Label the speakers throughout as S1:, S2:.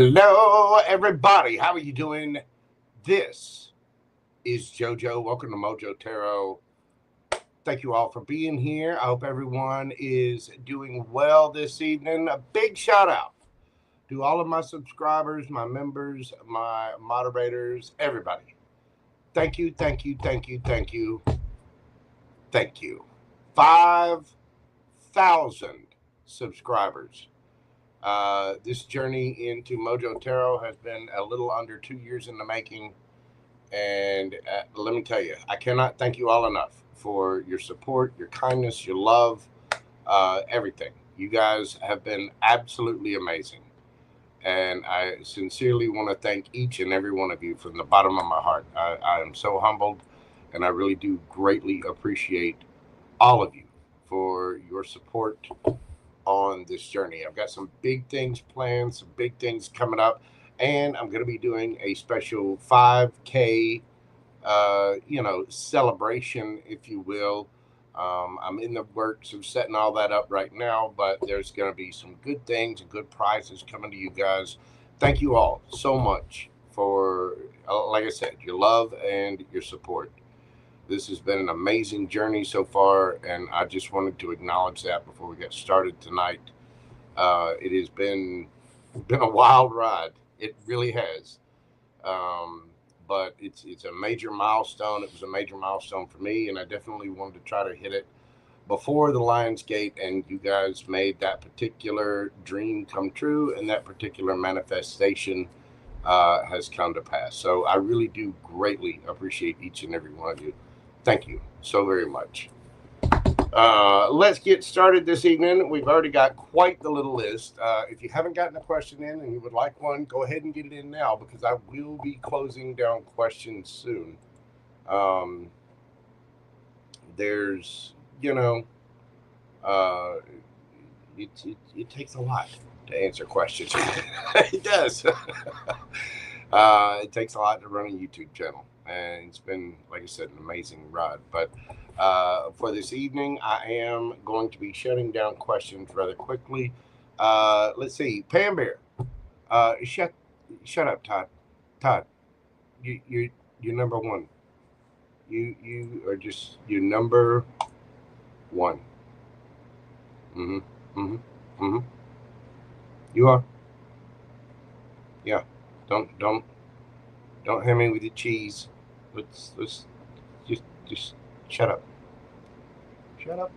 S1: Hello, everybody. How are you doing? This is JoJo. Welcome to Mojo Tarot. Thank you all for being here. I hope everyone is doing well this evening. A big shout out to all of my subscribers, my members, my moderators, everybody. Thank you, thank you, thank you, thank you, thank you. 5,000 subscribers. This journey into Mojo Tarot has been a little under 2 years in the making. And let me tell you, I cannot thank you all enough for your support, your kindness, your love, everything. You guys have been absolutely amazing. And I sincerely want to thank each and every one of you from the bottom of my heart. I am so humbled, and I really do greatly appreciate all of you for your support on this journey. I've got some big things planned, some big things coming up, and I'm going to be doing a special 5K, celebration, if you will. I'm in the works of setting all that up right now, but there's going to be some good things and good prizes coming to you guys. Thank you all so much for, like I said, your love and your support. This has been an amazing journey so far, and I just wanted to acknowledge that before we get started tonight. It has been a wild ride. It really has. But it's a major milestone. It was a major milestone for me, and I definitely wanted to try to hit it before the Lion's Gate, and you guys made that particular dream come true, and that particular manifestation has come to pass. So I really do greatly appreciate each and every one of you. Thank you so very much. Let's get started this evening. We've already got quite the little list. If you haven't gotten a question in and you would like one, go ahead and get it in now, because I will be closing down questions soon. There's, it takes a lot to answer questions. It does. It takes a lot to run a YouTube channel, and it's been, like I said, an amazing ride. But for this evening, I am going to be shutting down questions rather quickly. Let's see, Pam Bear. Shut up, Todd. Todd, you're number one. You are just, you're number one. You are. Yeah. Don't hit me with your cheese. Let's just shut up. Shut up.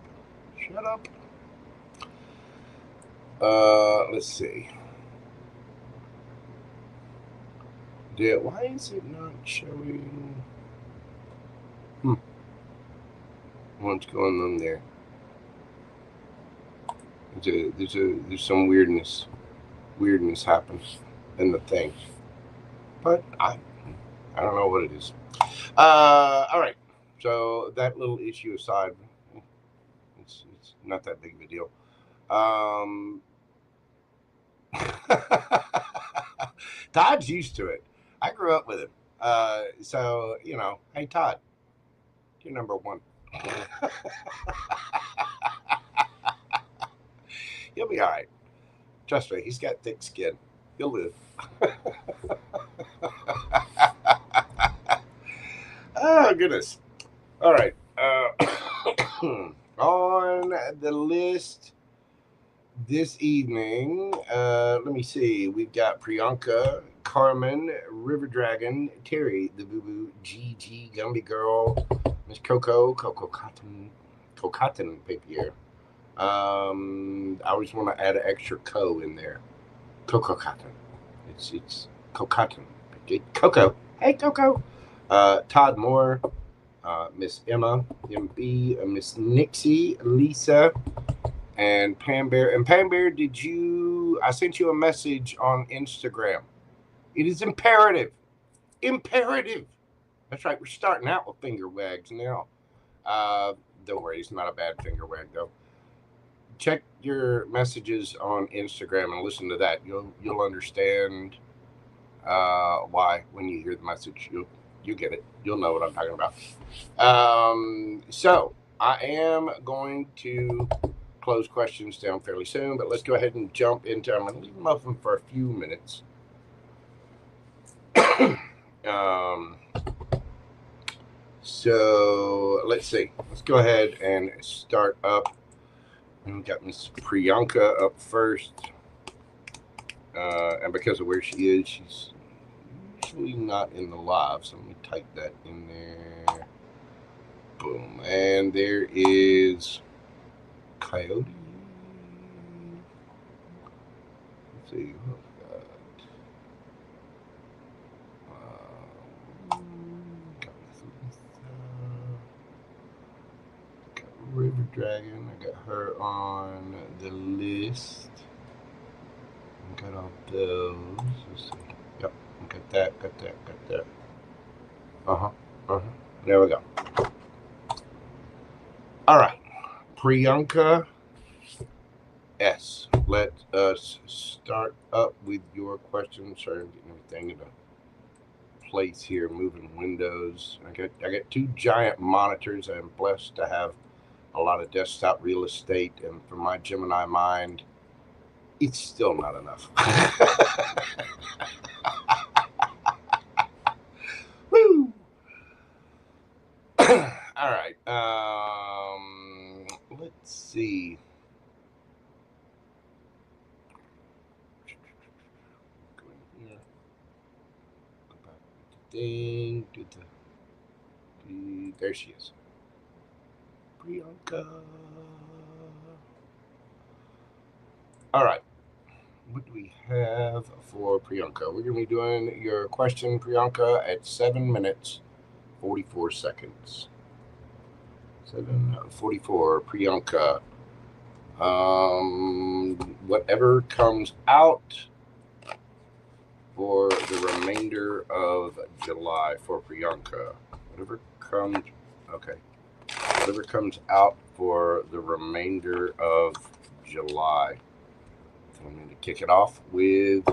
S1: Let's see. Why is it not showing? What's going on there? There's some weirdness happens in the thing, but I don't know what it is. All right. So that little issue aside, it's not that big of a deal. Todd's used to it. I grew up with him. So, hey, Todd, you're number one. He'll be all right. Trust me, he's got thick skin. He'll live. Oh, goodness. All right. On the list this evening, let me see. We've got Priyanka, Carmen, River Dragon, Terry, the Boo Boo, Gigi, Gumby Girl, Miss Coco Cotton Papier. I always want to add an extra co in there. Coco Cotton. It's Cotton. Coco. Hey, Coco. Todd Moore, Miss Emma, MB, Miss Nixie, Lisa, and Pam Bear. And Pam Bear, I sent you a message on Instagram. It is imperative. That's right. We're starting out with finger wags now. Don't worry, it's not a bad finger wag though. Check your messages on Instagram and listen to that. You'll understand why when you hear the message. You get it. You'll know what I'm talking about. So I am going to close questions down fairly soon, but let's go ahead and jump into. I'm going to leave them open for a few minutes So let's see. Let's go ahead and start up. We got Miss Priyanka up first. And because of where she is, she's usually not in the live. So let me type that in there. Boom. And there is Coyote. Let's see. Got River Dragon. I got her on the list. Got all those. Let's see. Yep. Got that. Got that. Got that. There we go. All right. Priyanka S. Let us start up with your questions. Sorry, I'm getting everything into place here, moving windows. I got two giant monitors. I'm blessed to have a lot of desktop real estate, and for my Gemini mind, it's still not enough. Woo! All right. Let's see. Go in here. Go back to the thing. There she is. Priyanka. All right. What do we have for Priyanka? We're going to be doing your question, Priyanka, at 7 minutes, 44 seconds. 7:44, Priyanka. Whatever comes out for the remainder of July for Priyanka. Whatever comes out for the remainder of July. So I'm going to kick it off with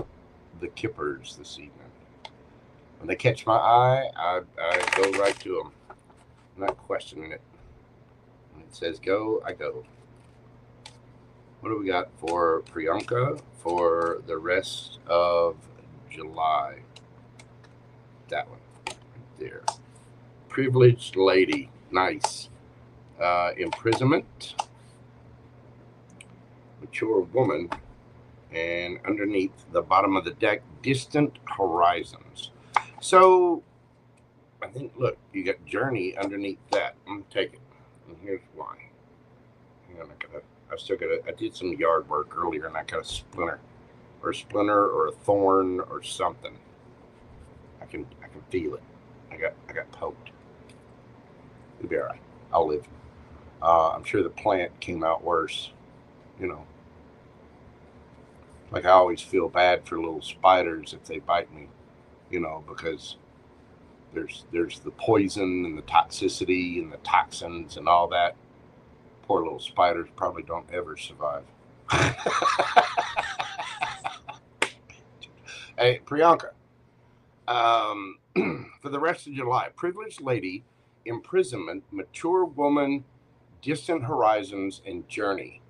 S1: the Kippers this evening. When they catch my eye, I go right to them. I'm not questioning it. When it says go, I go. What do we got for Priyanka for the rest of July? That one right there. Privileged lady. Nice. Imprisonment. Mature woman. And underneath the bottom of the deck, distant horizons. So I think, look, you got journey underneath that. I'm going to take it. And here's why. Hang on, I did some yard work earlier and I got a splinter or a thorn or something. I can feel it. I got poked. It'll be all right. I'll live. I'm sure the plant came out worse. You know, like I always feel bad for little spiders if they bite me. You know, because there's the poison and the toxicity and the toxins and all that. Poor little spiders probably don't ever survive. Hey, Priyanka. For the rest of July, privileged lady, imprisonment, mature woman, distant horizons, and journey.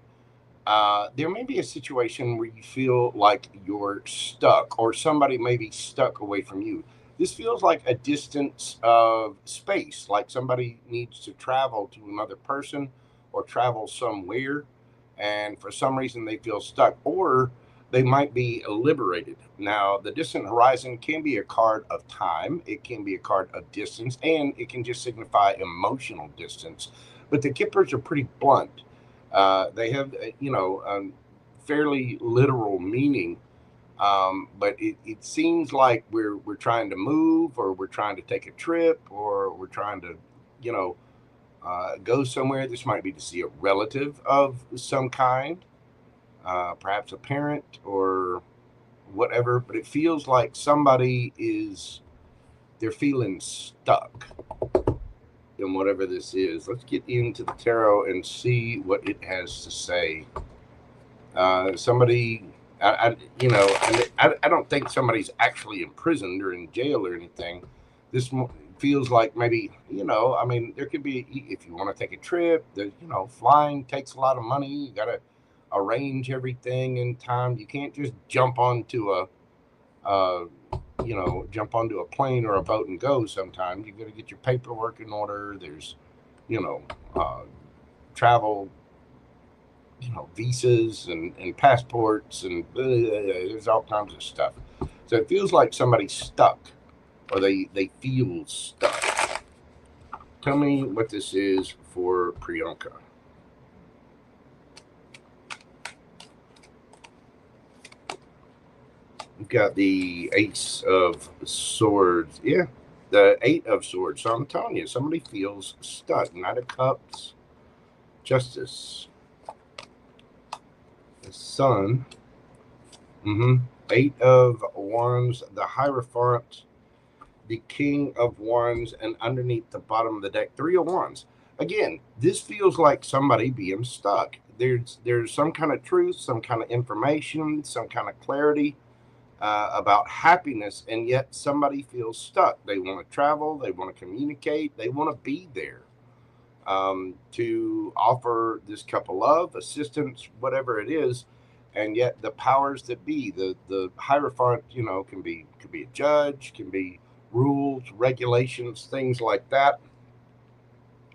S1: There may be a situation where you feel like you're stuck or somebody may be stuck away from you. This feels like a distance of space, like somebody needs to travel to another person or travel somewhere, and for some reason they feel stuck, or they might be liberated. Now, the distant horizon can be a card of time, it can be a card of distance, and it can just signify emotional distance. But the Kippers are pretty blunt. They have, fairly literal meaning. But it seems like we're trying to move, or we're trying to take a trip, or we're trying to, go somewhere. This might be to see a relative of some kind, perhaps a parent or whatever. But it feels like they're feeling stuck in whatever this is. Let's get into the tarot and see what it has to say. Somebody, I don't think somebody's actually imprisoned or in jail or anything. This feels like maybe, there could be, if you want to take a trip, flying takes a lot of money. You got to arrange everything in time. You can't just jump onto a you know, jump onto a plane or a boat and go. Sometimes you got to get your paperwork in order. There's, you know, travel, you know, visas and passports, and there's all kinds of stuff. So it feels like somebody's stuck, or they feel stuck. Tell me what this is for Priyanka. We've got the Ace of Swords. Yeah, the Eight of Swords. So I'm telling you, somebody feels stuck. Knight of Cups, Justice, the Sun, Eight of Wands, the Hierophant, the King of Wands, and underneath the bottom of the deck, Three of Wands. Again, this feels like somebody being stuck. There's some kind of truth, some kind of information, some kind of clarity about happiness, and yet somebody feels stuck. They want to travel, they want to communicate, they want to be there to offer this couple love, assistance, whatever it is. And yet the powers that be, the Hierophant, you know, can be a judge, can be rules, regulations, things like that.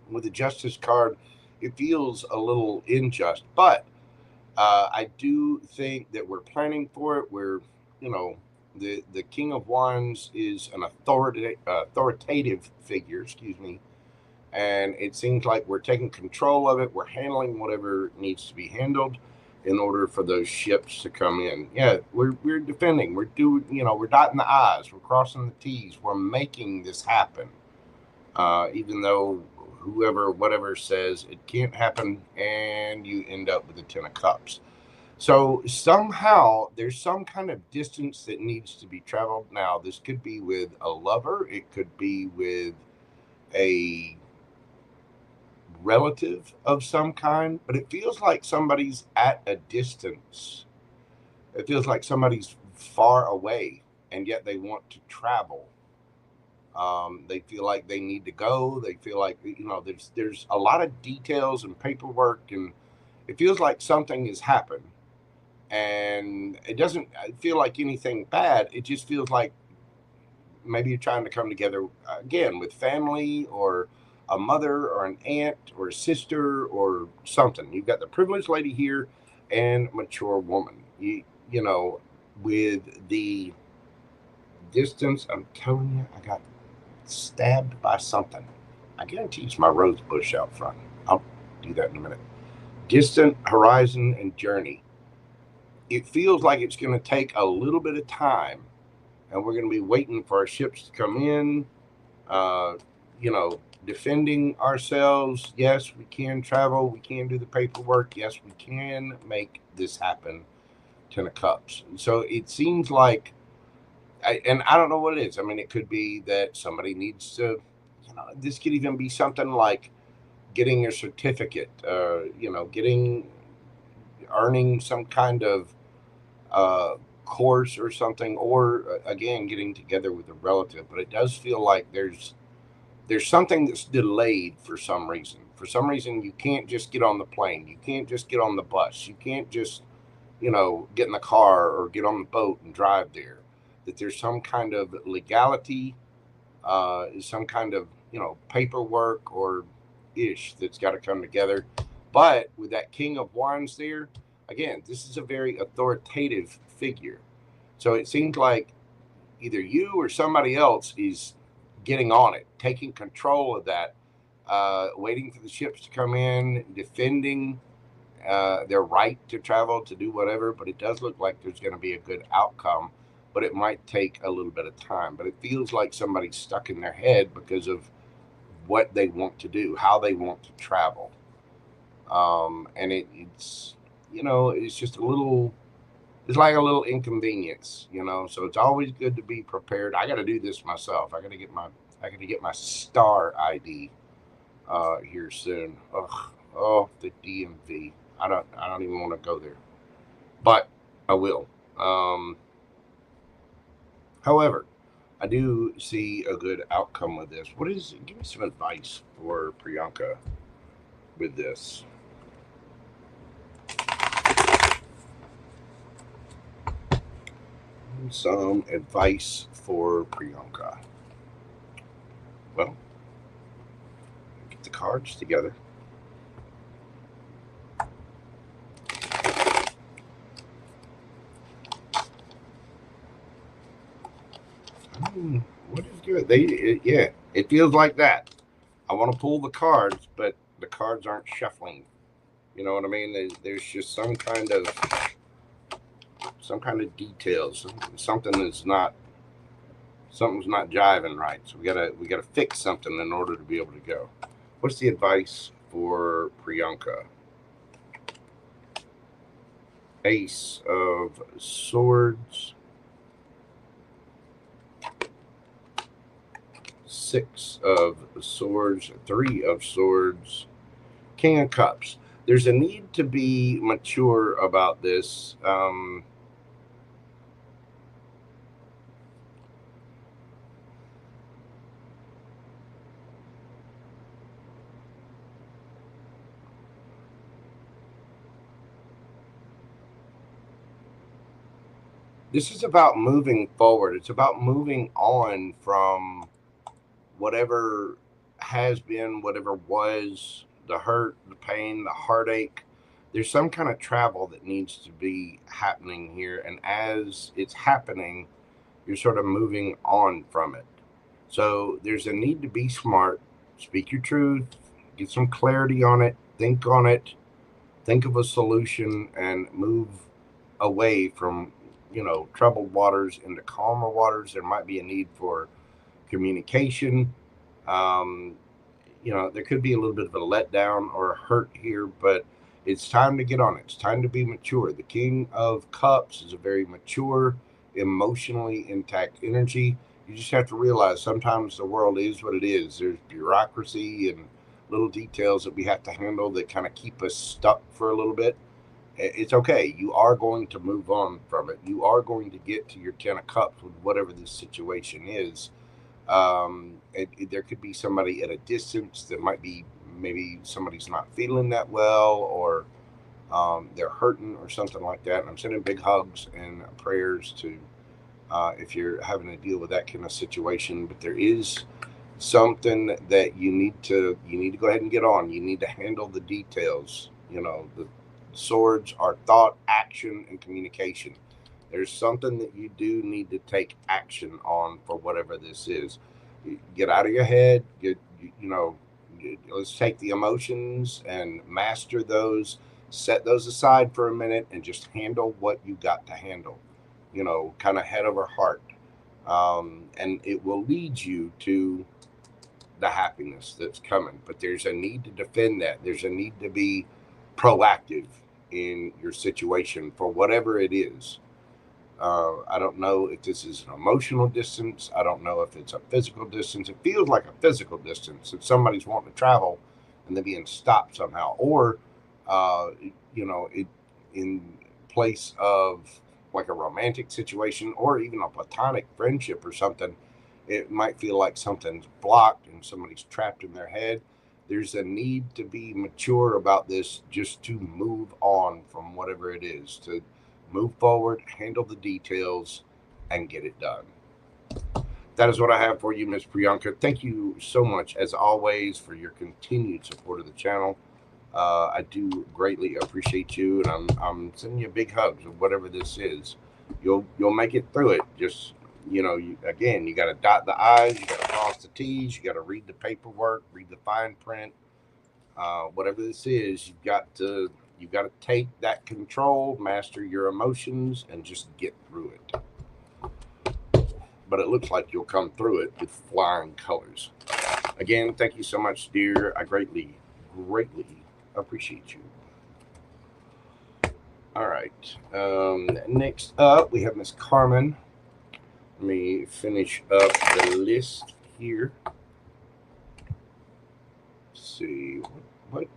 S1: With the Justice card, it feels a little unjust, but I do think that we're planning for it. We're, you know, the King of Wands is an authoritative figure, excuse me, and it seems like we're taking control of it. We're handling whatever needs to be handled in order for those ships to come in. Yeah, we're defending. We're doing, you know, we're dotting the I's, we're crossing the T's. We're making this happen, even though whoever, whatever says it can't happen, and you end up with the Ten of Cups. So somehow there's some kind of distance that needs to be traveled. Now, this could be with a lover, it could be with a relative of some kind, but it feels like somebody's at a distance. It feels like somebody's far away, and yet they want to travel. They feel like they need to go. They feel like, you know, there's a lot of details and paperwork, and it feels like something has happened. And it doesn't feel like anything bad. It just feels like maybe you're trying to come together again with family, or a mother or an aunt or a sister or something. You've got the privileged lady here and mature woman. You know, with the distance, I'm telling you, I got stabbed by something. I guarantee it's my rose bush out front. I'll do that in a minute. Distant horizon and journey. It feels like it's going to take a little bit of time, and we're going to be waiting for our ships to come in, you know, defending ourselves. Yes, we can travel. We can do the paperwork. Yes, we can make this happen. Ten of Cups. So it seems like, and I don't know what it is. I mean, it could be that somebody needs to, you know, this could even be something like getting your certificate, you know, earning some kind of course or something, or again, getting together with a relative. But it does feel like there's something that's delayed for some reason. For some reason, you can't just get on the plane. You can't just get on the bus. You can't just, you know, get in the car or get on the boat and drive there. That there's some kind of legality, some kind of, you know, paperwork or ish that's got to come together. But with that King of Wands there, again, this is a very authoritative figure. So it seems like either you or somebody else is getting on it, taking control of that, waiting for the ships to come in, defending their right to travel, to do whatever. But it does look like there's going to be a good outcome, but it might take a little bit of time. But it feels like somebody's stuck in their head because of what they want to do, how they want to travel. And it's, you know, it's just a little, it's like a little inconvenience, you know. So it's always good to be prepared. I got to do this myself. I got to get my star ID here soon. Ugh, oh, the DMV. I don't even want to go there, but I will. However, I do see a good outcome with this. What is? Give me some advice for Priyanka with this. some advice for Priyanka. Well, get the cards together. What is good? Yeah, it feels like that. I want to pull the cards, but the cards aren't shuffling. You know what I mean? There's just some kind of details. Something's not jiving right. So we gotta fix something in order to be able to go. What's the advice for Priyanka? Ace of Swords, Six of Swords, Three of Swords, King of Cups. There's a need to be mature about this. This is about moving forward. It's about moving on from whatever has been, whatever was, the hurt, the pain, the heartache. There's some kind of travel that needs to be happening here. And as it's happening, you're sort of moving on from it. So there's a need to be smart, speak your truth, get some clarity on it, think on it, think of a solution, and move away from, troubled waters into calmer waters. There might be a need for communication. Um, there could be a little bit of a letdown or a hurt here, but it's time to get on it. It's time to be mature. The King of Cups is a very mature, emotionally intact energy. You just have to realize sometimes the world is what it is. There's bureaucracy and little details that we have to handle that kind of keep us stuck for a little bit. It's okay. You are going to move on from it. You are going to get to your 10 of Cups with whatever this situation is. There could be somebody at a distance that might be, maybe somebody's not feeling that well, or they're hurting or something like that. And I'm sending big hugs and prayers to, if you're having to deal with that kind of situation. But there is something that you need to go ahead and get on. You need to handle the details. The swords are thought, action, and communication. There's something that you do need to take action on for whatever this is. Get out of your head. Let's take the emotions and master those. Set those aside for a minute and just handle what you got to handle. Kind of head over heart, and it will lead you to the happiness that's coming. But there's a need to defend that. There's a need to be proactive in your situation for whatever it is. I don't know if this is an emotional distance. I don't know if it's a physical distance. It feels like a physical distance. If somebody's wanting to travel and they're being stopped somehow, or it in place of like a romantic situation or even a platonic friendship or something, it might feel like something's blocked and somebody's trapped in their head. There's a need to be mature about this, just to move on from whatever it is, to move forward, handle the details, and get it done. That is what I have for you, Miss Priyanka. Thank you so much, as always, for your continued support of the channel. I do greatly appreciate you, and I'm sending you big hugs of whatever this is. You'll make it through it. Just you got to dot the I's, you got to cross the T's, you got to read the paperwork, read the fine print. Whatever this is, you've got to take that control, master your emotions, and just get through it. But it looks like you'll come through it with flying colors. Again, thank you so much, dear. I greatly appreciate you. All right. Next up, we have Miss Carmen. Let me finish up the list here. Let's see what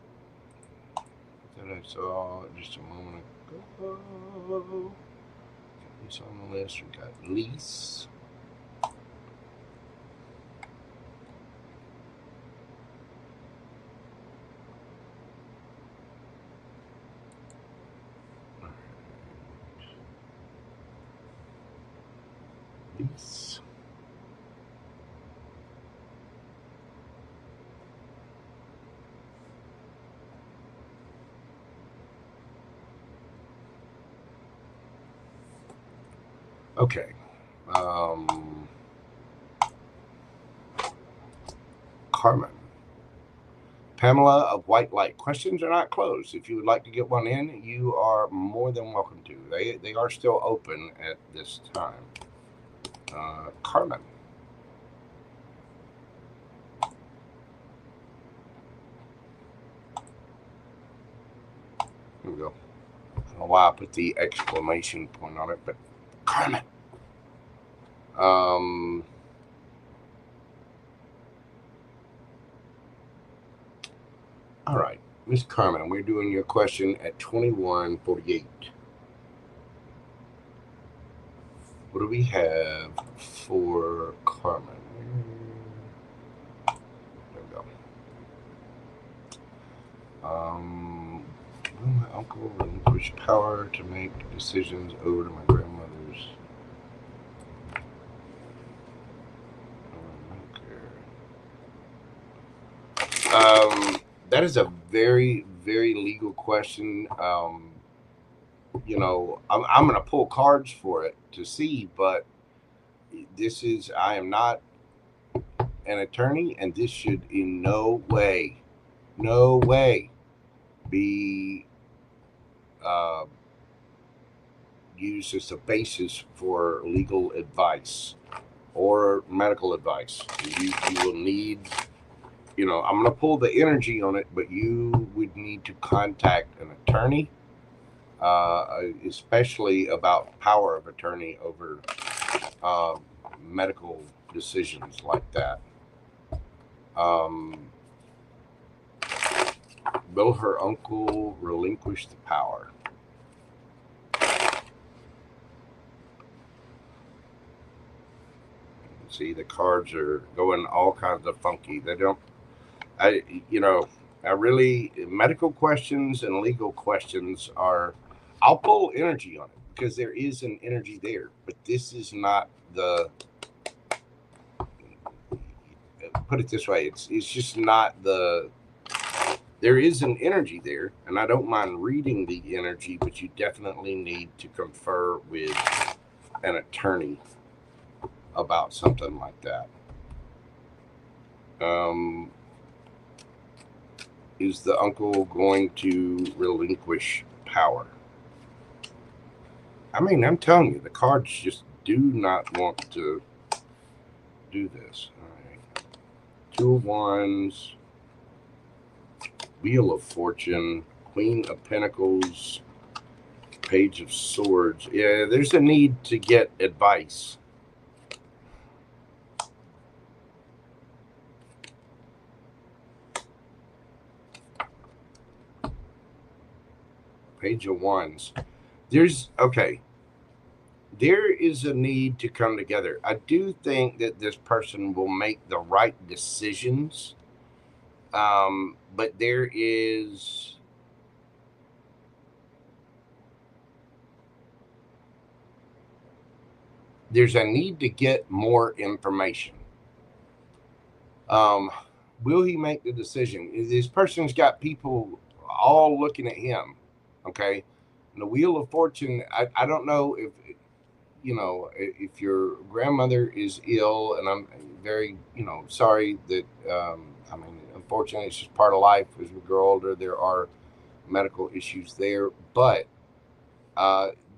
S1: that I saw just a moment ago. This on the list. We got lease. Okay. Carmen. Pamela of White Light. Questions are not closed. If you would like to get one in, you are more than welcome to. They are still open at this time. Carmen. Here we go. I don't know why I put the exclamation point on it, but Carmen. All right, Miss Carmen, we're doing your question at 21:48. What do we have for Carmen? There we go. Will my uncle relinquish power to make decisions over to my grandmother's? That is a very, very legal question. You know, I'm going to pull cards for it to see, but I am not an attorney, and this should in no way be used as a basis for legal advice or medical advice. You will need, you know, I'm going to pull the energy on it, but you would need to contact an attorney, especially about power of attorney over medical decisions like that. Will her uncle relinquish the power? See, the cards are going all kinds of funky. They don't, medical questions and legal questions are, I'll pull energy on it because there is an energy there, but this is not put it this way, it's just not there is an energy there, and I don't mind reading the energy, but you definitely need to confer with an attorney about something like that. Is the uncle going to relinquish power? I mean, I'm telling you, the cards just do not want to do this. All right. 2 of Wands, Wheel of Fortune, Queen of Pentacles, Page of Swords. Yeah, there's a need to get advice. Page of Wands. There is a need to come together. I do think that this person will make the right decisions, but there's a need to get more information. Will he make the decision? This person's got people all looking at him. Okay. And the Wheel of Fortune, I don't know if, you know, if your grandmother is ill, and I'm very, sorry that, I mean, unfortunately, it's just part of life. As we grow older, there are medical issues there. But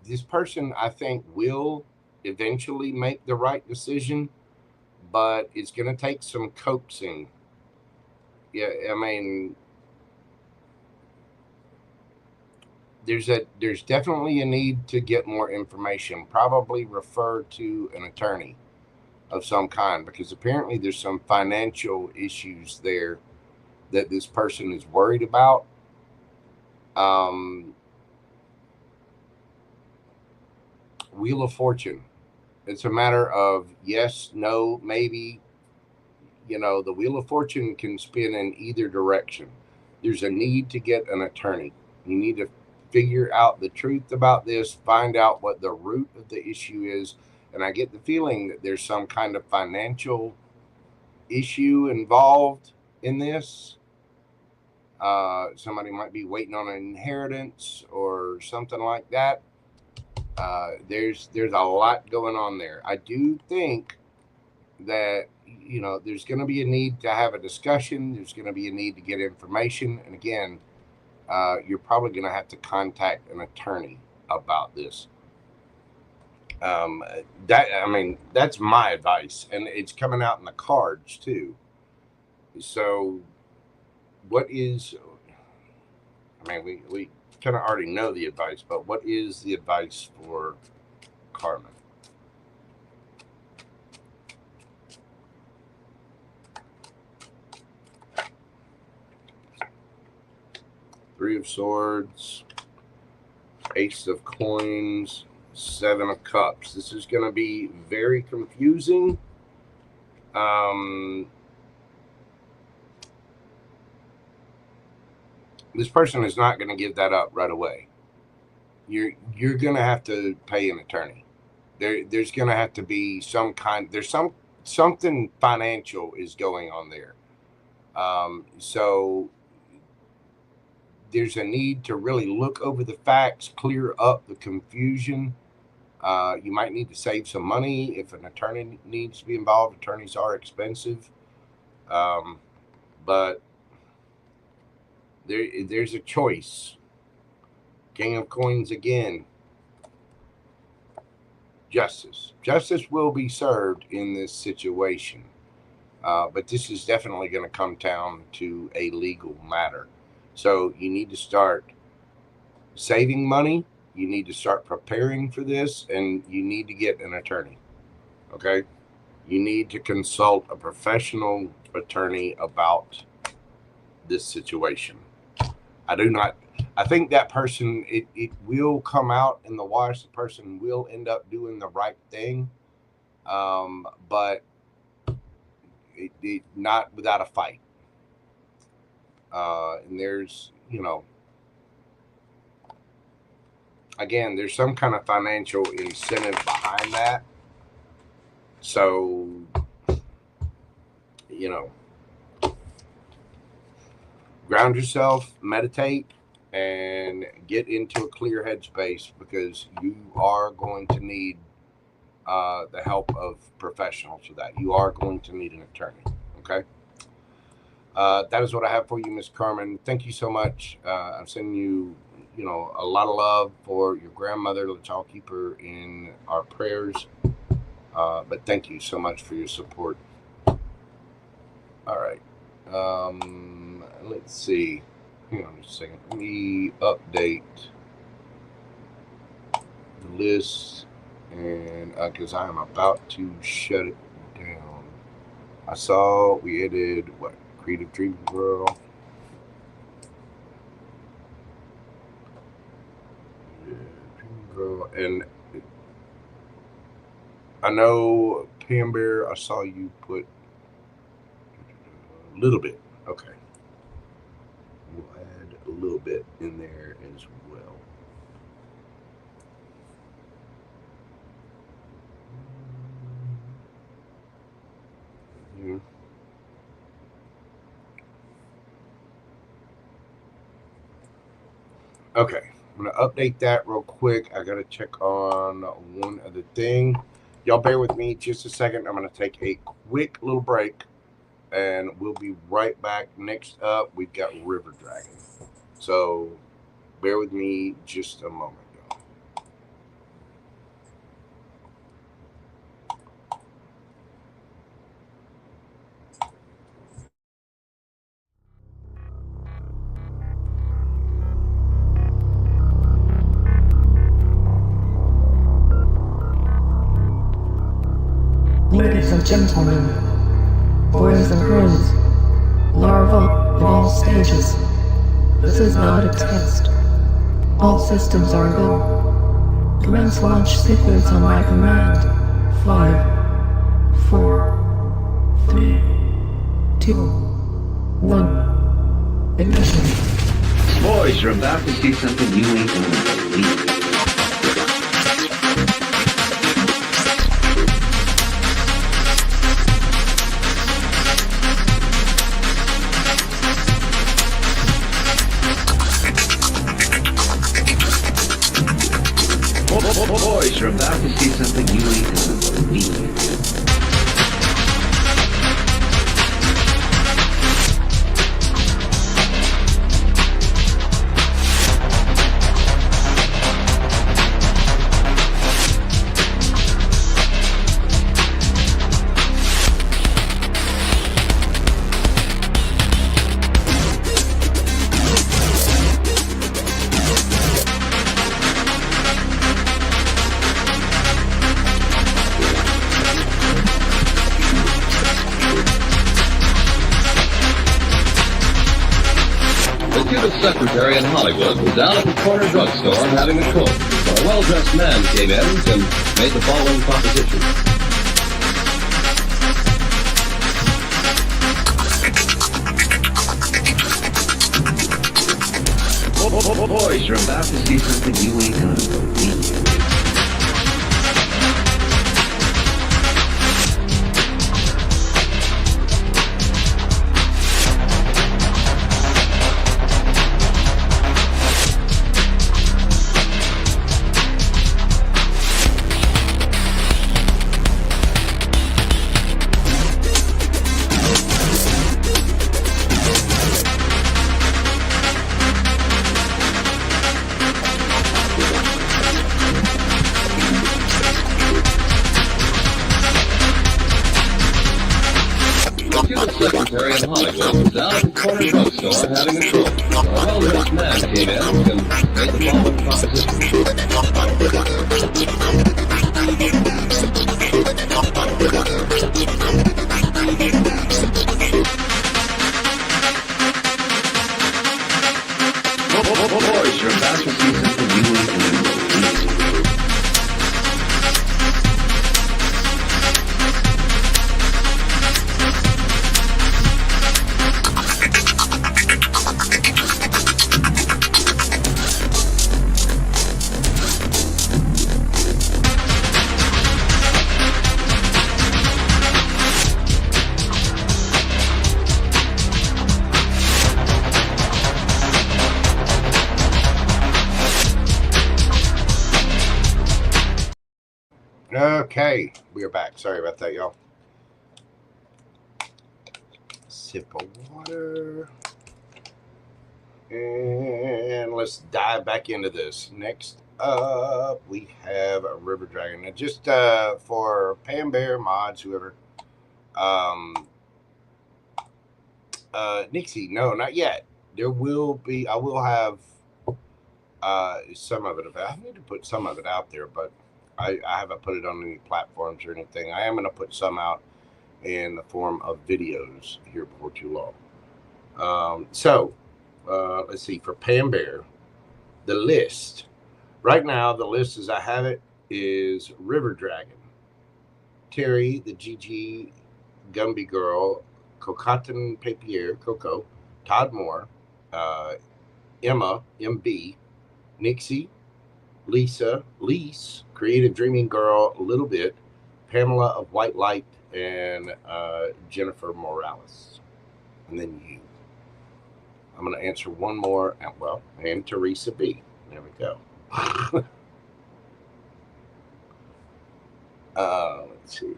S1: this person, I think, will eventually make the right decision, but it's going to take some coaxing. Yeah, I mean, there's definitely a need to get more information. Probably refer to an attorney of some kind, because apparently there's some financial issues there that this person is worried about. Wheel of Fortune. It's a matter of yes, no, maybe. You know, the Wheel of Fortune can spin in either direction. There's a need to get an attorney. You need to figure out the truth about this, find out what the root of the issue is. And I get the feeling that there's some kind of financial issue involved in this. Somebody might be waiting on an inheritance or something like that. There's a lot going on there. I do think that, you know, there's going to be a need to have a discussion. There's going to be a need to get information. And again, you're probably going to have to contact an attorney about this. That's my advice, and it's coming out in the cards too. So what is, we kind of already know the advice, but what is the advice for Carmen? Three of Swords, Ace of Coins, Seven of Cups. This is going to be very confusing. This person is not going to give that up right away. You're going to have to pay an attorney. There's going to have to be some kind. There's something financial is going on there. So there's a need to really look over the facts, clear up the confusion. You might need to save some money if an attorney needs to be involved. Attorneys are expensive, but there's a choice. King of Coins again. Justice. Justice will be served in this situation, but this is definitely going to come down to a legal matter. So you need to start saving money. You need to start preparing for this, and you need to get an attorney. Okay? You need to consult a professional attorney about this situation. I think that person, it will come out in the wash. The person will end up doing the right thing, but it not without a fight. And there's, again, there's some kind of financial incentive behind that. So, ground yourself, meditate, and get into a clear headspace, because you are going to need the help of professionals for that. You are going to need an attorney. Okay. That is what I have for you, Miss Carmen. Thank you so much. I'm sending you, a lot of love for your grandmother. Let's all keep her in our prayers. But thank you so much for your support. All right. Let's see. Hang on just a second. Let me update the list, and because I am about to shut it down. I saw we added what? Creative Dream Girl. Yeah, Dream Girl. And I know Pam Bear, I saw you put a little bit. Okay. We'll add a little bit in there as well. Yeah. Okay, I'm going to update that real quick. I got to check on one other thing. Y'all bear with me just a second. I'm going to take a quick little break, and we'll be right back. Next up, we've got River Dragon. So bear with me just a moment, y'all.
S2: Ladies and gentlemen, boys and girls, larvae of all stages, this is not a test. All systems are go. Commence launch sequence on my command. 5, 4, 3, 2, 1. Ignition.
S3: Boys, you're about to see something you ain't gonna believe. you're about to see something you ain't gonna believe.
S4: Secretary in Hollywood was down at the corner drugstore having a coke when a well-dressed man came in and made the following proposition.
S3: Boys, you're about to see something you ain't gonna believe.
S4: Secretary in Hollywood was down at the corner drugstore having a coke when a well-dressed man came in and made the following proposition.
S3: Boys, you're about to see something you ain't gonna believe.
S1: Okay, we are back. Sorry about that, y'all. Sip of water. And let's dive back into this. Next up, we have a River Dragon. Now, just for Pam Bear, mods, whoever. Nixie, no, not yet. There will be, I will have some of it. I need to put some of it out there, but I haven't put it on any platforms or anything. I am going to put some out in the form of videos here before too long. Let's see, for Pam Bear, the list. Right now, the list as I have it is River Dragon, Terry, the GG Gumby Girl, Cocotin Papier, Coco, Todd Moore, Emma, MB, Nixie, Lisa, Lise, Creative Dreaming Girl, a little bit, Pamela of White Light, and Jennifer Morales. And then you. I'm going to answer one more, and Teresa B. There we go. Let's see.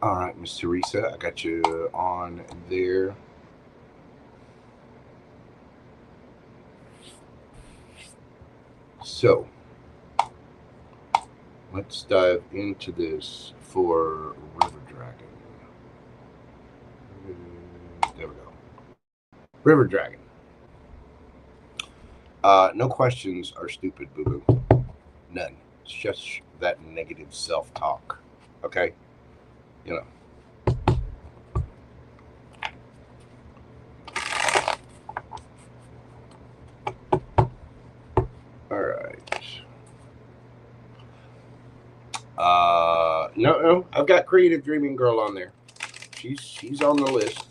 S1: All right, Miss Teresa, I got you on there. So, let's dive into this for River Dragon. There we go. River Dragon. No questions are stupid, boo-boo. None. It's just that negative self-talk. Okay? You know. All right. No, I've got Creative Dreaming Girl on there. She's on the list.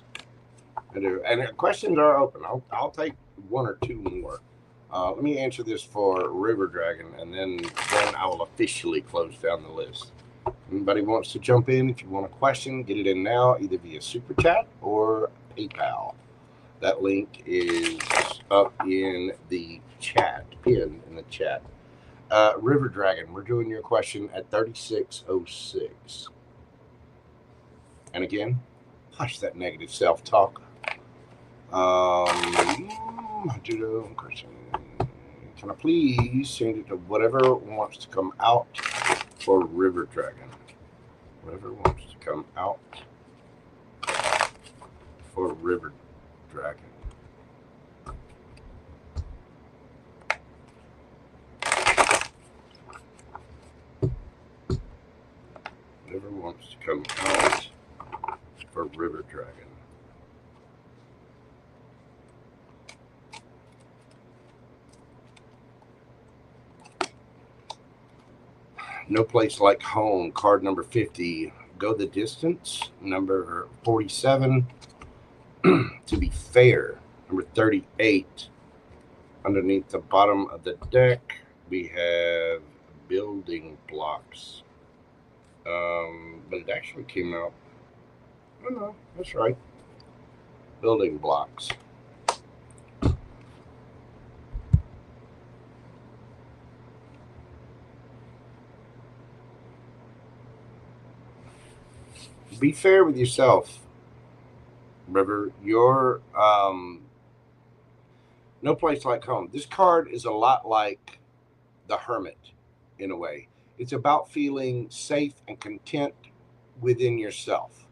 S1: I do. And questions are open. I'll take one or two more. Let me answer this for River Dragon, and then I will officially close down the list. Anybody wants to jump in, if you want a question, get it in now, either via Superchat or PayPal. That link is up in the chat, pinned in the chat. River Dragon, we're doing your question at 3606. And again, hush that negative self-talk. Can I please change it to whatever wants to come out for River Dragon? Whatever wants to come out for River Dragon. Whatever wants to come out for River Dragon. No Place Like Home, card number 50. Go the Distance, number 47. To Be Fair, number 38. Underneath the bottom of the deck, we have Building Blocks. But it actually came out. Oh no, that's right. Building Blocks. Be fair with yourself, River. Your No Place Like Home. This card is a lot like the Hermit in a way. It's about feeling safe and content within yourself.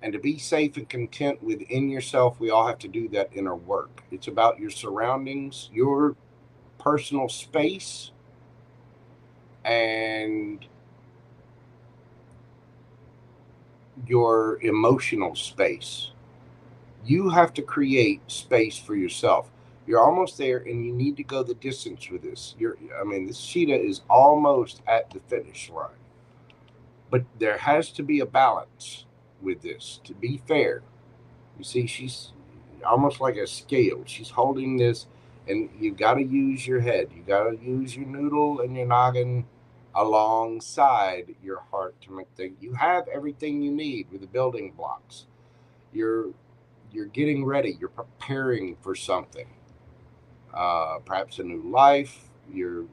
S1: And to be safe and content within yourself, we all have to do that inner work. It's about your surroundings, your personal space, and your emotional space. You have to create space for yourself. You're almost there, and you need to go the distance with this. This cheetah is almost at the finish line. But there has to be a balance with this, to be fair. You see, she's almost like a scale. She's holding this, and you got to use your head. You got to use your noodle and your noggin alongside your heart to make things. You have everything you need with the building blocks. You're getting ready. You're preparing for something. Perhaps a new life, your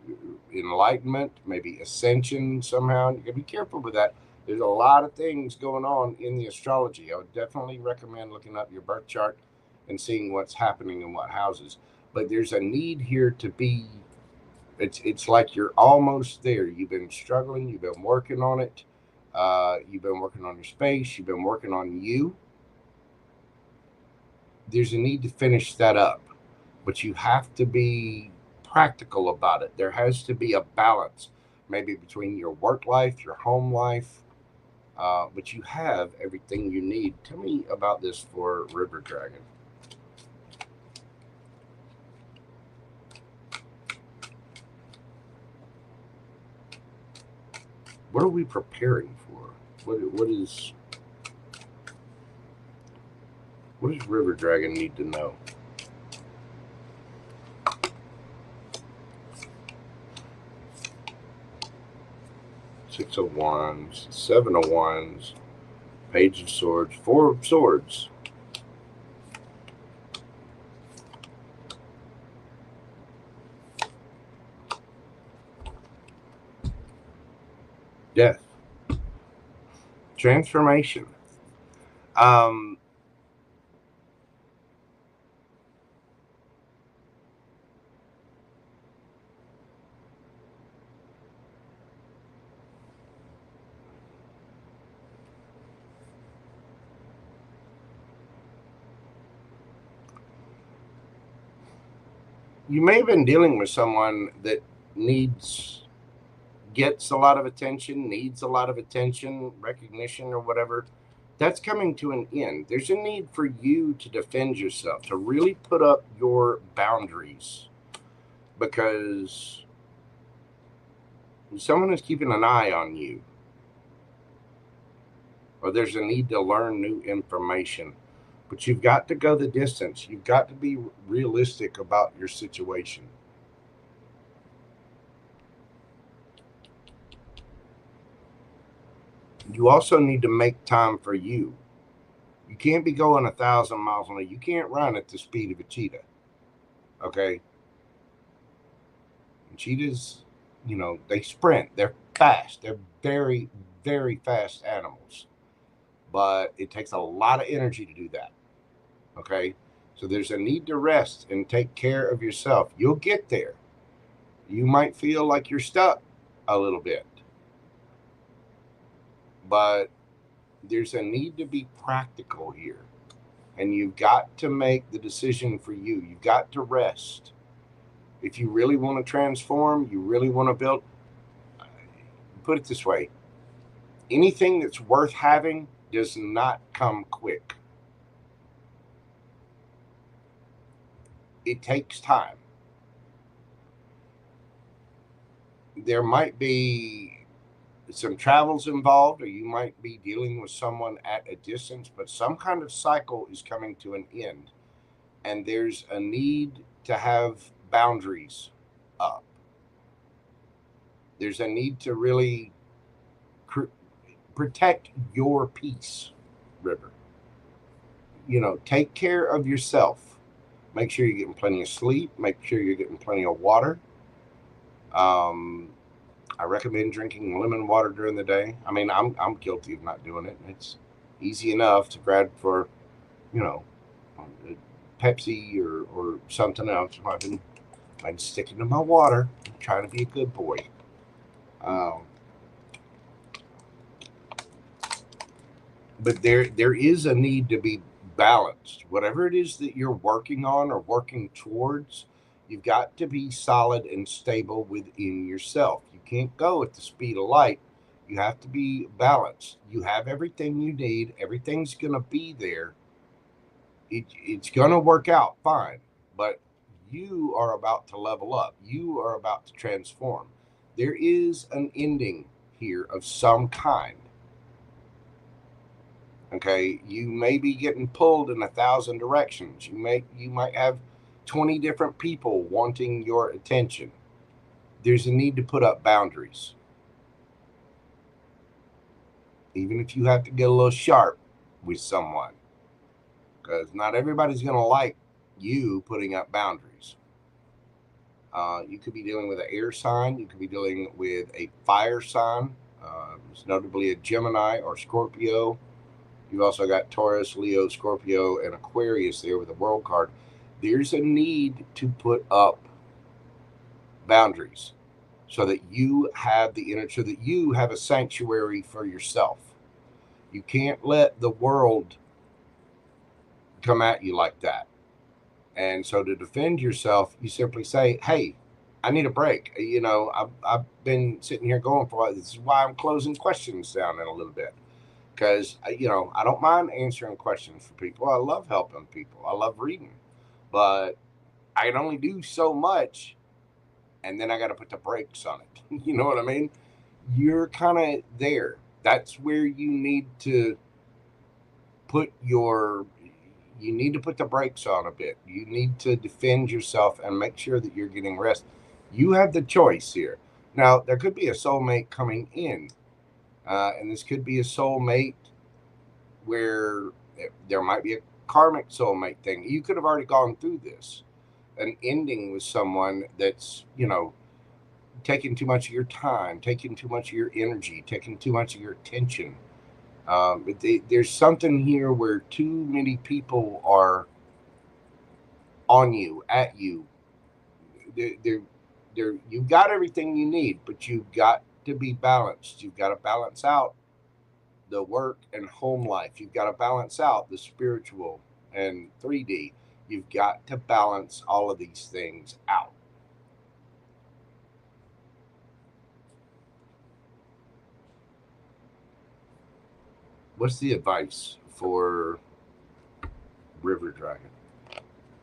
S1: enlightenment, maybe ascension somehow. You got to be careful with that. There's a lot of things going on in the astrology. I would definitely recommend looking up your birth chart and seeing what's happening in what houses. But there's a need here to be, it's like you're almost there. You've been struggling. You've been working on it. You've been working on your space. You've been working on you. There's a need to finish that up. But you have to be practical about it. There has to be a balance, maybe between your work life, your home life, but you have everything you need. Tell me about this for River Dragon. What are we preparing for? What does River Dragon need to know? Six of Wands, Seven of Wands, Page of Swords, Four of Swords. Death. Transformation. You may have been dealing with someone that gets a lot of attention, needs a lot of attention, recognition, or whatever. That's coming to an end. There's a need for you to defend yourself, to really put up your boundaries, because someone is keeping an eye on you, or there's a need to learn new information. But you've got to go the distance. You've got to be realistic about your situation. You also need to make time for you. You can't be going 1,000 miles an hour. You can't run at the speed of a cheetah. Okay? And cheetahs, you know, they sprint. They're fast. They're very, very fast animals. But it takes a lot of energy to do that. Okay? So there's a need to rest and take care of yourself. You'll get there. You might feel like you're stuck a little bit. But there's a need to be practical here. And you've got to make the decision for you. You've got to rest. If you really want to transform, you really want to build, put it this way, anything that's worth having does not come quick. It takes time. There might be some travels involved, or you might be dealing with someone at a distance, but some kind of cycle is coming to an end. And there's a need to have boundaries up. There's a need to really protect your peace, River. You know, take care of yourself. Make sure you're getting plenty of sleep. Make sure you're getting plenty of water. I recommend drinking lemon water during the day. I mean, I'm guilty of not doing it. It's easy enough to grab for, you know, Pepsi or something else. I've been sticking to my water. I'm trying to be a good boy. But there is a need to be balanced. Whatever it is that you're working on or working towards, you've got to be solid and stable within yourself. You can't go at the speed of light. You have to be balanced. You have everything you need. Everything's going to be there. It's going to work out fine. But you are about to level up. You are about to transform. There is an ending here of some kind. Okay, you may be getting pulled in 1,000 directions. You might have 20 different people wanting your attention. There's a need to put up boundaries. Even if you have to get a little sharp with someone. Because not everybody's going to like you putting up boundaries. You could be dealing with an air sign. You could be dealing with a fire sign. Notably a Gemini or Scorpio. You've also got Taurus, Leo, Scorpio, and Aquarius there with the World card. There's a need to put up boundaries so that you have the energy, so that you have a sanctuary for yourself. You can't let the world come at you like that. And so to defend yourself, you simply say, hey, I need a break. You know, I've been sitting here going for it. This is why I'm closing questions down in a little bit. Because, you know, I don't mind answering questions for people. I love helping people. I love reading. But I can only do so much, and then I got to put the brakes on it. You know what I mean? You're kind of there. That's where you need to put the brakes on a bit. You need to defend yourself and make sure that you're getting rest. You have the choice here. Now, there could be a soulmate coming in. And this could be a soulmate where there might be a karmic soulmate thing. You could have already gone through this. An ending with someone that's, you know, taking too much of your time, taking too much of your energy, taking too much of your attention. There's something here where too many people are on you, at you. You've got everything you need, but you've got to be balanced. You've got to balance out the work and home life. You've got to balance out the spiritual and 3D. You've got to balance all of these things out. What's the advice for River Dragon?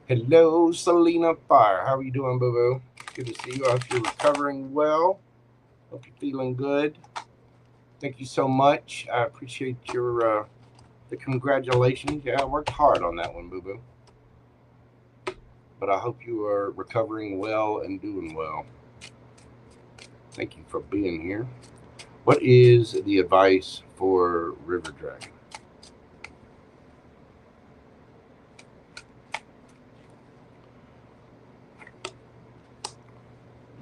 S1: Hello, Selena Fire. How are you doing, boo-boo? Good to see you. I hope you're recovering well. Hope you're feeling good. Thank you so much. I appreciate your the congratulations. Yeah, I worked hard on that one, boo-boo. But I hope you are recovering well and doing well. Thank you for being here. What is the advice for River Dragon?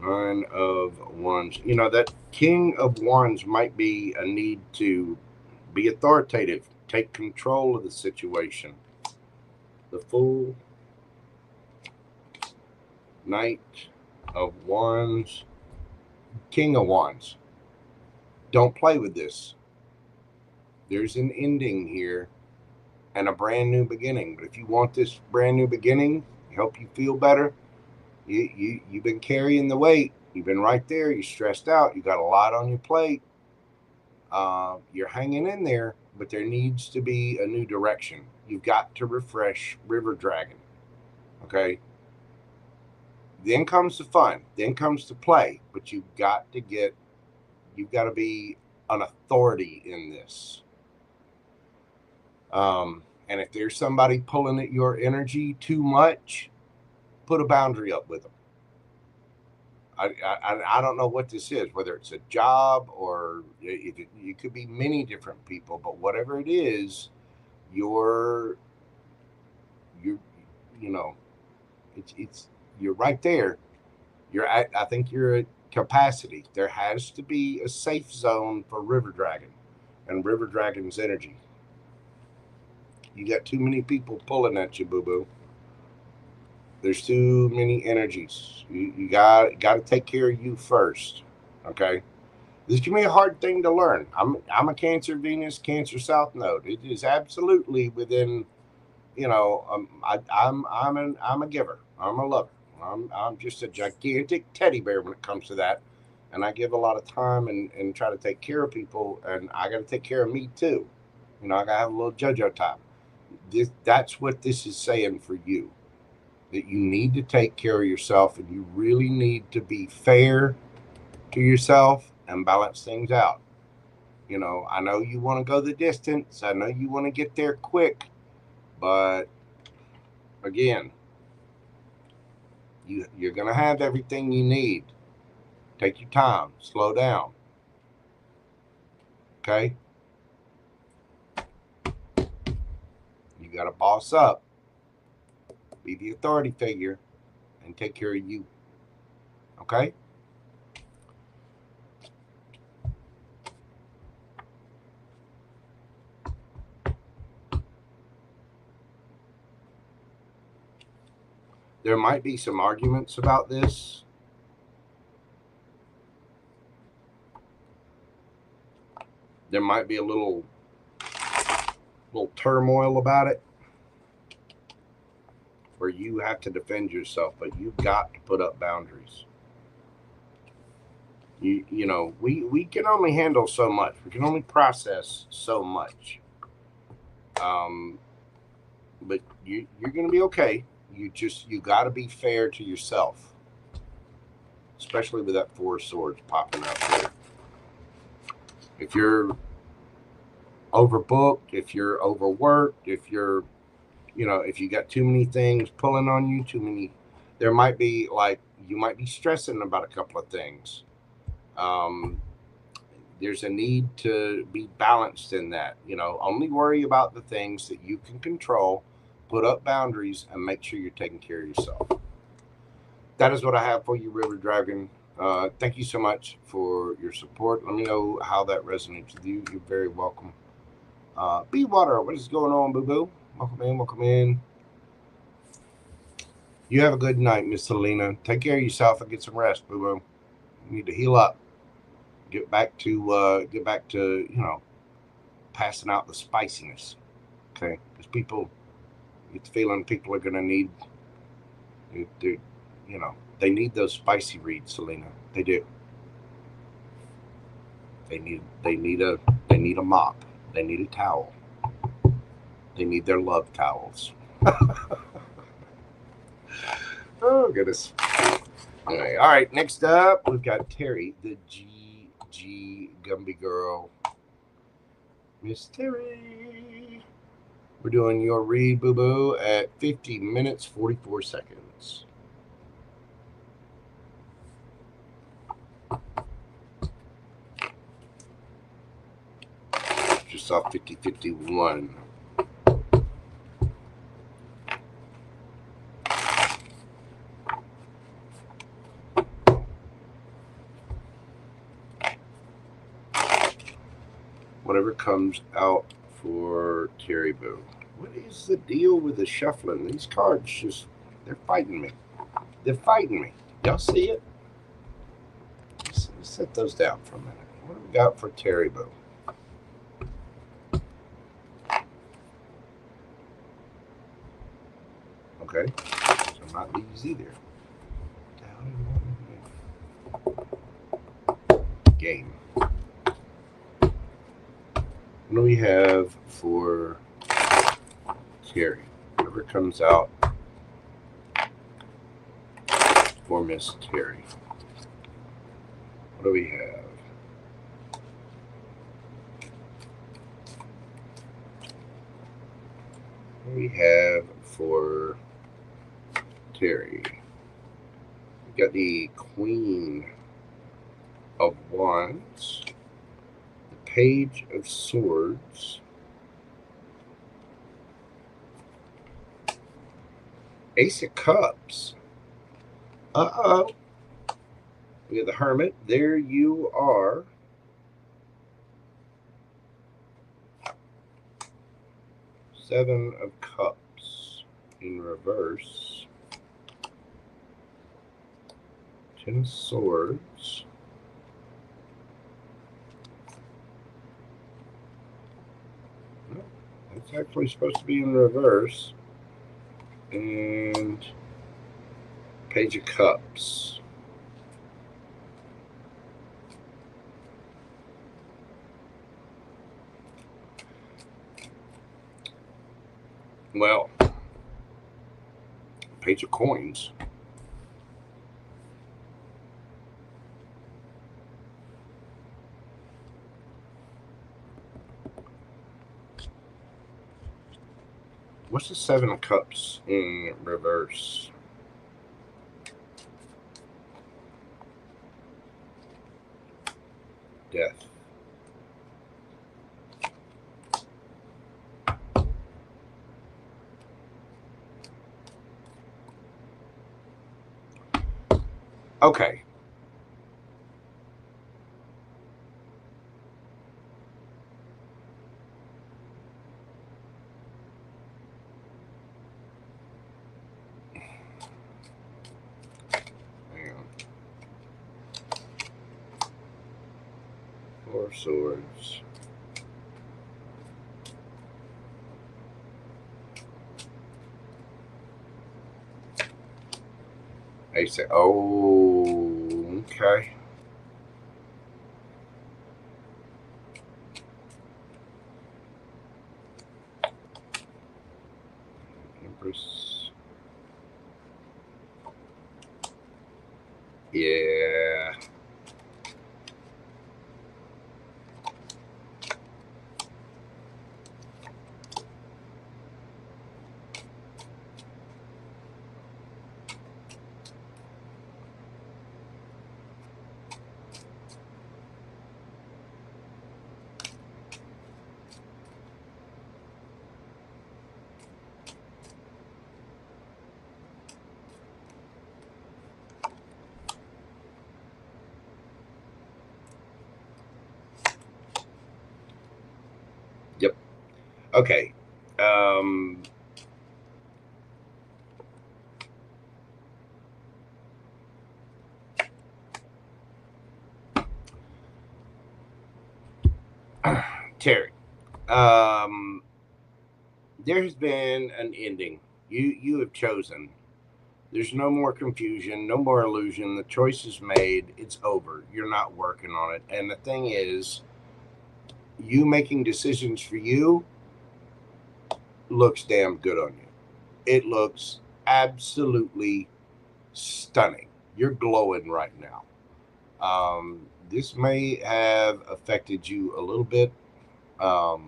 S1: All Nine of Wands. You know, that King of Wands might be a need to be authoritative, take control of the situation. The Fool, Knight of Wands, King of Wands. Don't play with this. There's an ending here and a brand new beginning. But if you want this brand new beginning, help you feel better, you've been carrying the weight. You've been right there. You're stressed out. You got a lot on your plate. You're hanging in there, but there needs to be a new direction. You've got to refresh River Dragon. Okay? Then comes the fun. Then comes the play. But you've got to be an authority in this. And if there's somebody pulling at your energy too much, put a boundary up with them. I don't know what this is, whether it's a job or you could be many different people, but whatever it is, you're right there. I think you're at capacity. There has to be a safe zone for River Dragon and River Dragon's energy. You got too many people pulling at you, boo-boo. There's too many energies. You got to take care of you first, okay? This can be a hard thing to learn. I'm a Cancer Venus, Cancer South Node. It is absolutely within, I'm a giver. I'm a lover. I'm just a gigantic teddy bear when it comes to that, and I give a lot of time and try to take care of people, and I got to take care of me too. I got to have a little JoJo time. That's what this is saying for you. That you need to take care of yourself, and you really need to be fair to yourself and balance things out. I know you want to go the distance. I know you want to get there quick. But, again, you're going to have everything you need. Take your time. Slow down. Okay? You got to boss up. Be the authority figure and take care of you. Okay? There might be some arguments about this. There might be a little turmoil about it, where you have to defend yourself, but you've got to put up boundaries. We can only handle so much. We can only process so much. But you're going to be okay. You got to be fair to yourself, especially with that Four of Swords popping up there. If you're overbooked, if you're overworked, if you got too many things pulling on you, there might be you might be stressing about a couple of things. There's a need to be balanced in that. Only worry about the things that you can control, put up boundaries, and make sure you're taking care of yourself. That is what I have for you, River Dragon. Thank you so much for your support. Let me know how that resonates with you. You're very welcome. Be Water, what is going on, boo-boo? Welcome in. You have a good night, Miss Selena. Take care of yourself and get some rest, boo-boo. You need to heal up. Get back to passing out the spiciness. Okay? Because people, get the feeling people are going to need, they need those spicy reads, Selena. They do. They need a mop. They need a towel. They need their love towels. Oh, goodness. Anyway, all right, next up, we've got Terry, the GG Gumby Girl. Miss Terry. We're doing your read, boo-boo, at 50 minutes, 44 seconds. Just off 50-51. whatever comes out for Terry Boo. What is the deal with the shuffling? These cards just, they're fighting me. They're fighting me. Y'all see it? Let's set those down for a minute. What do we got for Terry Boo? Okay, so not these either. Game. What do we have for Terry? Whatever comes out for Miss Terry. What do we have? What do we have for Terry? We got the Queen of Wands, the Page of Swords, Ace of Cups. Uh-oh. We have the Hermit. There you are. Seven of Cups in reverse. Ten of Swords. No, that's actually supposed to be in reverse. And Page of Cups. Well, Page of Coins. What's the Seven of Cups in reverse? Death. Okay. Hang on. Four of Swords. I say, oh, okay. Empress. Yeah. Yep. Okay. Terry. There has been an ending. You have chosen. There's no more confusion, no more illusion. The choice is made. It's over. You're not working on it. And the thing is, you making decisions for you looks damn good on you. It looks absolutely stunning. You're glowing right now. This may have affected you a little bit, but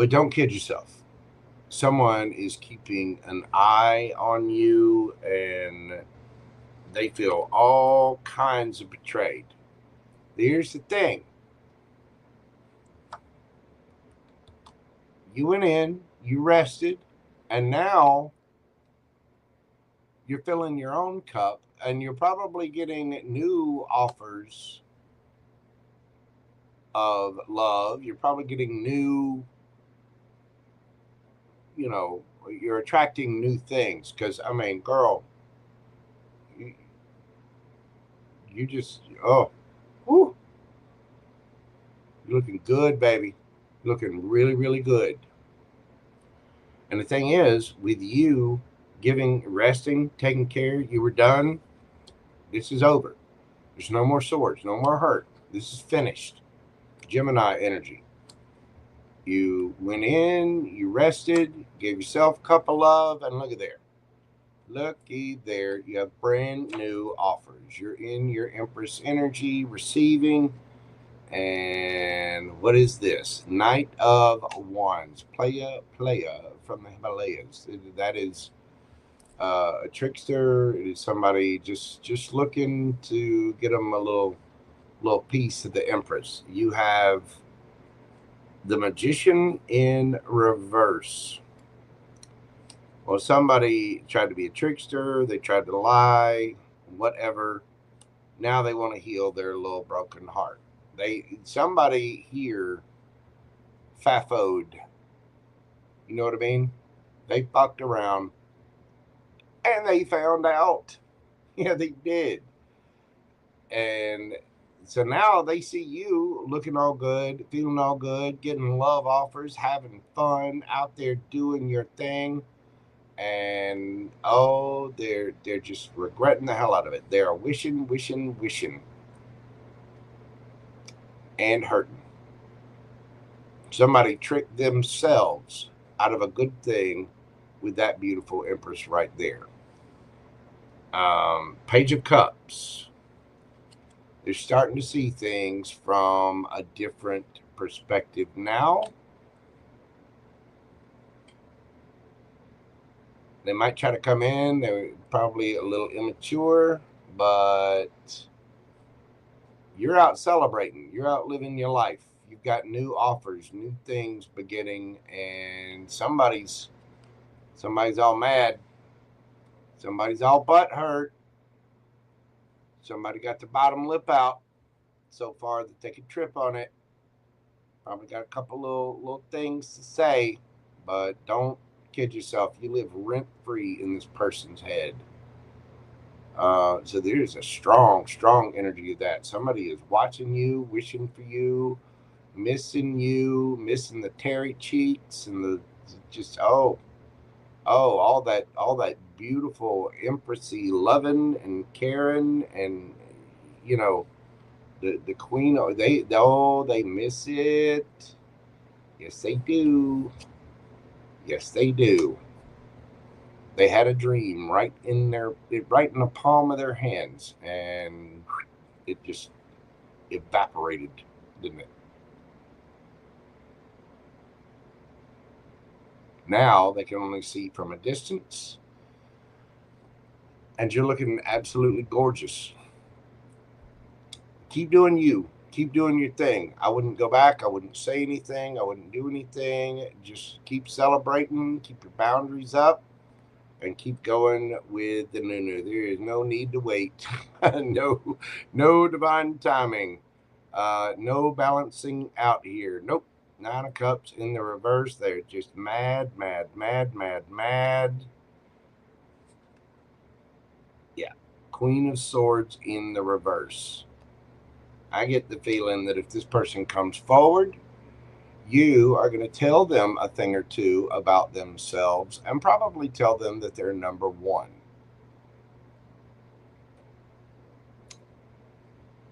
S1: don't kid yourself. Someone is keeping an eye on you, and they feel all kinds of betrayed. Here's the thing. You went in, you rested, and now you're filling your own cup, and you're probably getting new offers of love. You're probably getting new, you're attracting new things. Because, I mean, girl, you, you just, oh, whew, you're looking good, baby. You're looking really, really good. And the thing is, with you giving, resting, taking care, you were done. This is over. There's no more swords, no more hurt. This is finished. Gemini energy. You went in, you rested, gave yourself a cup of love, and look at there. Looky there. You have brand new offers. You're in your Empress energy, receiving. And what is this? Knight of Wands. Playa from the Himalayas. That is a trickster. It is somebody just looking to get them a little piece of the Empress. You have the Magician in reverse. Well, somebody tried to be a trickster. They tried to lie, whatever. Now they want to heal their little broken heart. Somebody here fafoed. You know what I mean? They fucked around and they found out. Yeah, they did. And so now they see you looking all good, feeling all good, getting love offers, having fun, out there doing your thing. And oh, they're just regretting the hell out of it. They are wishing, and hurting. Somebody tricked themselves out of a good thing with that beautiful Empress right there. Page of Cups. They're starting to see things from a different perspective now. They might try to come in. They're probably a little immature, but you're out celebrating. You're out living your life. You've got new offers, new things beginning, and somebody's all mad. Somebody's all butthurt. Somebody got the bottom lip out so far that they could trip on it. Probably got a couple little things to say, but don't kid yourself. You live rent free in this person's head. So there's a strong energy of that. Somebody is watching you, wishing for you, missing the terry cheeks and the just all that beautiful empressy loving and caring, and the queen. They miss it. Yes, they do. Yes, they do. They had a dream right in the palm of their hands, and it just evaporated, didn't it? Now they can only see from a distance, and you're looking absolutely gorgeous. Keep doing you. Keep doing your thing. I wouldn't go back. I wouldn't say anything. I wouldn't do anything. Just keep celebrating. Keep your boundaries up. And keep going with the new. There is no need to wait. no divine timing. No balancing out here. Nope. 9 of Cups in the reverse. They're just mad. Yeah. Queen of Swords in the reverse. I get the feeling that if this person comes forward, you are going to tell them a thing or two about themselves and probably tell them that they're number one.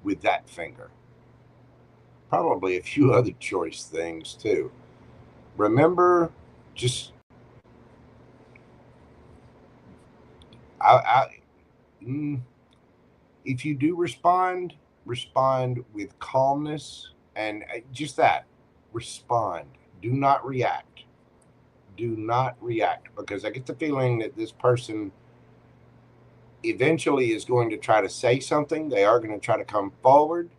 S1: With that finger. Probably a few other choice things too. Remember, just if you do respond with calmness and just that. Respond. Do not react. Do not react, because I get the feeling that this person eventually is going to try to say something. They are going to try to come forward,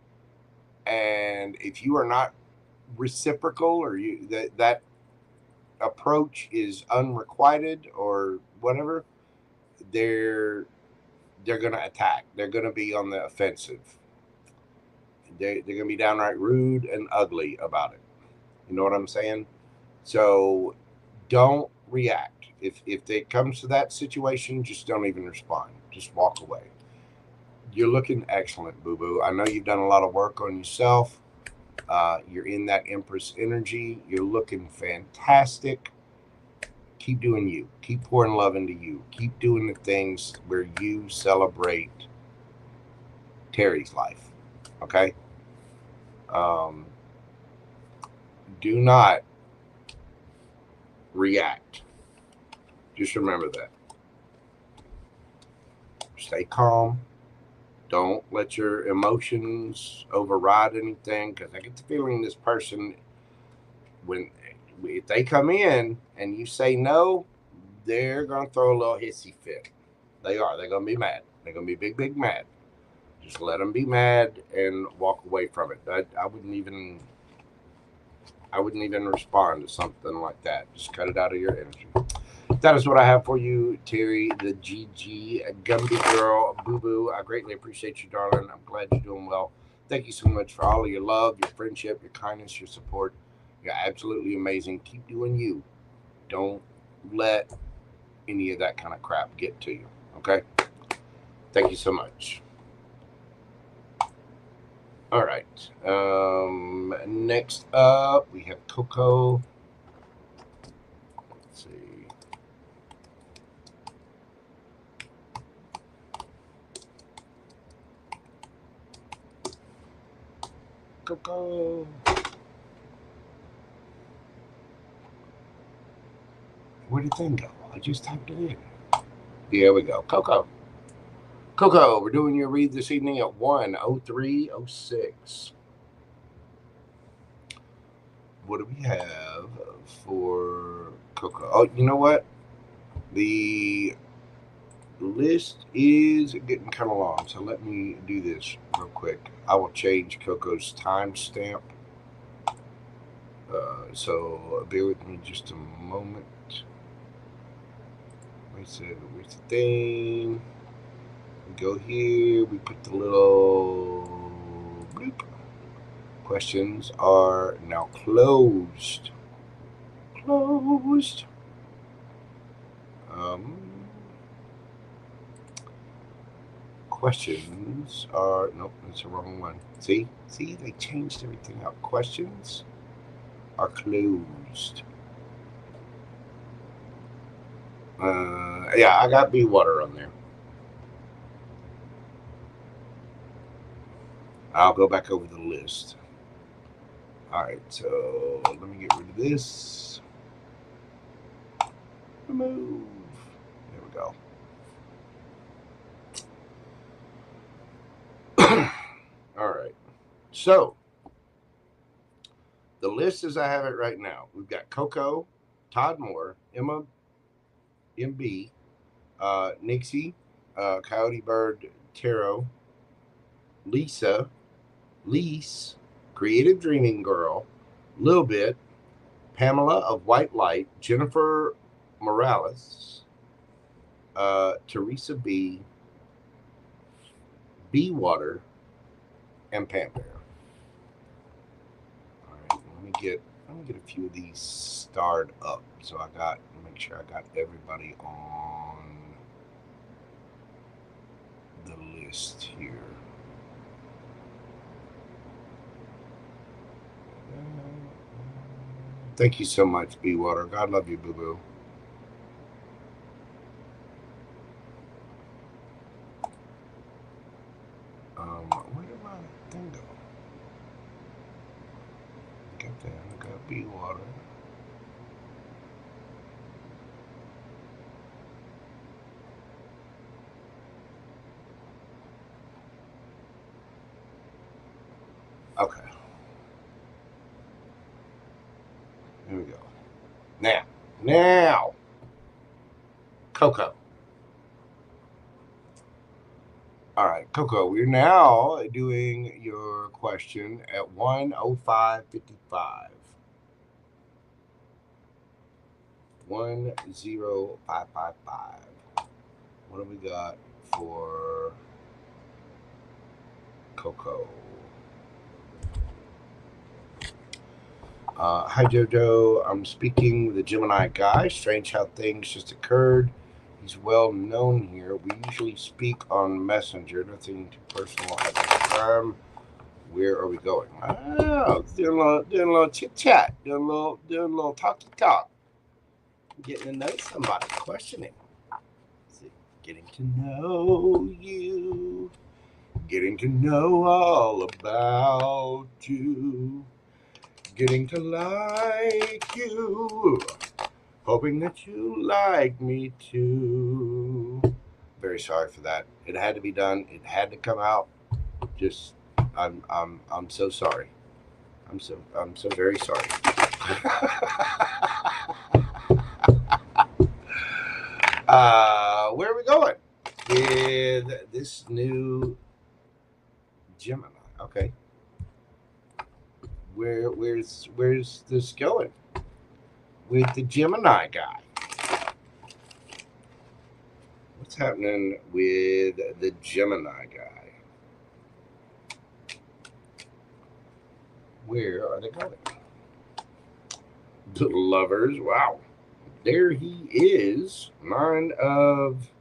S1: and if you are not reciprocal, or that approach is unrequited or whatever, they're going to attack. They're going to be on the offensive. They're going to be downright rude and ugly about it. You know what I'm saying? So don't react. If it comes to that situation, just don't even respond. Just walk away. You're looking excellent, boo-boo. I know you've done a lot of work on yourself. You're in that Empress energy. You're looking fantastic. Keep doing you. Keep pouring love into you. Keep doing the things where you celebrate Terry's life. Okay? Do not react. Just remember that. Stay calm. Don't let your emotions override anything, because I get the feeling this person, if they come in and you say no, they're going to throw a little hissy fit. They are. They're going to be mad. They're going to be big mad. Just let them be mad and walk away from it. I wouldn't even respond to something like that. Just cut it out of your energy. That is what I have for you, Terry, the GG Gumby Girl, Boo Boo. I greatly appreciate you, darling. I'm glad you're doing well. Thank you so much for all of your love, your friendship, your kindness, your support. You're absolutely amazing. Keep doing you. Don't let any of that kind of crap get to you. Okay? Thank you so much. All right. Next up, we have Coco. Let's see. Coco. Where did the thing go? I just typed it in. Here we go. Coco. Coco, we're doing your read this evening at 1:03:06. What do we have for Coco? Oh, you know what? The list is getting kind of long, so let me do this real quick. I will change Coco's timestamp. So bear with me just a moment. Where's the thing? We go here. We put the little bloop. Questions are now closed. Closed. Questions are, nope, that's the wrong one. See, they changed everything out. Questions are closed. Yeah, I got Be Water on there. I'll go back over the list. All right, so let me get rid of this. Remove. There we go. All right. So the list as I have it right now, we've got Coco, Todd Moore, Emma MB, Nixie, Coyote Bird Tarot, Lisa, Lise, Creative Dreaming Girl, Lil Bit, Pamela of White Light, Jennifer Morales, Teresa B, Be Water, and Pam Bear. All right, let me get a few of these starred up. So make sure I got everybody on the list here. Thank you so much, Be Water. God love you, boo boo. Where did my thing go? Got that. I got Be Water. Okay. Here we go. Now, Coco. All right, Coco, we're now doing your question at 1:05:55. 1:05:55. What do we got for Coco? Hi Jojo, I'm speaking with a Gemini guy. Strange how things just occurred. He's well known here. We usually speak on Messenger, nothing too personal at the time. Where are we going? Oh, doing a little chit chat, doing a little talky talk, getting to know somebody, questioning, getting to know you, getting to know all about you, getting to like you, hoping that you like me too. Very sorry for that. It had to be done. It had to come out. Just I'm so sorry. I'm so very sorry. Where are we going with this new Gemini? Okay. Where's this going with the Gemini guy? What's happening with the Gemini guy? Where are they going? The Lovers. Wow. There he is. 9 of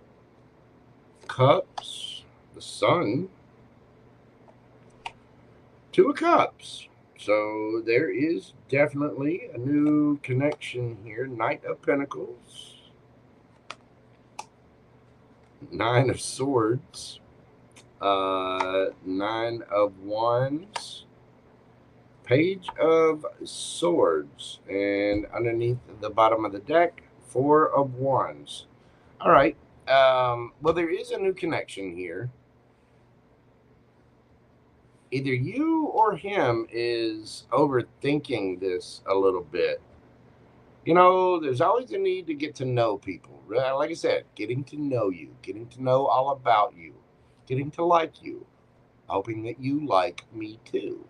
S1: Cups. The Sun. 2 of Cups. So there is definitely a new connection here. Knight of Pentacles. 9 of Swords. 9 of Wands. Page of Swords. And underneath the bottom of the deck, 4 of Wands. All right. Well, there is a new connection here. Either you or him is overthinking this a little bit. You know, there's always a need to get to know people. Like I said, getting to know you, getting to know all about you, getting to like you, hoping that you like me too.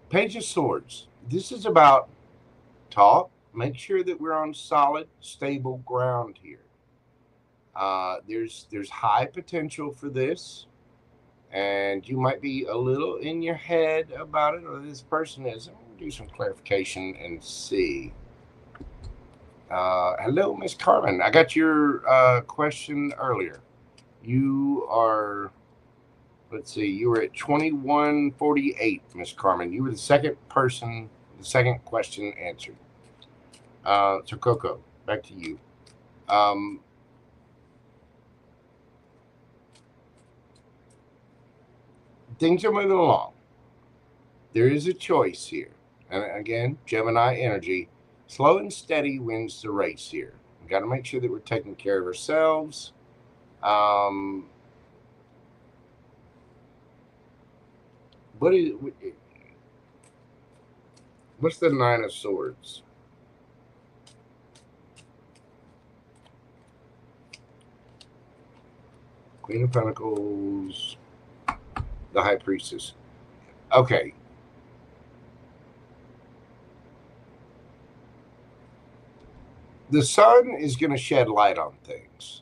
S1: Page of Swords. This is about talk. Make sure that we're on solid, stable ground here. There's high potential for this, and you might be a little in your head about it, or this person is. I'm gonna do some clarification and see. Hello, Miss Carmen. I got your question earlier. You are, let's see, you were at 2148, Miss Carmen. You were the second person, the second question answered. So Coco, back to you. Things are moving along. There is a choice here. And again, Gemini energy, slow and steady wins the race here. We got to make sure that we're taking care of ourselves. What's the 9 of Swords? Queen of Pentacles, the High Priestess. Okay. The sun is going to shed light on things.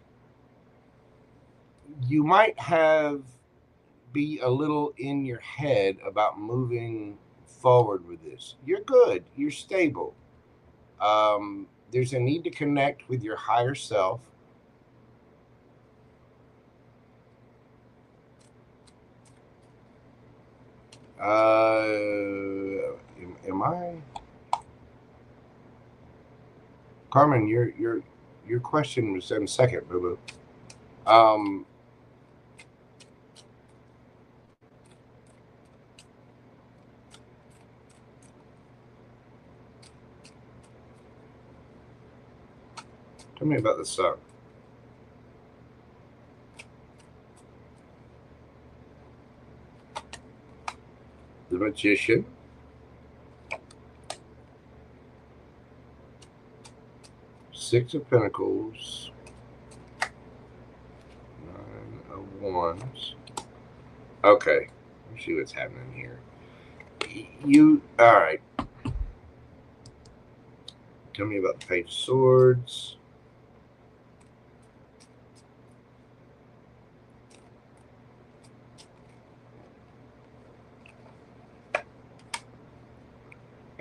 S1: You might be a little in your head about moving forward with this. You're good. You're stable. There's a need to connect with your higher self. Am I? Carmen, your question was in second, boo boo. Tell me about the sun. The Magician. Six of Pentacles. 9 of Wands. Okay. Let's see what's happening here. All right. Tell me about the Page of Swords.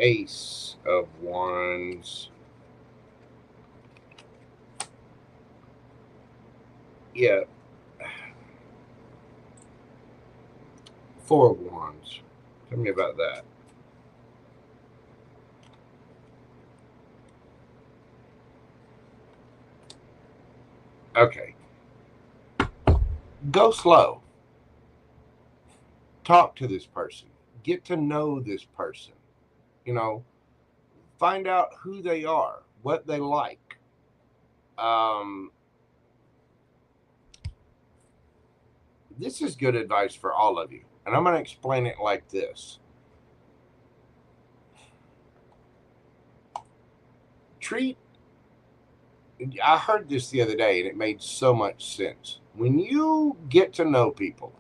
S1: Ace of Wands. Yeah. Four of Wands. Tell me about that. Okay. Go slow. Talk to this person. Get to know this person. You know, find out who they are, what they like. This is good advice for all of you. And I'm going to explain it like this. I heard this the other day and it made so much sense. When you get to know people,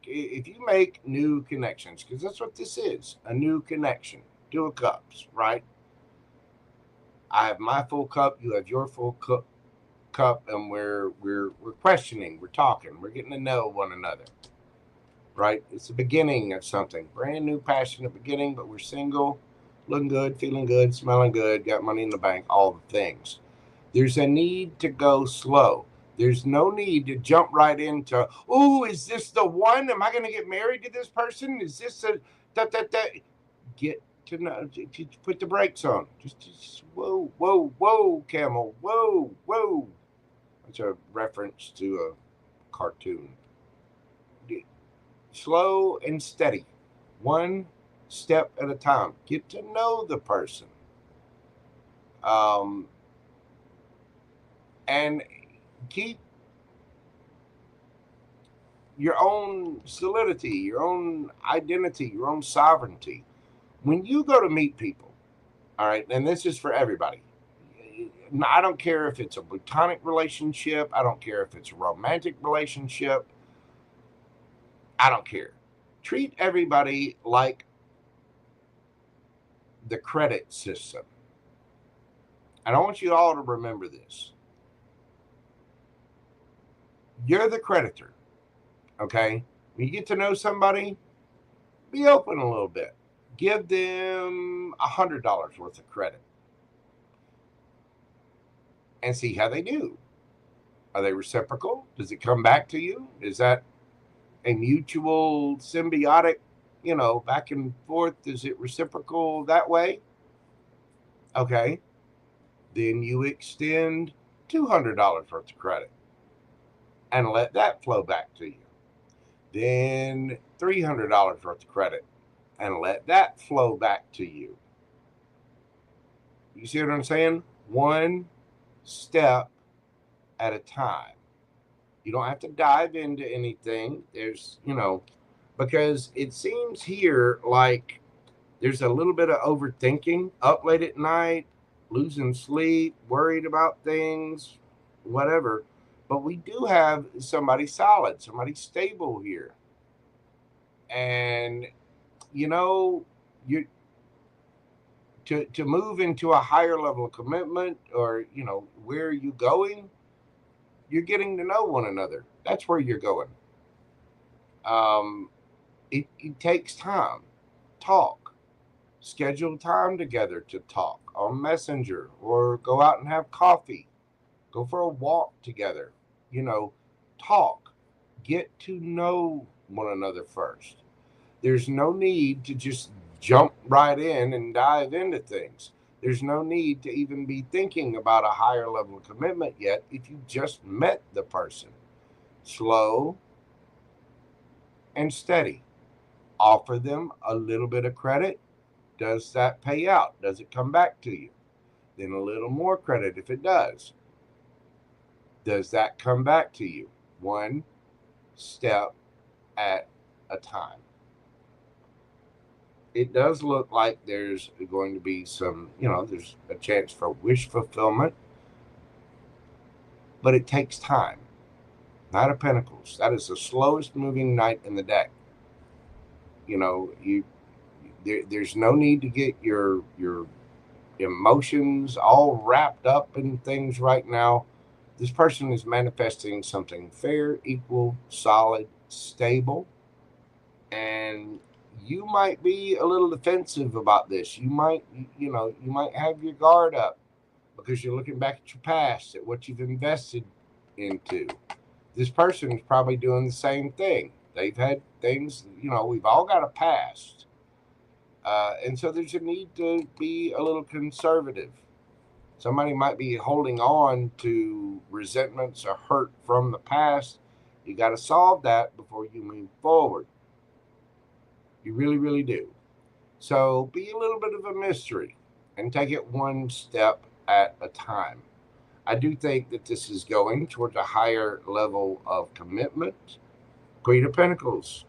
S1: if you make new connections, because that's what this is, a new connection, Two of Cups, right? I have my full cup, you have your full cup, and we're questioning, we're talking, we're getting to know one another, right? It's the beginning of something, brand new, passionate beginning, but we're single, looking good, feeling good, smelling good, got money in the bank, all the things. There's a need to go slow. There's no need to jump right into, oh, is this the one? Am I going to get married to this person? Is this a Get to know, put the brakes on. Just whoa, camel, whoa. That's a reference to a cartoon. Slow and steady, one step at a time. Get to know the person. And keep your own solidity, your own identity, your own sovereignty. When you go to meet people, all right, and this is for everybody. I don't care if it's a platonic relationship. I don't care if it's a romantic relationship. I don't care. Treat everybody like the credit system. And I want you all to remember this. You're the creditor, okay? When you get to know somebody, be open a little bit. Give them $100 worth of credit and see how they do. Are they reciprocal? Does it come back to you? Is that a mutual symbiotic, back and forth? Is it reciprocal that way? Okay. Then you extend $200 worth of credit and let that flow back to you. Then $300 worth of credit and let that flow back to you. You see what I'm saying? One step at a time. You don't have to dive into anything. There's, because it seems here like there's a little bit of overthinking, up late at night, losing sleep, worried about things, whatever. But we do have somebody solid, somebody stable here. And, you to move into a higher level of commitment, or, where are you going? You're getting to know one another. That's where you're going. It takes time. Talk. Schedule time together to talk on Messenger, or go out and have coffee. Go for a walk together. Talk. Get to know one another first. There's no need to just jump right in and dive into things. There's no need to even be thinking about a higher level of commitment yet if you just met the person. Slow and steady. Offer them a little bit of credit. Does that pay out? Does it come back to you? Then a little more credit if it does. Does that come back to you? One step at a time. It does look like there's going to be some, there's a chance for wish fulfillment, but it takes time. Knight of Pentacles. That is the slowest moving knight in the deck. There's no need to get your emotions all wrapped up in things right now. This person is manifesting something fair, equal, solid, stable, and you might be a little defensive about this. You might have your guard up because you're looking back at your past, at what you've invested into. This person is probably doing the same thing. They've had things, we've all got a past. And so there's a need to be a little conservative. Somebody might be holding on to resentments or hurt from the past. You got to solve that before you move forward. You really, really do. So be a little bit of a mystery and take it one step at a time. I do think that this is going towards a higher level of commitment. Queen of Pentacles.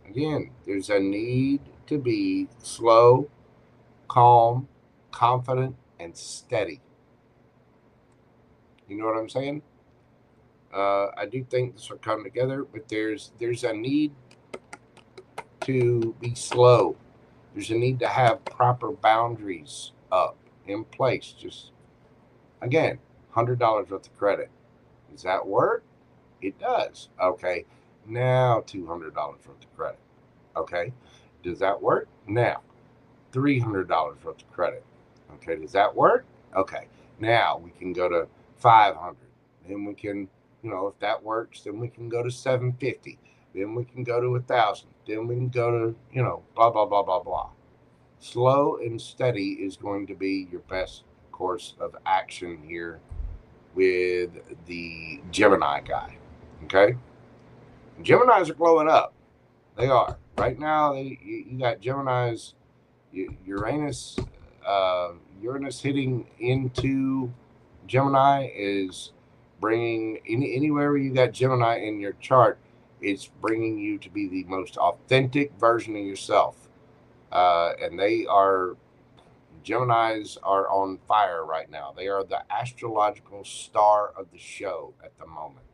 S1: Again, there's a need to be slow, calm, confident, and steady. You know what I'm saying? I do think this will come together, but there's a need to be slow. There's a need to have proper boundaries up in place. Just, again, $100 worth of credit. Does that work? It does. Okay. Now $200 worth of credit. Okay. Does that work? Now $300 worth of credit. Okay. Does that work? Okay. Now we can go to 500. Then we can, if that works, then we can go to 750. Then we can go to 1,000. Then we can go to, blah, blah, blah, blah, blah. Slow and steady is going to be your best course of action here with the Gemini guy. Okay? Geminis are glowing up. They are. Right now, you got Geminis, Uranus hitting into Gemini is bringing, anywhere you got Gemini in your chart, it's bringing you to be the most authentic version of yourself. And Geminis are on fire right now. They are the astrological star of the show at the moment.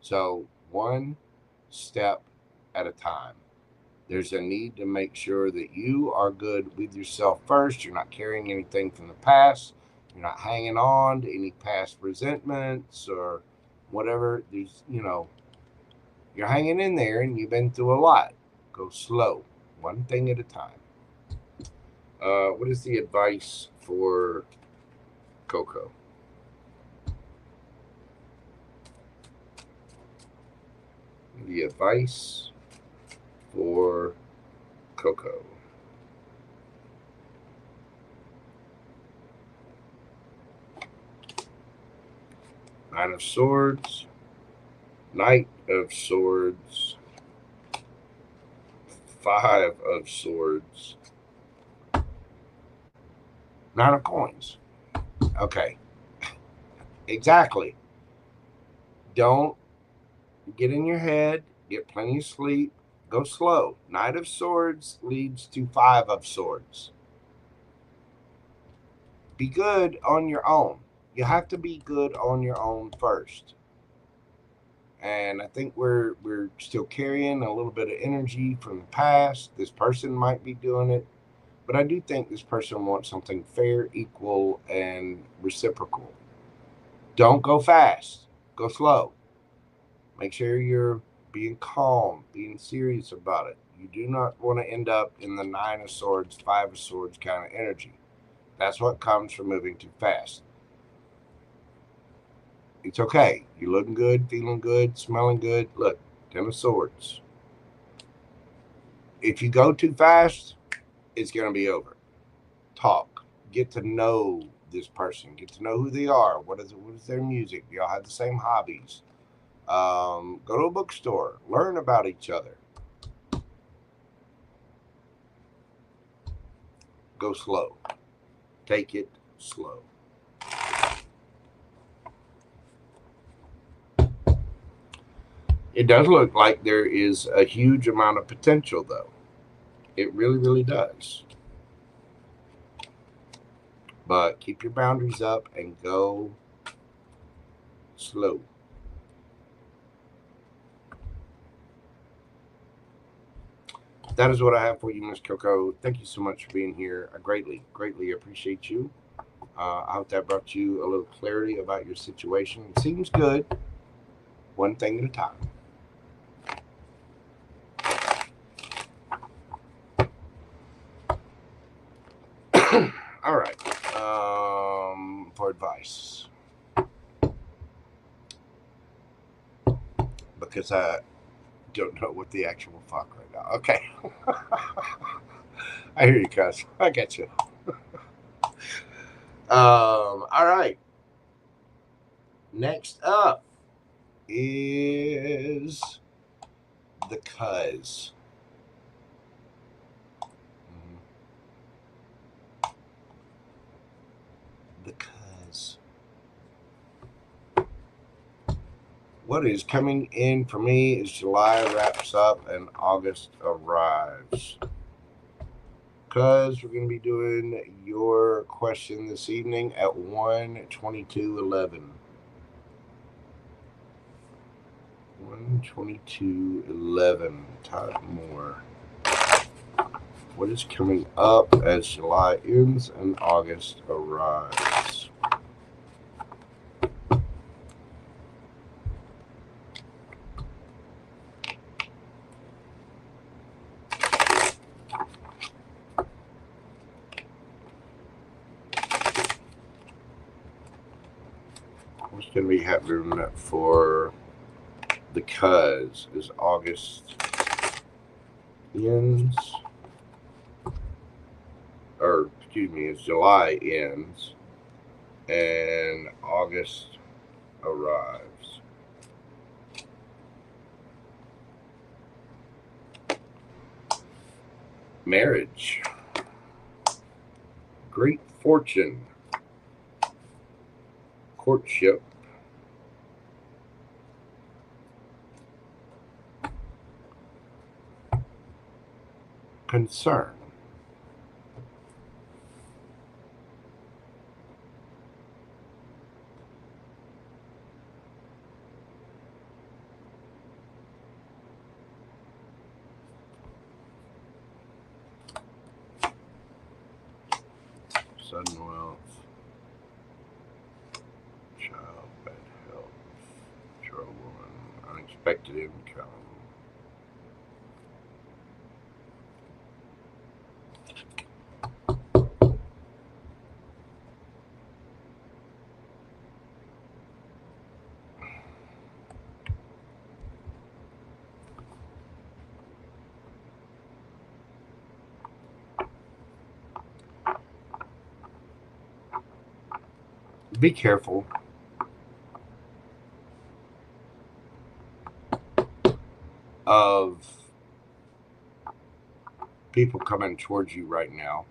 S1: So one step at a time. There's a need to make sure that you are good with yourself first. You're not carrying anything from the past. You're not hanging on to any past resentments or whatever. There's, you're hanging in there and you've been through a lot. Go slow, one thing at a time. What is the advice for Coco? The advice for Coco. Nine of Swords, Knight of Swords, Five of Swords, Nine of Coins. Okay. Exactly. Don't get in your head. Get plenty of sleep. Go slow. Knight of Swords leads to Five of Swords. Be good on your own. You have to be good on your own first. And I think we're still carrying a little bit of energy from the past. This person might be doing it. But I do think this person wants something fair, equal, and reciprocal. Don't go fast. Go slow. Make sure you're being calm, being serious about it. You do not want to end up in the Nine of Swords, Five of Swords kind of energy. That's what comes from moving too fast. It's okay. You're looking good, feeling good, smelling good. Look, Ten of Swords. If you go too fast, it's going to be over. Talk. Get to know this person. Get to know who they are. What is their music? Do y'all have the same hobbies? Go to a bookstore. Learn about each other. Go slow. Take it slow. It does look like there is a huge amount of potential, though. It really, really does. But keep your boundaries up and go slow. That is what I have for you, Miss Coco. Thank you so much for being here. I greatly, greatly appreciate you. I hope that brought you a little clarity about your situation. It seems good. One thing at a time. All right. For advice. Because I don't know what the actual fuck right now. Okay. I hear you, cuz. I get you. All right. Next up is the cuz. The cuz. What is coming in for me is July wraps up and August arrives. Cuz we're going to be doing your question this evening at 1:22:11. 1:22:11. Todd Moore. What is coming up as July ends and August arrives? What's going to be happening for the cuz as August ends? Or, excuse me, as July ends and August arrives. Marriage. Great fortune. Courtship. Concern. Sudden wealth. Child, bad health. Trouble and unexpected income. Be careful of people coming towards you right now.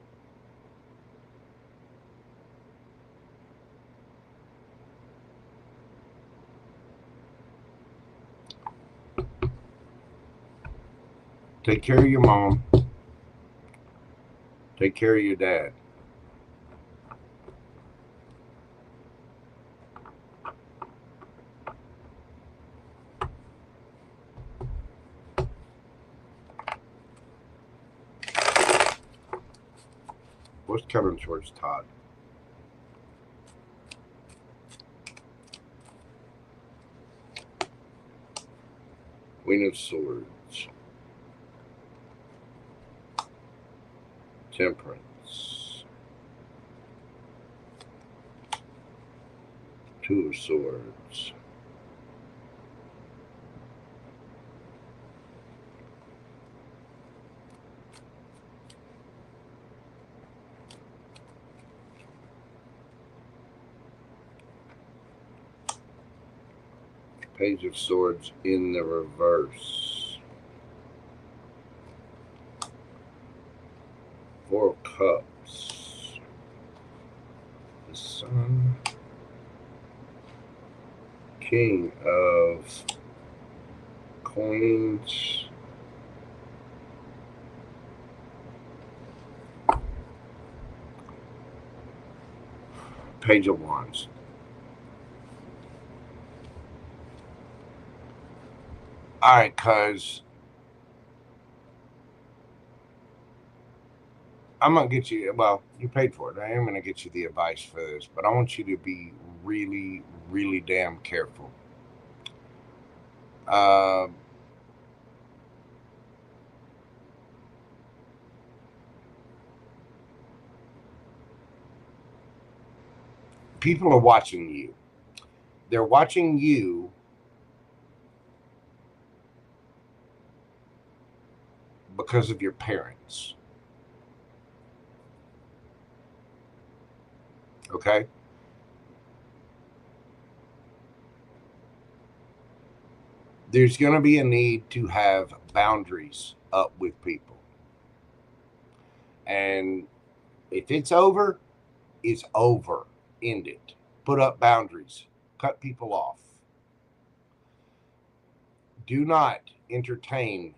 S1: Take care of your mom. Take care of your dad. What's coming towards Todd? Queen of Swords. Temperance. Two of Swords. Page of Swords in the reverse. Four of Cups. The Sun. King of Coins. Page of Wands. All right, cuz I'm going to get you, well, you paid for it. I am going to get you the advice for this, but I want you to be really, really damn careful. People are watching you. They're watching you because of your parents. Okay? There's going to be a need to have boundaries up with people. And if it's over, it's over. End it. Put up boundaries. Cut people off. Do not entertain.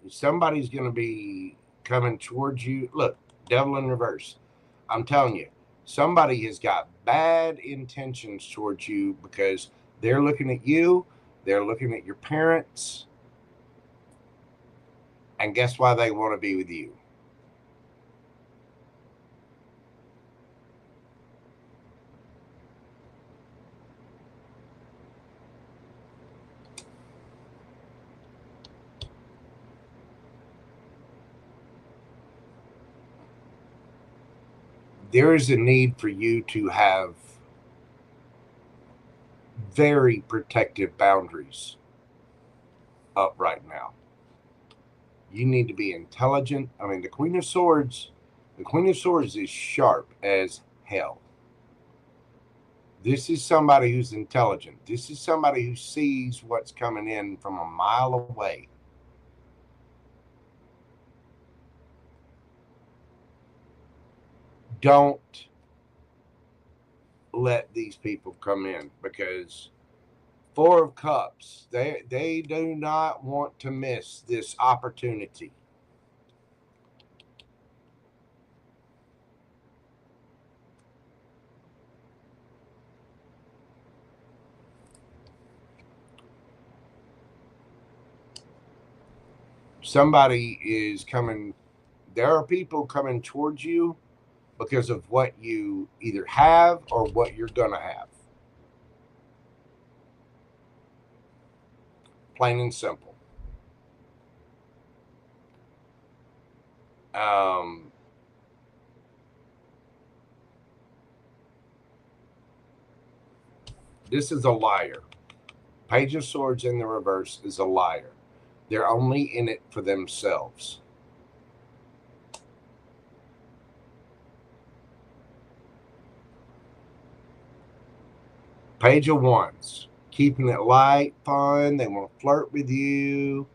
S1: Somebody's going to be coming towards you. Look, devil in reverse. I'm telling you, somebody has got bad intentions towards you because they're looking at you. They're looking at your parents. And guess why they want to be with you? There is a need for you to have very protective boundaries up right now. You need to be intelligent. I mean, the Queen of Swords is sharp as hell. This is somebody who's intelligent. This is somebody who sees what's coming in from a mile away. Don't let these people come in, because Four of Cups, they do not want to miss this opportunity. Somebody is coming. There are people coming towards you because of what you either have or what you're going to have. Plain and simple. This is a liar. Page of Swords in the reverse is a liar. They're only in it for themselves. Page of Wands, keeping it light, fun. They want to flirt with you.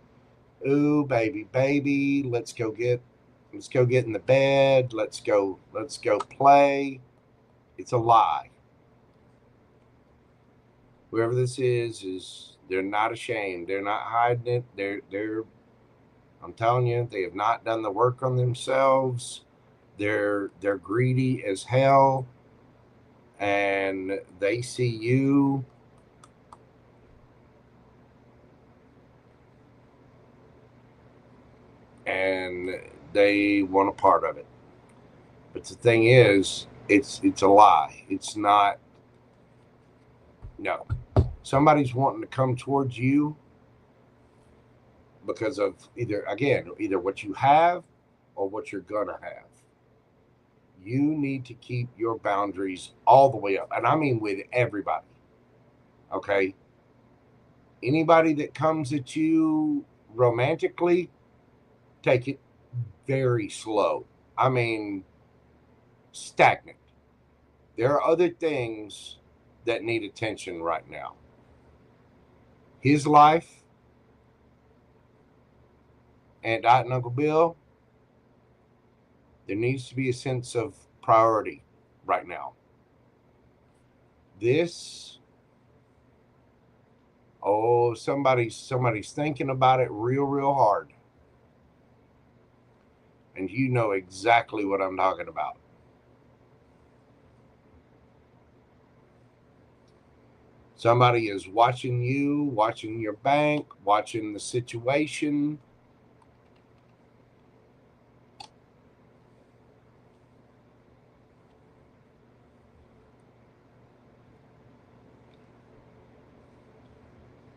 S1: Ooh, baby, baby, let's go get in the bed. Let's go play. It's a lie. Whoever this is they're not ashamed. They're not hiding it. They're I'm telling you, they have not done the work on themselves. They're greedy as hell, and they see you and they want a part of it. But the thing is, it's a lie. It's not. No. Somebody's wanting to come towards you because of either what you have or what you're gonna have. You need to keep your boundaries all the way up, and I mean with everybody. Okay? Anybody that comes at you romantically, take it very slow. I mean, stagnant. There are other things that need attention right now. His life, and Aunt and Uncle Bill, there needs to be a sense of priority right now. This, somebody's thinking about it real hard. And you know exactly what I'm talking about. Somebody is watching you, watching your bank, watching the situation.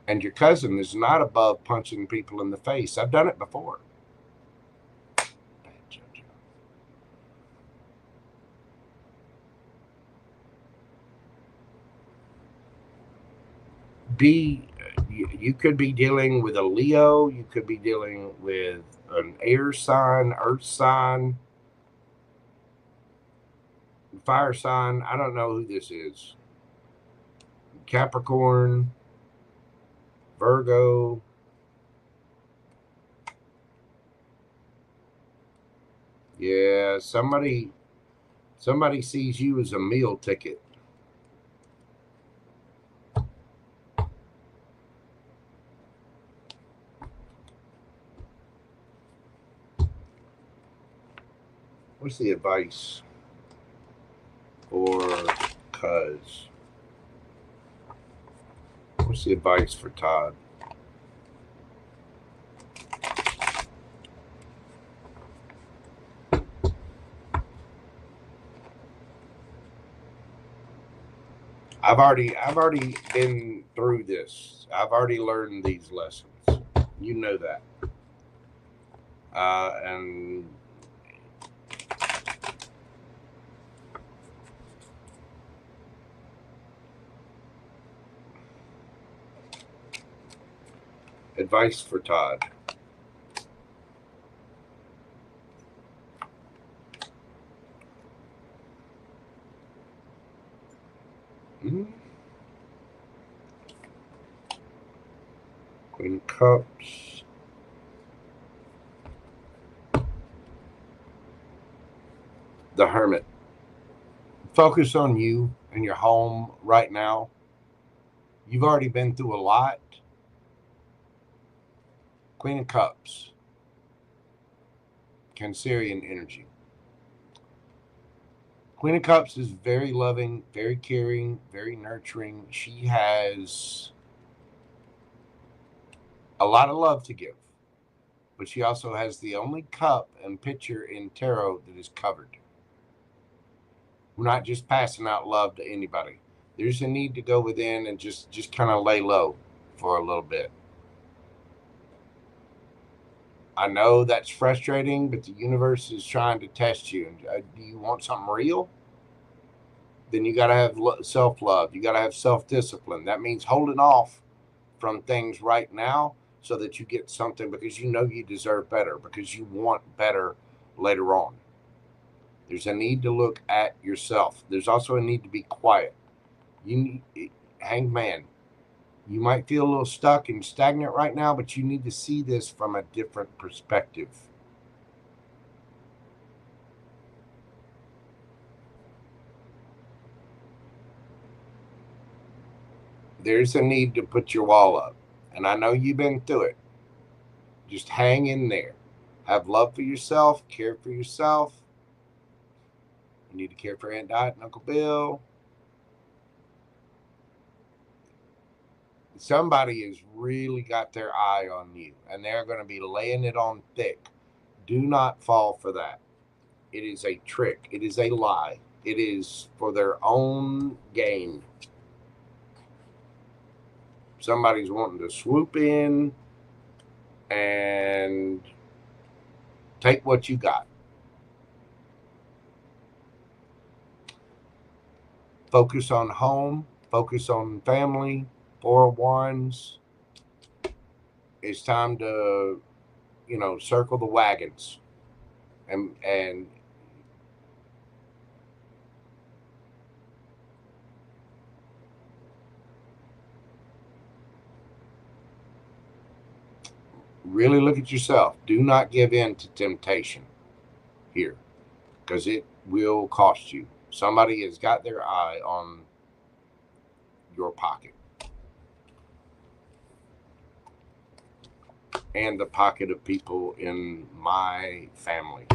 S1: And your cousin is not above punching people in the face. I've done it before. You could be dealing with a Leo. You could be dealing with an air sign, earth sign, fire sign. I don't know who this is. Capricorn, Virgo. Yeah, somebody sees you as a meal ticket. What's the advice for Cuz? What's the advice for Todd? I've already been through this. I've already learned these lessons. You know that. And advice for Todd. Queen of Cups. The Hermit. Focus on you and your home right now. You've already been through a lot. Queen of Cups. Cancerian energy. Queen of Cups is very loving, very caring, very nurturing. She has a lot of love to give, but she also has the only cup and pitcher in tarot that is covered. We're not just passing out love to anybody. There's a need to go within and just kind of lay low for a little bit. I know that's frustrating, but the universe is trying to test you. Do you want something real? Then you got to have self-love. You got to have self-discipline. That means holding off from things right now so that you get something, because you know you deserve better, because you want better later on. There's a need to look at yourself. There's also a need to be quiet. Hangman, you might feel a little stuck and stagnant right now, but you need to see this from a different perspective. There's a need to put your wall up. And I know you've been through it. Just hang in there. Have love for yourself. Care for yourself. You need to care for Aunt Dot and Uncle Bill. Somebody has really got their eye on you, and they're going to be laying it on thick. Do not fall for that. It is a trick. It is a lie. It is for their own gain. Somebody's wanting to swoop in and take what you got. Focus on home. Focus on family. 4 of Wands. It's time to, circle the wagons and really look at yourself. Do not give in to temptation here, because it will cost you. Somebody has got their eye on your pocket and the pocket of people in my family.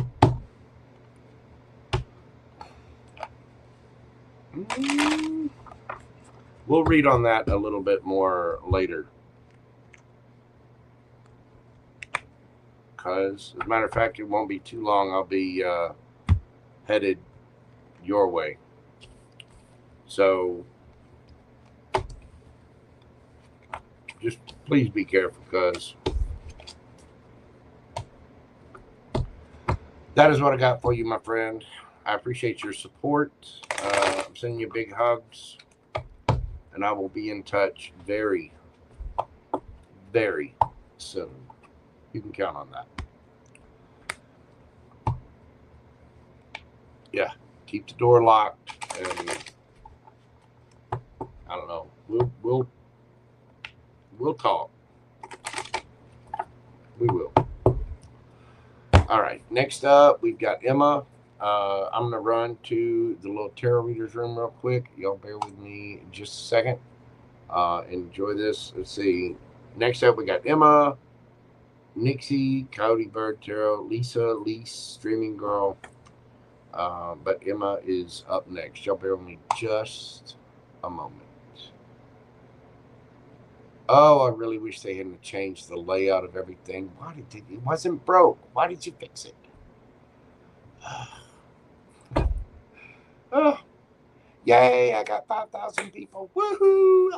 S1: We'll read on that a little bit more later. Because, as a matter of fact, it won't be too long. I'll be headed your way. So, just please be careful, because that is what I got for you, my friend. I appreciate your support. I'm sending you big hugs, and I will be in touch very, very soon. You can count on that. Yeah, keep the door locked, and I don't know. We'll talk. We will. All right. Next up, we've got Emma. I'm gonna run to the little tarot readers room real quick. Y'all bear with me just a second. Enjoy this. Let's see. Next up, we got Emma, Nixie, Coyote Bird Tarot, Lisa, Streaming Girl. But Emma is up next. Y'all bear with me just a moment. Oh, I really wish they hadn't changed the layout of everything. Why did it wasn't broke? Why did you fix it? Oh, yay, I got 5,000 people. Woohoo!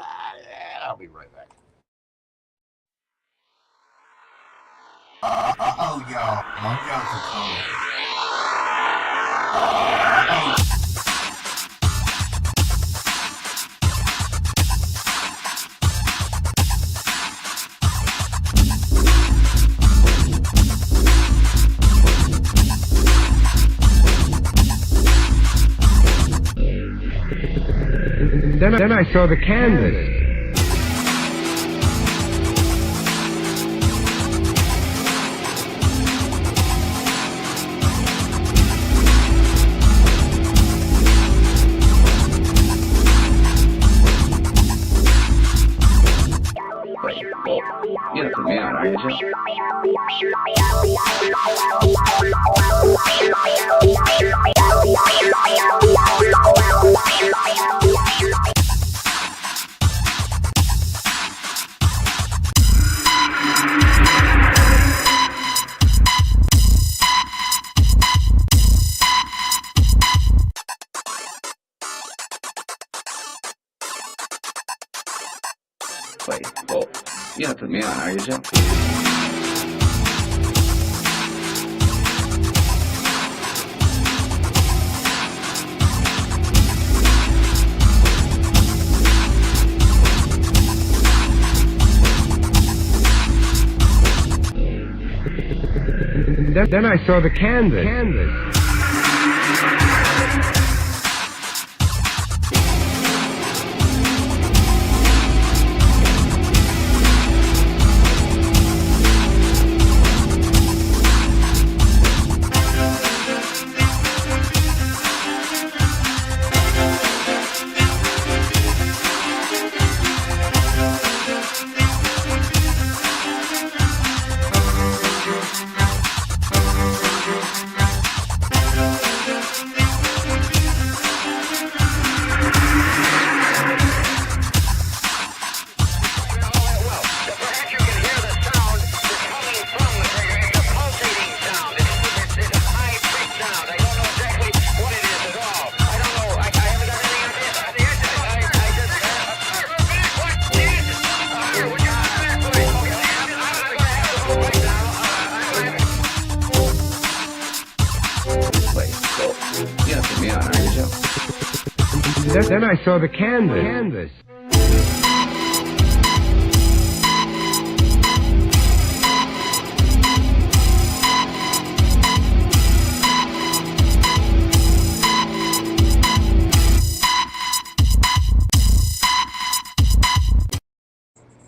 S1: I'll be right back. Oh, y'all. Mojo's are coming.
S5: Then I saw the canvas.
S3: You're not me out, are you? Wait, well, you're not me on, are you, Joe?
S5: Then I saw the canvas. Then I saw the canvas.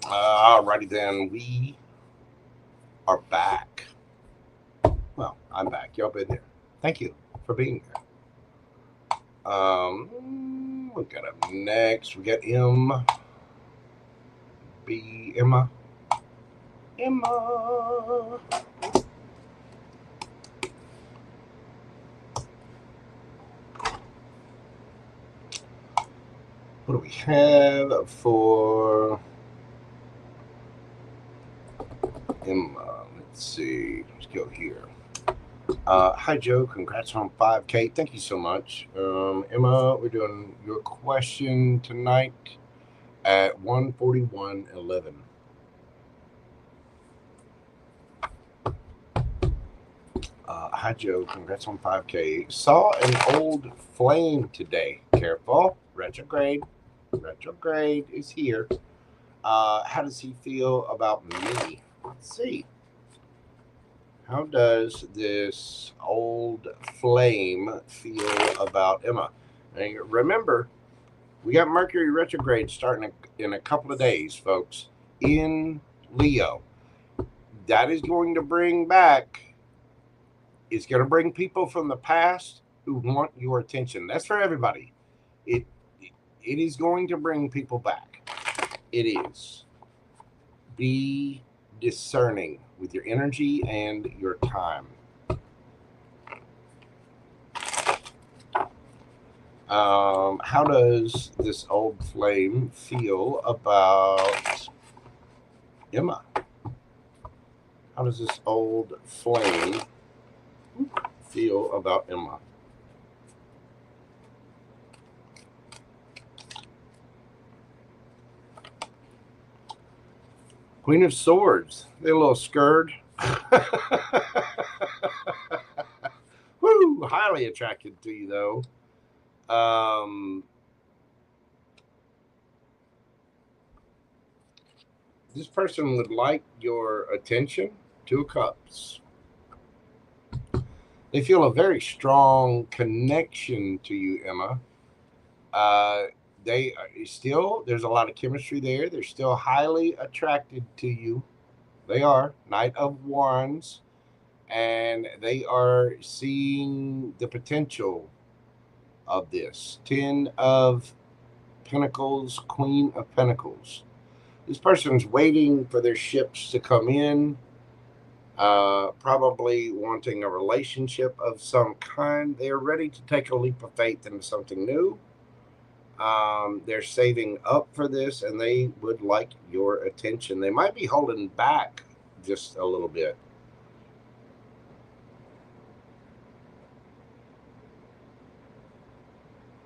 S1: Alrighty then, we are back. Well, I'm back. Y'all been there. Thank you for being here. We got up next. We got Emma. What do we have for Emma? Let's see. Let's go here. Hi, Joe. Congrats on 5K. Thank you so much. Emma, we're doing your question tonight at 1:41:11. Hi, Joe. Congrats on 5K. Saw an old flame today. Careful. Retrograde. Retrograde is here. How does he feel about me? Let's see. How does this old flame feel about Emma? Now, remember, we got Mercury retrograde starting in a couple of days, folks, in Leo. That is going to bring back, it's going to bring people from the past who want your attention. That's for everybody. It is going to bring people back. It is. Be discerning with your energy and your time. How does this old flame feel about Emma? How does this old flame feel about Emma? Queen of Swords. They're a little scared. Woo! Highly attracted to you, though. This person would like your attention. 2 of Cups. They feel a very strong connection to you, Emma. They still, there's a lot of chemistry there. They're still highly attracted to you. They are. Knight of Wands. And they are seeing the potential of this. 10 of Pentacles, Queen of Pentacles. This person's waiting for their ships to come in, probably wanting a relationship of some kind. They're ready to take a leap of faith into something new. They're saving up for this, and they would like your attention. They might be holding back just a little bit.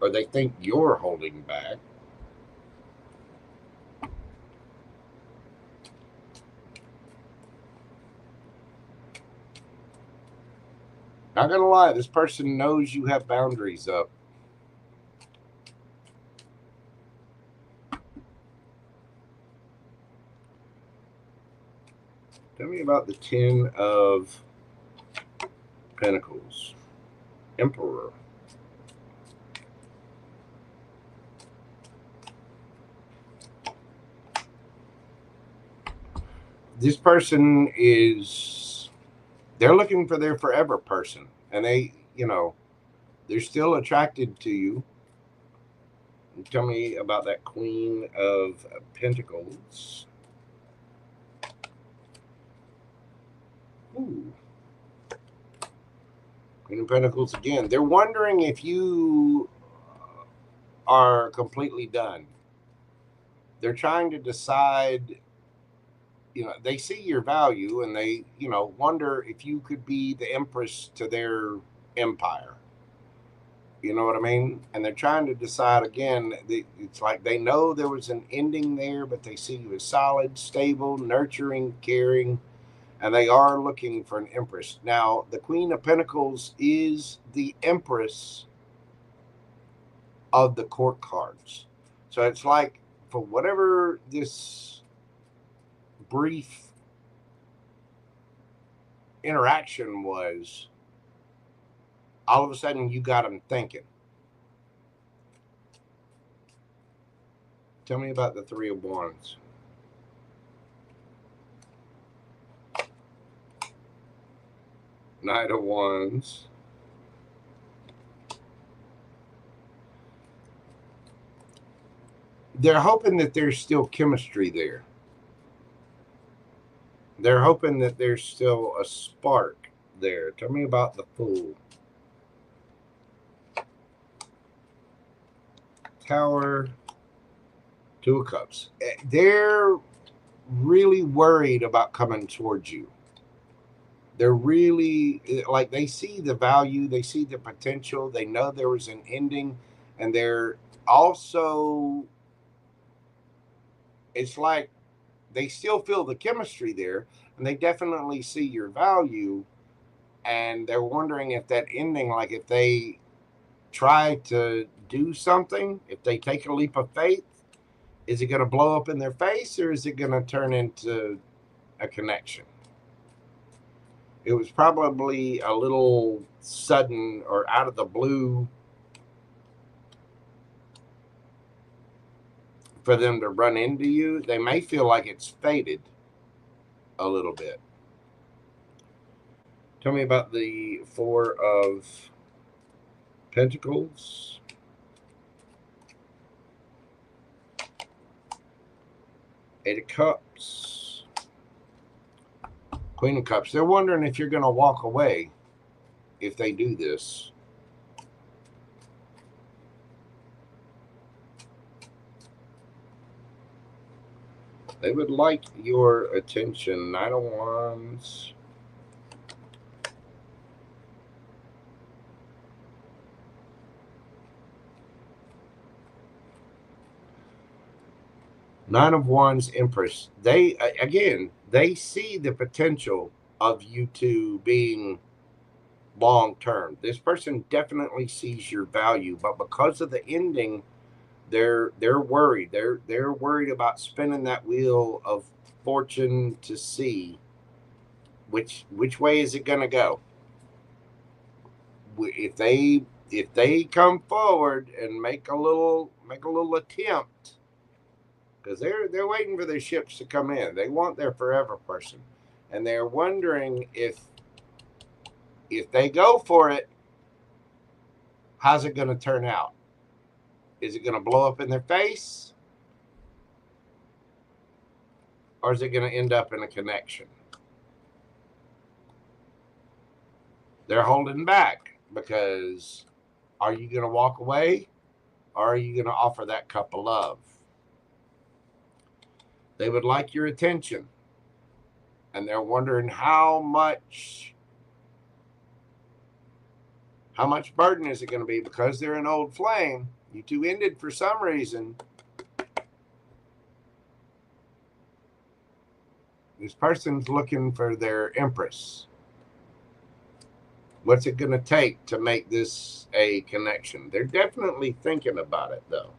S1: Or they think you're holding back. Not gonna lie, this person knows you have boundaries up. Tell me about the 10 of Pentacles. Emperor. This person is, they're looking for their forever person. And they, they're still attracted to you. Tell me about that Queen of Pentacles. Ooh. Queen of Pentacles again. They're wondering if you are completely done. They're trying to decide, they see your value and they, wonder if you could be the empress to their empire. You know what I mean? And they're trying to decide again. It's like they know there was an ending there, but they see you as solid, stable, nurturing, caring, and they are looking for an empress. Now, the Queen of Pentacles is the empress of the court cards. So it's like, for whatever this brief interaction was, all of a sudden you got them thinking. Tell me about the 3 of Wands. Knight of Wands. They're hoping that there's still chemistry there. They're hoping that there's still a spark there. Tell me about the Fool. Tower. 2 of Cups. They're really worried about coming towards you. They're really, like, they see the value, they see the potential, they know there was an ending, and they're also, it's like they still feel the chemistry there, and they definitely see your value, and they're wondering if that ending, like if they try to do something, if they take a leap of faith, is it going to blow up in their face, or is it going to turn into a connection? It was probably a little sudden or out of the blue for them to run into you. They may feel like it's fated a little bit. Tell me about the Four of Pentacles. Eight of Cups. Queen of Cups. They're wondering if you're going to walk away if they do this. They would like your attention. Nine of Wands. Nine of Wands, Empress. They, again, they see the potential of you two being long term. This person definitely sees your value, but because of the ending, they're worried. They're worried about spinning that wheel of fortune to see which way is it going to go. If they come forward and make a little attempt, because they're waiting for their ships to come in. They want their forever person, and they're wondering if they go for it, how's it going to turn out? Is it going to blow up in their face? Or is it going to end up in a connection? They're holding back because are you going to walk away? Or are you going to offer that cup of love? They would like your attention. And they're wondering how much burden is it going to be, because they're an old flame. You two ended for some reason. This person's looking for their Empress. What's it going to take to make this a connection? They're definitely thinking about it, though.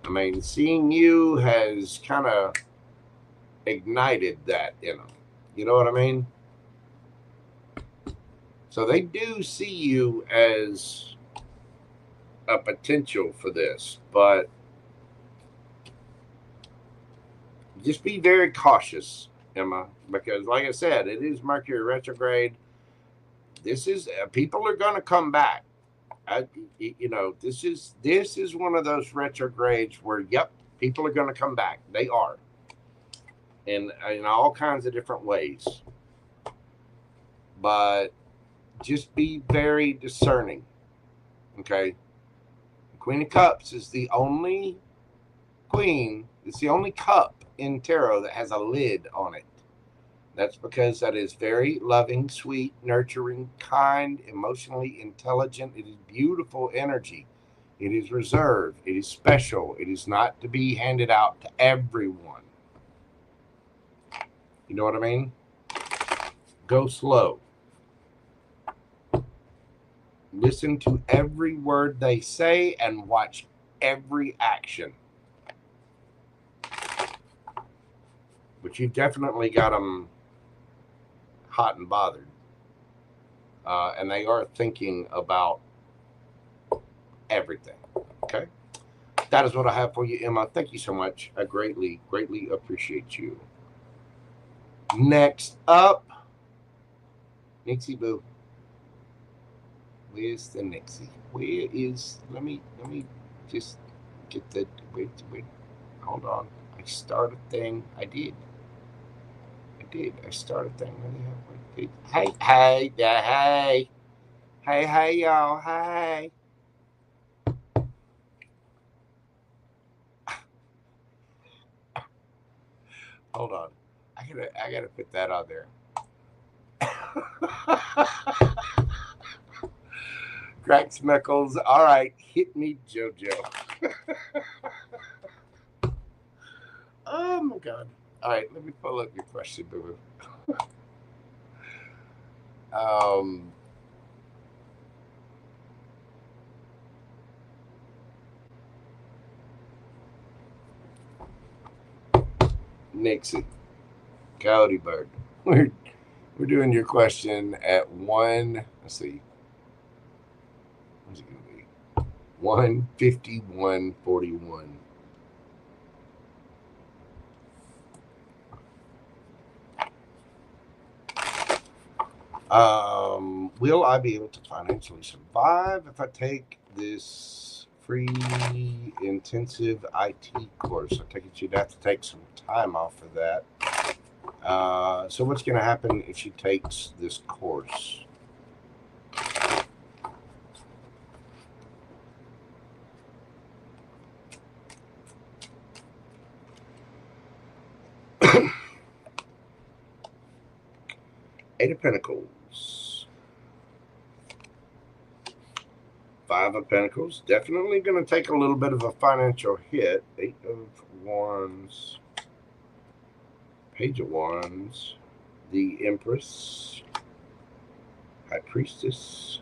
S1: I mean, seeing you has kind of ignited that in them. You know what I mean? So they do see you as a potential for this, but just be very cautious, Emma, because like I said, it is Mercury retrograde. This is people are going to come back. This is one of those retrogrades where, yep, people are going to come back. They are, in all kinds of different ways. But just be very discerning. Okay. Queen of Cups is the only queen. It's the only cup in tarot that has a lid on it. That's because that is very loving, sweet, nurturing, kind, emotionally intelligent. It is beautiful energy. It is reserved. It is special. It is not to be handed out to everyone. You know what I mean? Go slow. Listen to every word they say and watch every action. But you've definitely got them hot and bothered. And they are thinking about everything. Okay? That is what I have for you, Emma. Thank you so much. I greatly, greatly appreciate you. Next up, Nixie Boo. Where's the Nixie? Where is? Let me just get the. Wait. Hold on. I started a thing. I did. I started a thing. Hey, y'all. Hey. Hold on. I gotta put that on there. Crack Smeckles. All right, hit me, JoJo. Oh my God. All right, let me pull up your question, boo. Nixie, Coyote Bird. We're doing your question at 1. Let's see. What's it going to be? 1:51:41. Will I be able to financially survive if I take this free intensive IT course? I take it you'd have to take some time off of that. So what's going to happen if she takes this course? Eight of Pentacles. 5 of Pentacles. Definitely going to take a little bit of a financial hit. 8 of Wands. Page of Wands. The Empress. High Priestess.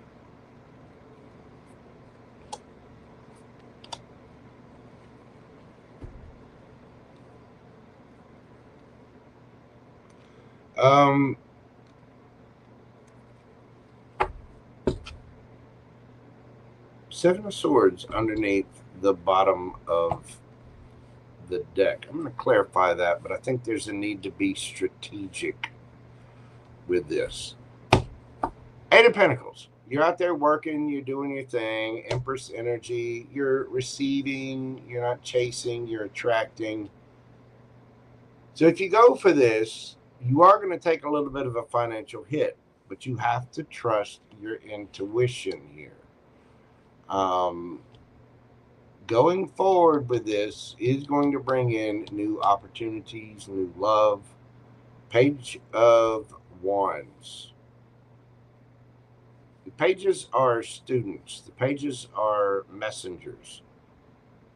S1: Seven of Swords underneath the bottom of the deck. I'm going to clarify that, but I think there's a need to be strategic with this. 8 of Pentacles. You're out there working, you're doing your thing. Empress energy. You're receiving, you're not chasing, you're attracting. So if you go for this, you are going to take a little bit of a financial hit, but you have to trust your intuition here. Going forward with this is going to bring in new opportunities, new love. Page of Wands. The pages are students. The pages are messengers.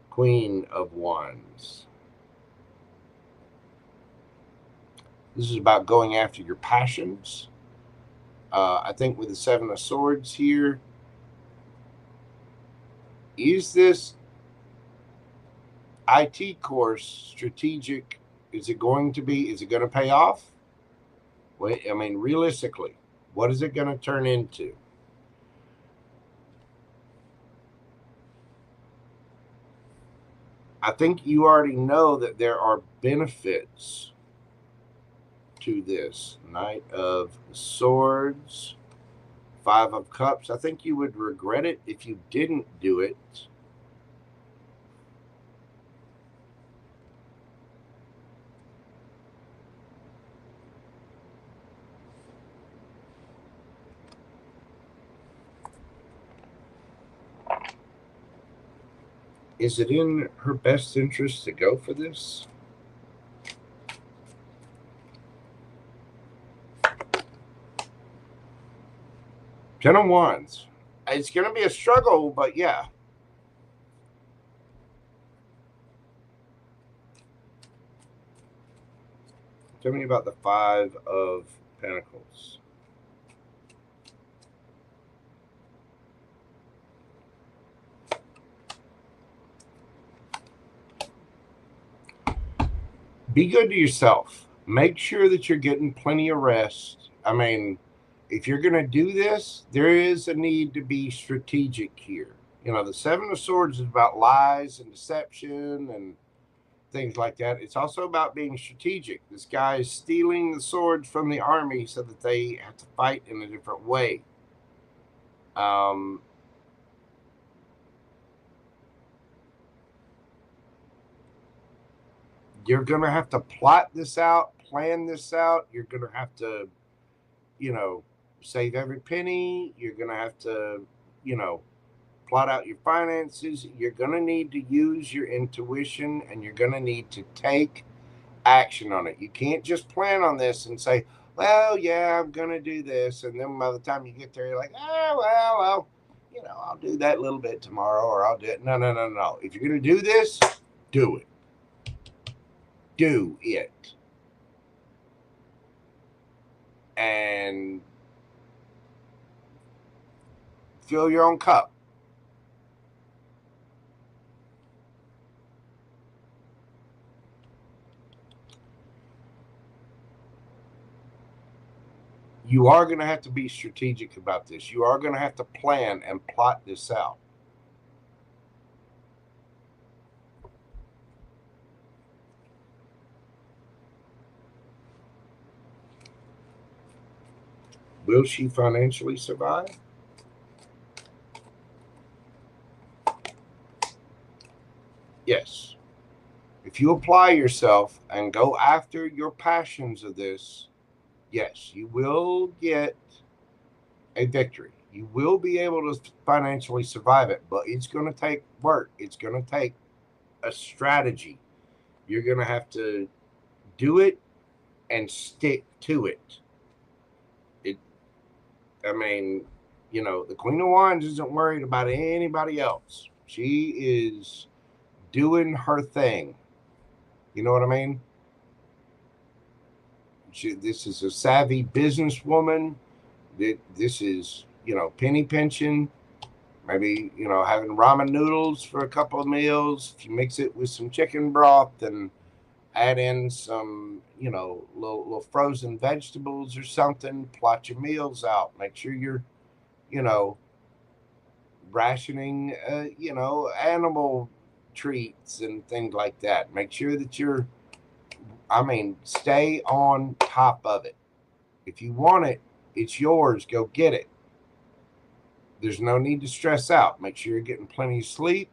S1: Queen of Wands. This is about going after your passions. I think with the 7 of Swords here, is this IT course strategic? Is it going to be? Is it going to pay off? Wait, I mean, realistically, what is it going to turn into? I think you already know that there are benefits to this. Knight of Swords, 5 of Cups. I think you would regret it if you didn't do it. Is it in her best interest to go for this? Ten of Wands. It's going to be a struggle, but yeah. Tell me about the 5 of Pentacles. Be good to yourself. Make sure that you're getting plenty of rest. I mean, if you're going to do this, there is a need to be strategic here. You know, the 7 of Swords is about lies and deception and things like that. It's also about being strategic. This guy is stealing the swords from the army so that they have to fight in a different way. You're going to have to plot this out, plan this out. You're going to have to, you know, save every penny. You're going to have to, you know, plot out your finances. You're going to need to use your intuition, and you're going to need to take action on it. You can't just plan on this and say, well, yeah, I'm going to do this. And then by the time you get there, you're like, oh, well, you know, I'll do that little bit tomorrow, or I'll do it. No. If you're going to do this, do it. Do it. And fill your own cup. You are going to have to be strategic about this. You are going to have to plan and plot this out. Will she financially survive? Yes. If you apply yourself and go after your passions of this, yes, you will get a victory. You will be able to financially survive it, but it's going to take work. It's going to take a strategy. You're going to have to do it and stick to it. I mean, you know, the Queen of Wands isn't worried about anybody else. She is doing her thing. You know what I mean? This is a savvy businesswoman. This is, you know, penny pinching. Maybe, you know, having ramen noodles for a couple of meals. If you mix it with some chicken broth and add in some, you know, little frozen vegetables or something, plot your meals out. Make sure you're, you know, rationing, you know, animal treats and things like that. Make sure that you're, I mean, stay on top of it. If you want it, it's yours. Go get it. There's no need to stress out. Make sure you're getting plenty of sleep.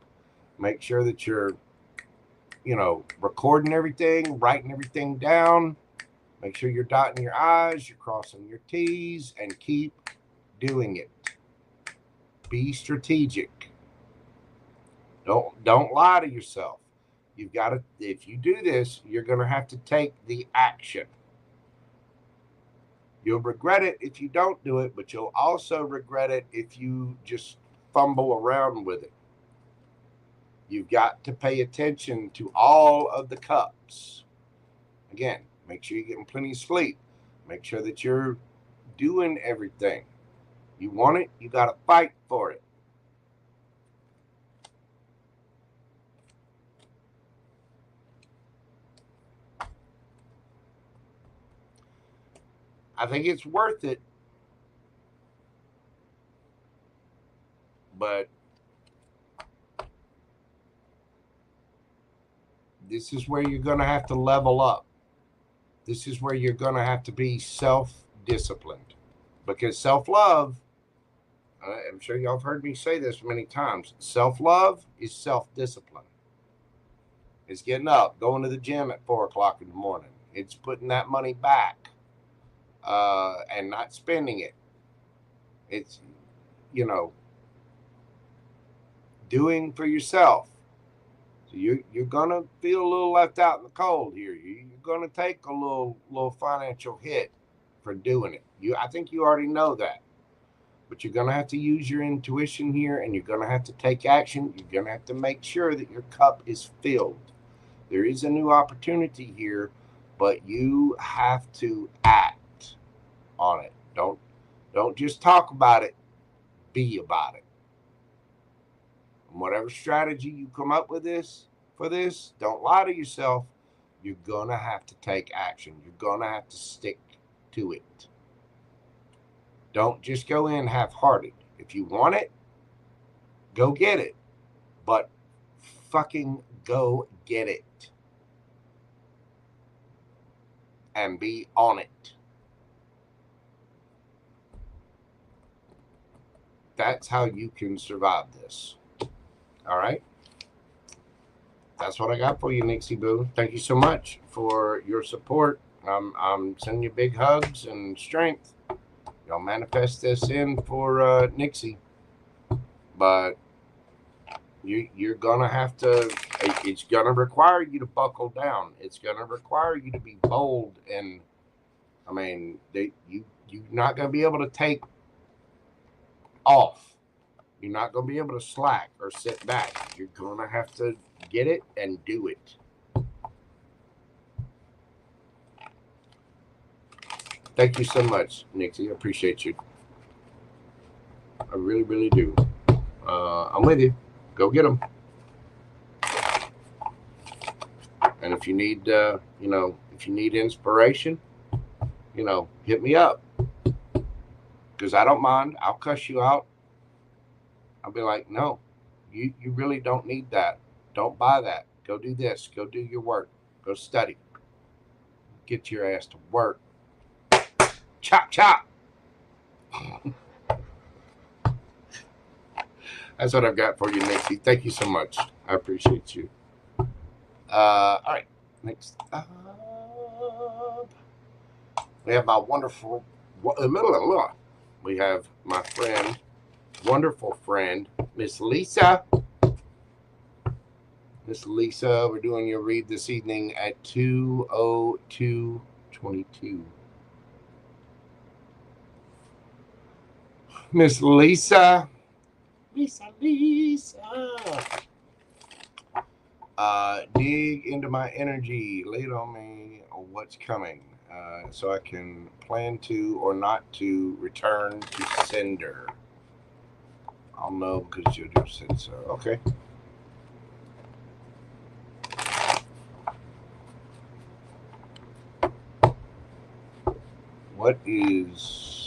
S1: Make sure that you're, you know, recording everything, writing everything down. Make sure you're dotting your I's, you're crossing your T's, and keep doing it. Be strategic. Don't lie to yourself. You've got to, if you do this, you're going to have to take the action. You'll regret it if you don't do it, but you'll also regret it if you just fumble around with it. You've got to pay attention to all of the cups. Again, make sure you're getting plenty of sleep. Make sure that you're doing everything. You want it, you got to fight for it. I think it's worth it, but this is where you're going to have to level up. This is where you're going to have to be self-disciplined, because self-love, I'm sure y'all have heard me say this many times, self-love is self-discipline. It's getting up, going to the gym at 4 o'clock in the morning. It's putting that money back and not spending it. It's, you know, doing for yourself. So you're going to feel a little left out in the cold here. You're going to take a little financial hit for doing it. I think you already know that. But you're going to have to use your intuition here, and you're going to have to take action. You're going to have to make sure that your cup is filled. There is a new opportunity here, but you have to act on it. Don't just talk about it. Be about it. And whatever strategy you come up with for this, don't lie to yourself. You're going to have to take action. You're going to have to stick to it. Don't just go in half-hearted. If you want it, go get it. But fucking go get it. And be on it. That's how you can survive this. All right? That's what I got for you, Nixie Boo. Thank you so much for your support. I'm sending you big hugs and strength. Y'all manifest this in for Nixie. But you're going to have to, it's going to require you to buckle down. It's going to require you to be bold. And, I mean, you're not going to be able to take off. You're not going to be able to slack or sit back. You're going to have to get it and do it. Thank you so much, Nixie. I appreciate you. All I really, really do. I'm with you. Go get them. And if you need, if you need inspiration, hit me up. Because I don't mind. I'll cuss you out. I'll be like, no, you really don't need that. Don't buy that. Go do this. Go do your work. Go study. Get your ass to work. Chop, chop. That's what I've got for you, Nixie. Thank you so much. I appreciate you. All right. Next up, we have my wonderful, we have my friend, wonderful friend, Miss Lisa. Miss Lisa, we're doing your read this evening at 2:02:22. Miss Lisa. Lisa. Dig into my energy, lay it on me what's coming, so I can plan to or not to return to sender. I'll know because you just said so. Okay. What is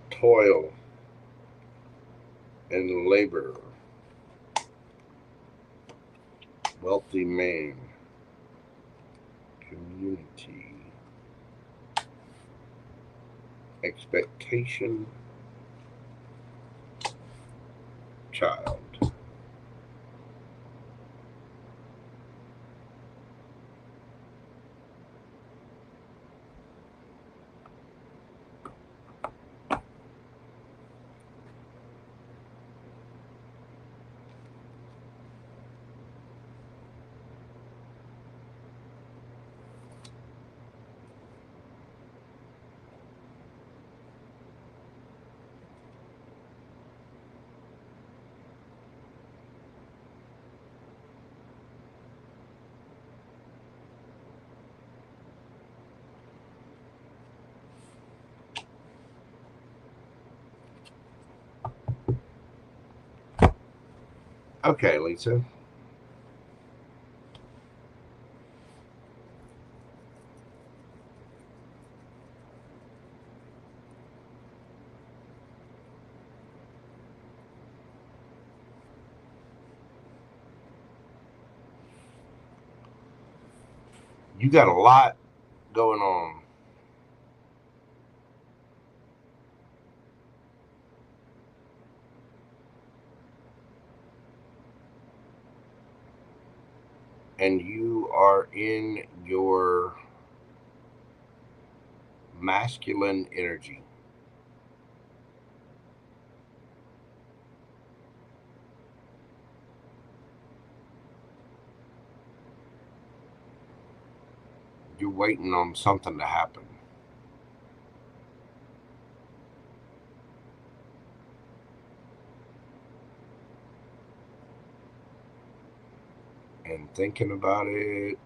S1: toil and labor, wealthy man, community, expectation, child. Okay, Lisa. You got a lot going on. And you are in your masculine energy. You're waiting on something to happen. And thinking about it.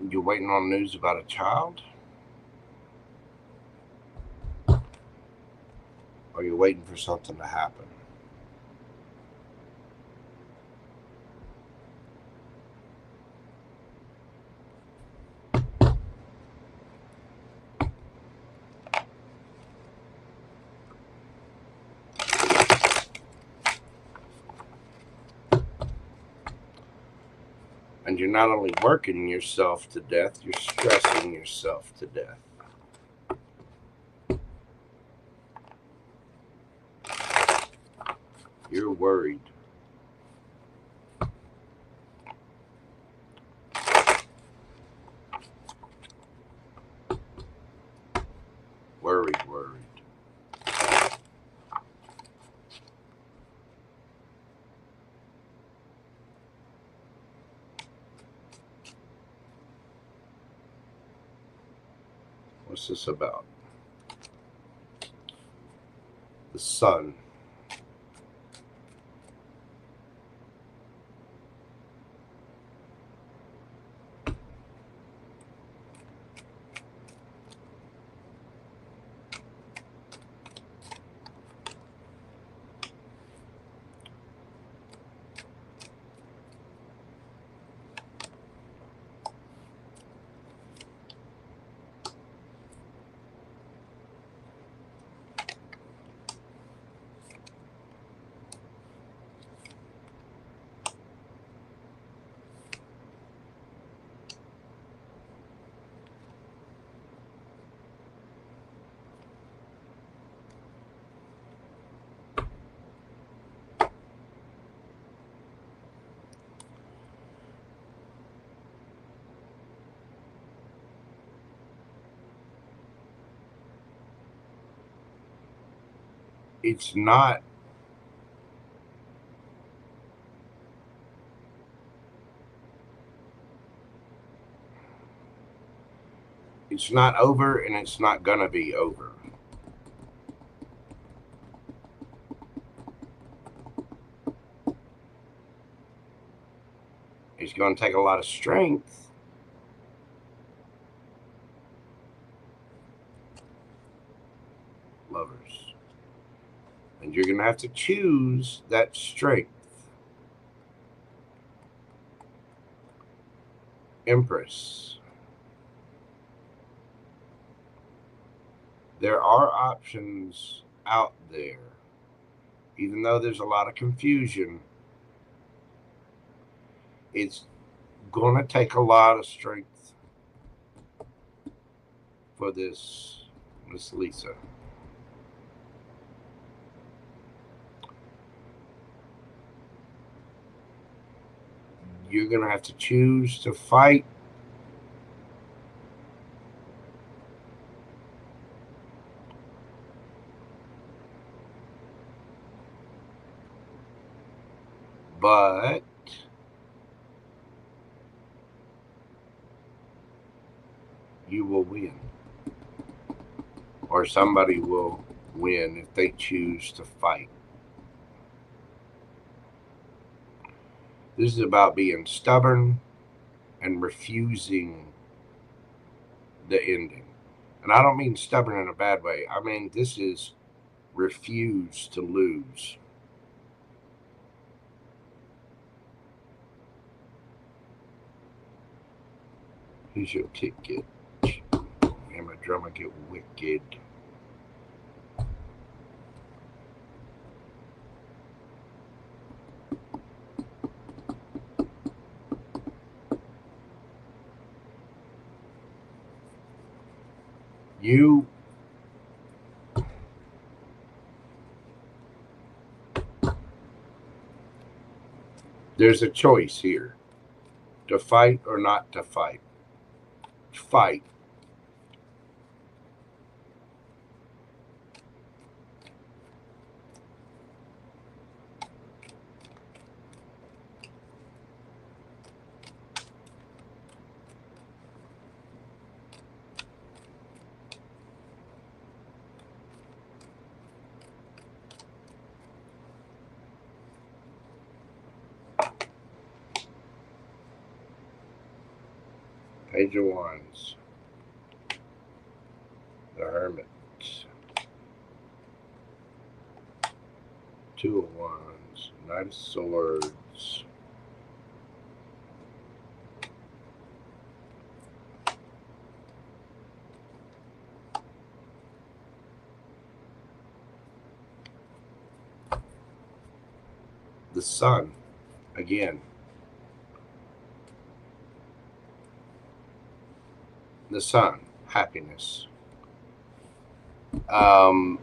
S1: You're waiting on news about a child? Or you're waiting for something to happen? And you're not only working yourself to death, you're stressing yourself to death. You're worried. Worried. What's this about? The sun. It's not over, and it's not gonna be over. It's gonna take a lot of strength. Lovers. And you're gonna have to choose that strength. Empress. There are options out there. Even though there's a lot of confusion, it's going to take a lot of strength for this, Miss Lisa. You're going to have to choose to fight but you will win. Or somebody will win if they choose to fight. This is about being stubborn and refusing the ending. And I don't mean stubborn in a bad way. I mean, this is refuse to lose. Here's your ticket. And my drummer get wicked. There's a choice here. To fight or not to fight. Fight. Page of Wands. The Hermit. Two of Wands. Knight of Swords. The Sun. Again. The Sun, happiness. You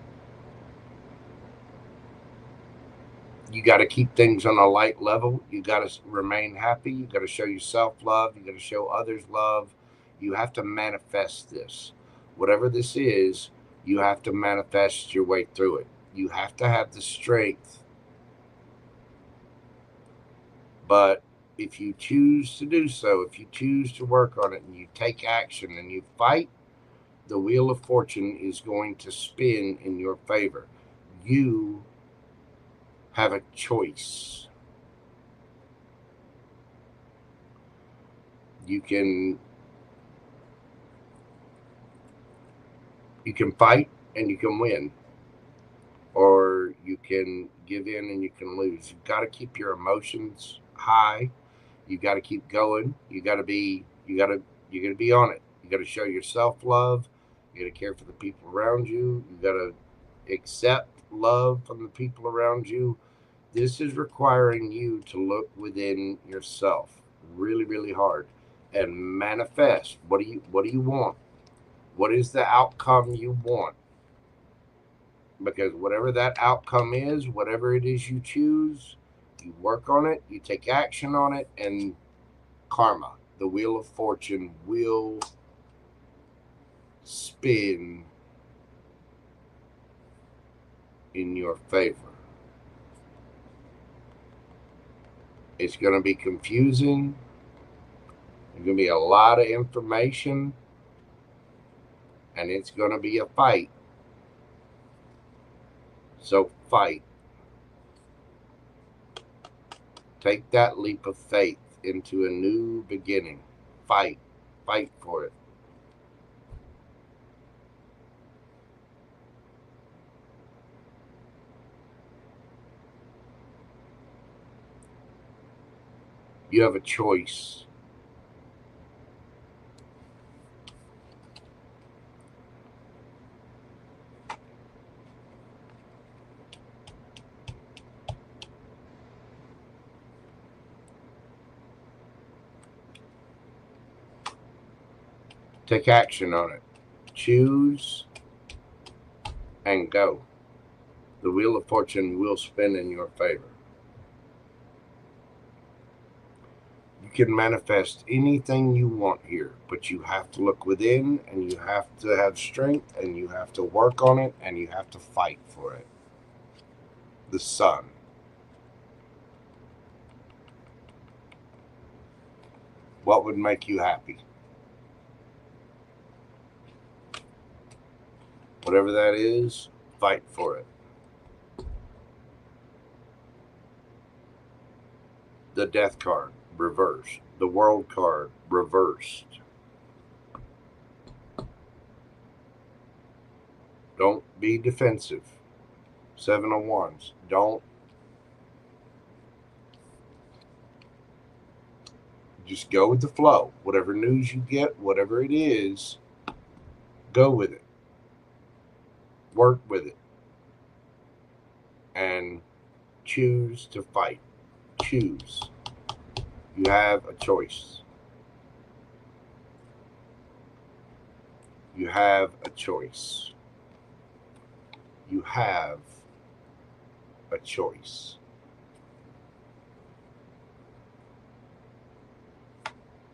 S1: got to keep things on a light level. You got to remain happy. You got to show yourself love. You got to show others love. You have to manifest this. Whatever this is, you have to manifest your way through it. You have to have the strength. But if you choose to do so, if you choose to work on it and you take action and you fight, the wheel of fortune is going to spin in your favor. You have a choice. You can fight and you can win, or you can give in and you can lose. You've got to keep your emotions high. You got to keep going. You got to be on it. You got to show yourself love. You got to care for the people around you. You got to accept love from the people around you. This is requiring you to look within yourself really, really hard and manifest. What do you want? What is the outcome you want? Because whatever that outcome is, whatever it is you choose, you work on it, you take action on it, and karma, the wheel of fortune, will spin in your favor. It's going to be confusing. There's going to be a lot of information, and it's going to be a fight. So fight. Take that leap of faith into a new beginning. Fight. Fight for it. You have a choice. Take action on it. Choose and go. The wheel of fortune will spin in your favor. You can manifest anything you want here, but you have to look within, and you have to have strength, and you have to work on it, and you have to fight for it. The Sun. What would make you happy? Whatever that is, fight for it. The Death card, reversed. The World card, reversed. Don't be defensive. 7 of Wands. Don't. Just go with the flow. Whatever news you get, whatever it is, go with it. Work with it. And choose to fight. Choose. You have a choice. You have a choice. You have a choice.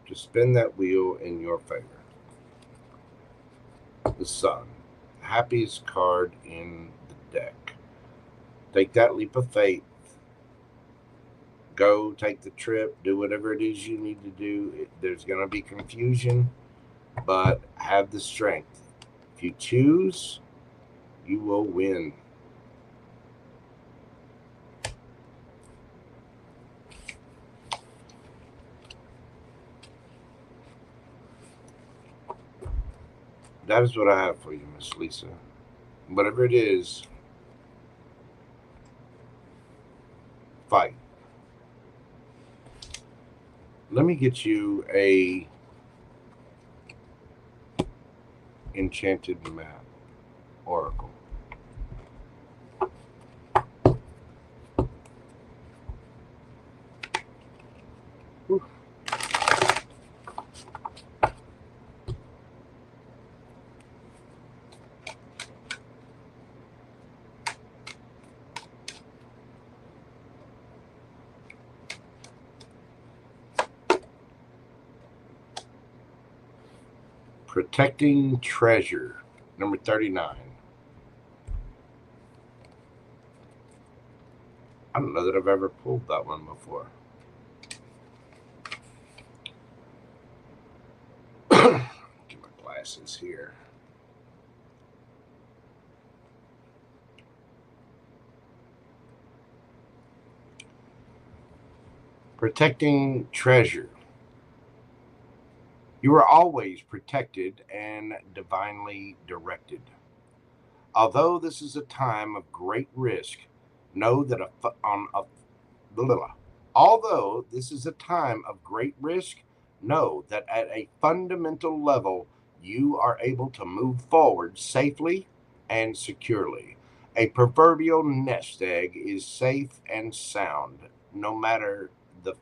S1: To spin that wheel in your favor. The Sun. Happiest card in the deck. Take that leap of faith. Go take the trip. Do whatever it is you need to do. There's going to be confusion, but have the strength. If you choose, you will win. That is what I have for you, Miss Lisa. Whatever it is, fight. Let me get you a enchanted map oracle. Protecting treasure, number 39. I don't know that I've ever pulled that one before. Get my glasses here. Protecting treasure. You are always protected and divinely directed. Although this is a time of great risk, know that although this is a time of great risk, know that at a fundamental level, you are able to move forward safely and securely. A proverbial nest egg is safe and sound, no matter the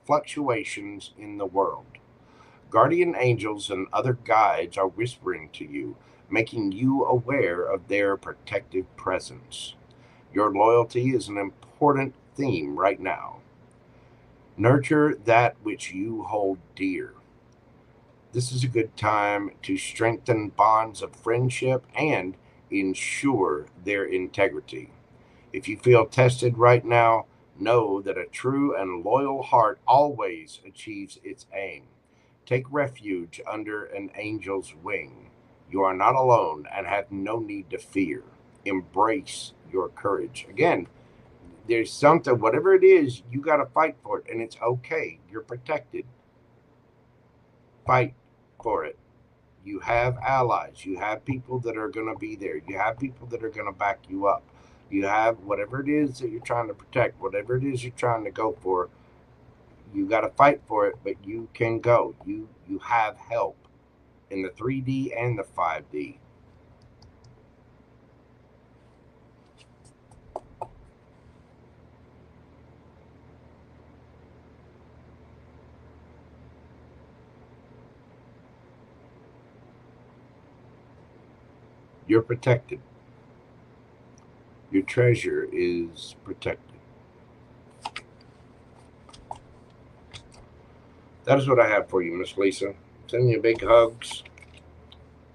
S1: fluctuations in the world. Guardian angels and other guides are whispering to you, making you aware of their protective presence. Your loyalty is an important theme right now. Nurture that which you hold dear. This is a good time to strengthen bonds of friendship and ensure their integrity. If you feel tested right now, know that a true and loyal heart always achieves its aim. Take refuge under an angel's wing. You are not alone and have no need to fear. Embrace your courage. Again, there's something, whatever it is, you got to fight for it, and it's okay. You're protected. Fight for it. You have allies. You have people that are going to be there. You have people that are going to back you up. You have whatever it is that you're trying to protect, whatever it is you're trying to go for. You got to fight for it, but you can go. You have help in the 3D and the 5D. You're protected. Your treasure is protected. That is what I have for you, Miss Lisa. Sending you big hugs.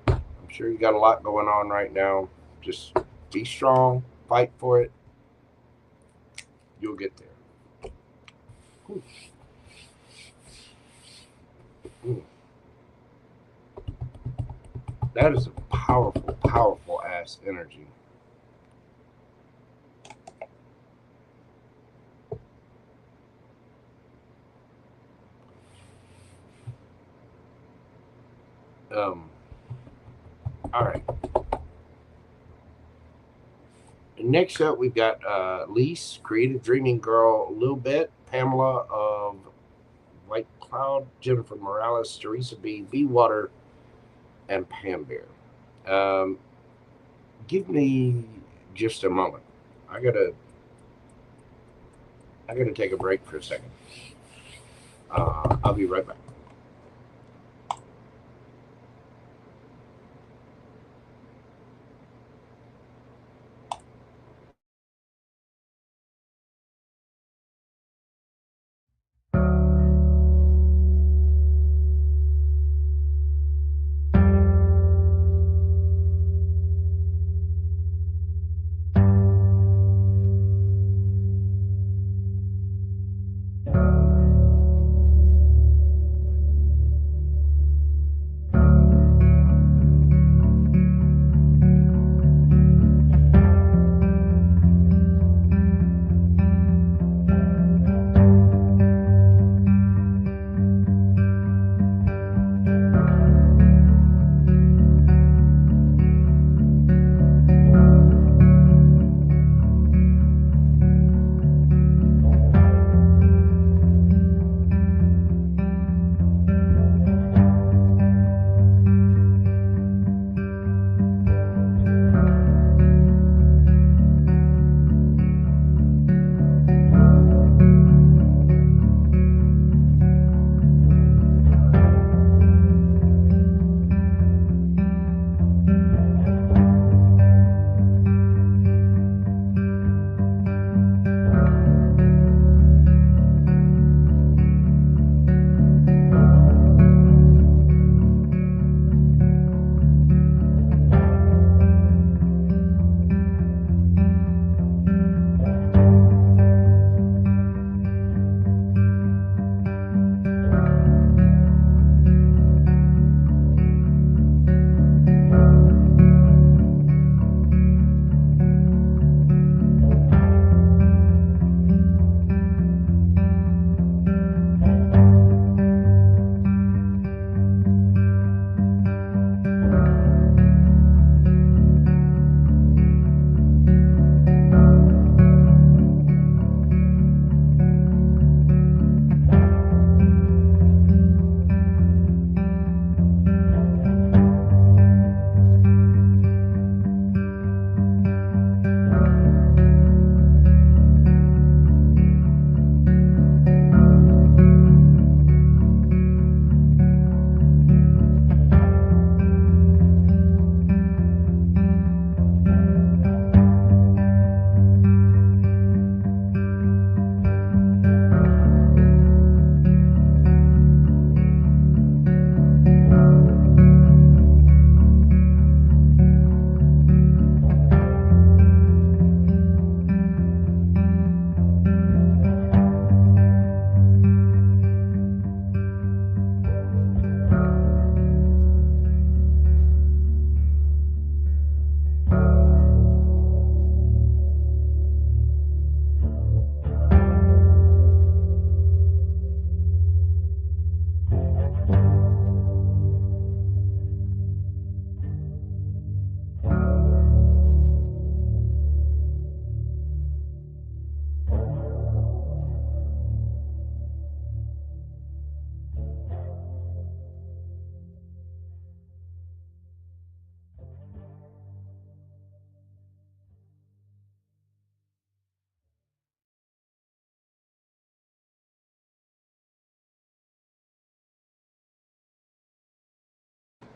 S1: I'm sure you got a lot going on right now. Just be strong, fight for it. You'll get there. Ooh. Ooh. That is a powerful, powerful ass energy. All right. Next up, we've got Lise, Creative Dreaming Girl, a little bit, Pamela of White Cloud, Jennifer Morales, Teresa B, B Water, and Pam Bear. Give me just a moment. I gotta take a break for a second. I'll be right back.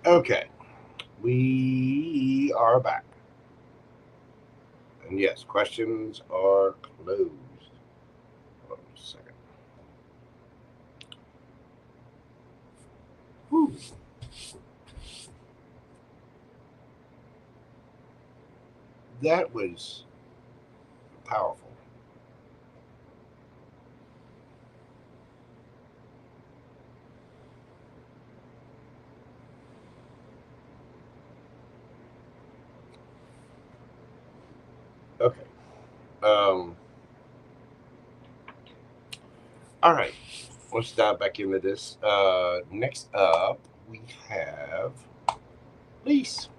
S1: Okay, we are back. And yes, questions are closed. Hold on just a second. Whew. That was powerful. Okay. All right. Let's dive back into this. Next up, we have Lise.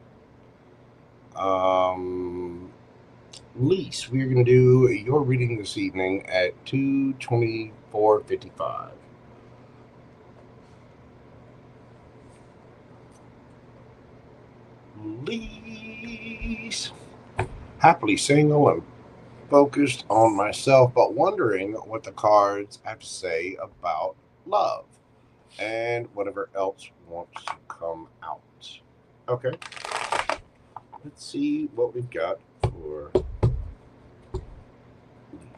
S1: Lise, we're going to do your reading this evening at 2:24:55. Lise. Happily single and focused on myself, but wondering what the cards have to say about love and whatever else wants to come out. Okay. Let's see what we've got for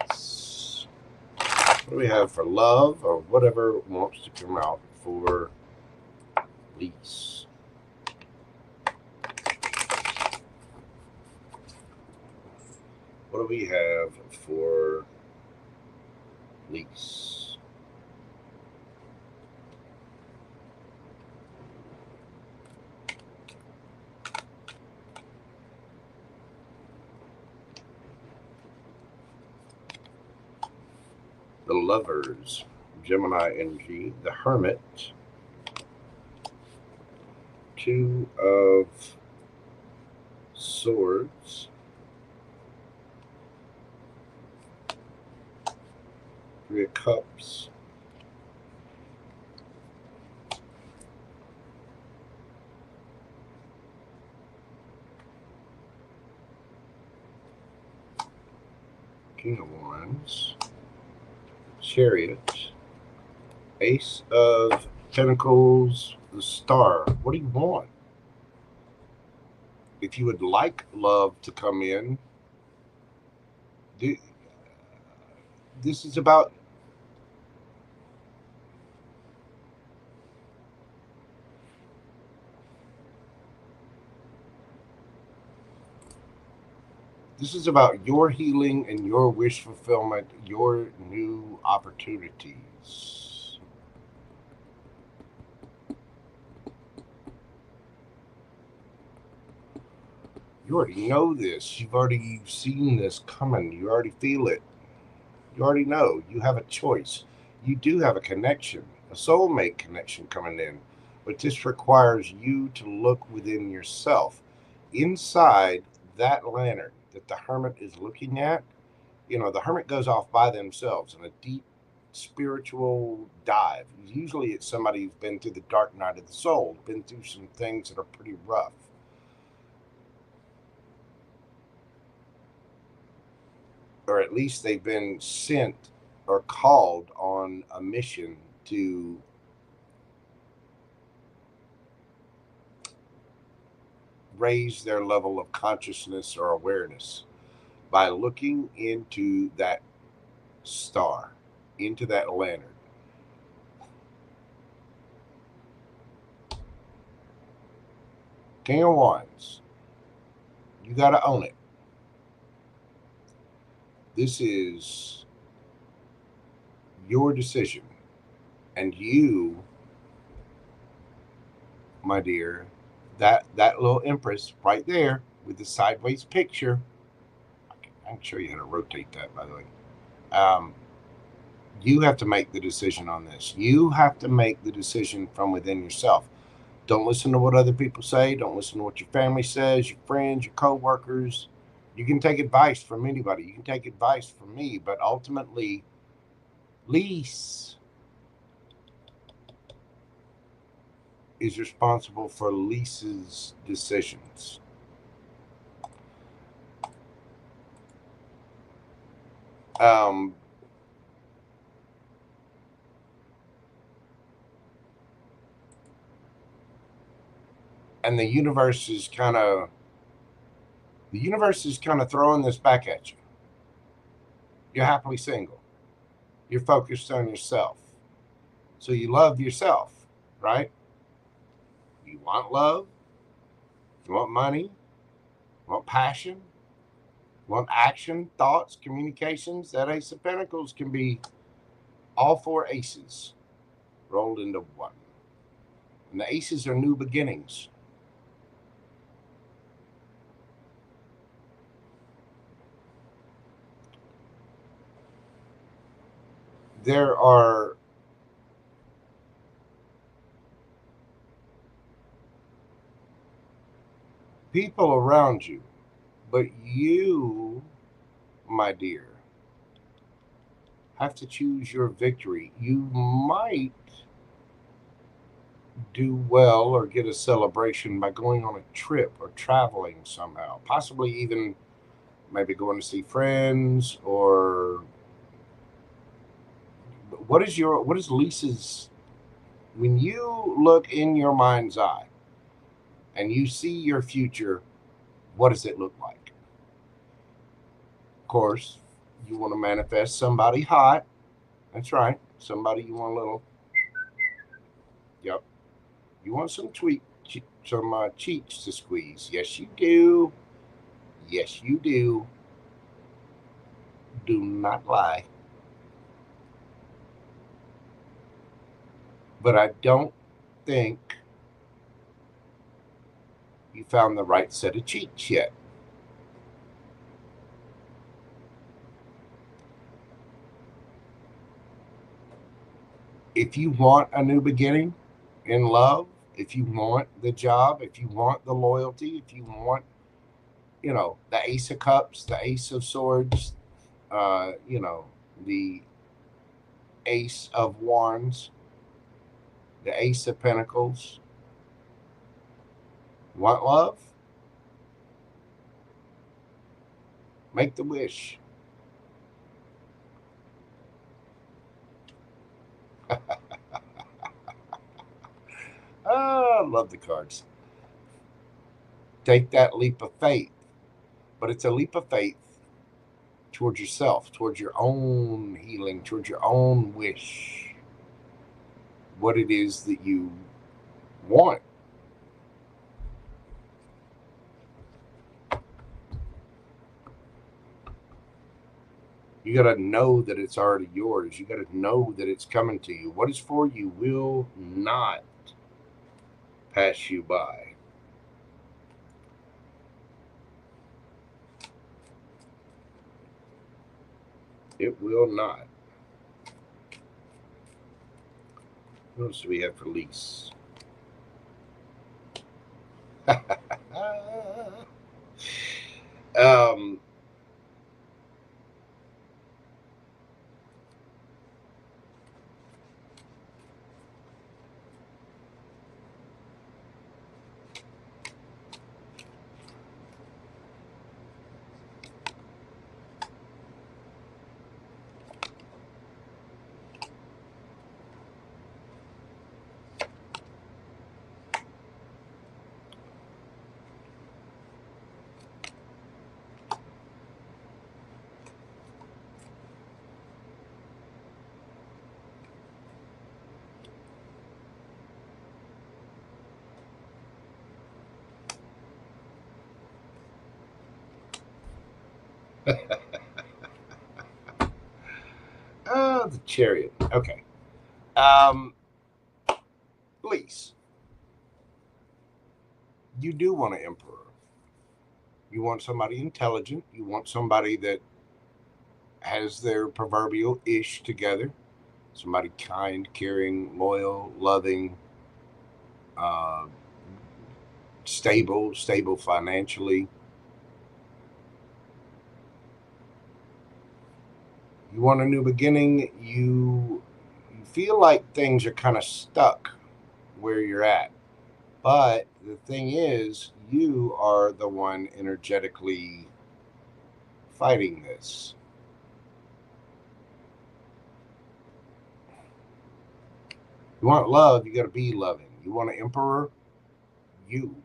S1: Lise. What do we have for love or whatever wants to come out for Lise? What do we have for Lise? The Lovers, Gemini energy, the Hermit, Two of Swords, Three of Cups, King of Wands, Chariot, Ace of Pentacles, the Star. What do you want? If you would like love to come in, this is about your healing and your wish fulfillment, your new opportunities. You already know this. You've already seen this coming. You already feel it. You already know. You have a choice. You do have a connection, a soulmate connection coming in. But this requires you to look within yourself. Inside that lantern that the Hermit is looking at, the Hermit goes off by themselves in a deep spiritual dive. Usually it's somebody who's been through the dark night of the soul, been through some things that are pretty rough. Or at least they've been sent or called on a mission to raise their level of consciousness or awareness by looking into that star, into that lantern. King of Wands, you got to own it. This is your decision. And you, my dear, that little Empress right there with the sideways picture, I can show you how to rotate that, by the way. You have to make the decision on this. You have to make the decision from within yourself. Don't listen to what other people say. Don't listen to what your family says, your friends, your co-workers. You can take advice from anybody. You can take advice from me, but ultimately, Lise is responsible for Lisa's decisions. Um, And the universe is kind of throwing this back at you. You're happily single. You're focused on yourself. So you love yourself, right? You want love. You want money. You want passion. You want action, thoughts, communications. That Ace of Pentacles can be all 4 aces rolled into one. And the aces are new beginnings. There are people around you, but you, my dear, have to choose your victory. You might do well or get a celebration by going on a trip or traveling somehow, possibly even maybe going to see friends. Or what is Lisa's, when you look in your mind's eye and you see your future, what does it look like? Of course, you want to manifest somebody hot. That's right. Somebody you want a little. Yep. You want some cheeks to squeeze. Yes, you do. Yes, you do. Do not lie. But I don't think you found the right set of cheeks yet. If you want a new beginning in love, if you want the job, if you want the loyalty, if you want, the Ace of Cups, the Ace of Swords, the Ace of Wands, the Ace of Pentacles, want love? Make the wish. I love the cards. Take that leap of faith. But it's a leap of faith towards yourself, towards your own healing, towards your own wish. What it is that you want. You got to know that it's already yours. You got to know that it's coming to you. What is for you will not pass you by. It will not. What else do we have for lease? The Chariot. Okay. Please. You do want an emperor. You want somebody intelligent. You want somebody that has their proverbial ish together. Somebody kind, caring, loyal, loving, stable financially. You want a new beginning. You feel like things are kind of stuck where you're at. But the thing is, you are the one energetically fighting this. You want love, you got to be loving. You want an emperor, you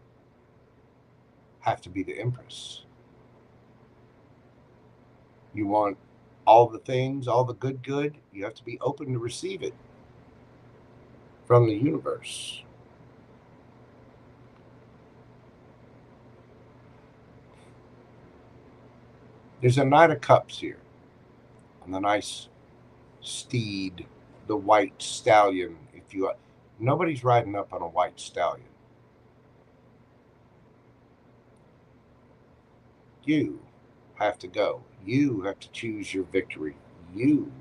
S1: have to be the Empress. You want all the things, all the good, you have to be open to receive it from the universe. There's a Knight of Cups here, and the nice steed, the white stallion. Nobody's riding up on a white stallion. You have to go. You have to choose your victory. You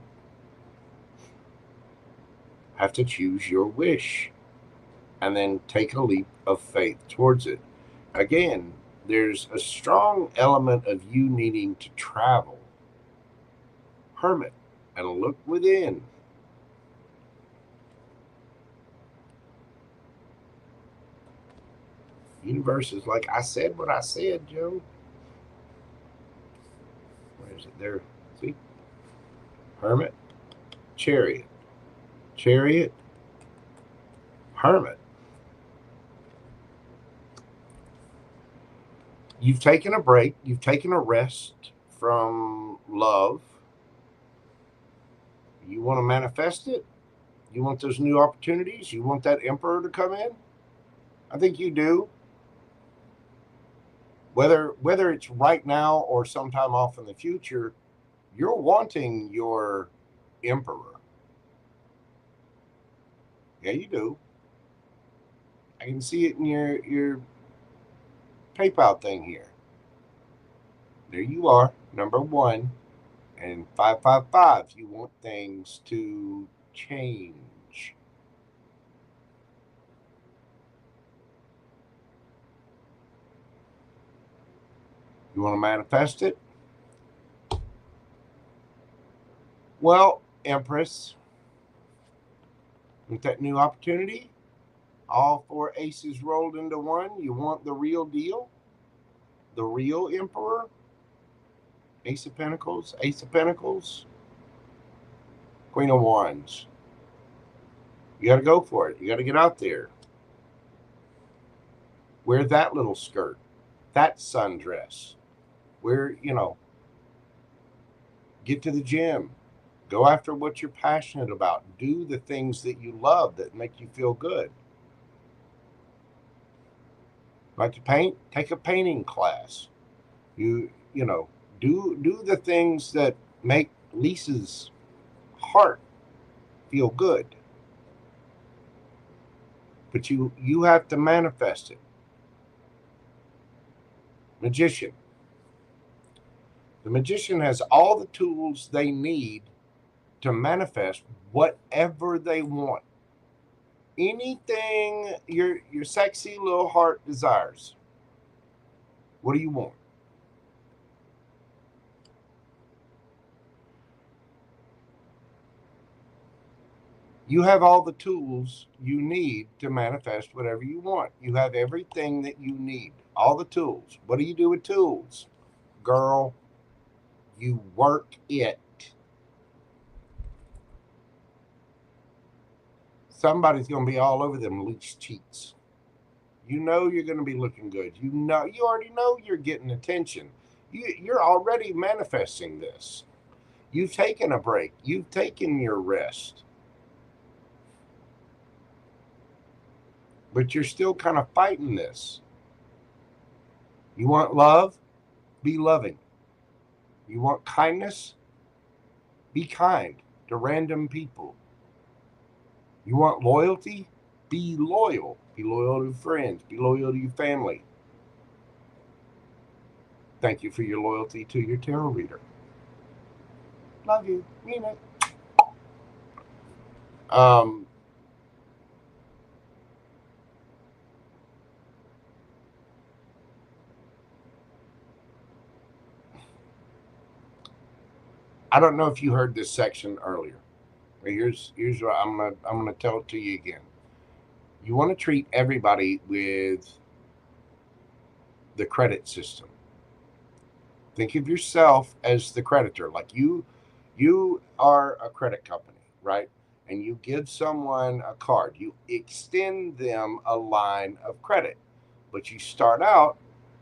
S1: have to choose your wish and then take a leap of faith towards it. Again, there's a strong element of you needing to travel. Hermit, and look within. Universe is like, I said what I said, Joe. Where is it? There. See? Hermit, Chariot, Chariot, Hermit. You've taken a break. You've taken a rest from love. You want to manifest it? You want those new opportunities? You want that Emperor to come in? I think you do. Whether it's right now or sometime off in the future, you're wanting your Emperor. Yeah, you do. I can see it in your PayPal thing here. There you are, number 1. And 555, you want things to change. You want to manifest it? Well, Empress, with that new opportunity, all 4 aces rolled into 1, you want the real deal? The real Emperor? Ace of Pentacles, Ace of Pentacles, Queen of Wands. You got to go for it. You got to get out there. Wear that little skirt, that sundress. Wear, get to the gym. Go after what you're passionate about. Do the things that you love that make you feel good. Like to paint? Take a painting class. Do the things that make Lisa's heart feel good. But you have to manifest it. Magician. The magician has all the tools they need to manifest whatever they want. Anything your sexy little heart desires. What do you want? You have all the tools you need to manifest whatever you want. You have everything that you need. All the tools. What do you do with tools? Girl, you work it. Somebody's going to be all over them loose cheeks. You know you're going to be looking good. You already know you're getting attention. You're already manifesting this. You've taken a break. You've taken your rest. But you're still kind of fighting this. You want love? Be loving. You want kindness? Be kind to random people. You want loyalty? Be loyal. Be loyal to friends. Be loyal to your family. Thank you for your loyalty to your tarot reader. Love you. Mean it. I don't know if you heard this section earlier. Here's what I'm gonna tell it to you again. You want to treat everybody with the credit system. Think of yourself as the creditor. Like you are a credit company, right? And you give someone a card. You extend them a line of credit. But you start out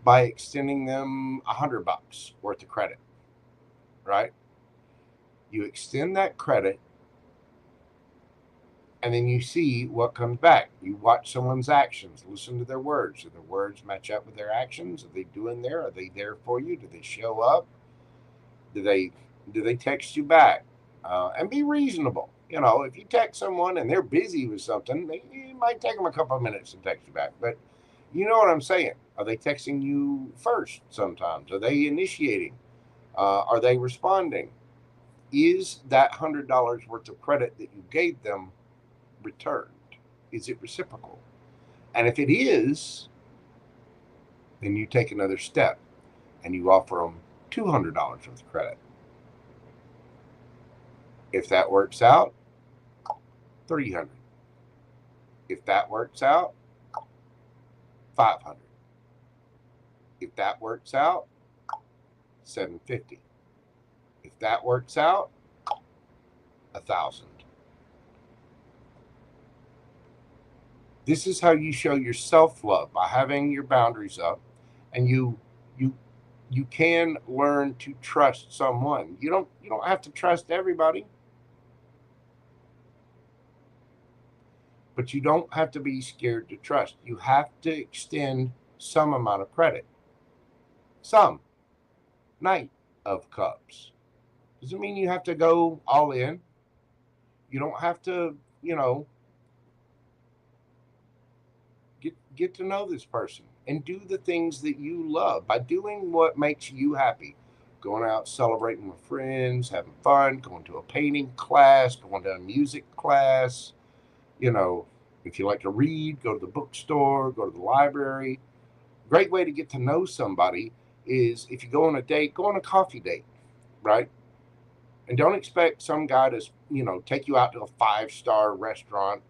S1: by extending them $100 worth of credit, right? You extend that credit, and then you see what comes back. You watch someone's actions, listen to their words. Do their words match up with their actions? Are they doing there? Are they there for you? Do they show up? Do they text you back? And be reasonable. You know, if you text someone and they're busy with something, it might take them a couple of minutes to text you back. But you know what I'm saying? Are they texting you first sometimes? Are they initiating? Are they responding? Is that $100 worth of credit that you gave them returned? Is it reciprocal? And if it is, then you take another step and you offer them $200 worth of credit. If that works out, $300. If that works out, $500. If that works out, $750. If that works out, $1,000. This is how you show your self-love, by having your boundaries up, and you can learn to trust someone. You don't have to trust everybody, but you don't have to be scared to trust. You have to extend some amount of credit. Some. Knight of Cups. Doesn't mean you have to go all in. You don't have to, get to know this person and do the things that you love by doing what makes you happy. Going out celebrating with friends, having fun, going to a painting class, going to a music class. If you like to read, go to the bookstore, go to the library. Great way to get to know somebody is, if you go on a date, go on a coffee date, right? And don't expect some guy to, take you out to a 5-star restaurant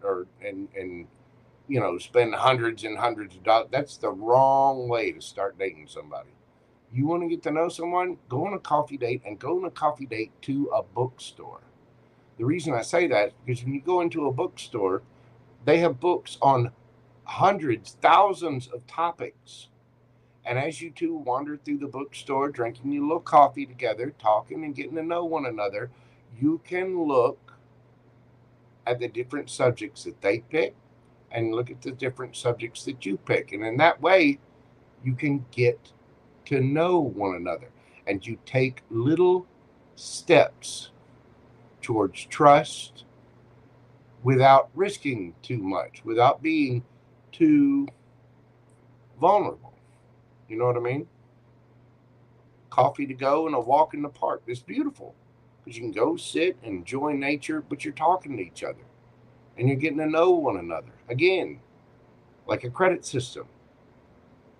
S1: and spend hundreds and hundreds of dollars. That's the wrong way to start dating somebody. You want to get to know someone, go on a coffee date, and go on a coffee date to a bookstore. The reason I say that is because when you go into a bookstore, they have books on hundreds, thousands of topics. And as you two wander through the bookstore, drinking your little coffee together, talking and getting to know one another, you can look at the different subjects that they pick and look at the different subjects that you pick. And in that way, you can get to know one another. And you take little steps towards trust without risking too much, without being too vulnerable. You know what I mean? Coffee to go and a walk in the park. It's beautiful because you can go sit and enjoy nature, but you're talking to each other and you're getting to know one another. Again, like a credit system.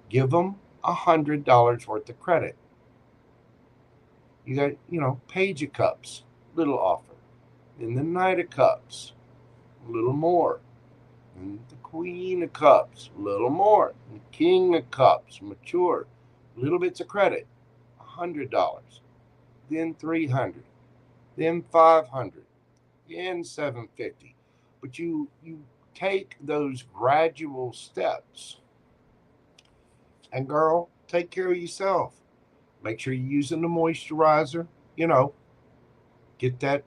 S1: Give them $100 worth of credit. You got, Page of Cups, little offer. Then the Knight of Cups, a little more. And the Queen of Cups, a little more. And the King of Cups, mature. Little bits of credit, $100. Then $300. Then $500. Then $750. But you take those gradual steps. And girl, take care of yourself. Make sure you're using the moisturizer. Get that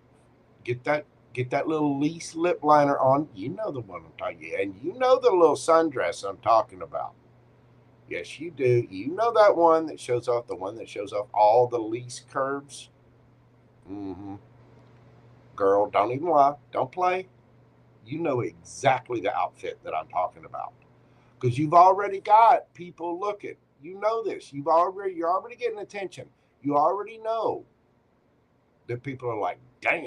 S1: little Lease lip liner on. You know the one I'm talking about. And you know the little sundress I'm talking about. Yes, you do. You know that one that shows off all the Lease curves? Mm-hmm. Girl, don't even lie. Don't play. You know exactly the outfit that I'm talking about. Because you've already got people looking. You know this. You're already getting attention. You already know that people are like, damn.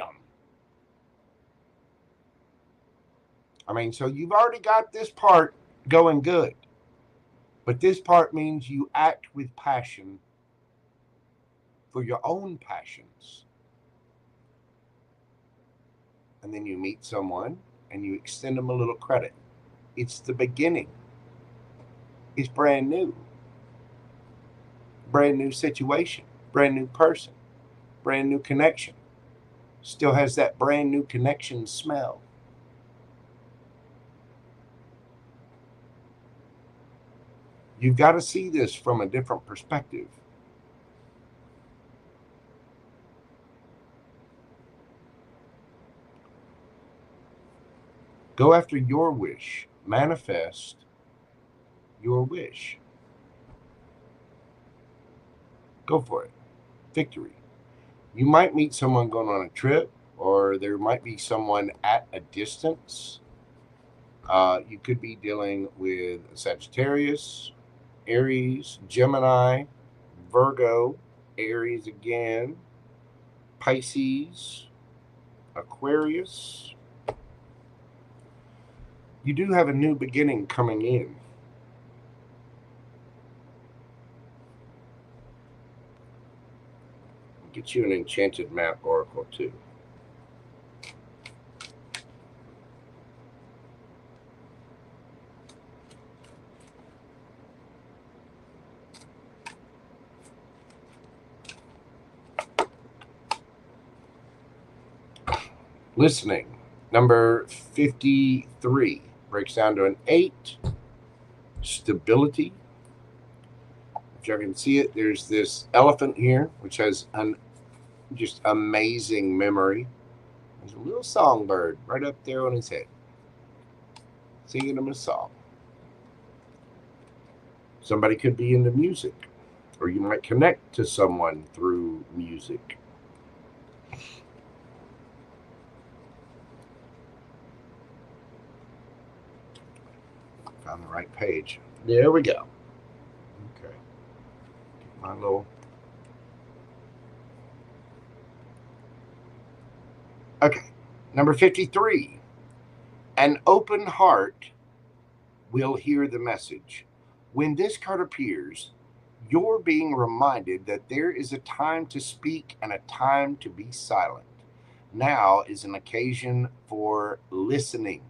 S1: So you've already got this part going good. But this part means you act with passion for your own passions. And then you meet someone and you extend them a little credit. It's the beginning. It's brand new. Brand new situation. Brand new person. Brand new connection. Still has that brand new connection smell. You've got to see this from a different perspective. Go after your wish. Manifest your wish. Go for it. Victory. You might meet someone going on a trip, or there might be someone at a distance. You could be dealing with Sagittarius, Aries, Gemini, Virgo, Aries again, Pisces, Aquarius. You do have a new beginning coming in. Get you an enchanted map oracle too. Listening. Number 53 breaks down to an 8. Stability. If you can see it, there's this elephant here, which has an just amazing memory. There's a little songbird right up there on his head, singing him a song. Somebody could be into music, or you might connect to someone through music. Found the right page. There we go. Okay. Get my little... Okay. Number 53. An open heart will hear the message. When this card appears, you're being reminded that there is a time to speak and a time to be silent. Now is an occasion for listening.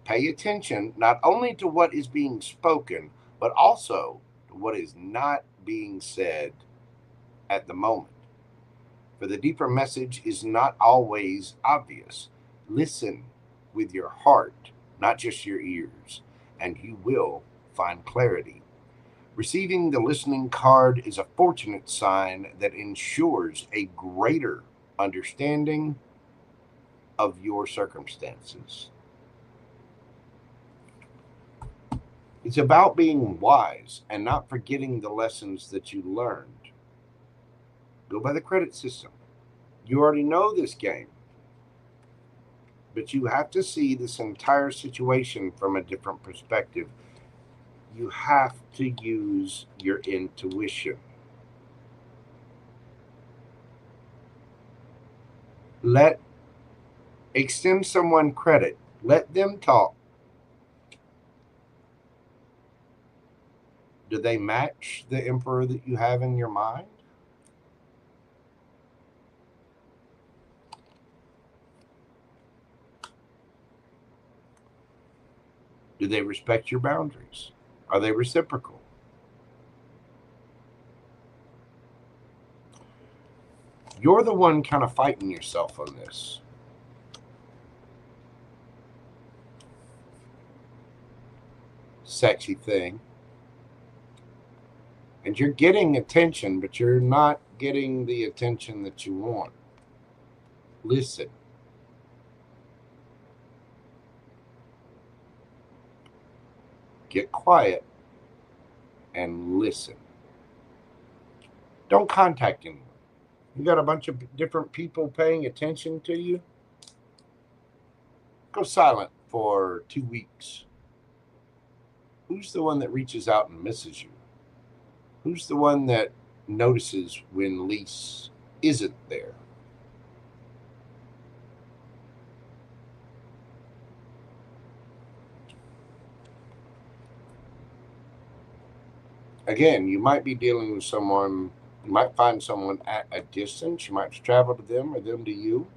S1: Pay attention not only to what is being spoken, but also to what is not being said at the moment. For the deeper message is not always obvious. Listen with your heart, not just your ears, and you will find clarity. Receiving the listening card is a fortunate sign that ensures a greater understanding of your circumstances. It's about being wise and not forgetting the lessons that you learned. Go by the credit system. You already know this game, but you have to see this entire situation from a different perspective. You have to use your intuition. Extend someone credit. Let them talk. Do they match the emperor that you have in your mind? Do they respect your boundaries? Are they reciprocal? You're the one kind of fighting yourself on this. Sexy thing. And you're getting attention, but you're not getting the attention that you want. Listen. Get quiet and listen. Don't contact anyone. You got a bunch of different people paying attention to you. Go silent for 2 weeks. Who's the one that reaches out and misses you? Who's the one that notices when Lise isn't there? Again, you might be dealing with someone, you might find someone at a distance, you might travel to them or them to you.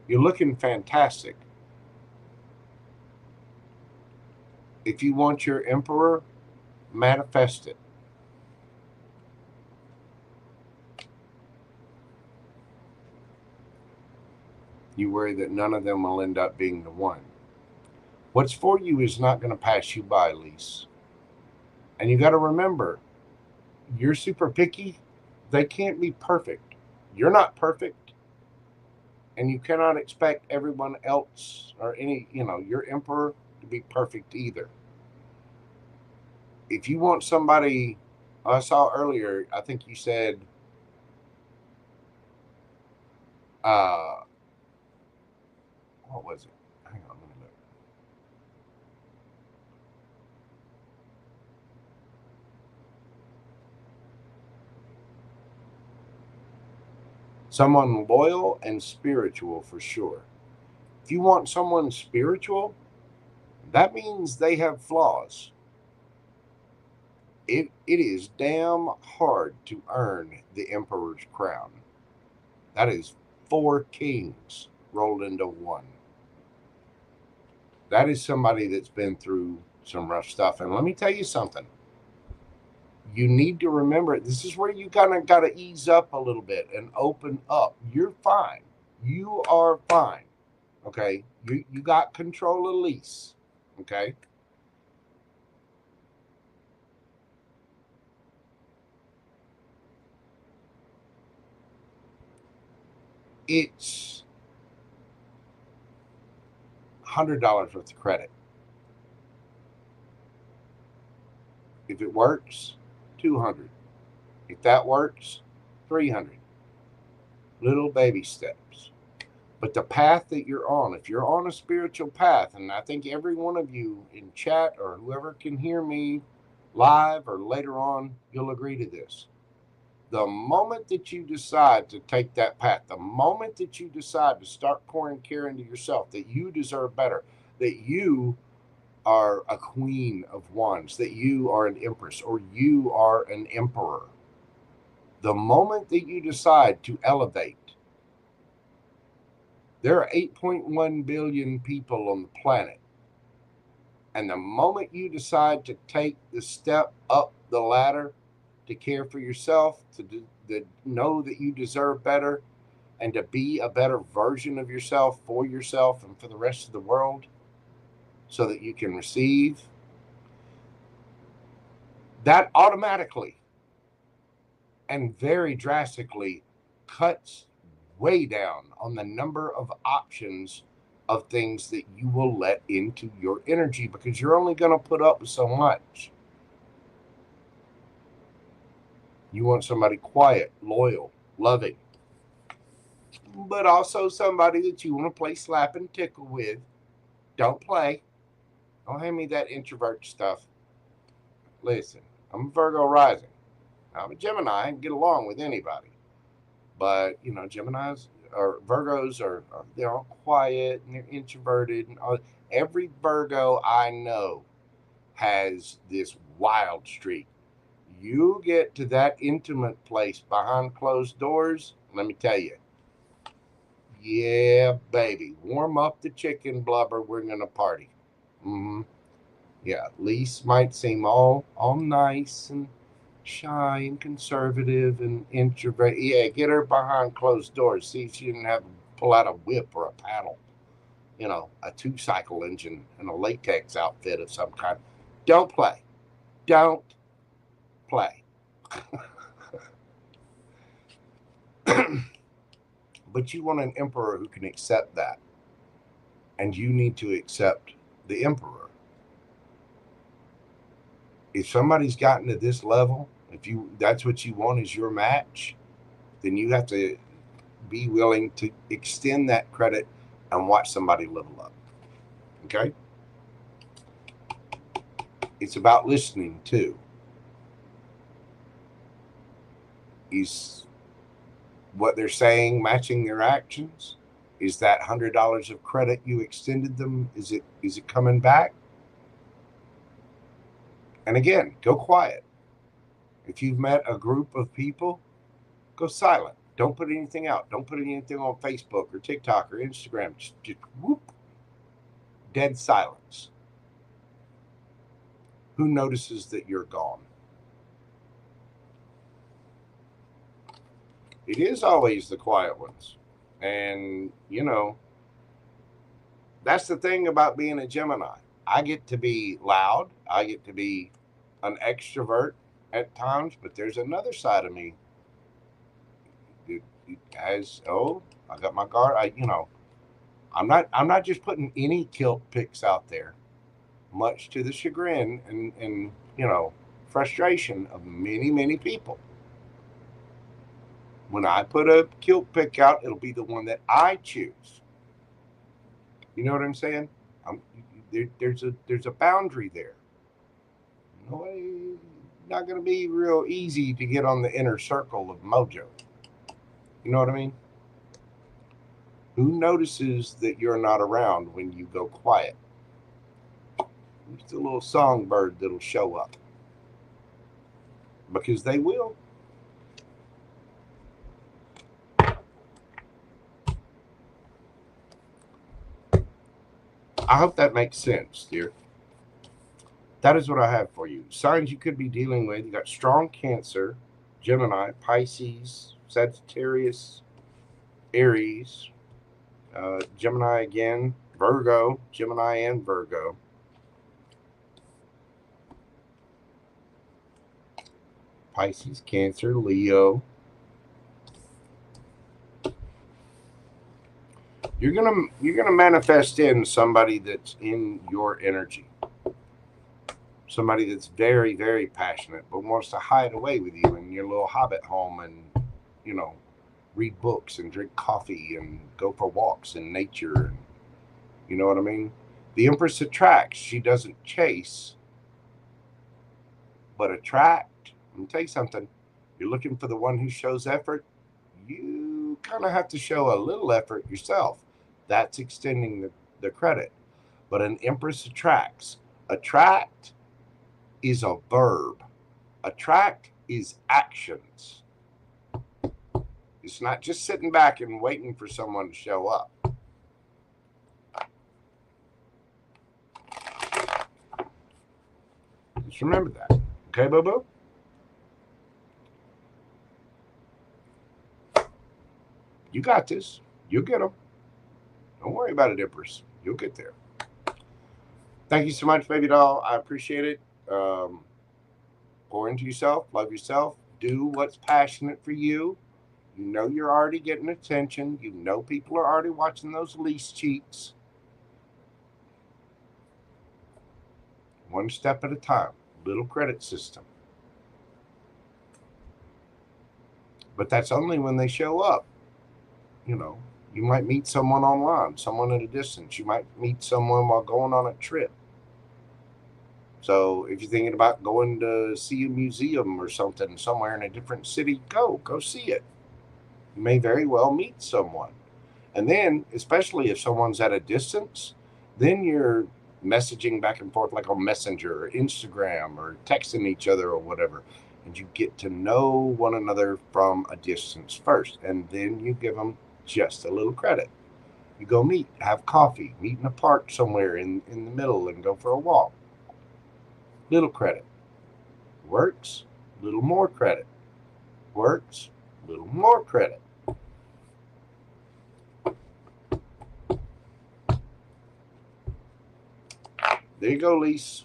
S1: You're looking fantastic. If you want your emperor, manifest it. You worry that none of them will end up being the one. What's for you is not going to pass you by, Lise. And you got to remember, you're super picky. They can't be perfect. You're not perfect. And you cannot expect everyone else or your emperor to be perfect either. If you want somebody, I saw earlier, I think you said, what was it? Hang on, let me look. Someone loyal and spiritual for sure. If you want someone spiritual, that means they have flaws. It is damn hard to earn the emperor's crown. That is 4 kings rolled into one. That is somebody that's been through some rough stuff. And let me tell you something. You need to remember, this is where you kind of got to ease up a little bit and open up. You're fine. You are fine. Okay? You got control of Lise. Okay? It's $100 worth of credit. If it works, 200. If that works, 300. Little baby steps. But the path that you're on, if you're on a spiritual path, and I think every one of you in chat or whoever can hear me live or later on, you'll agree to this. The moment that you decide to take that path, the moment that you decide to start pouring care into yourself, that you deserve better, that you are a queen of wands, that you are an empress or you are an emperor, the moment that you decide to elevate, there are 8.1 billion people on the planet. And the moment you decide to take the step up the ladder to care for yourself, to know that you deserve better, and to be a better version of yourself and for the rest of the world, so that you can receive, that automatically and very drastically cuts way down on the number of options of things that you will let into your energy, because you're only going to put up with so much. You want somebody quiet, loyal, loving, but also somebody that you want to play slap and tickle with. Don't play. Don't hand me that introvert stuff. Listen, I'm a Virgo rising. I'm a Gemini and get along with anybody. But, Geminis or Virgos are they're all quiet and they're introverted. And every Virgo I know has this wild streak. You get to that intimate place behind closed doors, let me tell you, yeah, baby, warm up the chicken blubber. We're going to party. Yeah, Lise might seem all nice and shy and conservative and introvert. Yeah, get her behind closed doors. See if she didn't have to pull out a whip or a paddle. A 2-cycle engine and a latex outfit of some kind. Don't play. Don't play. But you want an emperor who can accept that. And you need to accept the emperor. If somebody's gotten to this level, that's what you want is your match, then you have to be willing to extend that credit and watch somebody level up. Okay? It's about listening too. Is what they're saying matching their actions? Is that $100 of credit you extended them, is it coming back? And again, go quiet. If you've met a group of people, go silent. Don't put anything out. Don't put anything on Facebook or TikTok or Instagram. Just whoop. Dead silence. Who notices that you're gone? It is always the quiet ones. And, That's the thing about being a Gemini. I get to be loud. I get to be an extrovert at times, but there's another side of me. You guys, I got my guard. I'm not just putting any kilt pics out there, much to the chagrin and frustration of many people. When I put a kilt pic out, it'll be the one that I choose. You know what I'm saying? There's a boundary there. Not going to be real easy to get on the inner circle of Mojo. You know what I mean? Who notices that you're not around when you go quiet? It's the little songbird that'll show up. Because they will. I hope that makes sense, dear. That is what I have for you. Signs you could be dealing with. You got strong Cancer, Gemini, Pisces, Sagittarius, Aries, Gemini again, Virgo, Gemini and Virgo. Pisces, Cancer, Leo. You're gonna manifest in somebody that's in your energy. Somebody that's very, very passionate, but wants to hide away with you in your little hobbit home and, read books and drink coffee and go for walks in nature. And, you know what I mean? The Empress attracts. She doesn't chase, but attract. Let me tell you something. You're looking for the one who shows effort. You kind of have to show a little effort yourself. That's extending the credit. But an Empress attracts. Attract is a verb. Attract is actions. It's not just sitting back and waiting for someone to show up. Just remember that. Okay, boo-boo? You got this. You'll get them. Don't worry about it, Empress. You'll get there. Thank you so much, baby doll. I appreciate it. Pour into yourself. Love yourself. Do what's passionate for you. You know you're already getting attention. You know people are already watching those lease cheats. One step at a time. Little credit system. But that's only when they show up. You might meet someone online, someone at a distance. You might meet someone while going on a trip. So if you're thinking about going to see a museum or something somewhere in a different city, go see it. You may very well meet someone. And then, especially if someone's at a distance, then you're messaging back and forth like on Messenger or Instagram or texting each other or whatever. And you get to know one another from a distance first. And then you give them just a little credit. You go meet, have coffee, meet in a park somewhere in the middle and go for a walk. Little credit. Works, little more credit. Works, little more credit. There you go, Lise.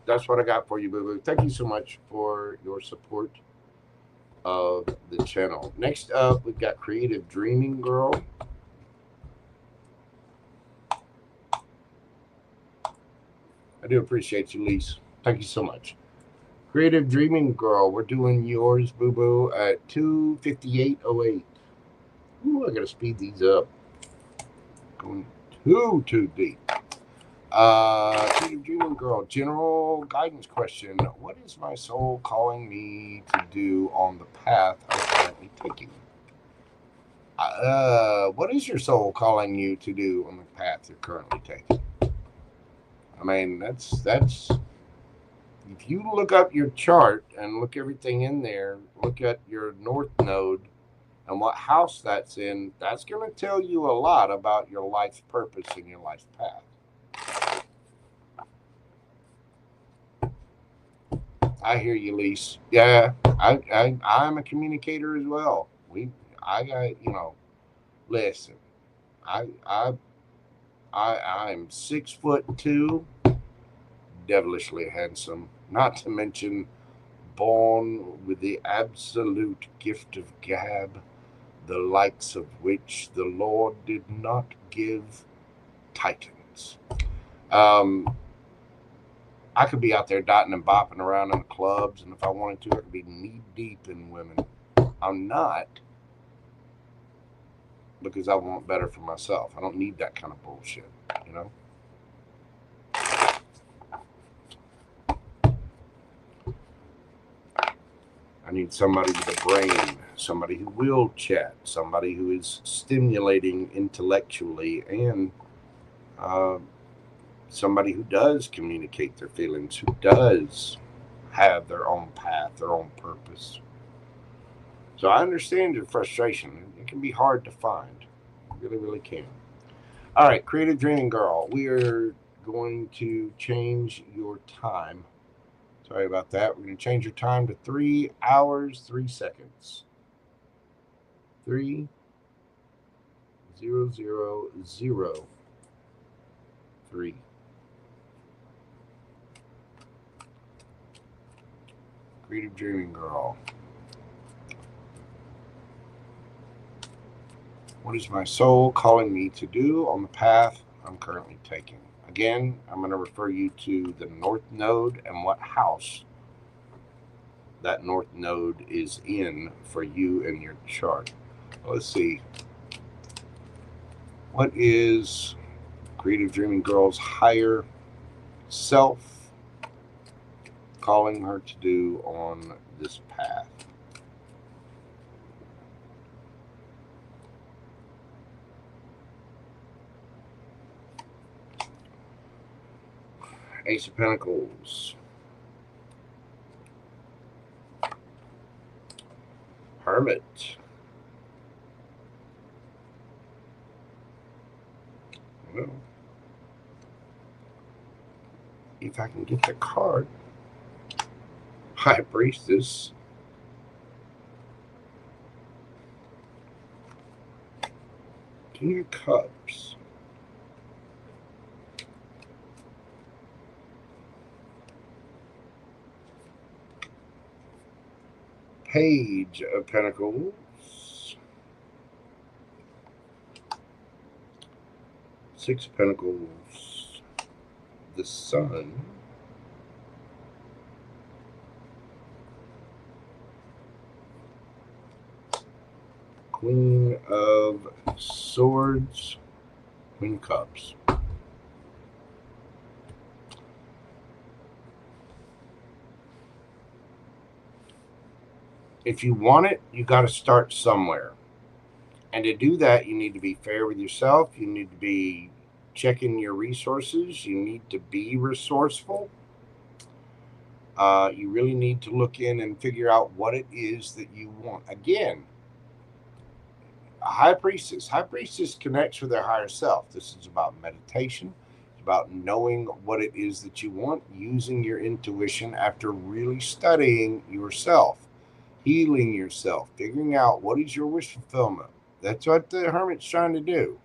S1: That's what I got for you, boo-boo. Thank you so much for your support of the channel. Next up, we've got Creative Dreaming Girl. I do appreciate you, Lise. Thank you so much. Creative Dreaming Girl, we're doing yours, boo-boo, at 2:58:08. Ooh, I gotta speed these up. Going too deep. Creative Dreaming Girl, general guidance question. What is my soul calling me to do on the path I'm currently taking? What is your soul calling you to do on the path you're currently taking? I mean, that's if you look up your chart and look everything in there, look at your north node and what house that's in, that's going to tell you a lot about your life's purpose and your life's path. I hear you, Lise. Yeah, I'm a communicator as well. Listen, I I'm 6'2", devilishly handsome, not to mention born with the absolute gift of gab, the likes of which the Lord did not give titans. I could be out there dotting and bopping around in the clubs, and if I wanted to, I could be knee deep in women. I'm not, because I want better for myself. I don't need that kind of bullshit, you know? I need somebody with a brain, somebody who will chat, somebody who is stimulating intellectually, and somebody who does communicate their feelings, who does have their own path, their own purpose. So I understand your frustration. It can be hard to find. It really, really can. All right, Creative Dreaming Girl, we are going to change your time. Sorry about that. We're going to change your time to 3 hours, 3 seconds. 3, 0, 0, 0, 3. Creative Dreaming Girl. What is my soul calling me to do on the path I'm currently taking? Again, I'm going to refer you to the North Node and what house that North Node is in for you in your chart. Let's see. What is Creative Dreaming Girl's higher self calling her to do on this path? Ace of Pentacles. Hermit. Well, if I can get the card. High Priestess. King of Cups. Page of Pentacles. 6 of Pentacles. The Sun. Queen of Swords. Queen of Cups. If you want it, you got to start somewhere. And to do that, you need to be fair with yourself. You need to be checking your resources. You need to be resourceful. You really need to look in and figure out what it is that you want. Again, a High Priestess. High Priestess connects with their higher self. This is about meditation. It's about knowing what it is that you want, using your intuition after really studying yourself. Healing yourself, figuring out what is your wish fulfillment. That's what the Hermit's trying to do.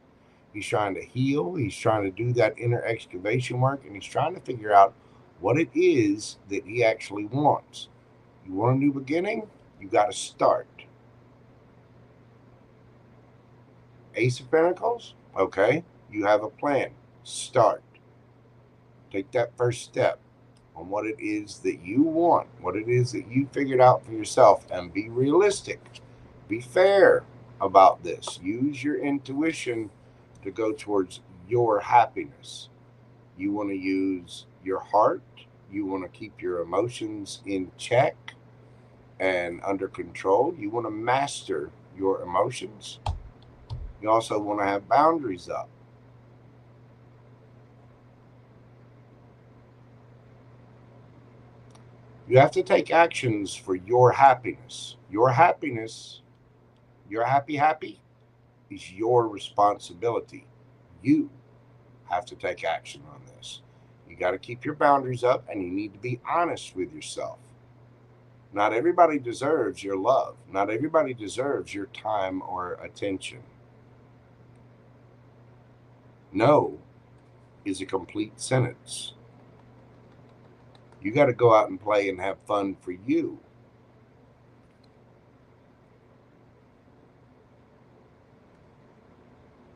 S1: He's trying to heal. He's trying to do that inner excavation work, and he's trying to figure out what it is that he actually wants. You want a new beginning? You got to start. Ace of Pentacles? Okay, you have a plan. Start. Take that first step on what it is that you want, what it is that you figured out for yourself, and be realistic. Be fair about this. Use your intuition to go towards your happiness. You want to use your heart. You want to keep your emotions in check and under control. You want to master your emotions. You also want to have boundaries up. You have to take actions for your happiness. Your happiness, your happy, is your responsibility. You have to take action on this. You got to keep your boundaries up, and you need to be honest with yourself. Not everybody deserves your love. Not everybody deserves your time or attention. No, is a complete sentence. You got to go out and play and have fun for you.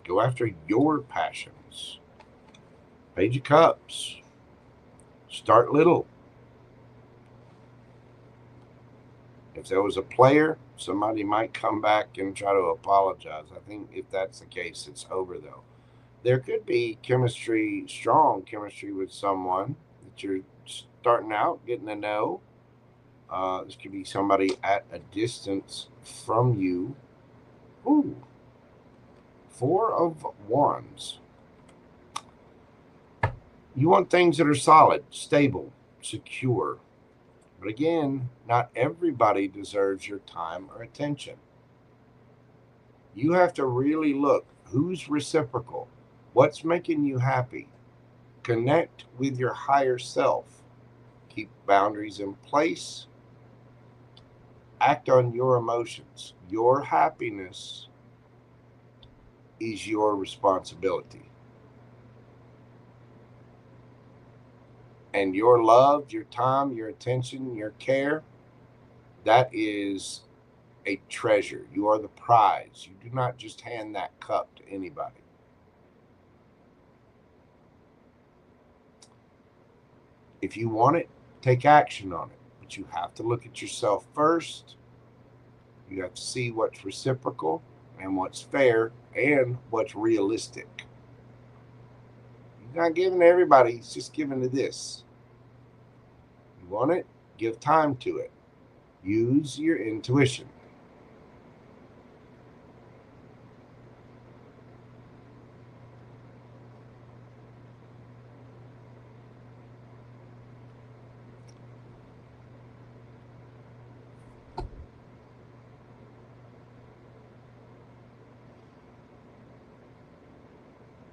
S1: Go after your passions. Page of Cups. Start little. If there was a player, somebody might come back and try to apologize. I think if that's the case, it's over though. There could be chemistry, strong chemistry with someone that you're starting out, getting to know. This could be somebody at a distance from you. Ooh. 4 of Wands. You want things that are solid, stable, secure. But again, not everybody deserves your time or attention. You have to really look who's reciprocal, what's making you happy. Connect with your higher self. Keep boundaries in place. Act on your emotions. Your happiness is your responsibility. And your love, your time, your attention, your care, that is a treasure. You are the prize. You do not just hand that cup to anybody. If you want it, take action on it. But you have to look at yourself first. You have to see what's reciprocal and what's fair and what's realistic. You're not giving to everybody. It's just giving to this. You want it? Give time to it. Use your intuition.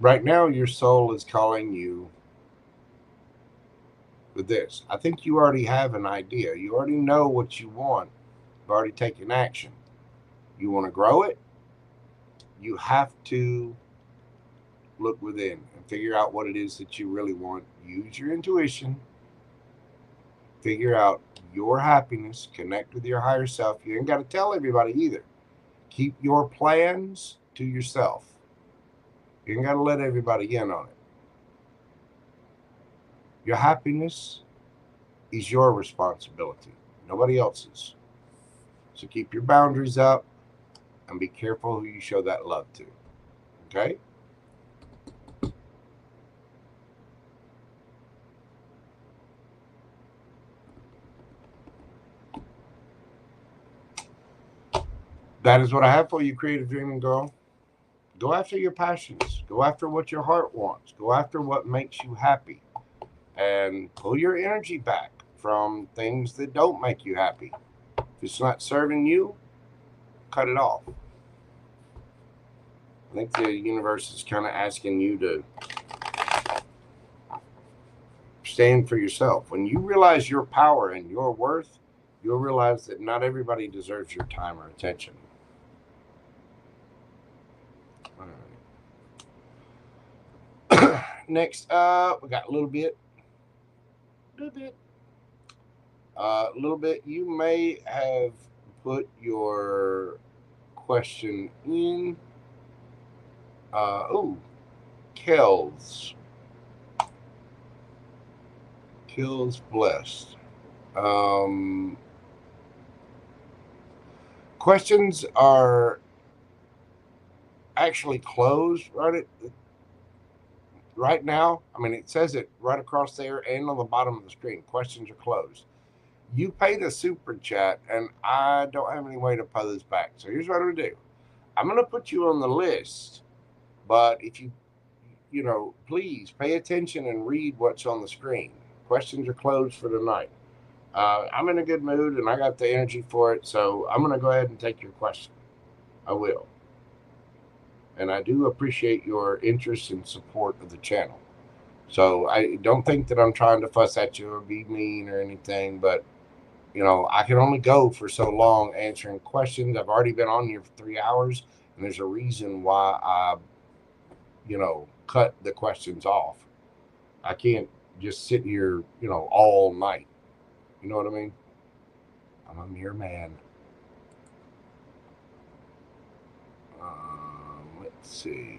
S1: Right now, your soul is calling you with this. I think you already have an idea. You already know what you want. You've already taken action. You want to grow it? You have to look within and figure out what it is that you really want. Use your intuition. Figure out your happiness. Connect with your higher self. You ain't got to tell everybody either. Keep your plans to yourself. You ain't got to let everybody in on it. Your happiness is your responsibility, nobody else's. So keep your boundaries up and be careful who you show that love to. Okay? That is what I have for you, creative dreaming girl. Go after your passions. Go after what your heart wants. Go after what makes you happy. And pull your energy back from things that don't make you happy. If it's not serving you, cut it off. I think the universe is kind of asking you to stand for yourself. When you realize your power and your worth, you'll realize that not everybody deserves your time or attention. All right. Next up, we got a little bit. You may have put your question in. Kells blessed. Questions are actually closed right now. I mean, it says it right across there and on the bottom of the screen. Questions are closed. You pay the super chat, and I don't have any way to pay this back. So here's what I'm going to do. I'm going to put you on the list, but if you please pay attention and read what's on the screen. Questions are closed for tonight. I'm in a good mood, and I got the energy for it, so I'm going to go ahead and take your question. I will. And I do appreciate your interest and support of the channel. So I don't think that I'm trying to fuss at you or be mean or anything, but I can only go for so long answering questions. I've already been on here for 3 hours, and there's a reason why I, cut the questions off. I can't just sit here, all night. You know what I mean? I'm a mere man. Let's see.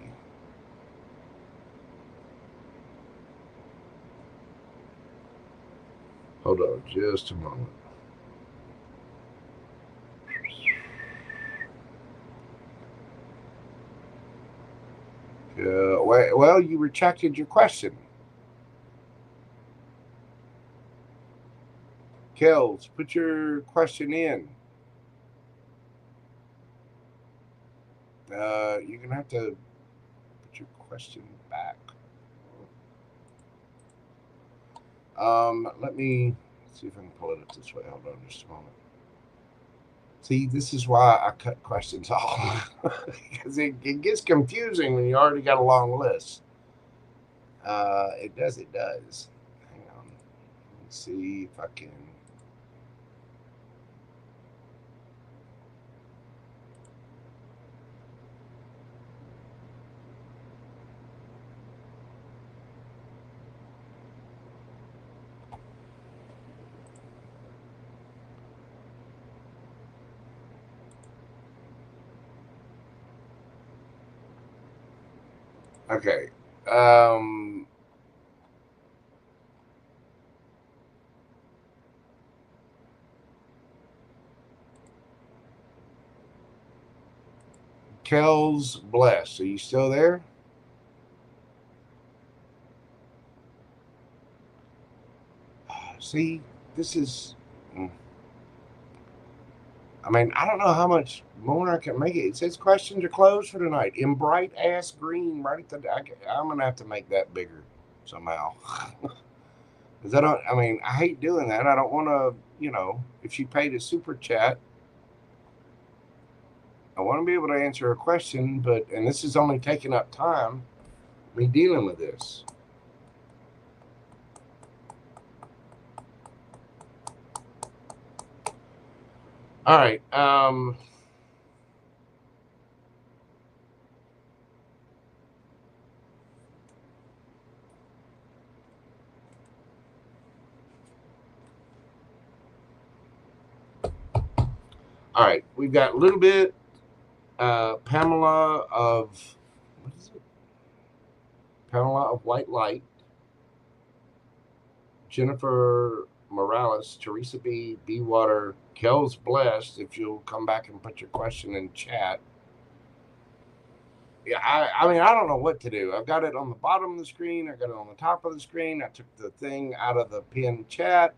S1: Hold on just a moment. Well, you retracted your question. Kels, put your question in. You're going to have to put your question back. Let me see if I can pull it up this way. Hold on just a moment. See, this is why I cut questions off. Because it gets confusing when you already got a long list. It does. Hang on. Let's see if I can. Okay. Kel's Bless. Are you still there? See, this is. I mean, I don't know how much more I can make it. It says questions are closed for tonight in bright ass green. Right at the. I'm gonna have to make that bigger somehow. Because I hate doing that. I don't want to. If she paid a super chat, I want to be able to answer a question. And this is only taking up time. Me dealing with this. All right. All right. We've got a little bit. Pamela of. What is it? Pamela of White Light. Jennifer Morales, Teresa B, Water, Kel's Blessed. If you'll come back and put your question in chat. Yeah, I don't know what to do. I've got it on the bottom of the screen. I got it on the top of the screen. I took the thing out of the pinned chat.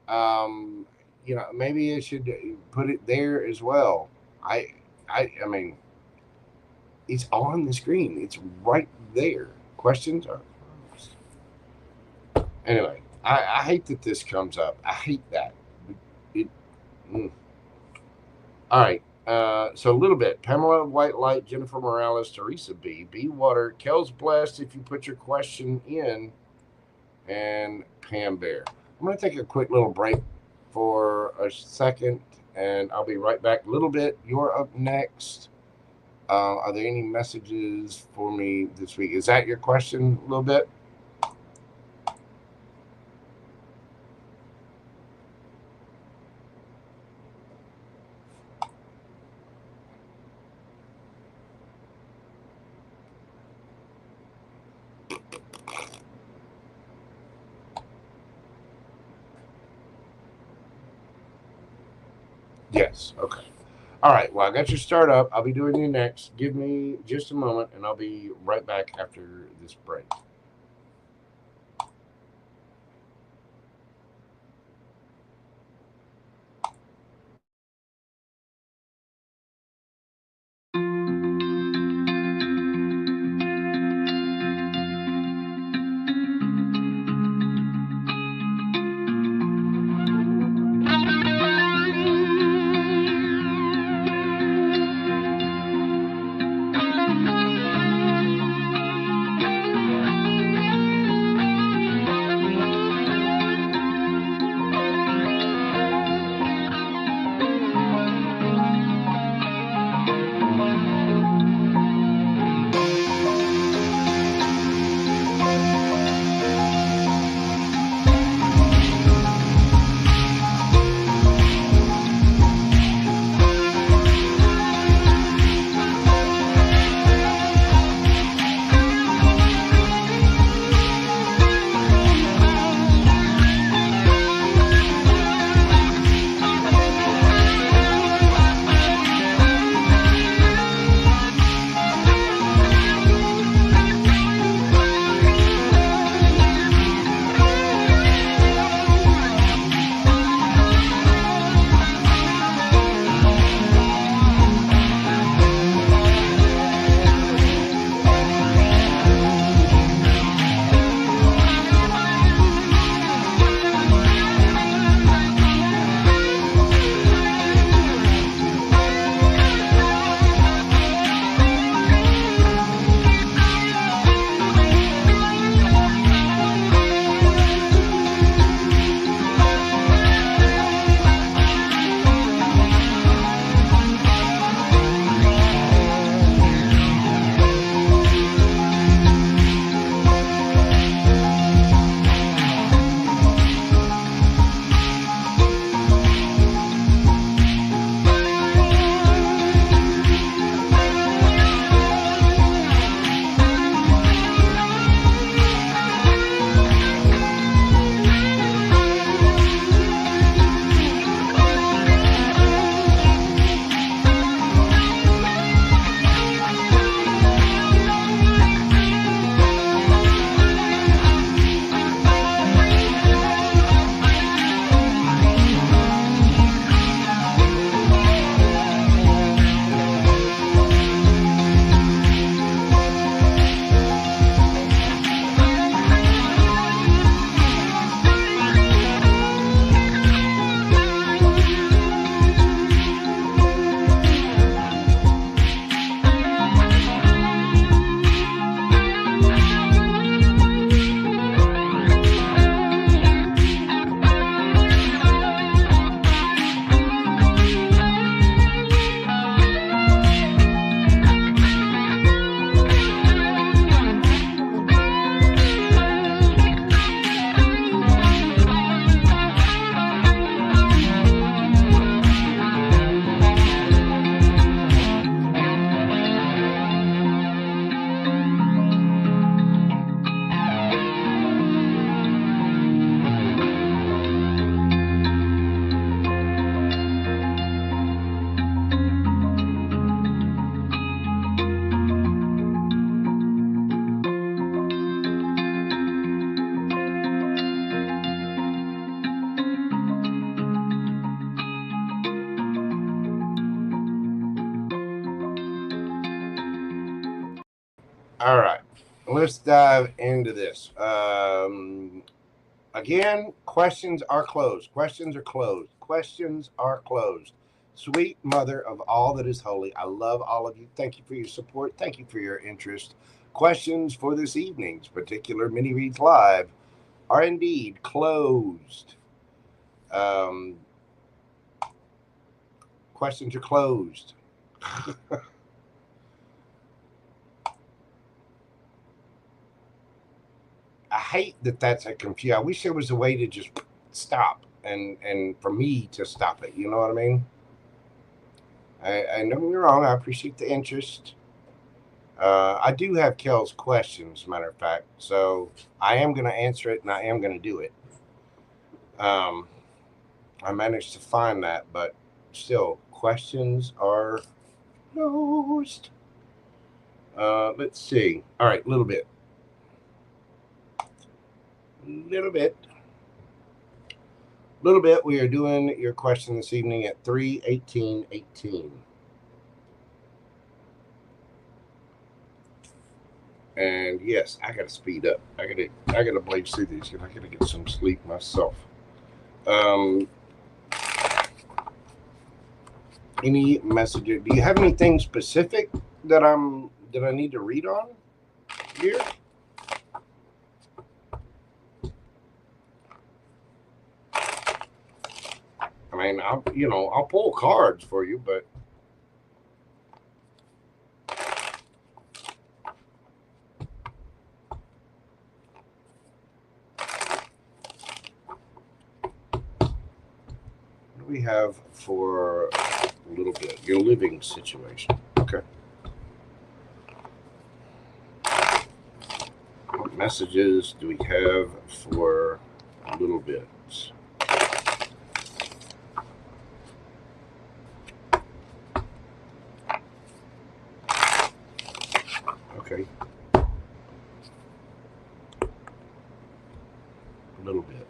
S1: Maybe I should put it there as well. I mean, it's on the screen. It's right there. Questions are closed. Anyway, I hate that this comes up. I hate that. All right. So a little bit. Pamela White Light, Jennifer Morales, Teresa B, Water, Kel's Blessed if you put your question in, and Pam Bear. I'm going to take a quick little break for a second, and I'll be right back. A little bit. You're up next. Are there any messages for me this week? Is that your question a little bit? Yes. Okay. All right. Well, I got your start up. I'll be doing you next. Give me just a moment, and I'll be right back after this break. All right, let's dive into this. Again, questions are closed. Questions are closed. Questions are closed. Sweet mother of all that is holy, I love all of you. Thank you for your support. Thank you for your interest. Questions for this evening's particular mini reads live are indeed closed. Questions are closed. I hate that that's a confuse. I wish there was a way to just stop and for me to stop it. You know what I mean? I know you're wrong. I appreciate the interest. I do have Kel's questions, matter of fact, so I am going to answer it and I am going to do it. I managed to find that, but still, questions are closed. Let's see. All right, little bit. We are doing your question this evening at 3:18:18. And yes, I gotta speed up. I gotta blaze through these because I gotta get some sleep myself. Any messages? Do you have anything specific that I need to read on here? I mean, I'll pull cards for you, but what do we have for a little bit? Your living situation. Okay. What messages do we have for a little bit? Okay. A little bit.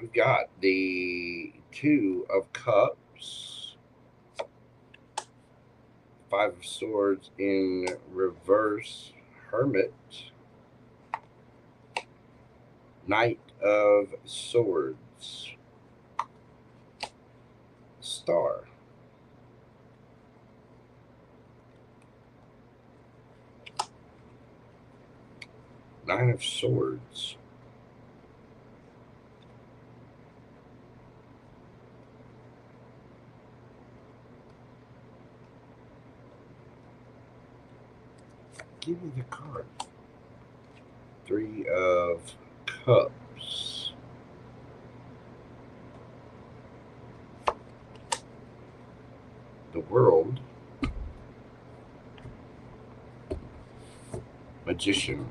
S1: We've got the Two of Cups, Five of Swords in reverse, Hermit, Knight of Swords, Star. Nine of Swords. Give me the card. Three of Cups. The World. Magician.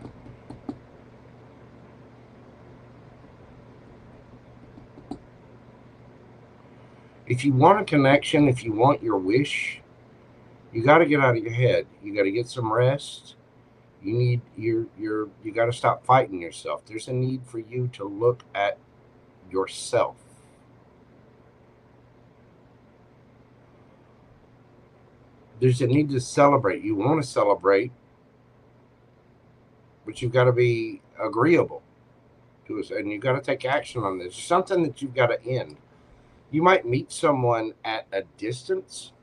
S1: If you want a connection, if you want your wish, you got to get out of your head. You got to get some rest. You got to stop fighting yourself. There's a need for you to look at yourself. There's a need to celebrate. You want to celebrate, but you've got to be agreeable to us, and you've got to take action on this. Something that you've got to end. You might meet someone at a distance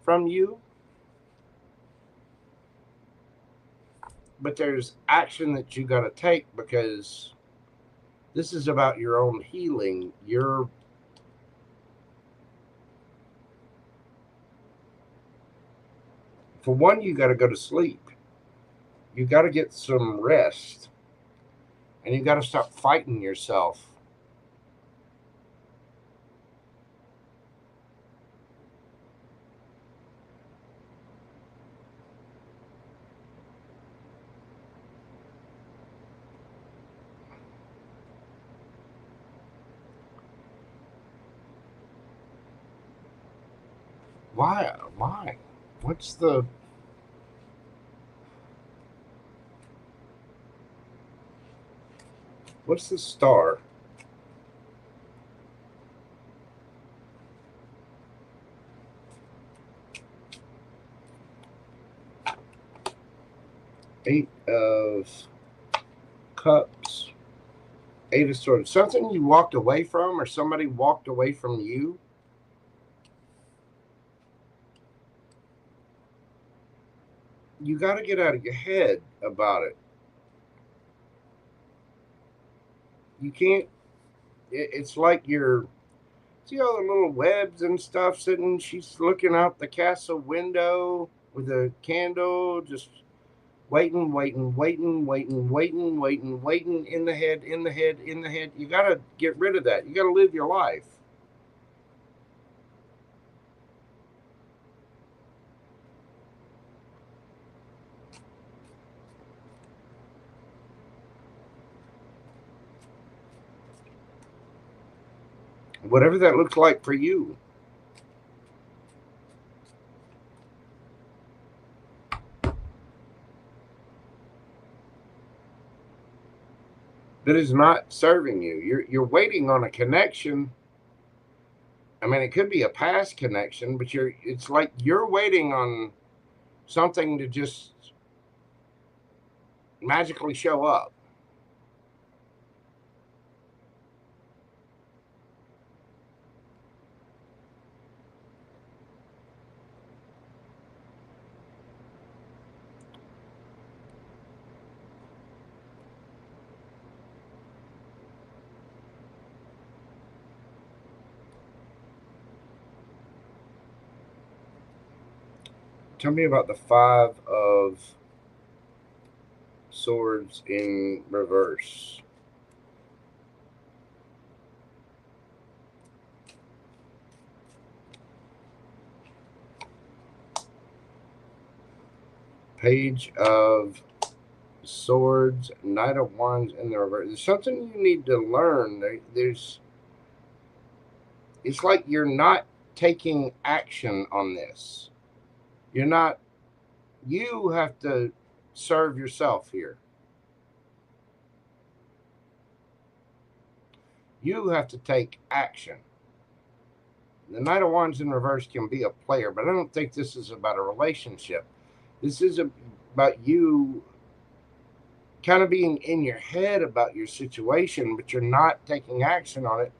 S1: from you, but there's action that you got to take because this is about your own healing. For one, you got to go to sleep. You got to get some rest, and you got to stop fighting yourself. Why? What's the... What's the star? Eight of Cups. Eight of Swords. Something you walked away from, or somebody walked away from you? You got to get out of your head about it. You can't... It's like you're... See all the little webs and stuff sitting? She's looking out the castle window with a candle, just waiting in the head. You got to get rid of that. You got to live your life. Whatever that looks like for you. That is not serving you. You're waiting on a connection. I mean, it could be a past connection, but it's like you're waiting on something to just magically show up. Tell me about the Five of Swords in reverse. Page of Swords, Knight of Wands in the reverse. There's something you need to learn. It's like you're not taking action on this. You have to serve yourself here. You have to take action. The Knight of Wands in reverse can be a player, but I don't think this is about a relationship. This is about you kind of being in your head about your situation, but you're not taking action on it.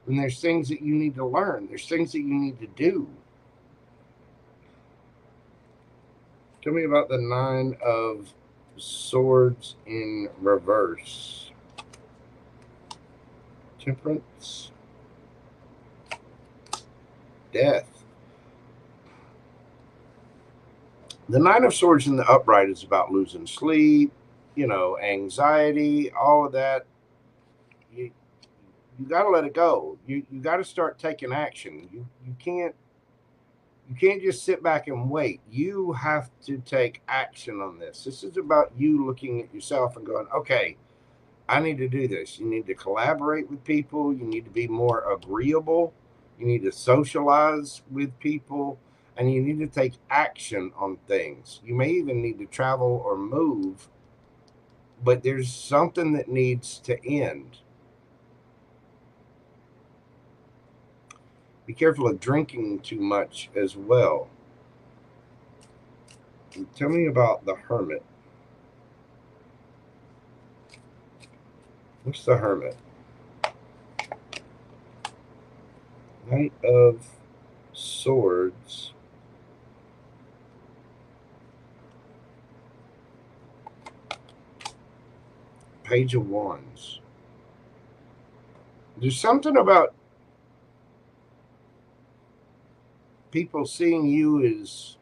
S1: And there's things that you need to learn. There's things that you need to do. Tell me about the Nine of Swords in reverse. Temperance. Death. The Nine of Swords in the upright is about losing sleep, anxiety, all of that. You got to let it go. You got to start taking action. You can't just sit back and wait. You have to take action on this. This is about you looking at yourself and going, okay, I need to do this. You need to collaborate with people. You need to be more agreeable. You need to socialize with people. And you need to take action on things. You may even need to travel or move. But there's something that needs to end. Be careful of drinking too much as well. And tell me about the Hermit. What's the Hermit? Knight of Swords. Page of Wands. There's something about people seeing you as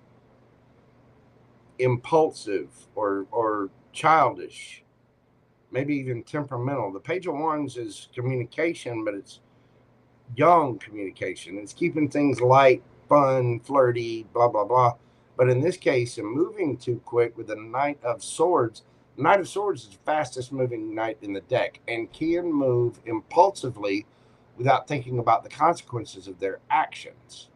S1: impulsive or childish, maybe even temperamental. The Page of Wands is communication, but it's young communication. It's keeping things light, fun, flirty, blah, blah, blah. But in this case, I'm moving too quick with the Knight of Swords. The Knight of Swords is the fastest moving knight in the deck and can move impulsively without thinking about the consequences of their actions.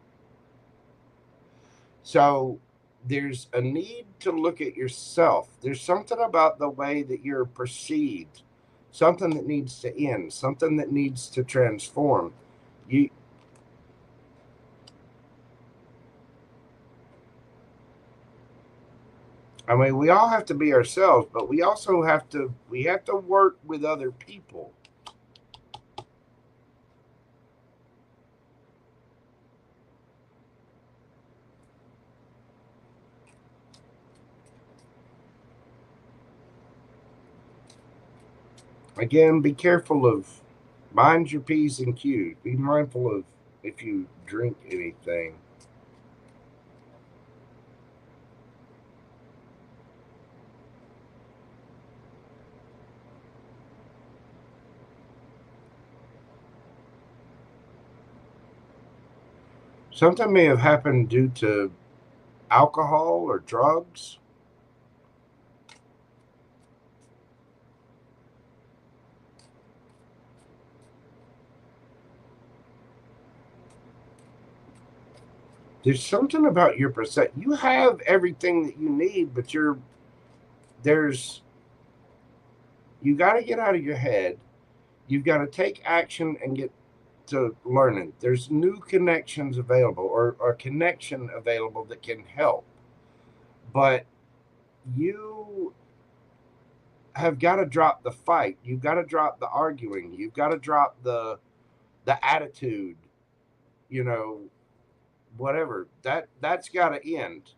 S1: So there's a need to look at yourself. There's something about the way that you're perceived, something that needs to end, something that needs to transform. I mean, we all have to be ourselves, but we also have to work with other people. Again, be careful of, mind your P's and Q's. Be mindful of if you drink anything. Something may have happened due to alcohol or drugs. There's something about your perception. You have everything that you need, but you got to get out of your head. You've got to take action and get to learning. There's new connections available, or connection available that can help. But you have got to drop the fight. You've got to drop the arguing. You've got to drop the attitude. You know, whatever. That's got to end.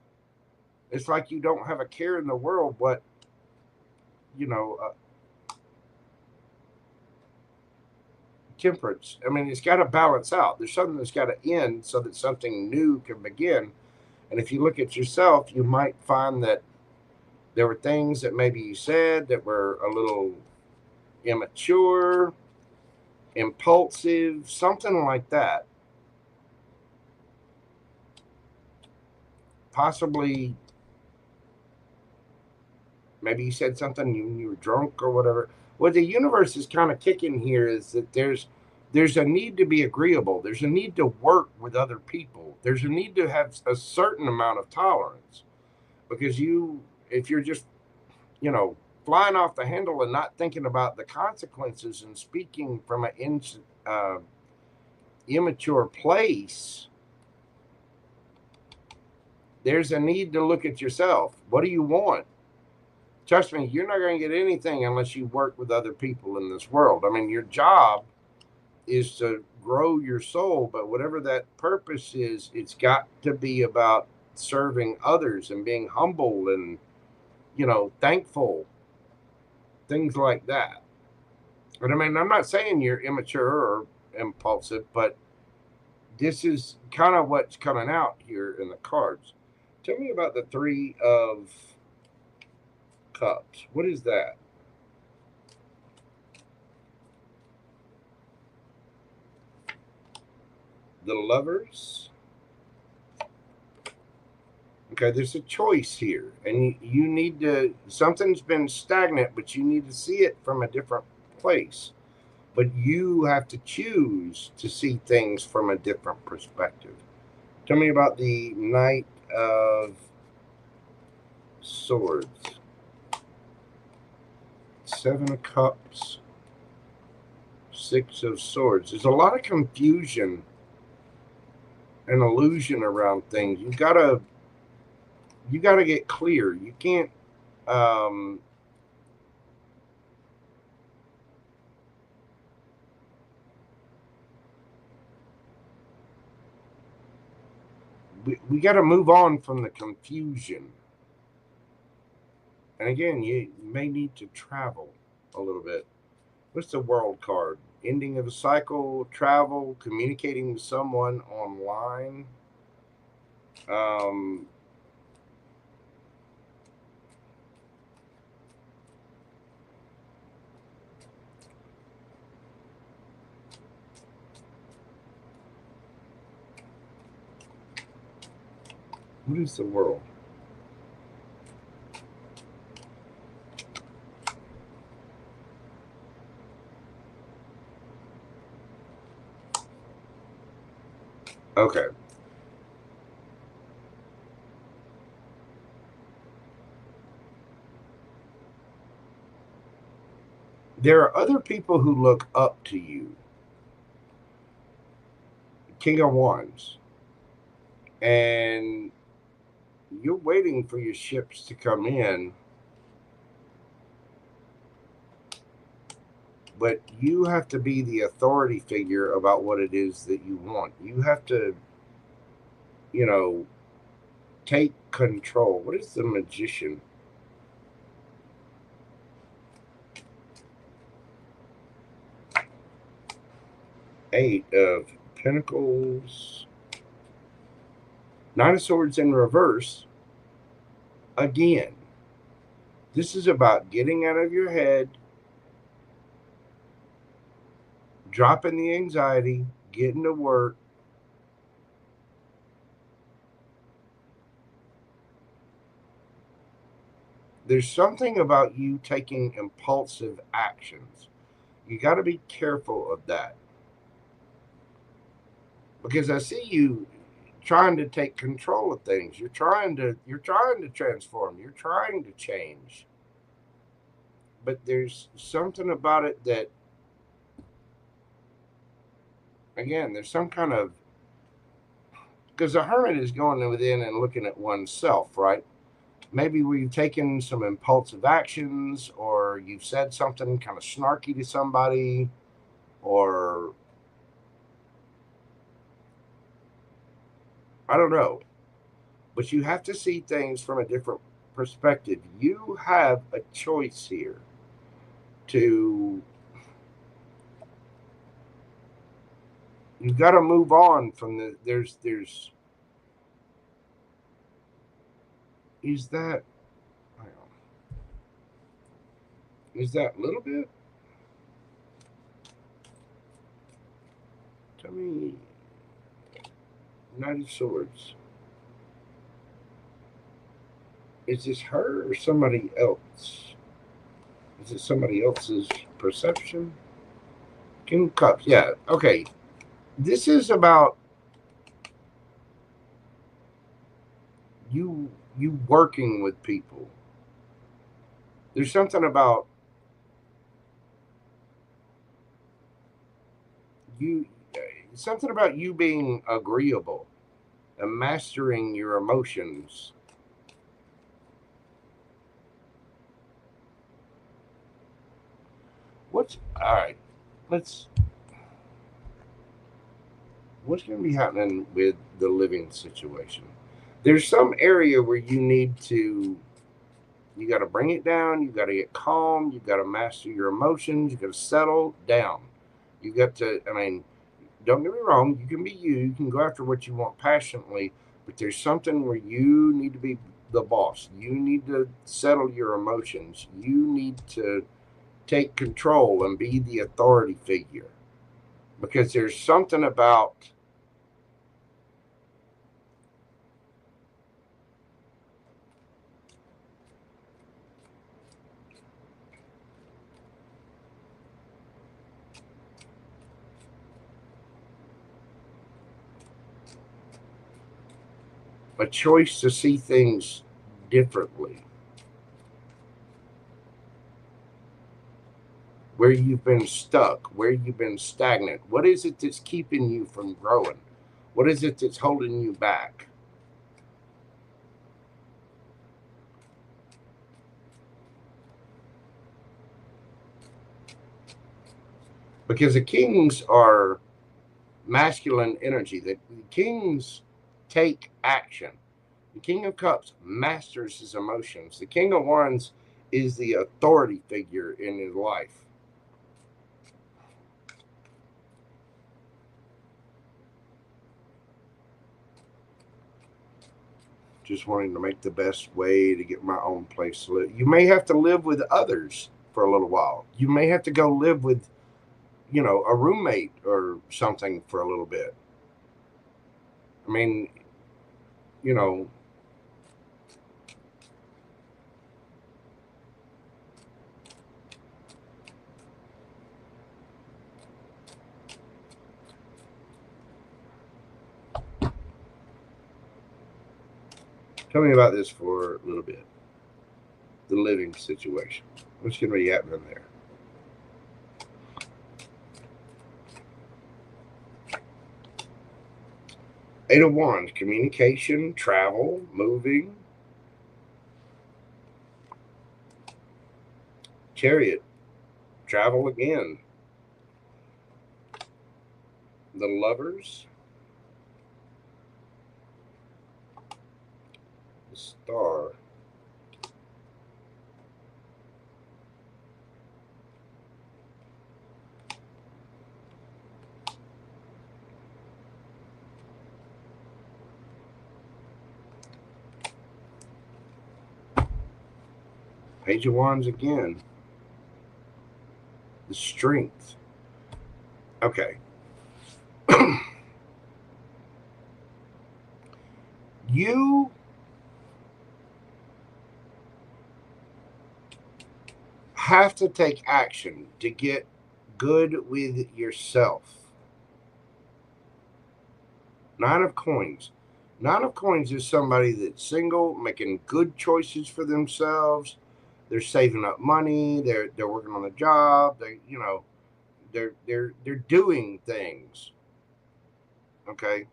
S1: It's like you don't have a care in the world what, you know, temperance. I mean, it's got to balance out. There's something that's got to end so that something new can begin. And if you look at yourself, you might find that there were things that maybe you said that were a little immature, impulsive, something like that. Possibly, maybe you said something when you were drunk or whatever. What the universe is kind of kicking here is that there's a need to be agreeable. There's a need to work with other people. There's a need to have a certain amount of tolerance, because if you're just, flying off the handle and not thinking about the consequences and speaking from an immature place, there's a need to look at yourself. What do you want? Trust me, you're not going to get anything unless you work with other people in this world. I mean, your job is to grow your soul, but whatever that purpose is, it's got to be about serving others and being humble and, thankful, things like that. And I mean, I'm not saying you're immature or impulsive, but this is kind of what's coming out here in the cards. Tell me about the Three of Cups. What is that? The Lovers. Okay, there's a choice here, and you need to, something's been stagnant, but you need to see it from a different place. But you have to choose to see things from a different perspective. Tell me about the Knight of Swords. Seven of Cups. Six of Swords. There's a lot of confusion and illusion around things. You gotta get clear. You can't we got to move on from the confusion. And again, you may need to travel a little bit. What's the World card? Ending of a cycle, travel, communicating with someone online. What is the World? Okay. There are other people who look up to you. King of Wands. And you're waiting for your ships to come in, but you have to be the authority figure about what it is that you want. You have to, take control. What is the Magician? Eight of Pentacles. Nine of Swords in reverse. Again, this is about getting out of your head, dropping the anxiety, getting to work. There's something about you taking impulsive actions. You got to be careful of that. Because I see you trying to take control of things. You're trying to transform. You're trying to change. But there's something about it that, again, there's some kind of, because the hermit is going within and looking at oneself, right? Maybe we've taken some impulsive actions, or you've said something kind of snarky to somebody, or I don't know. But you have to see things from a different perspective. You have a choice here to, you've got to move on from the, is that little bit? Tell me, Knight of Swords. Is this her or somebody else? Is it somebody else's perception? King of Cups. Yeah. Okay. This is about you working with people. There's something about you being agreeable and mastering your emotions. What's going to be happening with the living situation? There's some area where you got to bring it down. You got to get calm. You got to master your emotions. You got to settle down. You got to, don't get me wrong. You can be you. You can go after what you want passionately, but there's something where you need to be the boss. You need to settle your emotions. You need to take control and be the authority figure, because there's something about a choice to see things differently. Where you've been stuck, where you've been stagnant. What is it that's keeping you from growing? What is it that's holding you back? Because the kings are masculine energy. The kings take action. The King of Cups masters his emotions. The King of Wands is the authority figure in his life. Just wanting to make the best way to get my own place to live. You may have to live with others for a little while. You may have to go live with, a roommate or something for a little bit. Tell me about this for a little bit. The living situation. What's going to be happening there? Eight of Wands, communication, travel, moving. Chariot, travel again. The Lovers, the Star, Page of Wands again, the Strength. Okay. You have to take action to get good with yourself. Nine of Coins. Nine of Coins is somebody that's single, making good choices for themselves. They're saving up money. They're working on a job. They're doing things. Okay.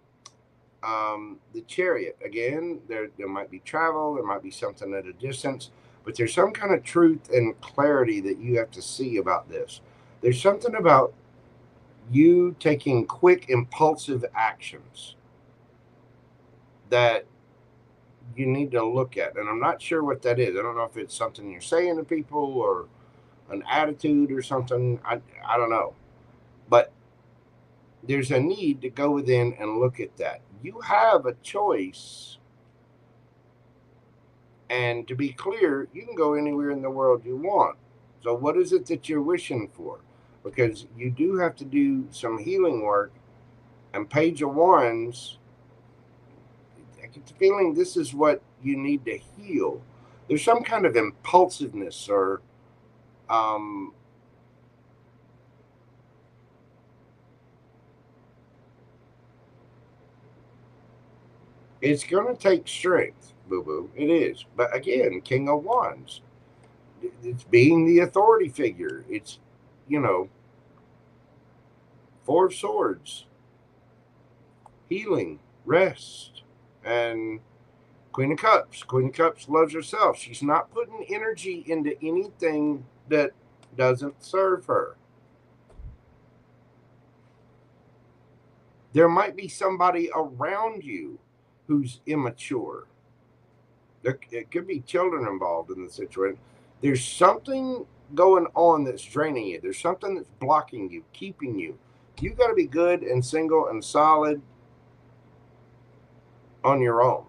S1: The Chariot, again, there might be travel, there might be something at a distance, but there's some kind of truth and clarity that you have to see about this. There's something about you taking quick, impulsive actions that you need to look at. And I'm not sure what that is. I don't know if it's something you're saying to people or an attitude or something. I don't know. But there's a need to go within and look at that. You have a choice. And to be clear, you can go anywhere in the world you want. So what is it that you're wishing for? Because you do have to do some healing work. And Page of Wands, I get the feeling this is what you need to heal. There's some kind of impulsiveness or it's going to take strength, boo-boo. It is. But again, King of Wands. It's being the authority figure. It's, Four of Swords. Healing, rest, and Queen of Cups. Queen of Cups loves herself. She's not putting energy into anything that doesn't serve her. There might be somebody around you who's immature. It could be children involved in the situation. There's something going on that's draining you. There's something that's blocking you, keeping you. You got to be good and single and solid on your own.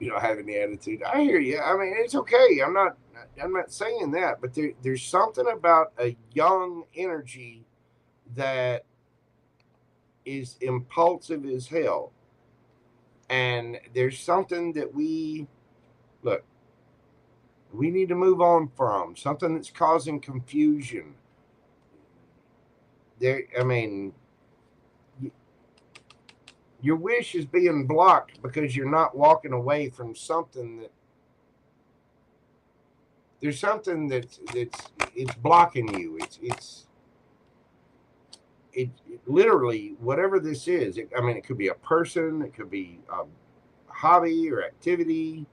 S1: You don't have any attitude. I hear you. I mean, it's okay. I'm not saying that, but there's something about a young energy that is impulsive as hell. And there's something that we need to move on from, something that's causing confusion. Your wish is being blocked because you're not walking away from something that there's something that's it's blocking you. It literally, whatever this is, it could be a person, it could be a hobby or activity.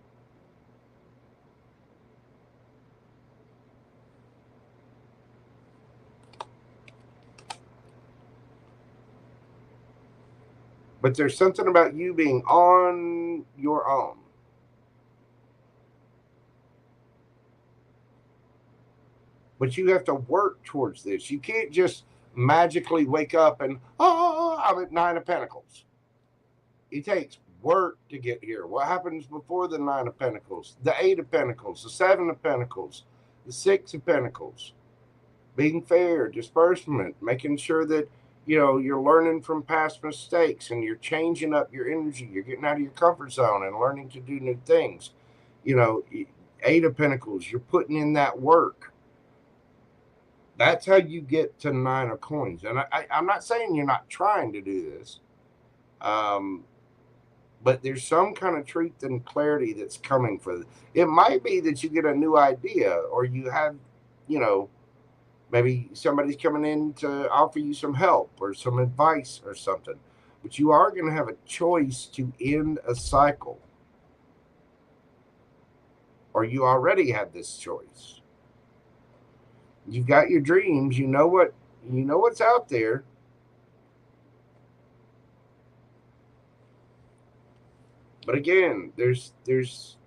S1: But there's something about you being on your own. But you have to work towards this. You can't just magically wake up and, I'm at Nine of Pentacles. It takes work to get here. What happens before the Nine of Pentacles? The Eight of Pentacles, the Seven of Pentacles, the Six of Pentacles. Being fair, disbursement, making sure that, you're learning from past mistakes and you're changing up your energy. You're getting out of your comfort zone and learning to do new things. Eight of Pentacles, you're putting in that work. That's how you get to Nine of Coins. And I'm not saying you're not trying to do this. But there's some kind of truth and clarity that's coming for this. It might be that you get a new idea or you have, Maybe somebody's coming in to offer you some help or some advice or something. But you are going to have a choice to end a cycle. Or you already have this choice. You've got your dreams, you know what's out there. But again, there's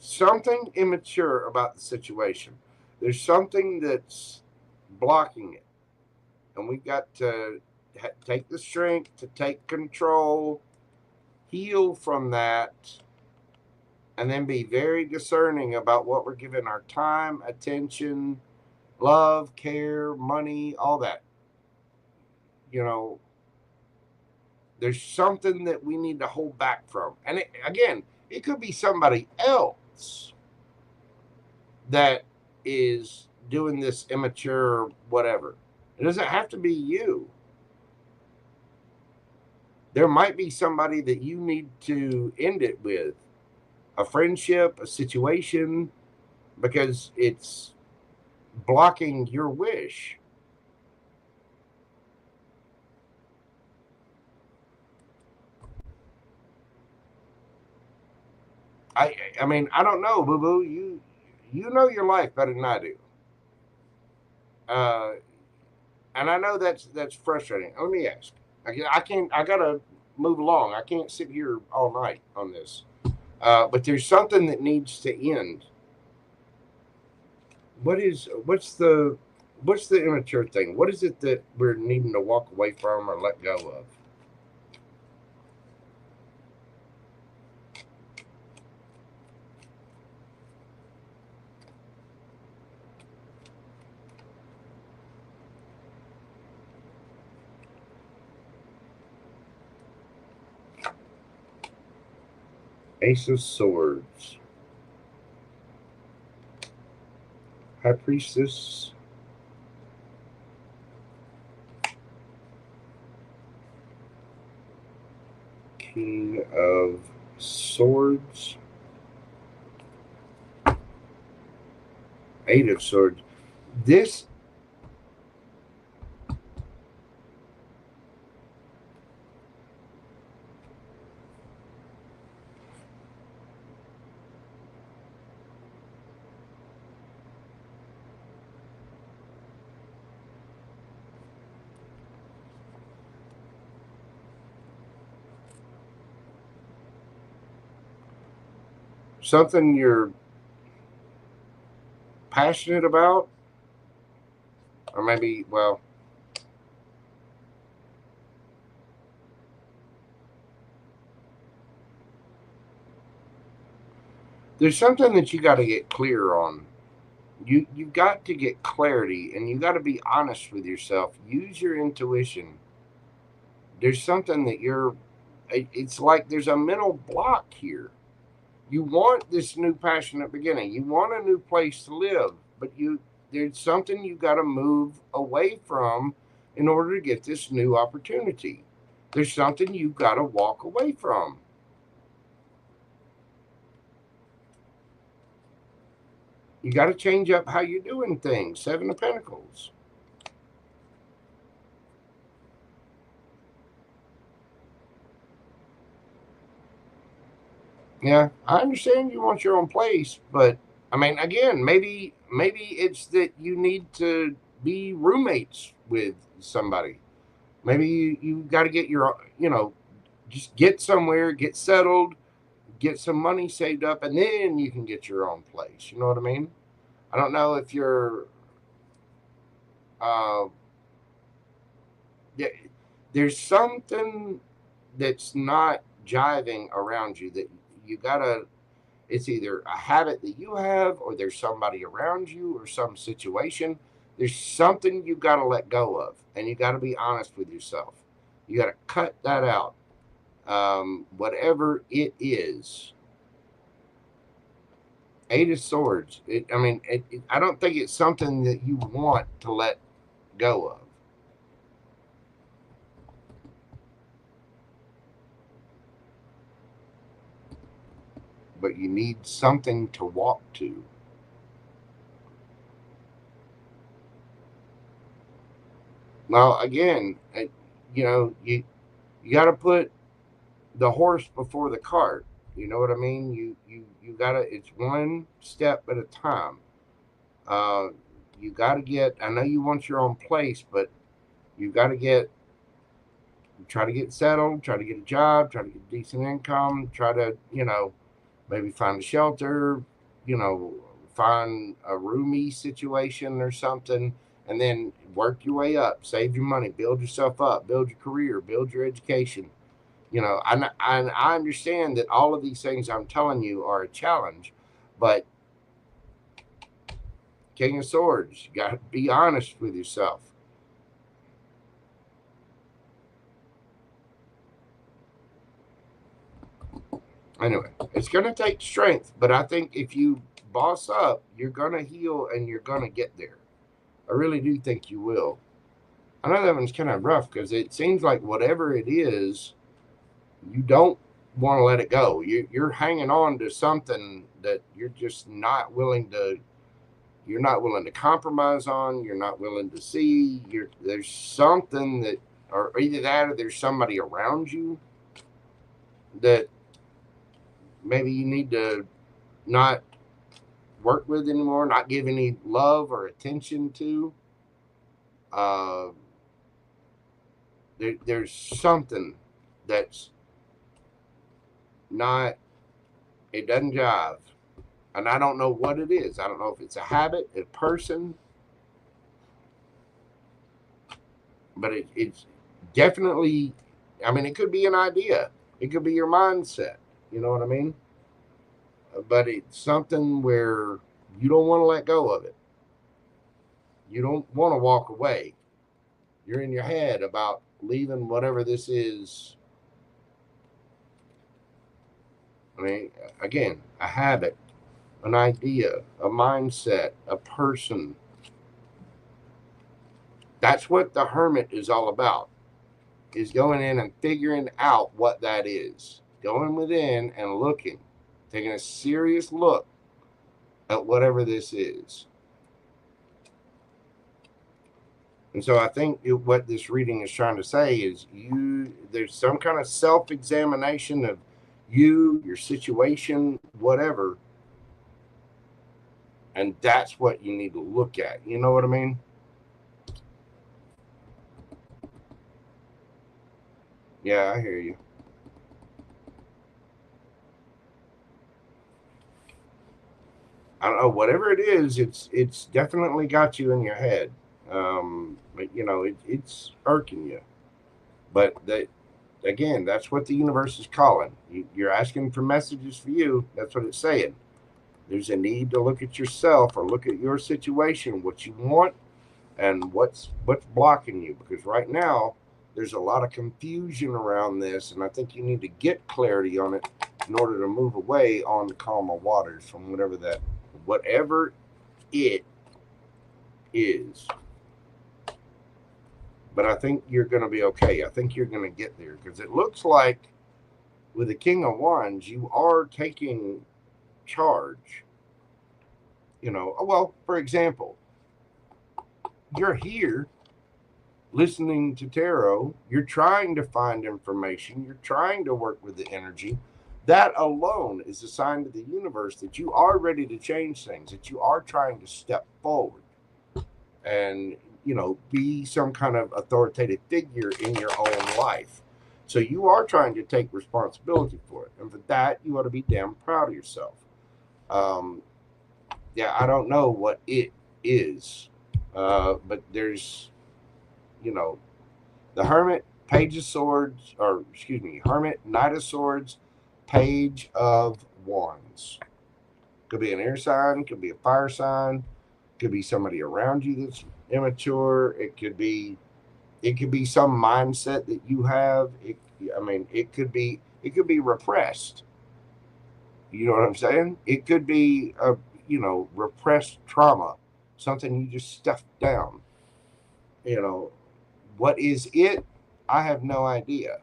S1: something immature about the situation. There's something that's blocking it. And we've got to take the strength to take control, heal from that, and then be very discerning about what we're giving our time, attention, love, care, money, all that. You know, there's something that we need to hold back from. And again, it could be somebody else that is doing this immature whatever. It doesn't have to be you. There might be somebody that you need to end it with, a friendship, a situation, because it's blocking your wish. I mean, I don't know, Boo Boo. You know your life better than I do. And I know that's frustrating. Let me ask. I can't. I gotta move along. I can't sit here all night on this. But there's something that needs to end. What's the immature thing? What is it that we're needing to walk away from or let go of? Ace of Swords. High Priestess. King of Swords. Eight of Swords. This something you're passionate about, or maybe, well, there's something that you got to get clear on. You've got to get clarity, and you got to be honest with yourself. Use your intuition. There's something that it's like there's a mental block here. You want this new passionate beginning. You want a new place to live, but there's something you got to move away from in order to get this new opportunity. There's something you've got to walk away from. You got to change up how you're doing things. Seven of Pentacles. Yeah, I understand you want your own place, but I mean, again, maybe it's that you need to be roommates with somebody. Maybe you got to get your, just get somewhere, get settled, get some money saved up, and then you can get your own place. You know what I mean? I don't know if you're, uh, there's something that's not jiving around you that you gotta. It's either a habit that you have, or there's somebody around you, or some situation. There's something you got to let go of, and you got to be honest with yourself. You got to cut that out, whatever it is. Eight of Swords. I don't think it's something that you want to let go of. But you need something to walk to. Well, again, you got to put the horse before the cart. You know what I mean? You gotta. It's one step at a time. Uh, you got to get. I know you want your own place, but you got to try to get settled, try to get a job, try to get decent income, try to maybe find a shelter, find a roomie situation or something, and then work your way up, save your money, build yourself up, build your career, build your education. I understand that all of these things I'm telling you are a challenge, but King of Swords, you got to be honest with yourself. Anyway, it's going to take strength, but I think if you boss up, you're going to heal and you're going to get there. I really do think you will. I know that one's kind of rough because it seems like whatever it is, you don't want to let it go. You're hanging on to something that you're just not willing to. You're not willing to compromise on. You're not willing to see. There's something that, or either that, or there's somebody around you that maybe you need to not work with anymore, not give any love or attention to. There's something that's not, it doesn't jive. And I don't know what it is. I don't know if it's a habit, a person, but it's definitely, I mean, it could be an idea. It could be your mindset. You know what I mean? But it's something where you don't want to let go of it. You don't want to walk away. You're in your head about leaving whatever this is. I mean, again, a habit, an idea, a mindset, a person. That's what the Hermit is all about, is going in and figuring out what that is. Going within and looking, taking a serious look at whatever this is. And so I think what this reading is trying to say is there's some kind of self-examination of you, your situation, whatever. And that's what you need to look at. You know what I mean? Yeah, I hear you. I don't know, whatever it is, it's definitely got you in your head. But it's irking you. But again, that's what the universe is calling. You're asking for messages for you. That's what it's saying. There's a need to look at yourself or look at your situation, what you want, and what's blocking you. Because right now, there's a lot of confusion around this, and I think you need to get clarity on it in order to move away on the calmer waters from whatever it is. But I think you're going to be okay. I think you're going to get there, because it looks like with the King of Wands, you are taking charge. Well, for example, you're here listening to tarot, you're trying to find information, you're trying to work with the energy. That alone is a sign to the universe that you are ready to change things, that you are trying to step forward and be some kind of authoritative figure in your own life. So you are trying to take responsibility for it, and for that you ought to be damn proud of yourself. I don't know what it is, but there's the Hermit, Page of Swords, or excuse me, Hermit, Knight of Swords, Page of Wands. Could be an air sign, could be a fire sign, could be somebody around you that's immature. It could be some mindset that you have. It could be repressed. You know what I'm saying? It could be a repressed trauma, something you just stuffed down. What is it? I have no idea.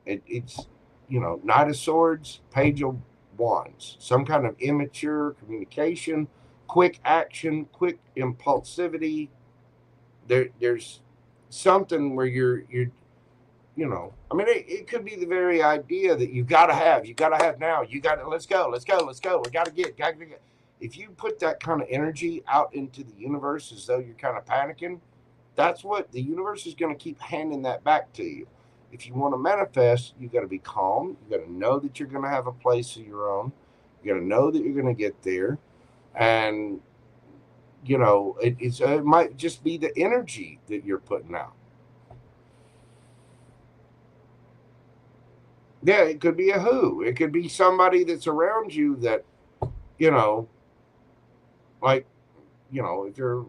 S1: It's Knight of Swords, Page of Wands, some kind of immature communication, quick action, quick impulsivity, there's something where you're you know, I mean, it could be the very idea that you got to have now. You got to, let's go. We got to get. If you put that kind of energy out into the universe as though you're kind of panicking, that's what the universe is going to keep handing that back to you. If you want to manifest, you got to be calm. You got to know that you're going to have a place of your own. You got to know that you're going to get there, and you know, it might just be the energy that you're putting out. Yeah, it could be a who. It could be somebody that's around you that, you know, like, you know, if you're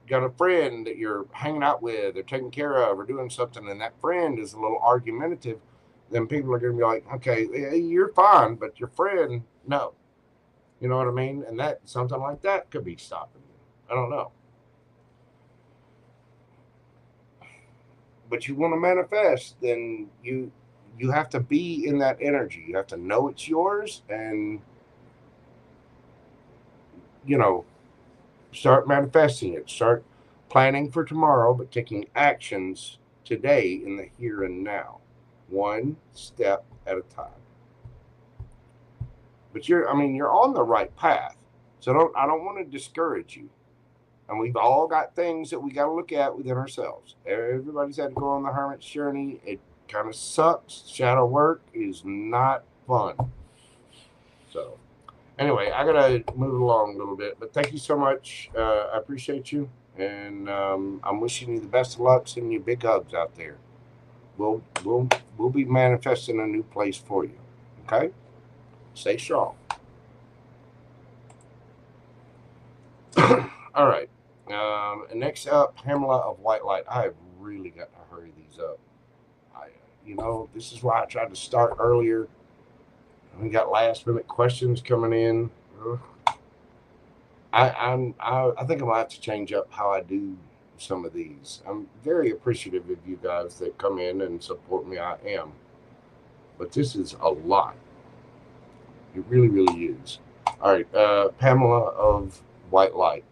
S1: got a friend that you're hanging out with or taking care of or doing something, and that friend is a little argumentative, then people are going to be like, okay, you're fine, but your friend, no. You know what I mean? And that something like that could be stopping you. I don't know. But you want to manifest, then you have to be in that energy. You have to know it's yours, and you know, start manifesting it. Start planning for tomorrow, but taking actions today in the here and now, one step at a time. But you're on the right path. So I don't want to discourage you. And we've all got things that we got to look at within ourselves. Everybody's had to go on the hermit's journey. It kind of sucks. Shadow work is not fun. So anyway, I gotta move along a little bit, but thank you so much. I appreciate you, and I'm wishing you the best of luck. Sending you big hugs out there. We'll be manifesting a new place for you. Okay, stay strong. All right. Next up, Pamela of White Light. I have really got to hurry these up. This is why I tried to start earlier. We got last minute questions coming in. I think I'm gonna have to change up how I do some of these. I'm very appreciative of you guys that come in and support me. I am, but this is a lot. It really, really is. All right, Pamela of White Light.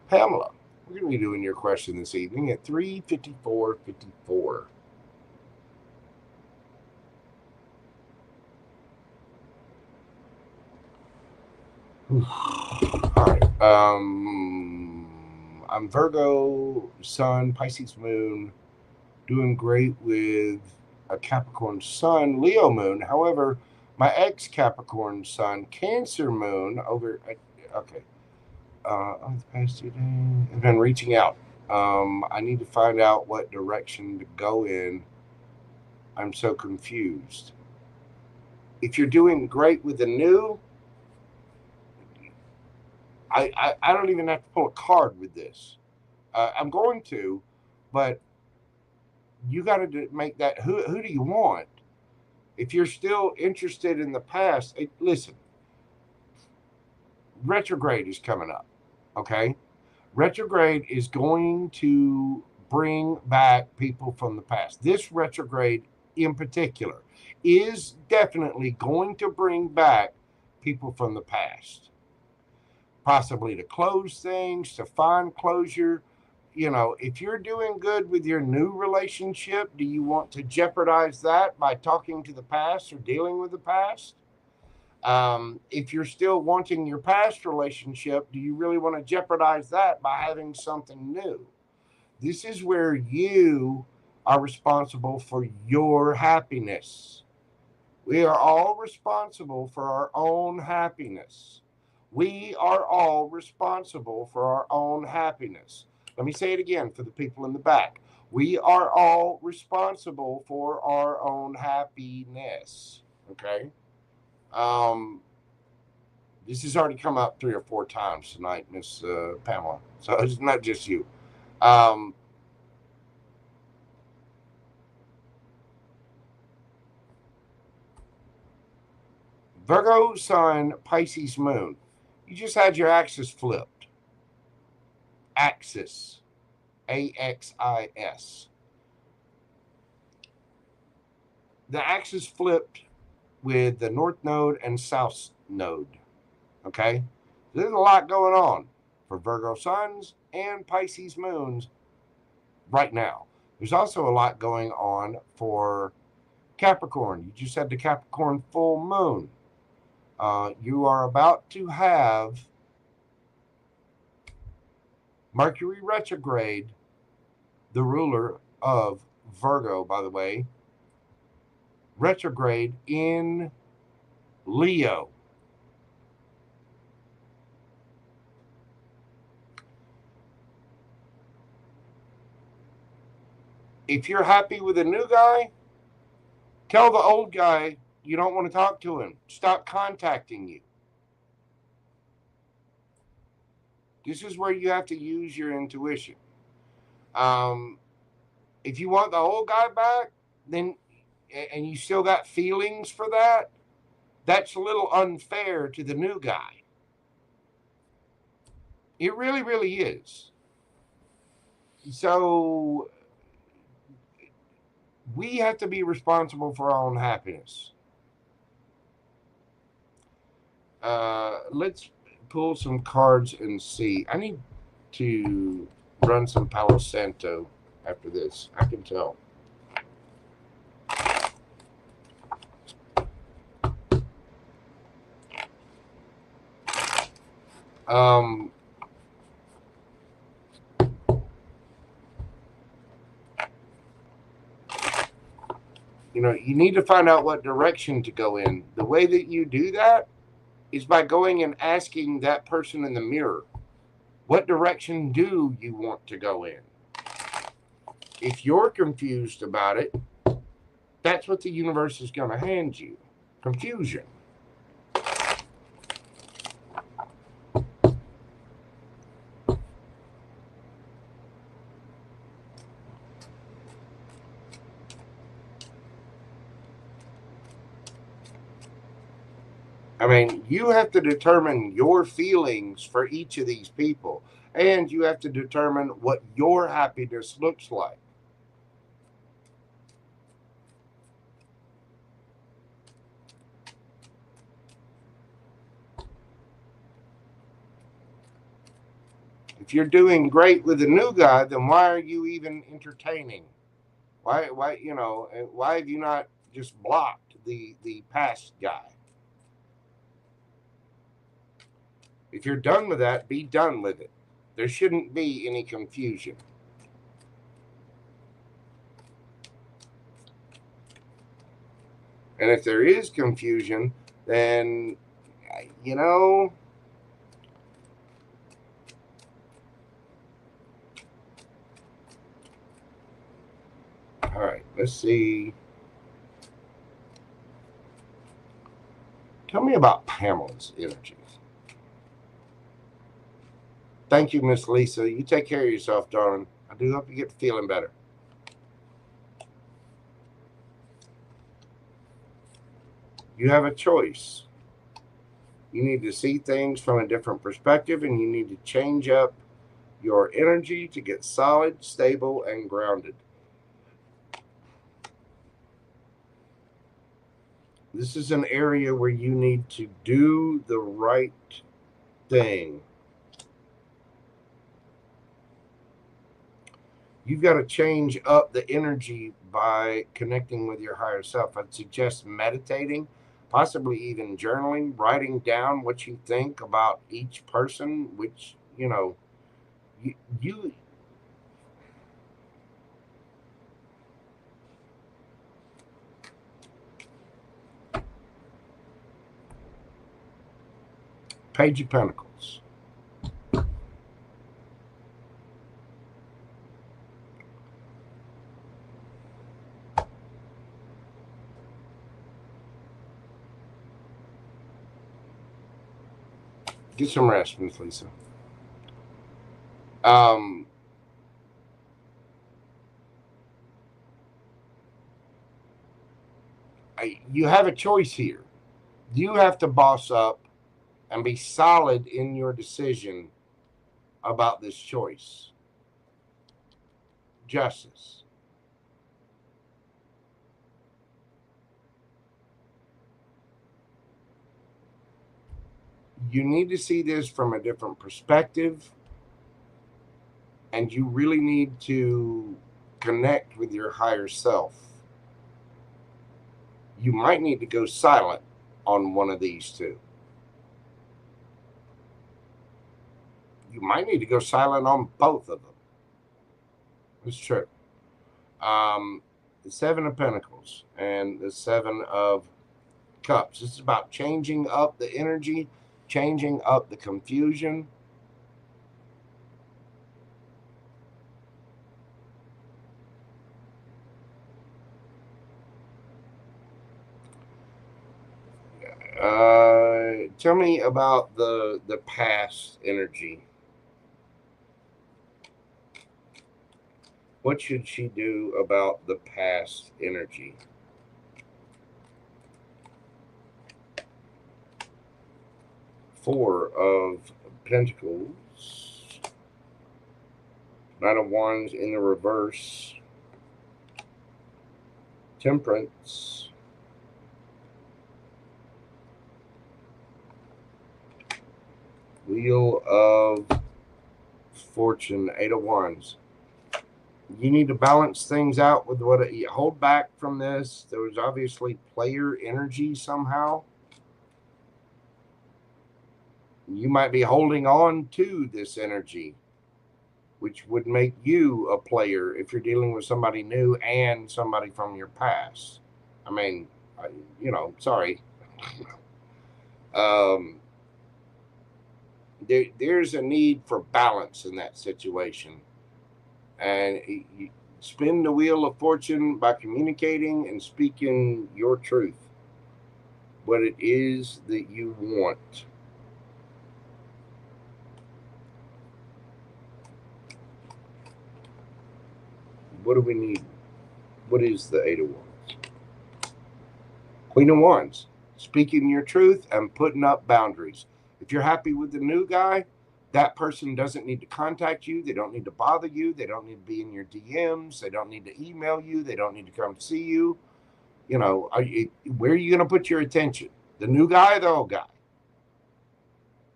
S1: Pamela, we're gonna be doing your question this evening at 3:54:54. All right. I'm Virgo, Sun, Pisces Moon, doing great with a Capricorn Sun, Leo Moon. However, my ex Capricorn Sun, Cancer Moon over. Okay. Over the past 2 days, I've been reaching out. I need to find out what direction to go in. I'm so confused. If you're doing great with the new, I don't even have to pull a card with this. I'm going to, but you got to make that. Who do you want? If you're still interested in the past, listen. Retrograde is coming up. Okay, retrograde is going to bring back people from the past. This retrograde, in particular, is definitely going to bring back people from the past. Possibly to close things, to find closure. If you're doing good with your new relationship, do you want to jeopardize that by talking to the past or dealing with the past? If you're still wanting your past relationship, do you really want to jeopardize that by having something new? This is where you are responsible for your happiness. We are all responsible for our own happiness. We are all responsible for our own happiness. Let me say it again for the people in the back. We are all responsible for our own happiness. Okay? This has already come up 3 or 4 times tonight, Miss Pamela. So it's not just you. Virgo, Sun, Pisces, Moon. You just had your axis flipped. Axis. AXIS. The axis flipped with the North Node and South Node. Okay? There's a lot going on. for Virgo suns and Pisces moons right now. There's also a lot going on for Capricorn. You just had the Capricorn full moon. You are about to have Mercury retrograde, the ruler of Virgo, by the way, retrograde in Leo. If you're happy with a new guy, tell the old guy you don't want to talk to him. Stop contacting you. This is where you have to use your intuition. If you want the old guy back, then and you still got feelings for that, that's a little unfair to the new guy. It really, really is. So we have to be responsible for our own happiness. Let's pull some cards and see. I need to run some Palo Santo after this. I can tell. You need to find out what direction to go in. The way that you do that is by going and asking that person in the mirror, what direction do you want to go in? If you're confused about it, that's what the universe is going to hand you. Confusion. I mean, you have to determine your feelings for each of these people, and you have to determine what your happiness looks like. If you're doing great with a new guy, then why are you even entertaining? Why have you not just blocked the past guy? If you're done with that, be done with it. There shouldn't be any confusion. And if there is confusion, then, all right, let's see. Tell me about Pamela's energy. Thank you, Miss Lisa. You take care of yourself, darling. I do hope you get feeling better. You have a choice. You need to see things from a different perspective, and you need to change up your energy to get solid, stable, and grounded. This is an area where you need to do the right thing. You've got to change up the energy by connecting with your higher self. I'd suggest meditating, possibly even journaling, writing down what you think about each person, which, you Page of Pentacles. Get some rest, Miss Lisa. You have a choice here. You have to boss up and be solid in your decision about this choice. Justice. you need to see this from a different perspective, and you really need to connect with your higher self. You might need to go silent on one of these two. You might need to go silent on both of them. It's true. The Seven of Pentacles and the Seven of Cups. This is about changing up the energy, changing up the confusion. Tell me about the past energy. What should she do about the past energy? Four of Pentacles. Knight of Wands in the reverse. Temperance. Wheel of Fortune. Eight of Wands. You need to balance things out with what you hold back from this. There was obviously player energy somehow. You might be holding on to this energy, which would make you a player if you're dealing with somebody new and somebody from your past. I mean, sorry. There's a need for balance in that situation. And you spin the wheel of fortune by communicating and speaking your truth, what it is that you want. What do we need? What is the Eight of Wands? Queen of Wands. Speaking your truth and putting up boundaries. If you're happy with the new guy, that person doesn't need to contact you. They don't need to bother you. They don't need to be in your DMs. They don't need to email you. They don't need to come see you. Where are you going to put your attention? The new guy or the old guy?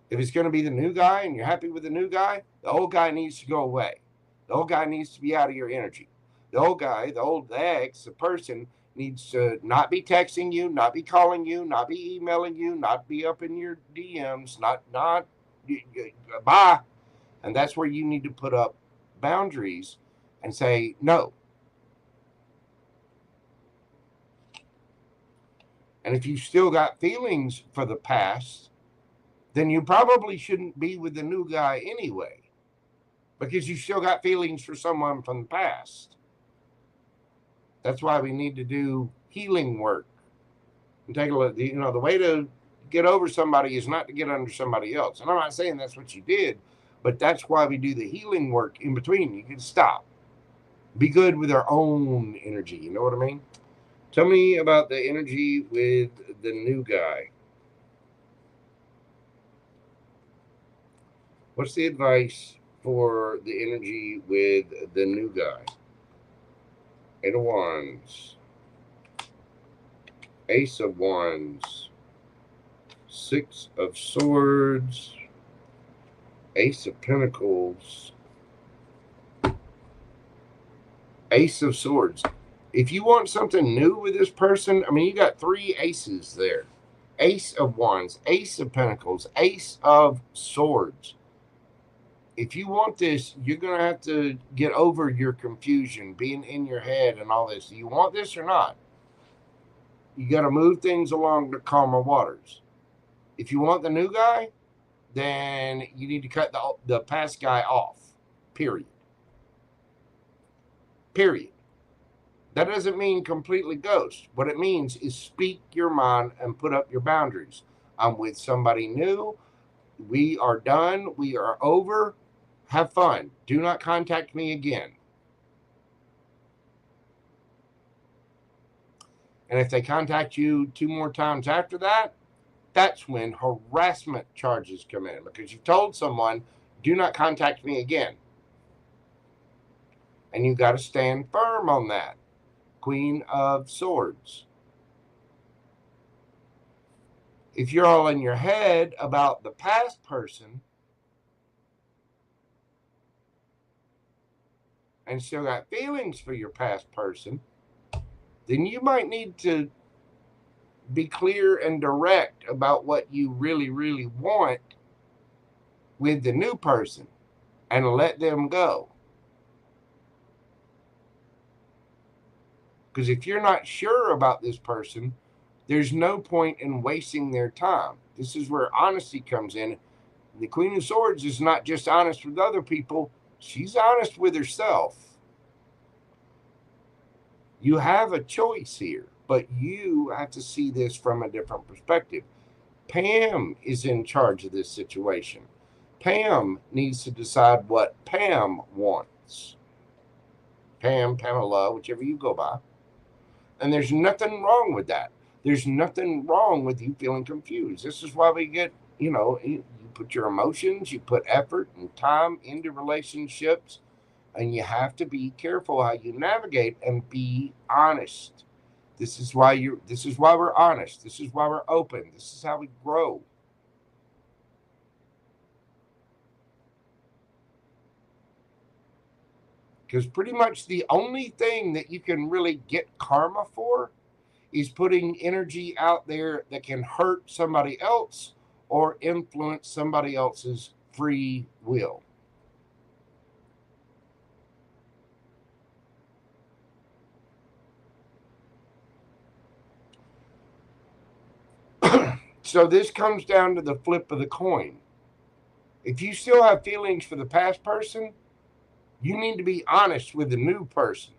S1: If it's going to be the new guy and you're happy with the new guy, the old guy needs to go away. The old guy needs to be out of your energy. The old guy, the old ex, the person needs to not be texting you, not be calling you, not be emailing you, not be up in your DMs, not bye. And that's where you need to put up boundaries and say no. And if you still got feelings for the past, then you probably shouldn't be with the new guy anyway, because you still got feelings for someone from the past. That's why we need to do healing work and take a look. The way to get over somebody is not to get under somebody else. And I'm not saying that's what you did, but that's why we do the healing work in between. You can stop. Be good with our own energy. You know what I mean? Tell me about the energy with the new guy. What's the advice for the energy with the new guy? Eight of Wands. Ace of Wands. Six of Swords. Ace of Pentacles. Ace of Swords. If you want something new with this person, you got three aces there. Ace of Wands, Ace of Pentacles, Ace of Swords. If you want this, you're going to have to get over your confusion, being in your head and all this. Do you want this or not? You got to move things along the calmer waters. If you want the new guy, then you need to cut the past guy off. Period. That doesn't mean completely ghost. What it means is speak your mind and put up your boundaries. I'm with somebody new. We are done. We are over. Have fun. Do not contact me again. And if they contact you 2 more times after that, that's when harassment charges come in, because you told someone, do not contact me again. And you got to stand firm on that. Queen of Swords. If you're all in your head about the past person and still got feelings for your past person, then you might need to be clear and direct about what you really, really want with the new person and let them go. Because if you're not sure about this person, there's no point in wasting their time. This is where honesty comes in. The Queen of Swords is not just honest with other people, she's honest with herself. You have a choice here, but you have to see this from a different perspective. Pam is in charge of this situation. Pam needs to decide what Pam wants. Pam, Pamela, whichever you go by. And there's nothing wrong with that. There's nothing wrong with you feeling confused. This is why we get, you put your emotions, you put effort and time into relationships, and you have to be careful how you navigate and be honest. This is why we're honest. This is why we're open. This is how we grow. Because pretty much the only thing that you can really get karma for is putting energy out there that can hurt somebody else or influence somebody else's free will. So this comes down to the flip of the coin. If you still have feelings for the past person, you need to be honest with the new person.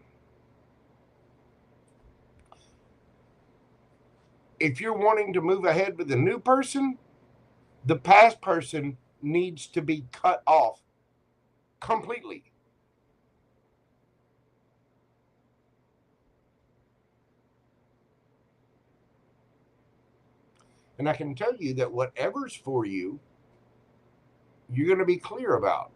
S1: If you're wanting to move ahead with the new person, the past person needs to be cut off completely. And I can tell you that whatever's for you, you're going to be clear about.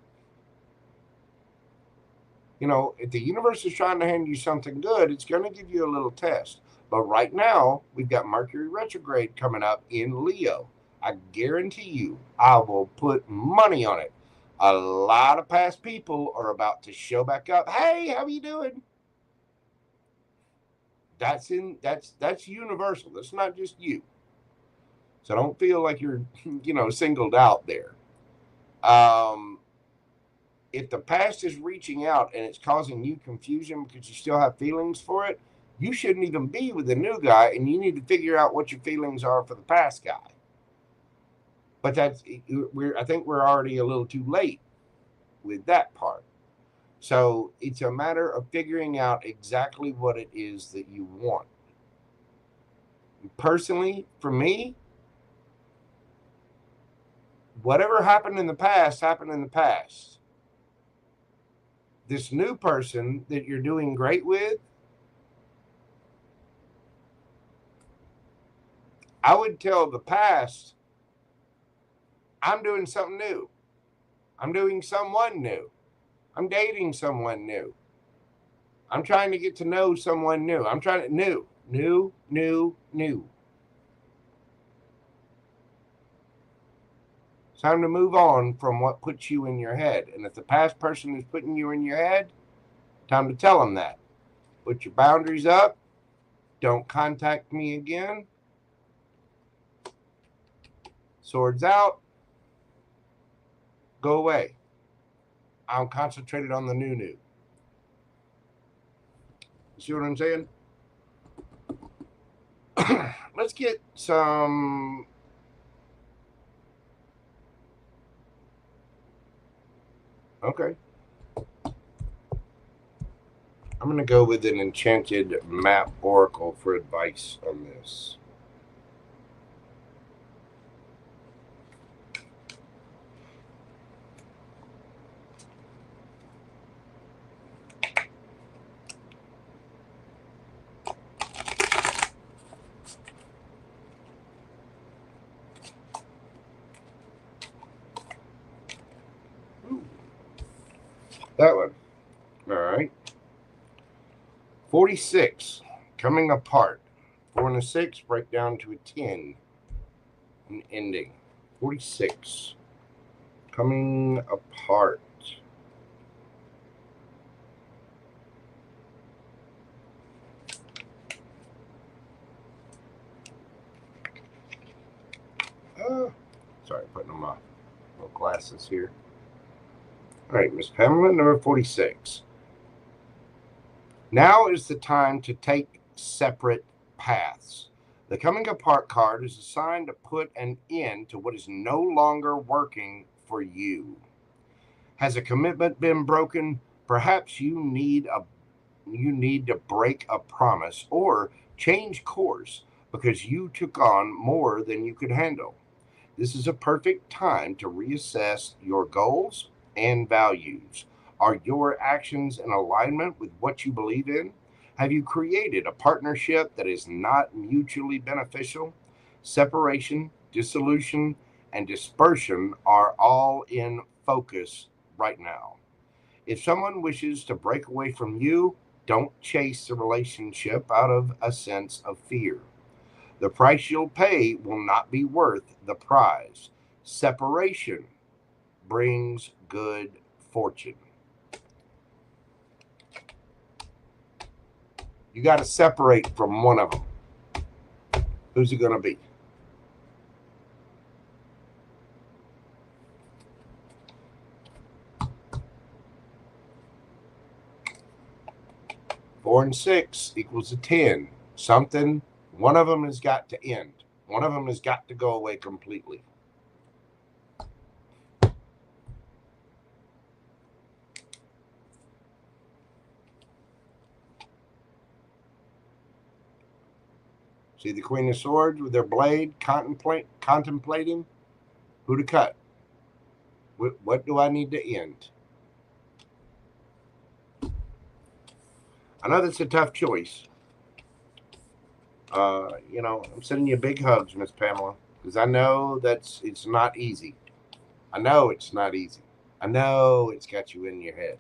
S1: If the universe is trying to hand you something good, it's going to give you a little test. But right now, we've got Mercury retrograde coming up in Leo. I guarantee you, I will put money on it. A lot of past people are about to show back up. Hey, how you doing? That's universal. That's not just you. So don't feel like you're, singled out there. If the past is reaching out and it's causing you confusion because you still have feelings for it, you shouldn't even be with the new guy, and you need to figure out what your feelings are for the past guy. But I think we're already a little too late with that part. So it's a matter of figuring out exactly what it is that you want. Personally, for me, whatever happened in the past happened in the past. This new person that you're doing great with, I would tell the past, I'm doing something new. I'm doing someone new. I'm dating someone new. I'm trying to get to know someone new. I'm trying to new. It's time to move on from what puts you in your head. And if the past person is putting you in your head, time to tell them that. Put your boundaries up. Don't contact me again. Swords out. Go away. I'm concentrated on the new. You see what I'm saying? Let's get some... Okay. I'm going to go with an enchanted map oracle for advice on this. That one. All right. 46. Coming apart. 4 and a 6 break down to a 10. and ending. 46. Coming apart. Sorry, putting on my little glasses here. All right, Miss Pamela, number 46. Now is the time to take separate paths. The coming apart card is a sign to put an end to what is no longer working for you. Has a commitment been broken? Perhaps you need to break a promise or change course because you took on more than you could handle. This is a perfect time to reassess your goals and values. Are your actions in alignment with what you believe in? Have you created a partnership that is not mutually beneficial? Separation, dissolution, and dispersion are all in focus right now. If someone wishes to break away from you, don't chase the relationship out of a sense of fear. The price you'll pay will not be worth the prize. Separation brings good fortune. You got to separate from one of them. Who's it going to be? Four and 6 equals a 10. Something, one of them has got to end. One of them has got to go away completely. See the Queen of Swords with their blade contemplating who to cut. What do I need to end? I know that's a tough choice. I'm sending you big hugs, Miss Pamela, because I know it's not easy. I know it's not easy. I know it's got you in your head.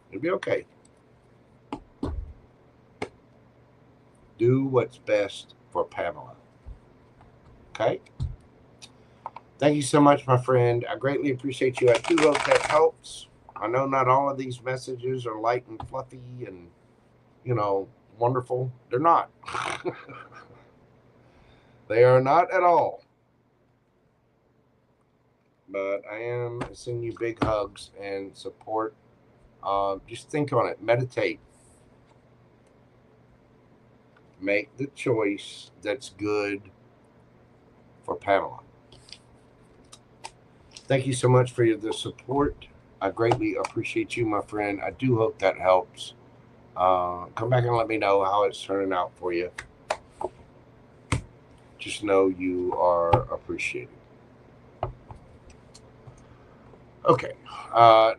S1: It'll be okay. Do what's best for Pamela. Okay? Thank you so much, my friend. I greatly appreciate you. I do hope that helps. I know not all of these messages are light and fluffy and, wonderful. They're not. They are not at all. But I am sending you big hugs and support. Just think on it. Meditate. Make the choice that's good for Pamela. Thank you so much for the support. I greatly appreciate you, my friend. I do hope that helps. Come back and let me know how it's turning out for you. Just know you are appreciated. Okay.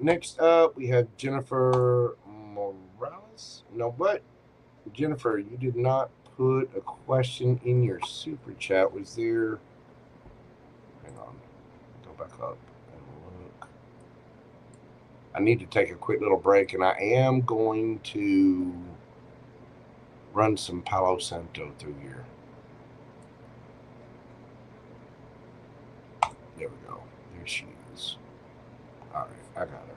S1: Next up, we have Jennifer Morales. No, but Jennifer, you did not put a question in your super chat. Was there? Hang on. Go back up and look. I need to take a quick little break, and I am going to run some Palo Santo through here. There we go. There she is. All right, I got her.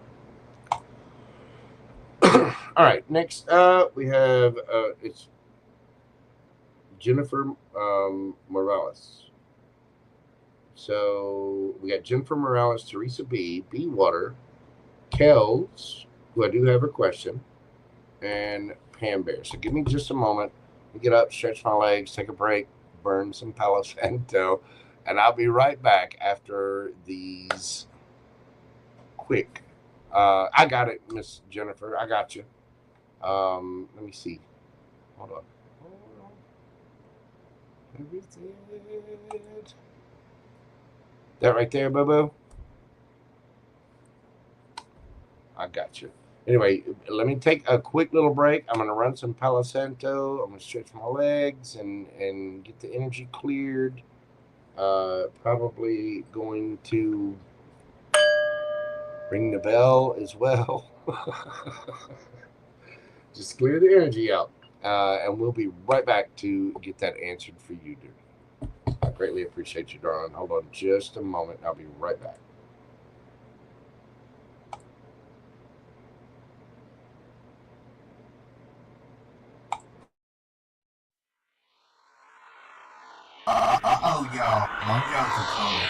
S1: All right, next up we have it's Jennifer Morales. So we got Jennifer Morales, Teresa B, Water, Kells, who I do have a question, and Pam Bear. So give me just a moment. Let me get up, stretch my legs, take a break, burn some Palo Santo, and I'll be right back after these quick. I got it, Miss Jennifer. I got you. Let me see. Hold on. That right there, Boo-Boo? I got you. Anyway, let me take a quick little break. I'm going to run some Palo Santo. I'm going to stretch my legs and get the energy cleared. Probably going to ring the bell as well. Just clear the energy out. And we'll be right back to get that answered for you, dude. I greatly appreciate you, darling. Hold on just a moment. I'll be right back.
S6: Uh-oh, y'all. Mojo coming.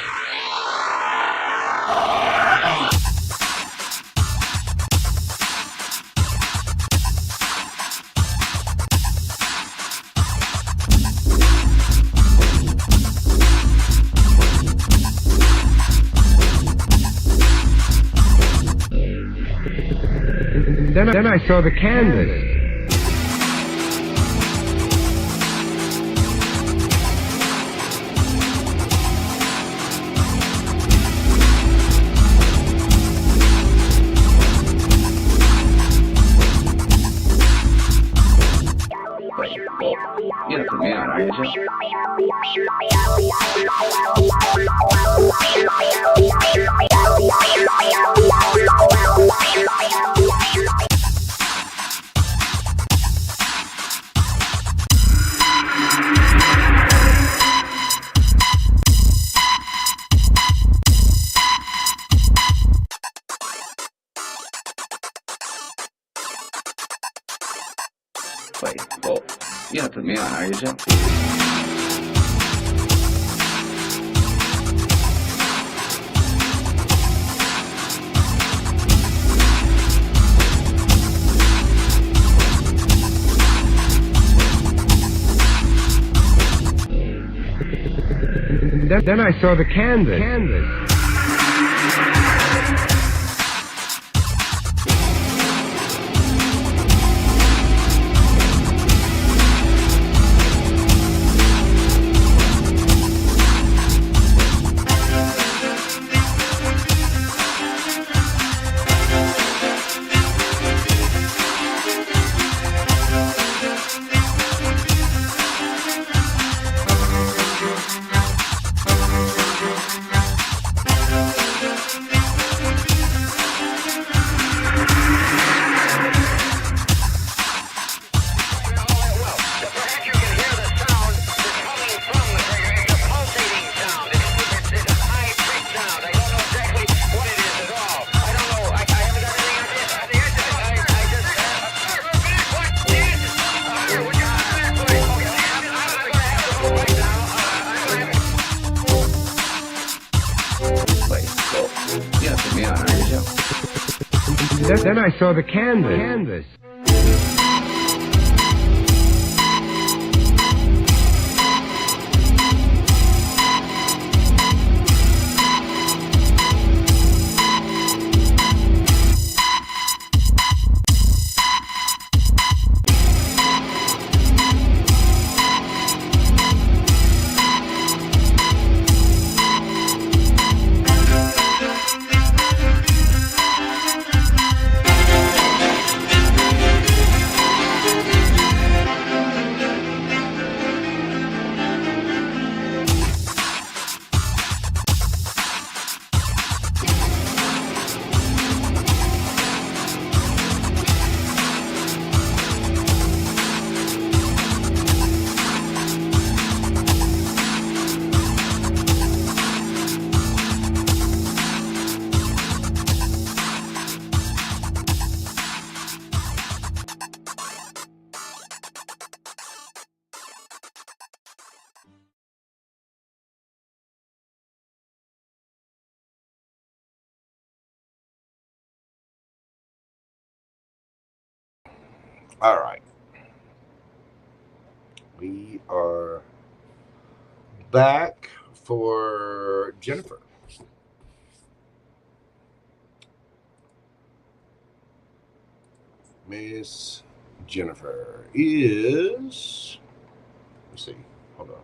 S5: Then I saw the canvas.
S3: You're from me out, aren't you? Wait, oh, you're not putting me on, are you, Jim?
S5: Then I saw the canvas. Then I saw the canvas.
S1: All right. We are back for Jennifer. Miss Jennifer is, let's see, hold on.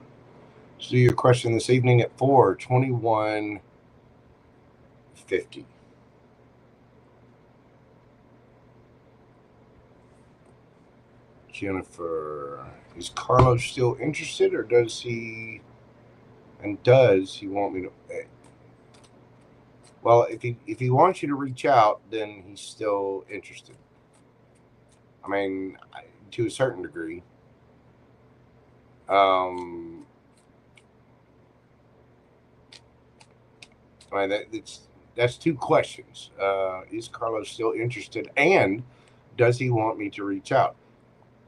S1: So your question this evening at 4/21/50. Jennifer, is Carlos still interested, or does he want me to? Well, if he wants you to reach out, then he's still interested. I mean, to a certain degree. That's two questions. Is Carlos still interested, and does he want me to reach out?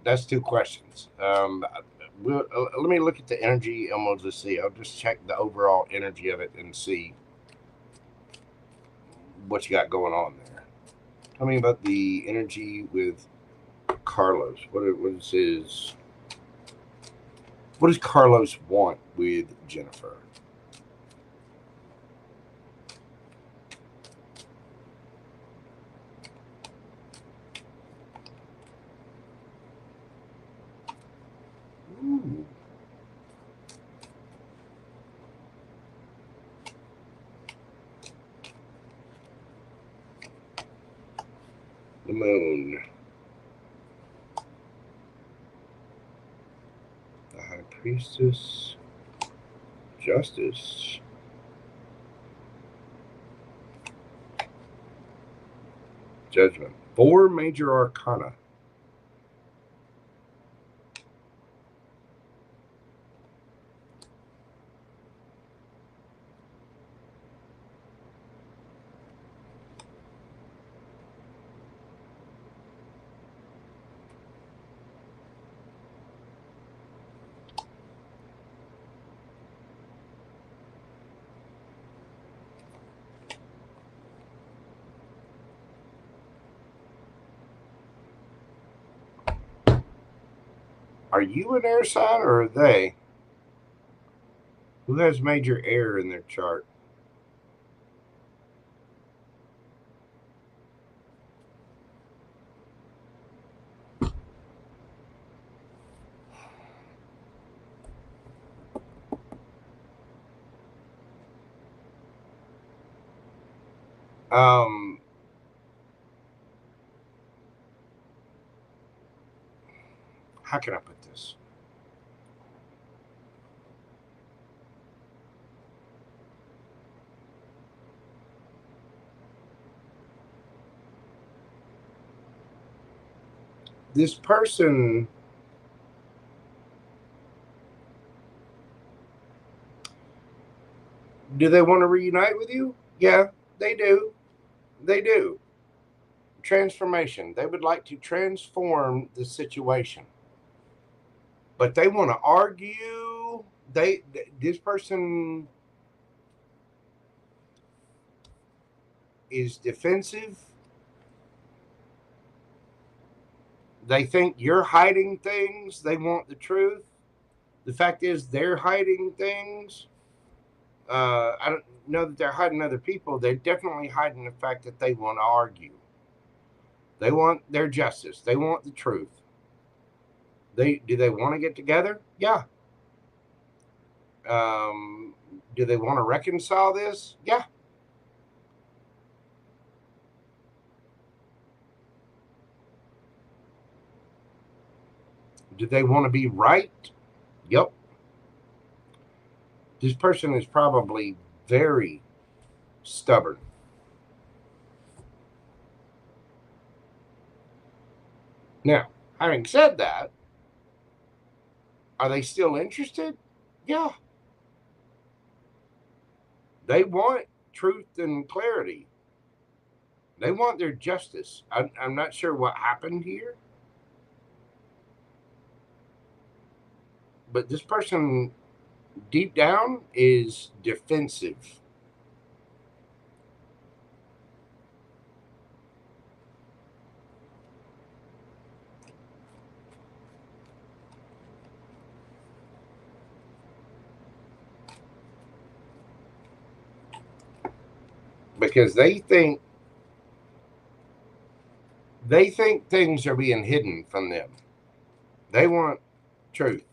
S1: That's two questions. Let me look at the energy, and we'll just see. I'll just check the overall energy of it and see what you got going on there. Tell me about the energy with Carlos. What does Carlos want with Jennifer? Ooh. The moon. The high priestess. Justice. Judgment. 4 major arcana. Are you an air sign or are they? Who has major air in their chart? How can I put this? This person do they want to reunite with you? Yeah, they do. They do. Transformation. They would like to transform the situation. But they want to argue. This person is defensive. They think you're hiding things. They want the truth. The fact is, they're hiding things. I don't know that they're hiding other people. They're definitely hiding the fact that they want to argue. They want their justice. They want the truth. Do they want to get together? Yeah. Do they want to reconcile this? Yeah. Do they want to be right? Yep. This person is probably very stubborn. Now, having said that, are they still interested? Yeah. They want truth and clarity. They want their justice. I'm not sure what happened here. But this person, deep down, is defensive. Because they think things are being hidden from them. They want truth.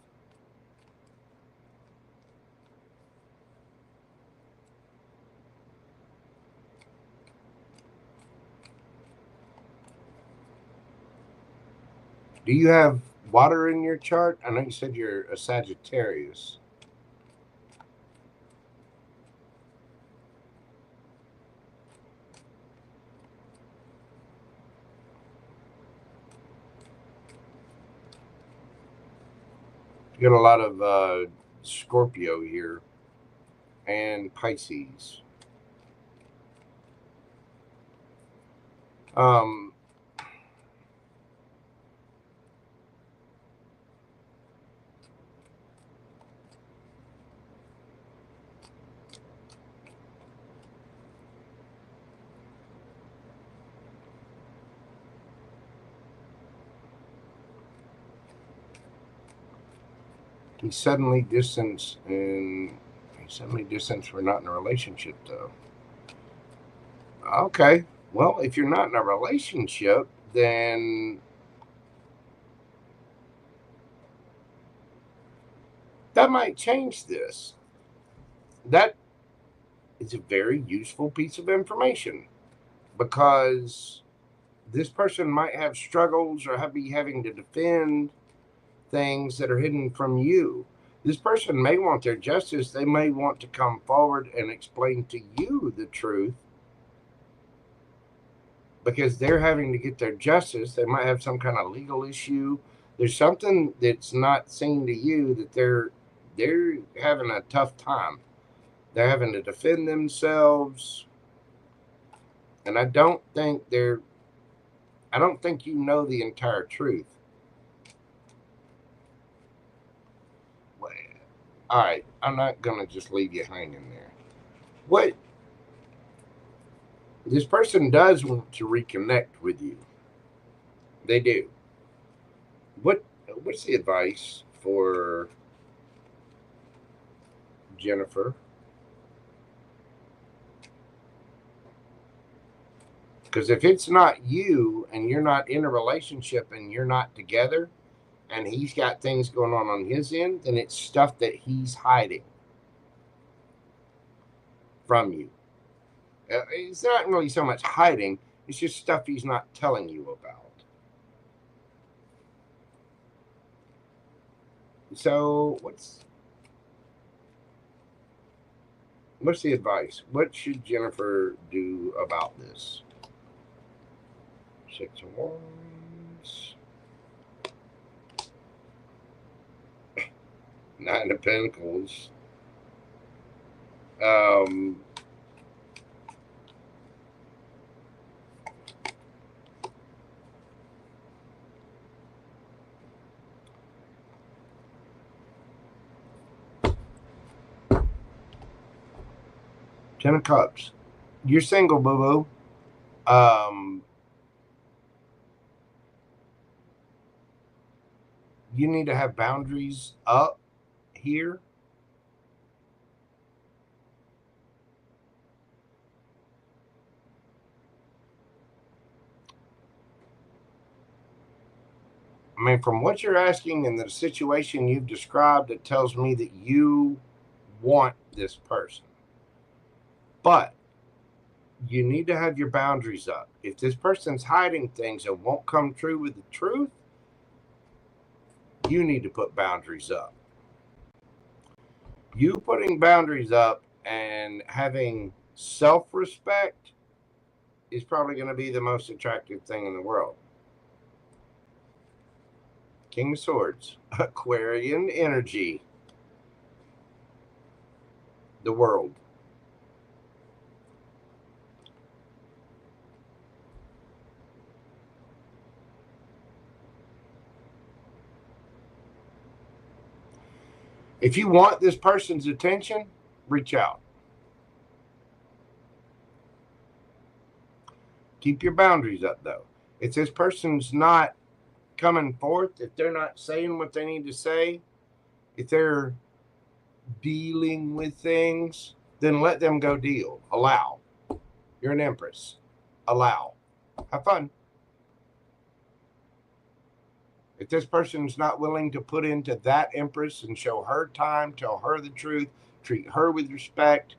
S1: Do you have water in your chart? I know you said you're a Sagittarius. You got a lot of Scorpio here and Pisces. He suddenly distanced, and we're not in a relationship, though. Okay, well, if you're not in a relationship, then that might change this. That is a very useful piece of information, because this person might have struggles or be having to defend things that are hidden from you. This person may want their justice. They may want to come forward and explain to you the truth, because they're having to get their justice. They might have some kind of legal issue. There's something that's not seen to you that they're having a tough time. They're having to defend themselves. And I don't think you know the entire truth. All right, I'm not going to just leave you hanging there. What this person does want to reconnect with you. They do. What's the advice for Jennifer? Because if it's not you and you're not in a relationship and you're not together and he's got things going on his end, then it's stuff that he's hiding from you. It's not really so much hiding. It's just stuff he's not telling you about. So what's the advice? What should Jennifer do about this? 6 of Wands. 9 of Pentacles. 10 of Cups. You're single, boo-boo. You need to have boundaries up here. I mean, from what you're asking and the situation you've described, it tells me that you want this person. But you need to have your boundaries up. If this person's hiding things and won't come true with the truth, you need to put boundaries up. You putting boundaries up and having self-respect is probably going to be the most attractive thing in the world. King of Swords, Aquarian energy, the world. If you want this person's attention, reach out. Keep your boundaries up, though. If this person's not coming forth, if they're not saying what they need to say, if they're dealing with things, then let them go deal. Allow. You're an empress. Allow. Have fun. If this person's not willing to put into that empress and show her time, tell her the truth, treat her with respect,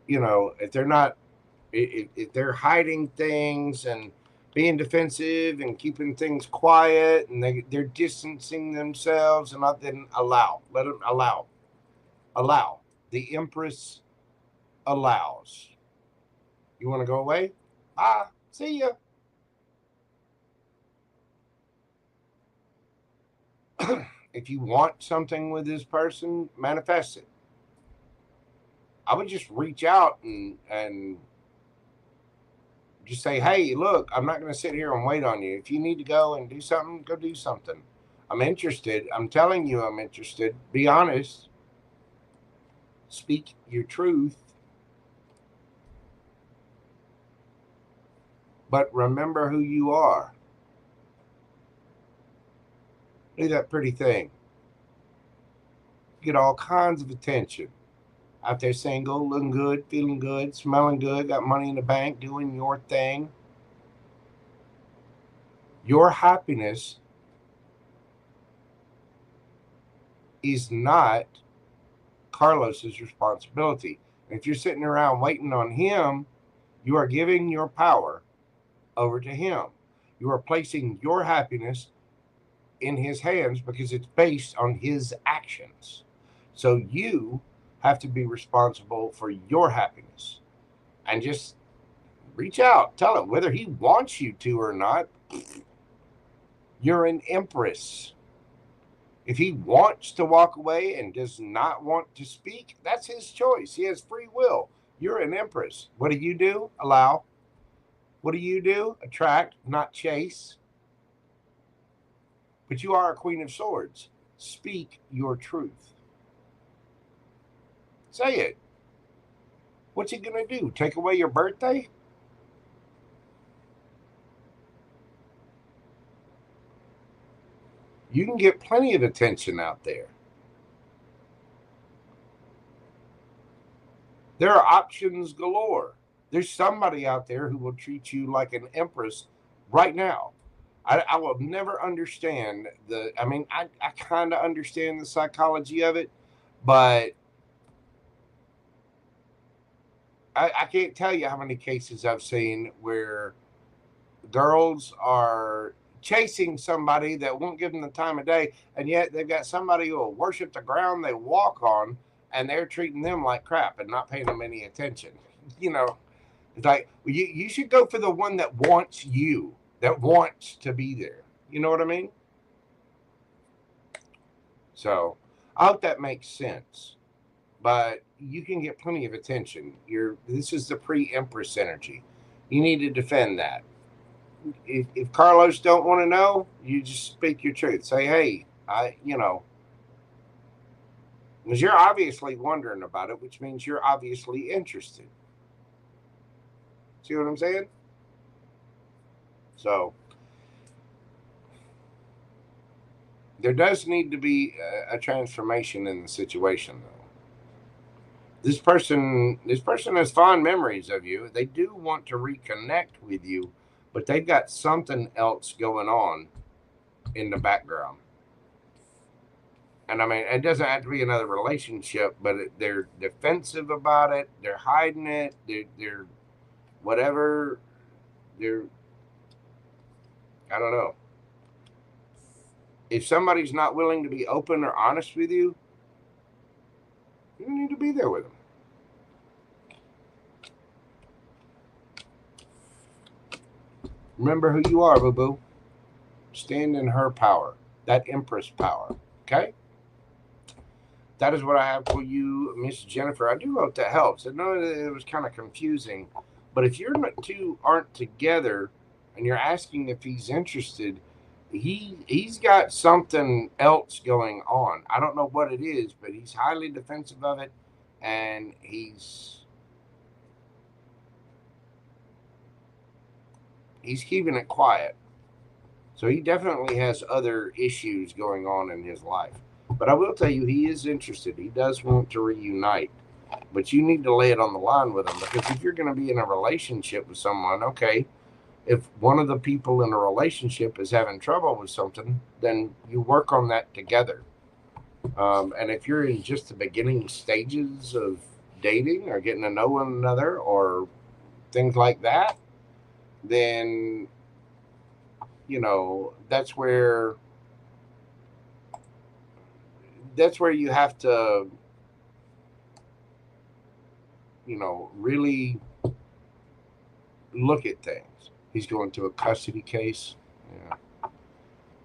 S1: if they're not, if they're hiding things and being defensive and keeping things quiet and they're distancing themselves, and then allow. Let them allow. Allow. The empress allows. You want to go away? See ya. If you want something with this person, manifest it. I would just reach out and just say, hey, look, I'm not going to sit here and wait on you. If you need to go and do something, go do something. I'm interested. I'm telling you I'm interested. Be honest. Speak your truth. But remember who you are. Do that pretty thing. Get all kinds of attention. Out there single, looking good, feeling good, smelling good, got money in the bank, doing your thing. Your happiness is not Carlos's responsibility. And if you're sitting around waiting on him, you are giving your power over to him. You are placing your happiness in his hands because it's based on his actions. So you have to be responsible for your happiness. And just reach out, tell him whether he wants you to or not. You're an empress. If he wants to walk away and does not want to speak, that's his choice. He has free will. You're an empress. What do? Allow. What do? Attract, not chase. But you are a queen of swords. Speak your truth. Say it. What's he going to do? Take away your birthday? You can get plenty of attention out there. There are options galore. There's somebody out there who will treat you like an empress right now. I will never understand I kind of understand the psychology of it, but I can't tell you how many cases I've seen where girls are chasing somebody that won't give them the time of day, and yet they've got somebody who will worship the ground they walk on, and they're treating them like crap and not paying them any attention. It's like, you should go for the one that wants you, that wants to be there. You know what I mean? So I hope that makes sense. But you can get plenty of attention. This is the pre-empress energy. You need to defend that. If Carlos don't want to know, you just speak your truth. Say, hey, because you're obviously wondering about it, which means you're obviously interested. See what I'm saying? So there does need to be a transformation in the situation, though. This person has fond memories of you. They do want to reconnect with you, but they've got something else going on in the background. And I mean, it doesn't have to be another relationship, but they're defensive about it. They're hiding it. They're whatever. I don't know. If somebody's not willing to be open or honest with you, you need to be there with them. Remember who you are, boo-boo. Stand in her power, that empress power, okay? That is what I have for you, Miss Jennifer. I do hope that helps. I know it was kind of confusing, but if you're two aren't together and you're asking if he's interested, he's got something else going on. I don't know what it is, but he's highly defensive of it, and he's keeping it quiet. So he definitely has other issues going on in his life. But I will tell you, he is interested. He does want to reunite. But you need to lay it on the line with him, because if you're going to be in a relationship with someone, okay, if one of the people in a relationship is having trouble with something, then you work on that together. And if you're in just the beginning stages of dating or getting to know one another or things like that, then, that's where you have to, really look at things. He's going through a custody case. Yeah.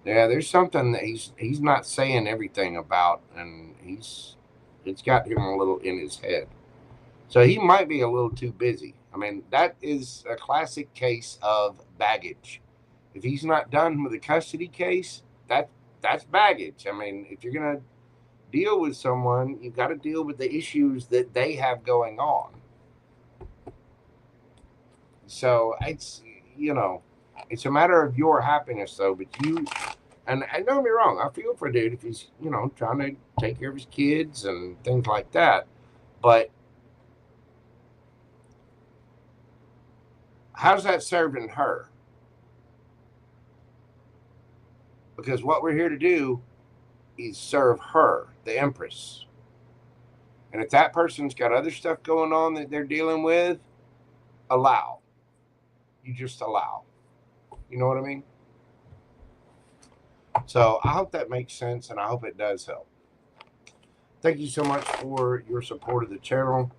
S1: Yeah, there's something that he's not saying everything about, and it's got him a little in his head. So he might be a little too busy. I mean, that is a classic case of baggage. If he's not done with the custody case, that's baggage. I mean, if you're gonna deal with someone, you've got to deal with the issues that they have going on. So it's a matter of your happiness, though. But and don't get me wrong, I feel for a dude if he's trying to take care of his kids and things like that. But how's that serving her? Because what we're here to do is serve her, the Empress. And if that person's got other stuff going on that they're dealing with, allow. You just allow. You know what I mean? So I hope that makes sense, and I hope it does help. Thank you so much for your support of the channel.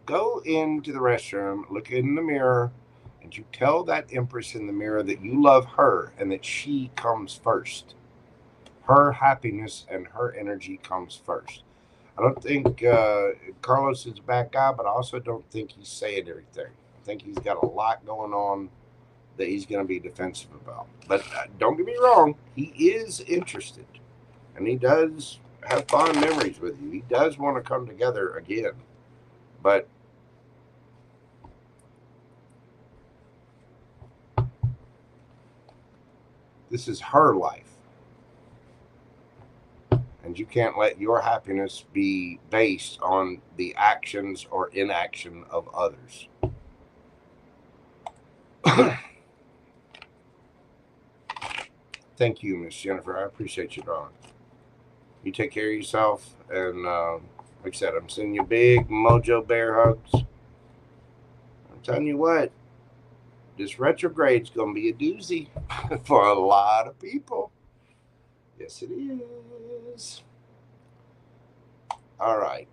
S1: Go into the restroom, look in the mirror, and you tell that Empress in the mirror that you love her and that she comes first. Her happiness and her energy comes first. I don't think Carlos is a bad guy, but I also don't think he's saying everything. I think he's got a lot going on that he's going to be defensive about. But don't get me wrong, he is interested. And he does have fond memories with you. He does want to come together again. But this is her life. And you can't let your happiness be based on the actions or inaction of others. Thank you, Miss Jennifer. I appreciate you, darling. You take care of yourself. And like I said, I'm sending you big Mojo bear hugs. I'm telling you what, this retrograde's going to be a doozy for a lot of people. Yes, it is. All right.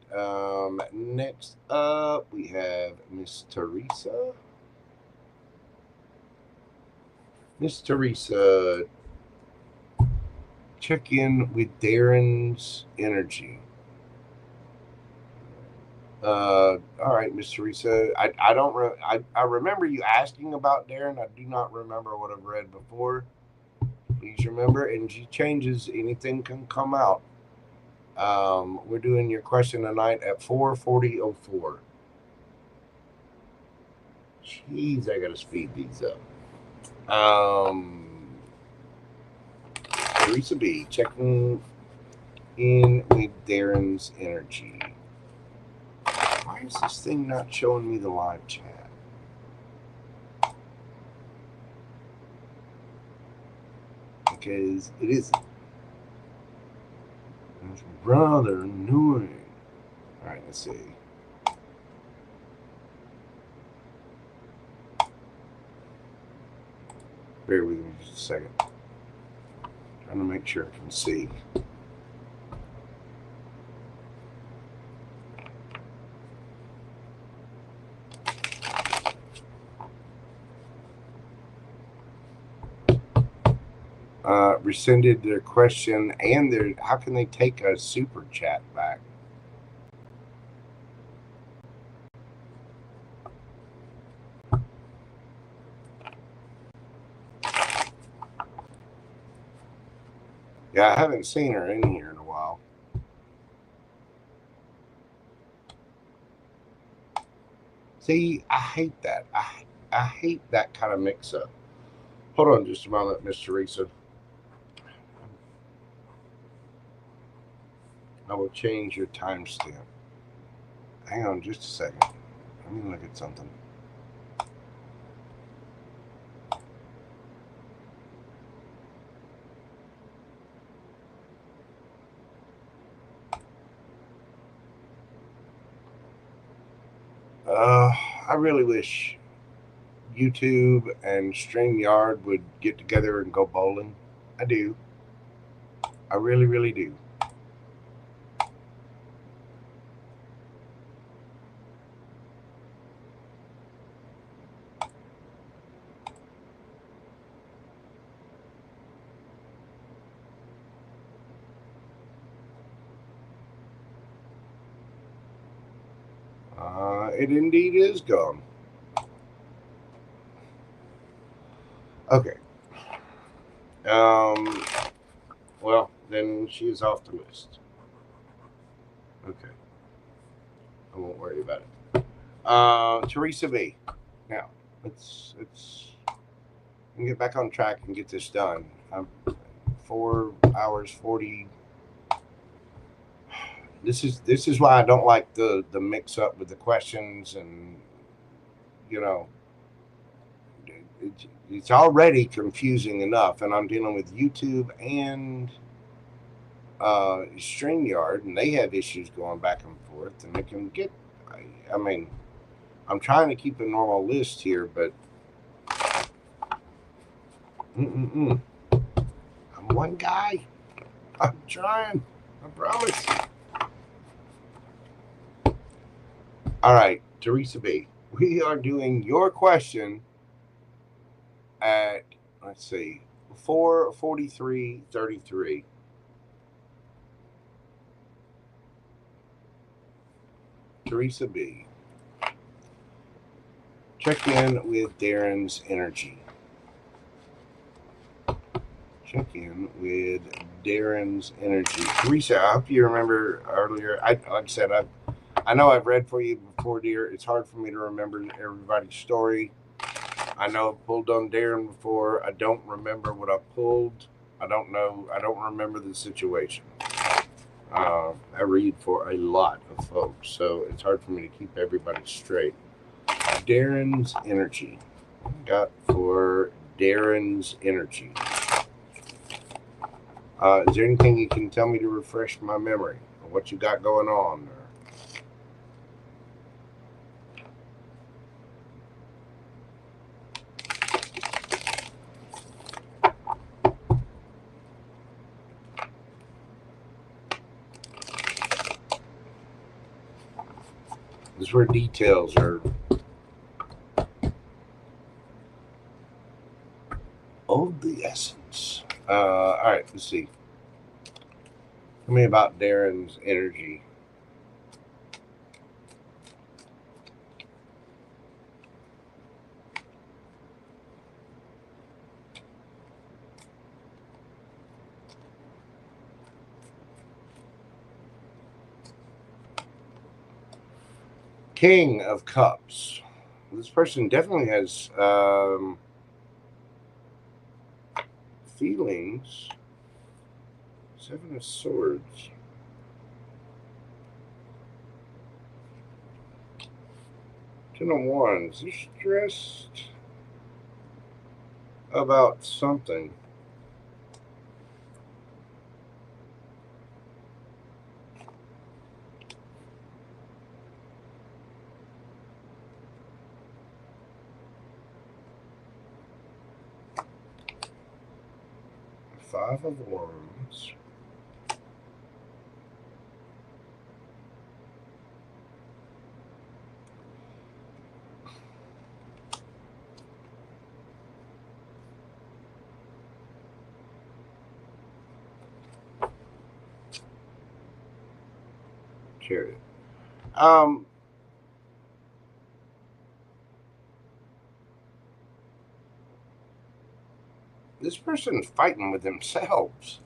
S1: Next up, we have Miss Teresa. Miss Teresa, check in with Darren's energy. All right, Miss Teresa. I remember you asking about Darren. I do not remember what I've read before. Please remember, energy changes. Anything can come out. We're doing your question tonight at 4:40:04. Jeez, I gotta speed these up. Teresa B, checking in with Darren's energy. Why is this thing not showing me the live chat? Because it isn't. It's rather annoying. All right, let's see. Bear with me just a second. Trying to make sure I can see. Rescinded their question and their how can they take a super chat back? Yeah, I haven't seen her in here in a while. See, I hate that. I hate that kind of mix-up. Hold on just a moment, Miss Teresa. I will change your timestamp. Hang on just a second. Let me look at something. I really wish YouTube and StreamYard would get together and go bowling. I do. I really, really do. It indeed is gone. Okay. Well, then she is off the list. Okay. I won't worry about it. Teresa B. Now, let's get back on track and get this done. 4 hours 40. This is why I don't like the mix up with the questions, and you know, it's already confusing enough, and I'm dealing with YouTube and StreamYard, and they have issues going back and forth, and it can get. I mean, I'm trying to keep a normal list here, but I'm one guy. I'm trying. I promise. All right, Teresa B. We are doing your question at, let's see, 4:43:33. Teresa B. Check in with Darren's energy. Check in with Darren's energy. Teresa, I hope you remember earlier. Like I said, I know I've read for you before, dear. It's hard for me to remember everybody's story. I know I've pulled on Darren before. I don't remember what I pulled. I don't know. I don't remember the situation. I read for a lot of folks, so it's hard for me to keep everybody straight. Darren's energy. Got for Darren's energy. Is there anything you can tell me to refresh my memory of what you got going on? This is where details are of the essence. All right, let's see. Tell me about Darren's energy. King of Cups. This person definitely has feelings. Seven of Swords. Ten of Wands. They're stressed about something. Five of Wands. Chariot. This person's fighting with themselves.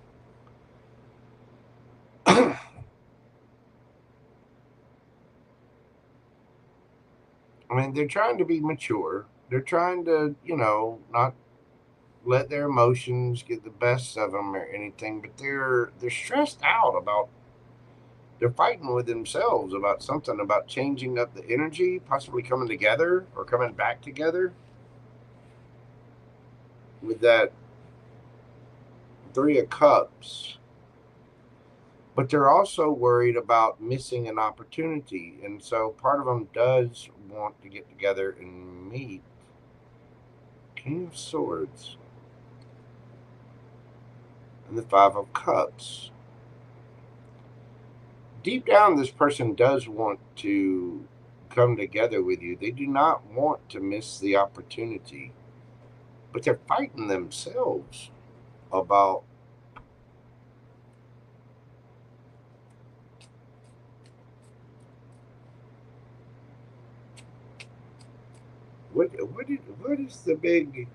S1: I mean, they're trying to be mature. They're trying to, not let their emotions get the best of them or anything, but they're stressed out about. They're fighting with themselves about something, about changing up the energy, possibly coming together or coming back together with that Three of Cups. But they're also worried about missing an opportunity. And so part of them does want to get together and meet. King of Swords. And the Five of Cups. Deep down, this person does want to come together with you. They do not want to miss the opportunity. But they're fighting themselves about What is the big?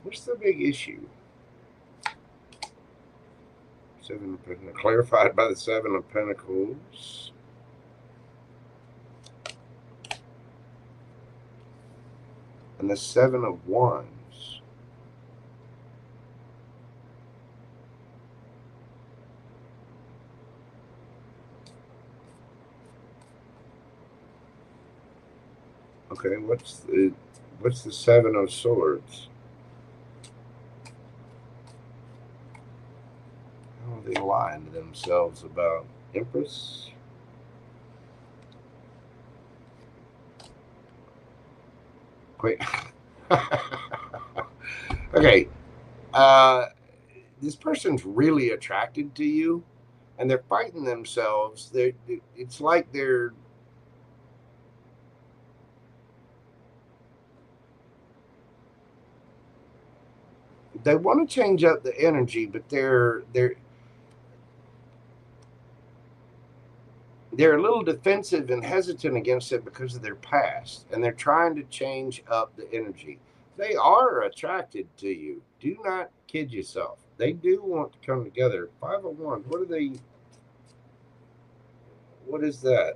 S1: What's the big issue? Seven of Pentacles, clarified by the Seven of Pentacles. And the Seven of Wands. Okay, what's the Seven of Swords? How are they lying to themselves about? Empress? Wait. Okay. This person's really attracted to you, and they're fighting themselves. It's like they want to change up the energy, but they're a little defensive and hesitant against it because of their past, and they're trying to change up the energy. They are attracted to you. Do not kid yourself. They do want to come together. Five of Wands. What are they? What is that?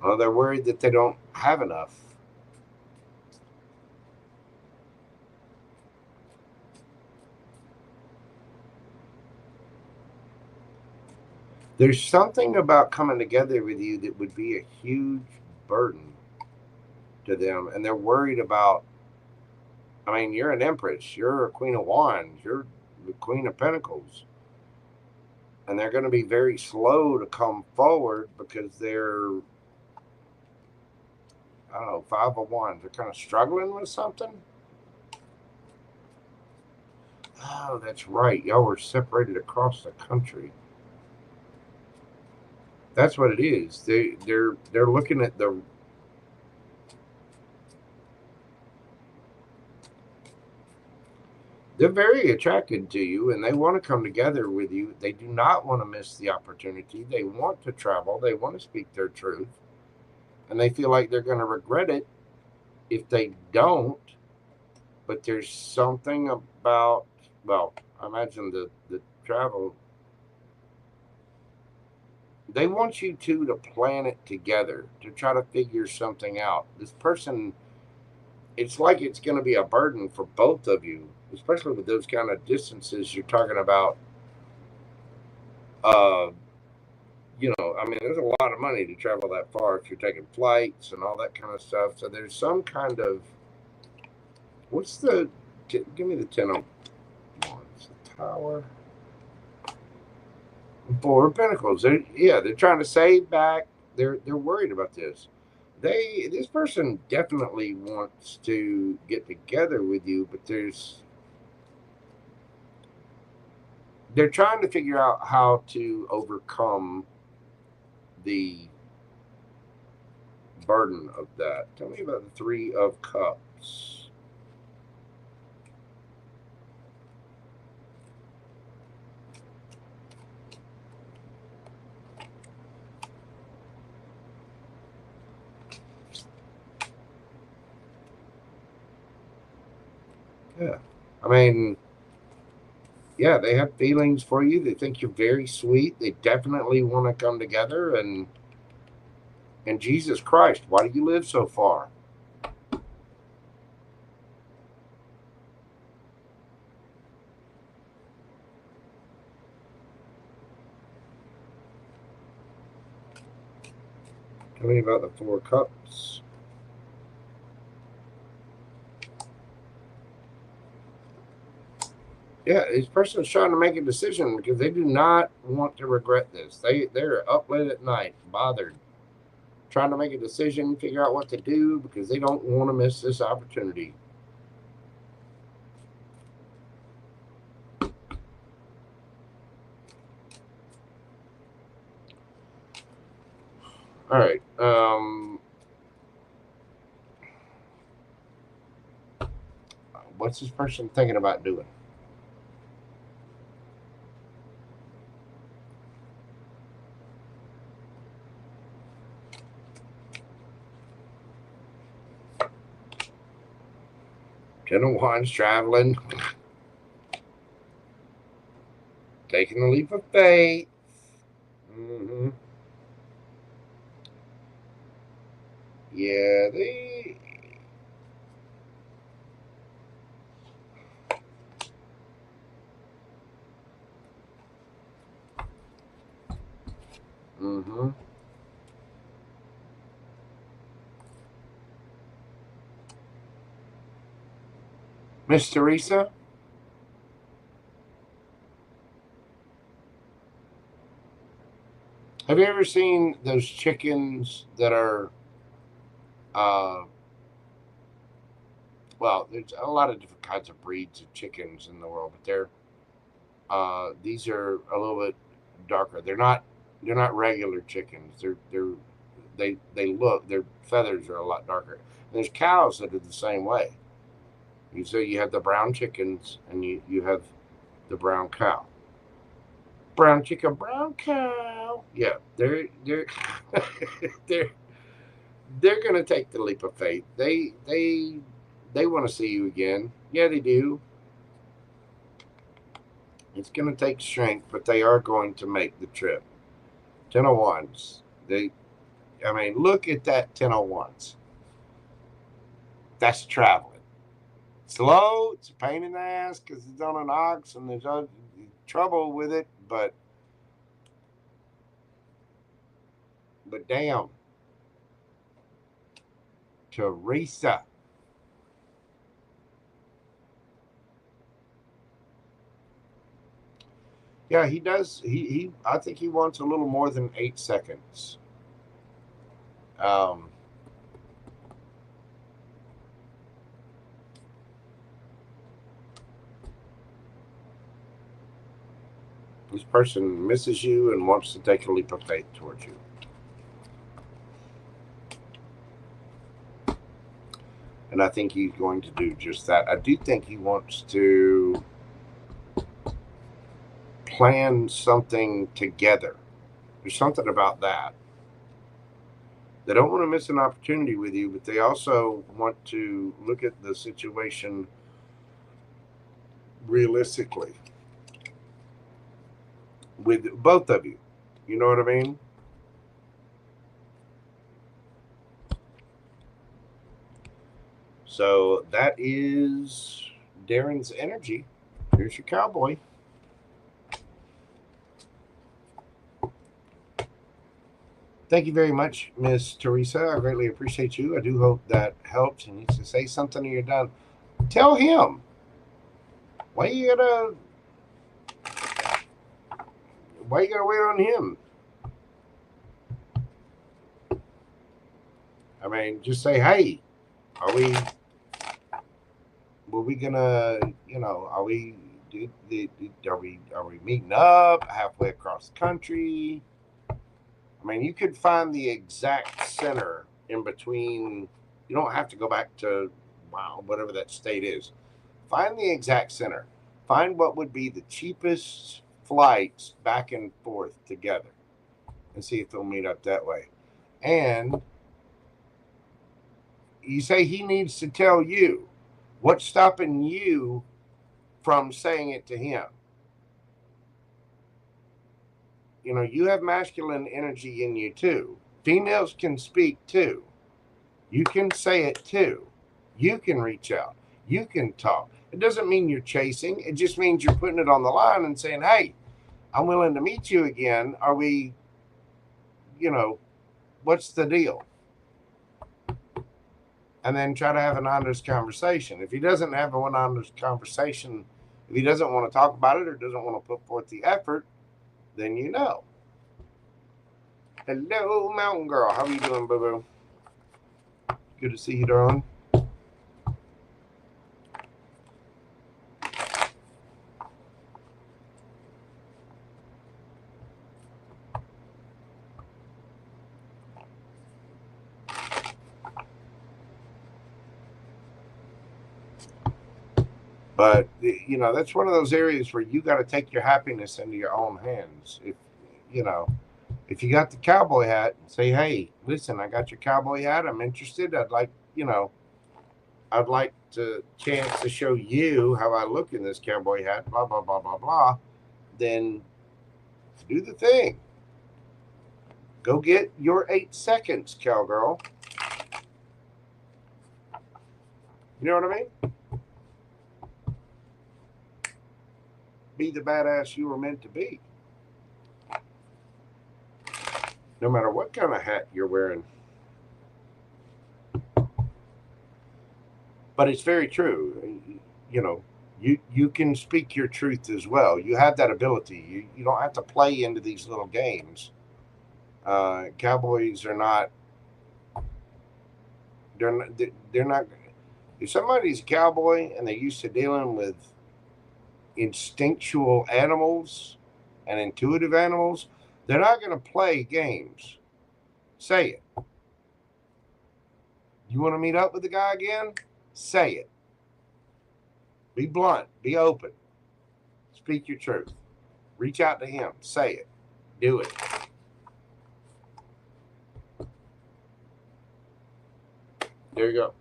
S1: Oh, they're worried that they don't have enough. There's something about coming together with you that would be a huge burden to them, and they're worried about. I mean, you're an Empress, you're a Queen of Wands, you're the Queen of Pentacles, and they're going to be very slow to come forward because they're, I don't know, Five of Wands. They're kind of struggling with something. Oh, that's right. Y'all were separated across the country. That's what it is. They're looking at the. They're very attracted to you, and they want to come together with you. They do not want to miss the opportunity. They want to travel. They want to speak their truth, and they feel like they're going to regret it if they don't. But there's something about, well, I imagine the travel. They want you two to plan it together, to try to figure something out. This person, it's like it's going to be a burden for both of you, especially with those kind of distances you're talking about. I mean, there's a lot of money to travel that far if you're taking flights and all that kind of stuff. So there's some kind of, give me the 10 of Wands, the Tower. Four of Pentacles. They're trying to save back. They're worried about this. This person definitely wants to get together with you, but they're trying to figure out how to overcome the burden of that. Tell me about the Three of Cups. Yeah. I mean, yeah, they have feelings for you. They think you're very sweet. They definitely want to come together. And Jesus Christ, why do you live so far? Tell me about the Four Cups. Yeah, this person's trying to make a decision because they do not want to regret this. They're up late at night, bothered, trying to make a decision, figure out what to do because they don't want to miss this opportunity. All right. What's this person thinking about doing? Ten of Wands, traveling, taking a leap of faith. Mm-hmm. Yeah, they. Mm-hmm. Miss Teresa? Have you ever seen those chickens that are, well, there's a lot of different kinds of breeds of chickens in the world, but these are a little bit darker. They're not regular chickens. They look, their feathers are a lot darker. And there's cows that are the same way. You have the brown chickens and you have the brown cow. Brown chicken, brown cow. Yeah, they're they're they're gonna take the leap of faith. They want to see you again. Yeah, they do. It's gonna take strength, but they are going to make the trip. 10 of Wands. I mean, look at that 10 of Wands. That's traveling. Slow, it's a pain in the ass because it's on an ox and there's trouble with it, but damn. Teresa. Yeah, he does. I think he wants a little more than 8 seconds. This person misses you and wants to take a leap of faith towards you. And I think he's going to do just that. I do think he wants to plan something together. There's something about that. They don't want to miss an opportunity with you, but they also want to look at the situation realistically with both of you. You know what I mean? So that is Darren's energy. Here's your cowboy. Thank you very much, Miss Teresa. I greatly appreciate you. I do hope that helps. He needs to say something or you're done. Tell him. Why you gotta wait on him? I mean, just say, hey, are we gonna, are we meeting up halfway across the country? I mean, you could find the exact center in between. You don't have to go back to, whatever that state is. Find the exact center. Find what would be the cheapest flights back and forth together and see if they'll meet up that way. And you say he needs to tell you. What's stopping you from saying it to him? You have masculine energy in you too. Females can speak too. You can say it too. You can reach out. You can talk. It doesn't mean you're chasing. It just means you're putting it on the line and saying, hey, I'm willing to meet you again. Are we, what's the deal? And then try to have an honest conversation. If he doesn't have an honest conversation, if he doesn't want to talk about it or doesn't want to put forth the effort, then you know. Hello, Mountain Girl. How are you doing, boo-boo? Good to see you, darling. But you know, that's one of those areas where you got to take your happiness into your own hands. If you know, if you got the cowboy hat, say, hey, listen, I got your cowboy hat. I'm interested. I'd like, you know, I'd like to chance to show you how I look in this cowboy hat. Blah blah blah blah blah. Then do the thing. Go get your 8 seconds, cowgirl. You know what I mean? Be the badass you were meant to be. No matter what kind of hat you're wearing. But it's very true. You know, you can speak your truth as well. You have that ability. You don't have to play into these little games. Cowboys are not. They're not. If somebody's a cowboy and they're used to dealing with instinctual animals and intuitive animals, they're not going to play games. Say it. You want to meet up with the guy again? Say it. Be blunt. Be open. Speak your truth. Reach out to him. Say it. Do it. There you go.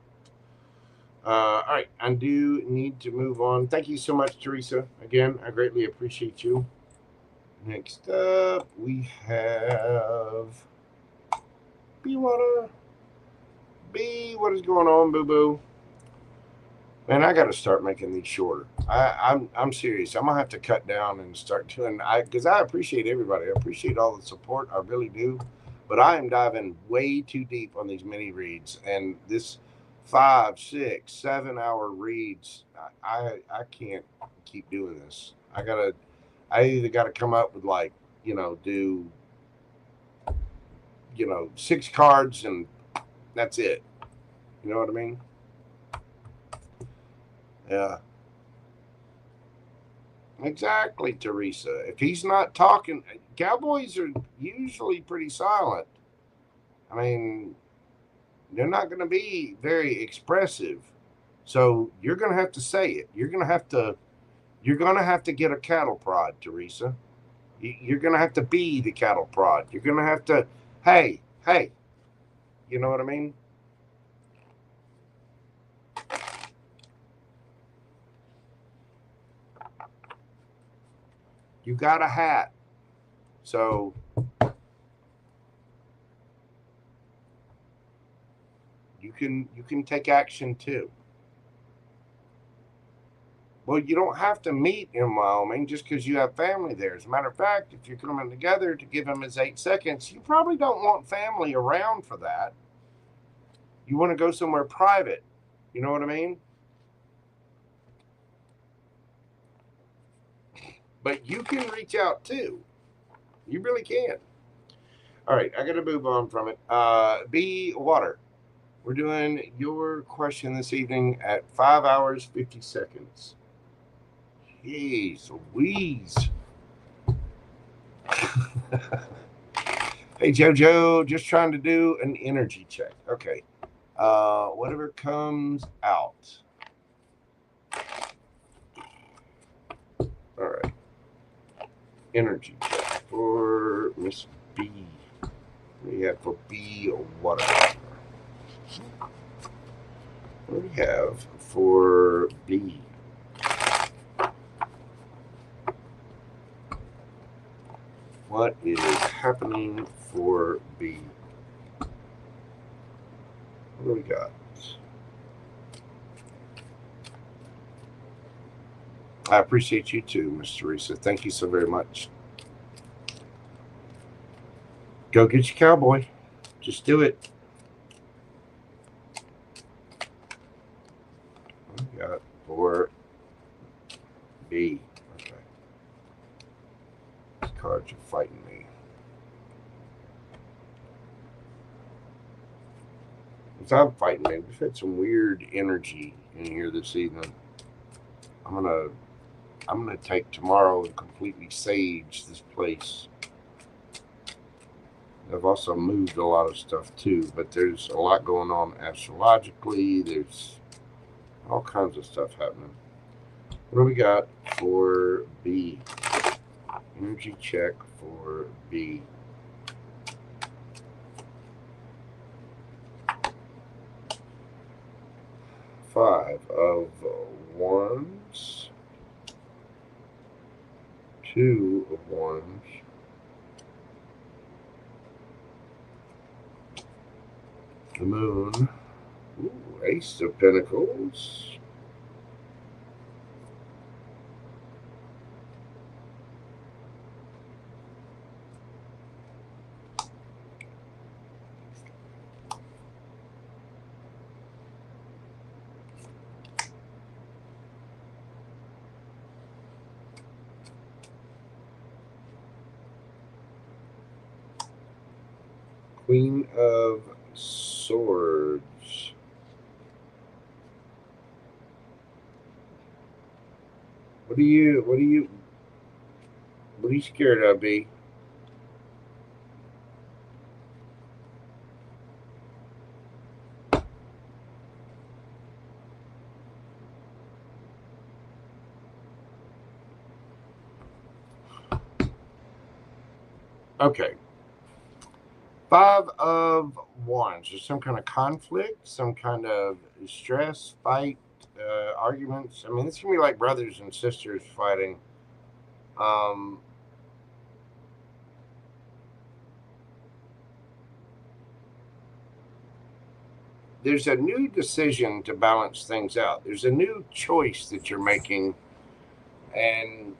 S1: All right. I do need to move on. Thank you so much, Teresa. Again, I greatly appreciate you. Next up, we have B Water. B, what is going on, boo boo? Man, I got to start making these shorter. I'm serious. I'm gonna have to cut down and start doing. Because I appreciate everybody. I appreciate all the support. I really do. But I am diving way too deep on these mini reads, and this 5, 6, 7 hour reads. I can't keep doing this. I either got to come up with, like, you know, do, you know, 6 cards and that's it. You know what I mean? Yeah. Exactly, Teresa. If he's not talking, cowboys are usually pretty silent. I mean, they're not going to be very expressive. So you're going to have to say it. You're going to have to get a cattle prod, Teresa. You're going to have to be the cattle prod. You're going to have to, hey. You know what I mean? You got a hat. So you can take action too. Well, you don't have to meet in Wyoming just because you have family there. As a matter of fact, if you're coming together to give him his 8 seconds, you probably don't want family around for that. You want to go somewhere private. You know what I mean? But you can reach out too. You really can. All right, I got to move on from it. B Water. We're doing your question this evening at 5 hours, 50 seconds. Jeez Louise. Hey, JoJo, just trying to do an energy check. Okay. Whatever comes out. All right. Energy check for Miss B. We have for B Water. What do we have for B? What is happening for B? What do we got? I appreciate you too, Miss Teresa. Thank you so very much. Go get your cowboy. Just do it. What we got for B? Okay. These cards are fighting me. It's not fighting me. We've had some weird energy in here this evening. I'm gonna take tomorrow and completely sage this place. I've also moved a lot of stuff too, but there's a lot going on astrologically. There's all kinds of stuff happening. What do we got for B? Energy check for B. Five of Wands. Two of Wands. The Moon. Ooh, Ace of Pentacles. Queen of Swords. What are you scared of, B? Okay. Five of Wands. There's some kind of conflict, some kind of stress, fight, arguments. I mean, this can be like brothers and sisters fighting. There's a new decision to balance things out. There's a new choice that you're making, and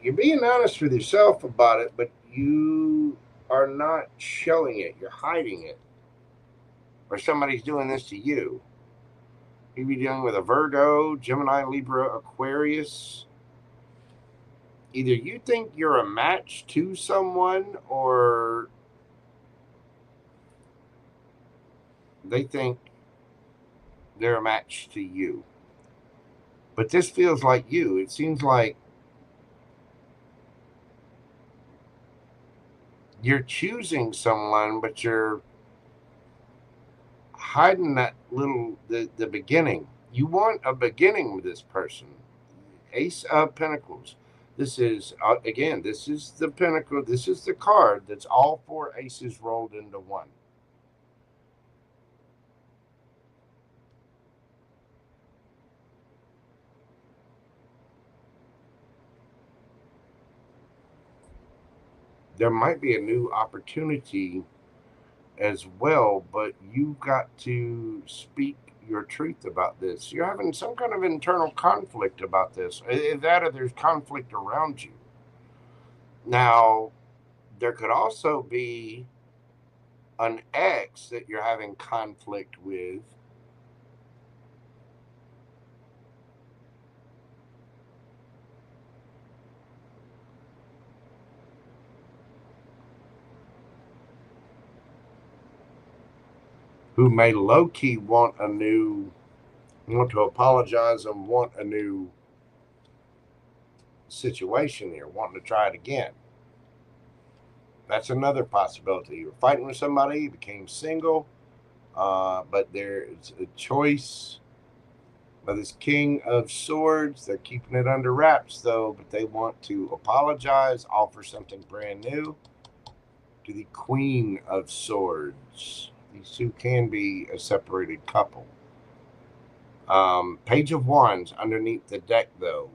S1: you're being honest with yourself about it, but you are not showing it. You're hiding it. Or somebody's doing this to you. You'd be dealing with a Virgo, Gemini, Libra, Aquarius. Either you think you're a match to someone, or they think they're a match to you. But this feels like you. It seems like you're choosing someone, but you're hiding that the beginning. You want a beginning with this person. Ace of Pentacles. This is again, this is the Pentacle. This is the card that's all four aces rolled into one. There might be a new opportunity as well, but you've got to speak your truth about this. You're having some kind of internal conflict about this. That or there's conflict around you. Now, there could also be an ex that you're having conflict with. Who may low-key want to apologize and want a new situation here, wanting to try it again. That's another possibility. You were fighting with somebody, you became single, but there's a choice by this King of Swords. They're keeping it under wraps, though, but they want to apologize, offer something brand new. To the Queen of Swords. These two can be a separated couple. Page of Wands underneath the deck, though.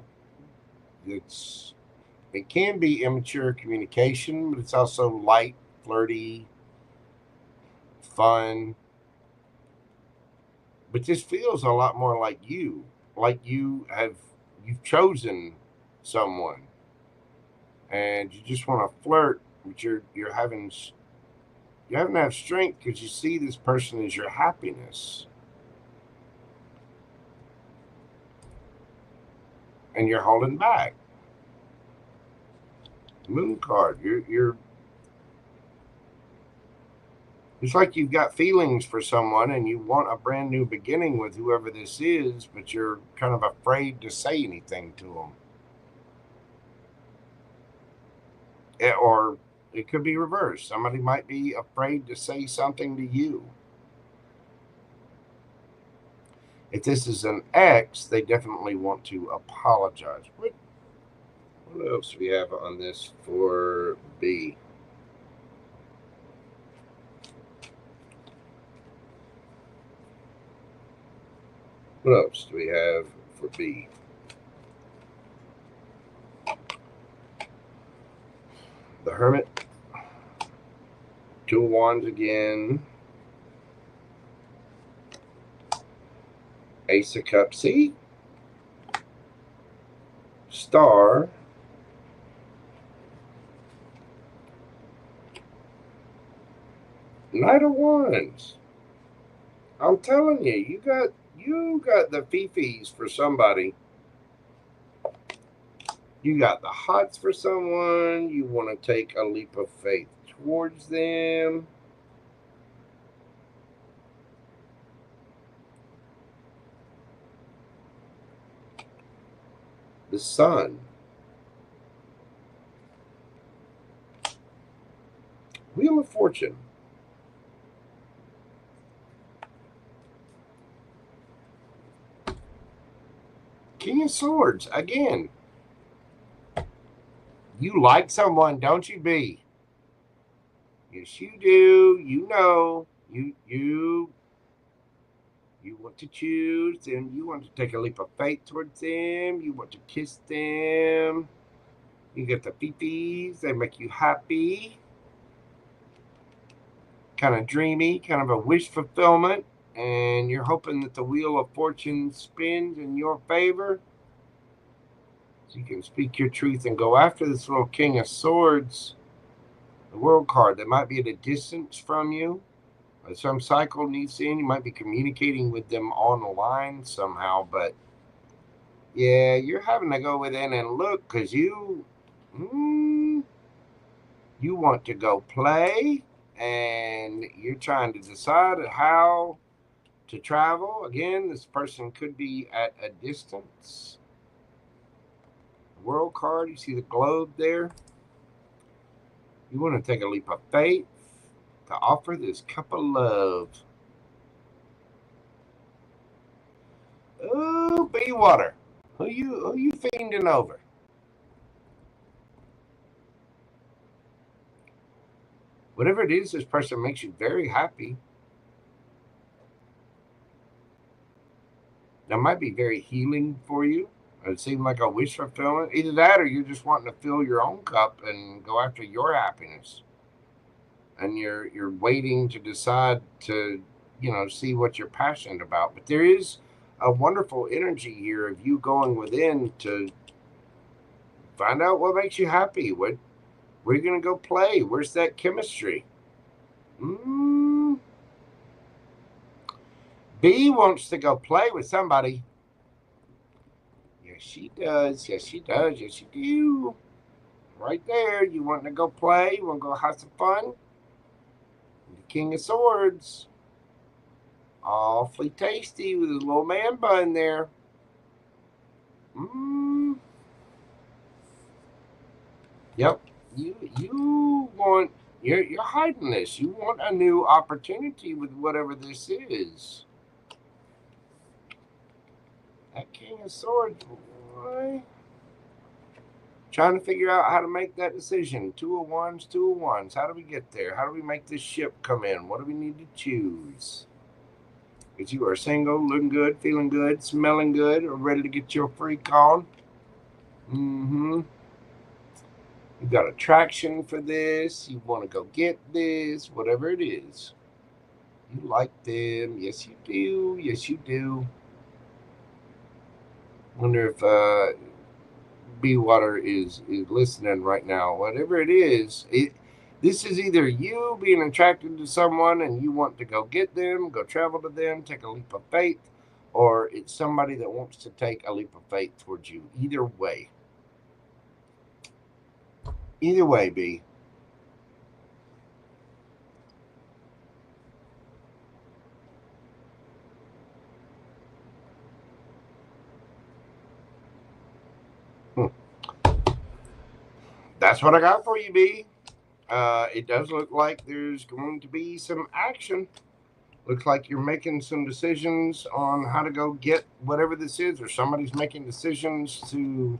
S1: It can be immature communication, but it's also light, flirty, fun. But this feels a lot more like you. Like you've chosen someone, and you just want to flirt, but you're having to have strength because you see this person as your happiness. And you're holding back. Moon card. You're it's like you've got feelings for someone and you want a brand new beginning with whoever this is, but you're kind of afraid to say anything to them. Or it could be reversed. Somebody might be afraid to say something to you. If this is an X, they definitely want to apologize. What else do we have on this for B? What else do we have for B? The Hermit. 2 of Wands again. Ace of Cups. See? Star. Knight of Wands. I'm telling you, you got the fifis for somebody. You got the hots for someone. You want to take a leap of faith towards them. The Sun. Wheel of Fortune. King of Swords. Again. You like someone, don't you, B? Yes, you do. You know. You want to choose them. You want to take a leap of faith towards them. You want to kiss them. You get the fifis. They make you happy. Kind of dreamy, kind of a wish fulfillment. And you're hoping that the Wheel of Fortune spins in your favor. So you can speak your truth and go after this little King of Swords. The World card. They might be at a distance from you. Some cycle needs to end. You might be communicating with them online somehow. But yeah, you're having to go within and look because you want to go play. And you're trying to decide how to travel. Again, this person could be at a distance. World card, you see the globe there. You want to take a leap of faith to offer this cup of love. Oh, Be Water. Who you fiending over? Whatever it is, this person makes you very happy. That might be very healing for you. It seemed like a wish fulfillment. Either that or you're just wanting to fill your own cup and go after your happiness. And you're waiting to decide to, see what you're passionate about. But there is a wonderful energy here of you going within to find out what makes you happy. Where are you going to go play? Where's that chemistry? B wants to go play with somebody. Yes, she does. Yes, she does. Yes, you do. Right there. You want to go play? You want to go have some fun? The King of Swords. Awfully tasty with his little man bun there. Yep. You want... You're hiding this. You want a new opportunity with whatever this is. That King of Swords, boy. Trying to figure out how to make that decision. 2 of Wands, 2 of Wands. How do we get there? How do we make this ship come in? What do we need to choose? Because you are single, looking good, feeling good, smelling good, or ready to get your freak on. You've got attraction for this. You want to go get this, whatever it is. You like them. Yes, you do. Yes, you do. Wonder if Be Water is listening right now. Whatever it is, this is either you being attracted to someone and you want to go get them, go travel to them, take a leap of faith, or it's somebody that wants to take a leap of faith towards you. Either way. Either way, B. That's what I got for you, B. It does look like there's going to be some action. Looks like you're making some decisions on how to go get whatever this is, or somebody's making decisions to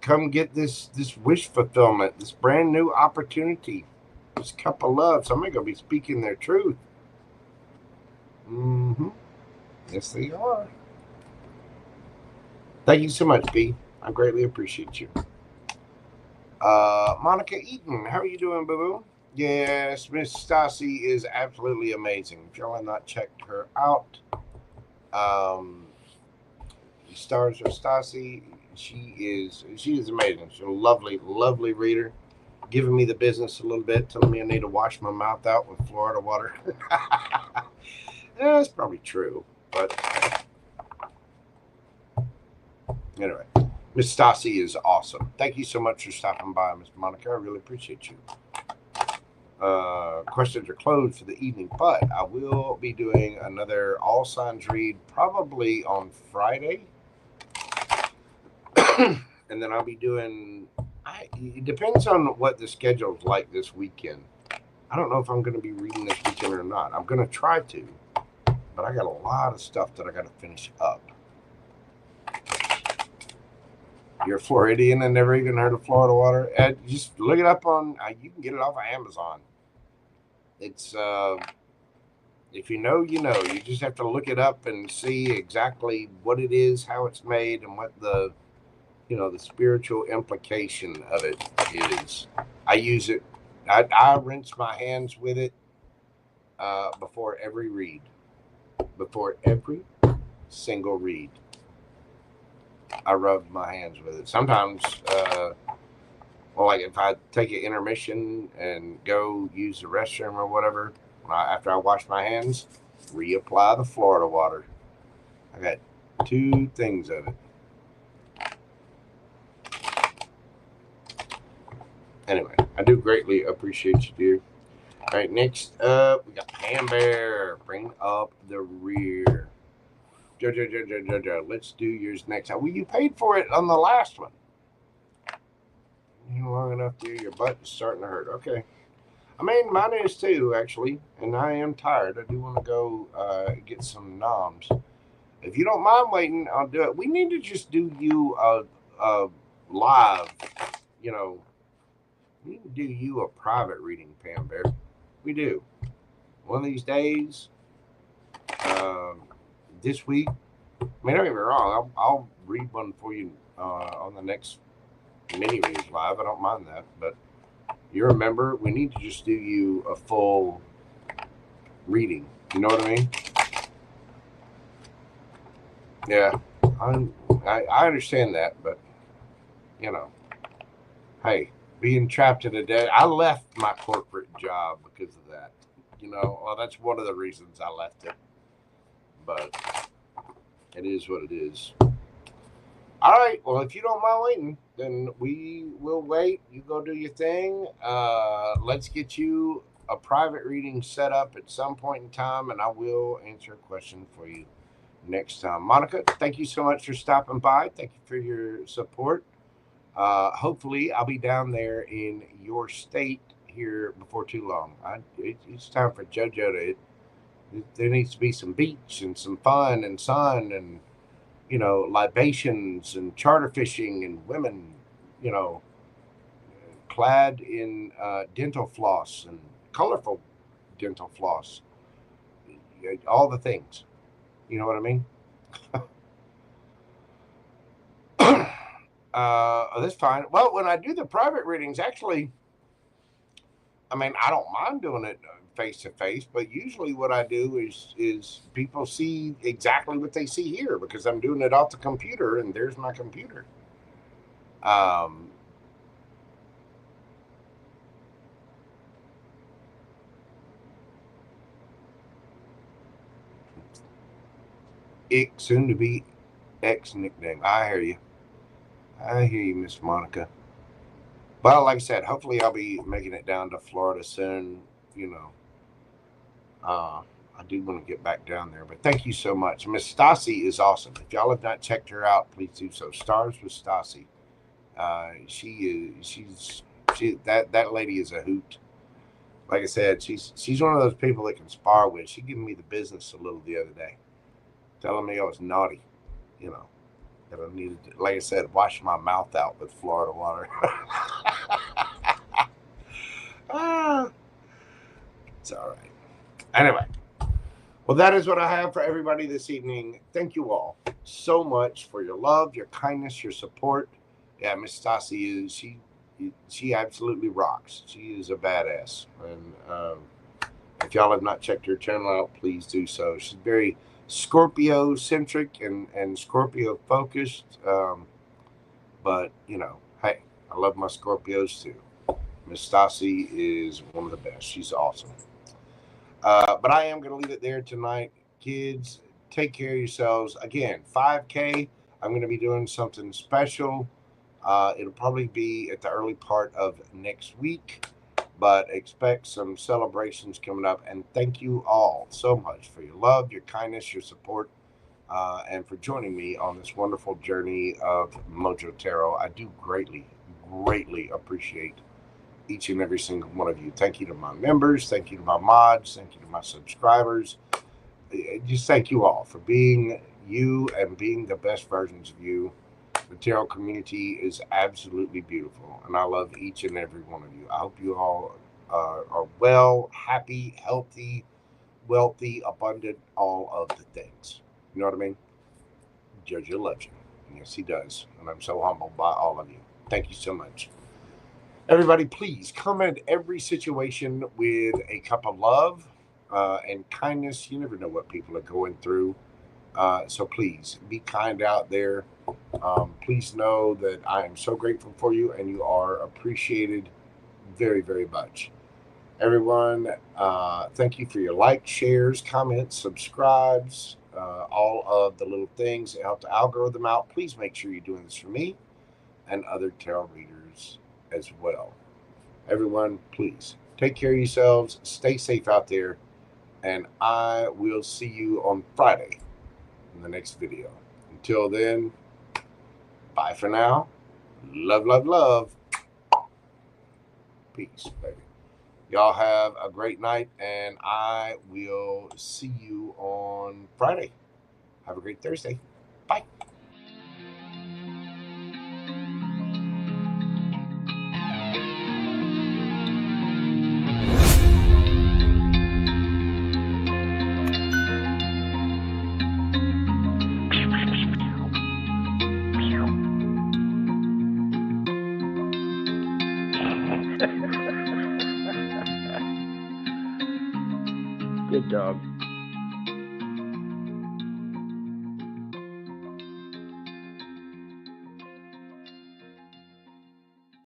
S1: come get this wish fulfillment, this brand new opportunity, this cup of love. Somebody gonna be speaking their truth. Yes, they are. Thank you so much, B. I greatly appreciate you. Monica Eaton, how are you doing, boo-boo? Yes, Miss Stassi is absolutely amazing. If y'all have not checked her out, Stars of Stassi, she is amazing. She's a lovely, lovely reader. Giving me the business a little bit, telling me I need to wash my mouth out with Florida water. Yeah, that's probably true, but anyway, Miss Stassi is awesome. Thank you so much for stopping by, Miss Monica. I really appreciate you. Questions are closed for the evening, but I will be doing another all signs read probably on Friday. And then I'll be doing, it depends on what the schedule's like this weekend. I don't know if I'm going to be reading this weekend or not. I'm going to try to, but I got a lot of stuff that I got to finish up. You're a Floridian and never even heard of Florida water? Just look it up on, you can get it off of Amazon. It's, if you know, you know. You just have to look it up and see exactly what it is, how it's made, and what the, the spiritual implication of it is. I use it. I rinse my hands with it before every read. Before every single read, I rub my hands with it. Sometimes, like if I take an intermission and go use the restroom or whatever, after I wash my hands, reapply the Florida water. I got 2 things of it. Anyway, I do greatly appreciate you, dear. All right, next up, we got Pam Bear. Bring up the rear. Jojo, let's do yours next time. Well, you paid for it on the last one. You long enough, dear. Your butt is starting to hurt. Okay. I mean, mine is too, actually. And I am tired. I do want to go get some noms. If you don't mind waiting, I'll do it. We need to just do you a live, we need to do you a private reading, Pam Bear. We do. One of these days, this week, I mean, don't get me wrong, I'll read one for you on the next mini reads live. I don't mind that. But you remember, we need to just do you a full reading. You know what I mean? Yeah. I understand that, but, hey, being trapped in a dead, I left my corporate job because of that. Well, that's one of the reasons I left it. But it is what it is. All right. Well, if you don't mind waiting, then we will wait. You go do your thing. Let's get you a private reading set up at some point in time, and I will answer a question for you next time. Monica, thank you so much for stopping by. Thank you for your support. Hopefully, I'll be down there in your state here before too long. It's time for JoJo to. There needs to be some beach and some fun and sun and, libations and charter fishing and women, clad in dental floss and colorful dental floss. All the things. You know what I mean? That's fine. Well, when I do the private readings, actually, I mean, I don't mind doing it face to face, but usually what I do is people see exactly what they see here because I'm doing it off the computer, and there's my computer. Soon to be X nickname. I hear you, Miss Monica. Well, like I said, hopefully I'll be making it down to Florida soon. I do want to get back down there, but thank you so much. Miss Stassi is awesome. If y'all have not checked her out, please do so. Stars with Stassi. That lady is a hoot. Like I said, she's one of those people that can spar with. She gave me the business a little the other day, telling me I was naughty, you know, that I needed to, like I said, wash my mouth out with Florida water. It's all right. Anyway, well, that is what I have for everybody this evening. Thank you all so much for your love, your kindness, your support. Yeah, Miss Stassi she absolutely rocks. She is a badass, and if y'all have not checked her channel out, please do so. She's very Scorpio centric and Scorpio focused. But you know, hey, I love my Scorpios too. Miss Stassi is one of the best. She's awesome. But I am going to leave it there tonight. Kids, take care of yourselves. Again, 5K, I'm going to be doing something special. It'll probably be at the early part of next week, but expect some celebrations coming up. And thank you all so much for your love, your kindness, your support, and for joining me on this wonderful journey of Mojo Tarot. I do greatly, greatly appreciate each and every single one of you. Thank you to my members. Thank you to my mods. Thank you to my subscribers. Just thank you all for being you and being the best versions of you. The tarot community is absolutely beautiful, and I love each and every one of you. I hope you all are well, happy, healthy, wealthy, abundant, all of the things. You know what I mean? Jojo loves you. And yes, he does. And I'm so humbled by all of you. Thank you so much. Everybody, please comment every situation with a cup of love and kindness. You never know what people are going through. So please be kind out there. Please know that I am so grateful for you and you are appreciated very, very much. Everyone, thank you for your likes, shares, comments, subscribes, all of the little things that help the algorithm out. Please make sure you're doing this for me and other tarot readers as well. Everyone, please take care of yourselves, stay safe out there, and I will see you on Friday in the next video. Until then, bye for now. Love, love, love. Peace, baby. Y'all have a great night, and I will see you on Friday. Have a great Thursday. Bye.
S7: Good dog.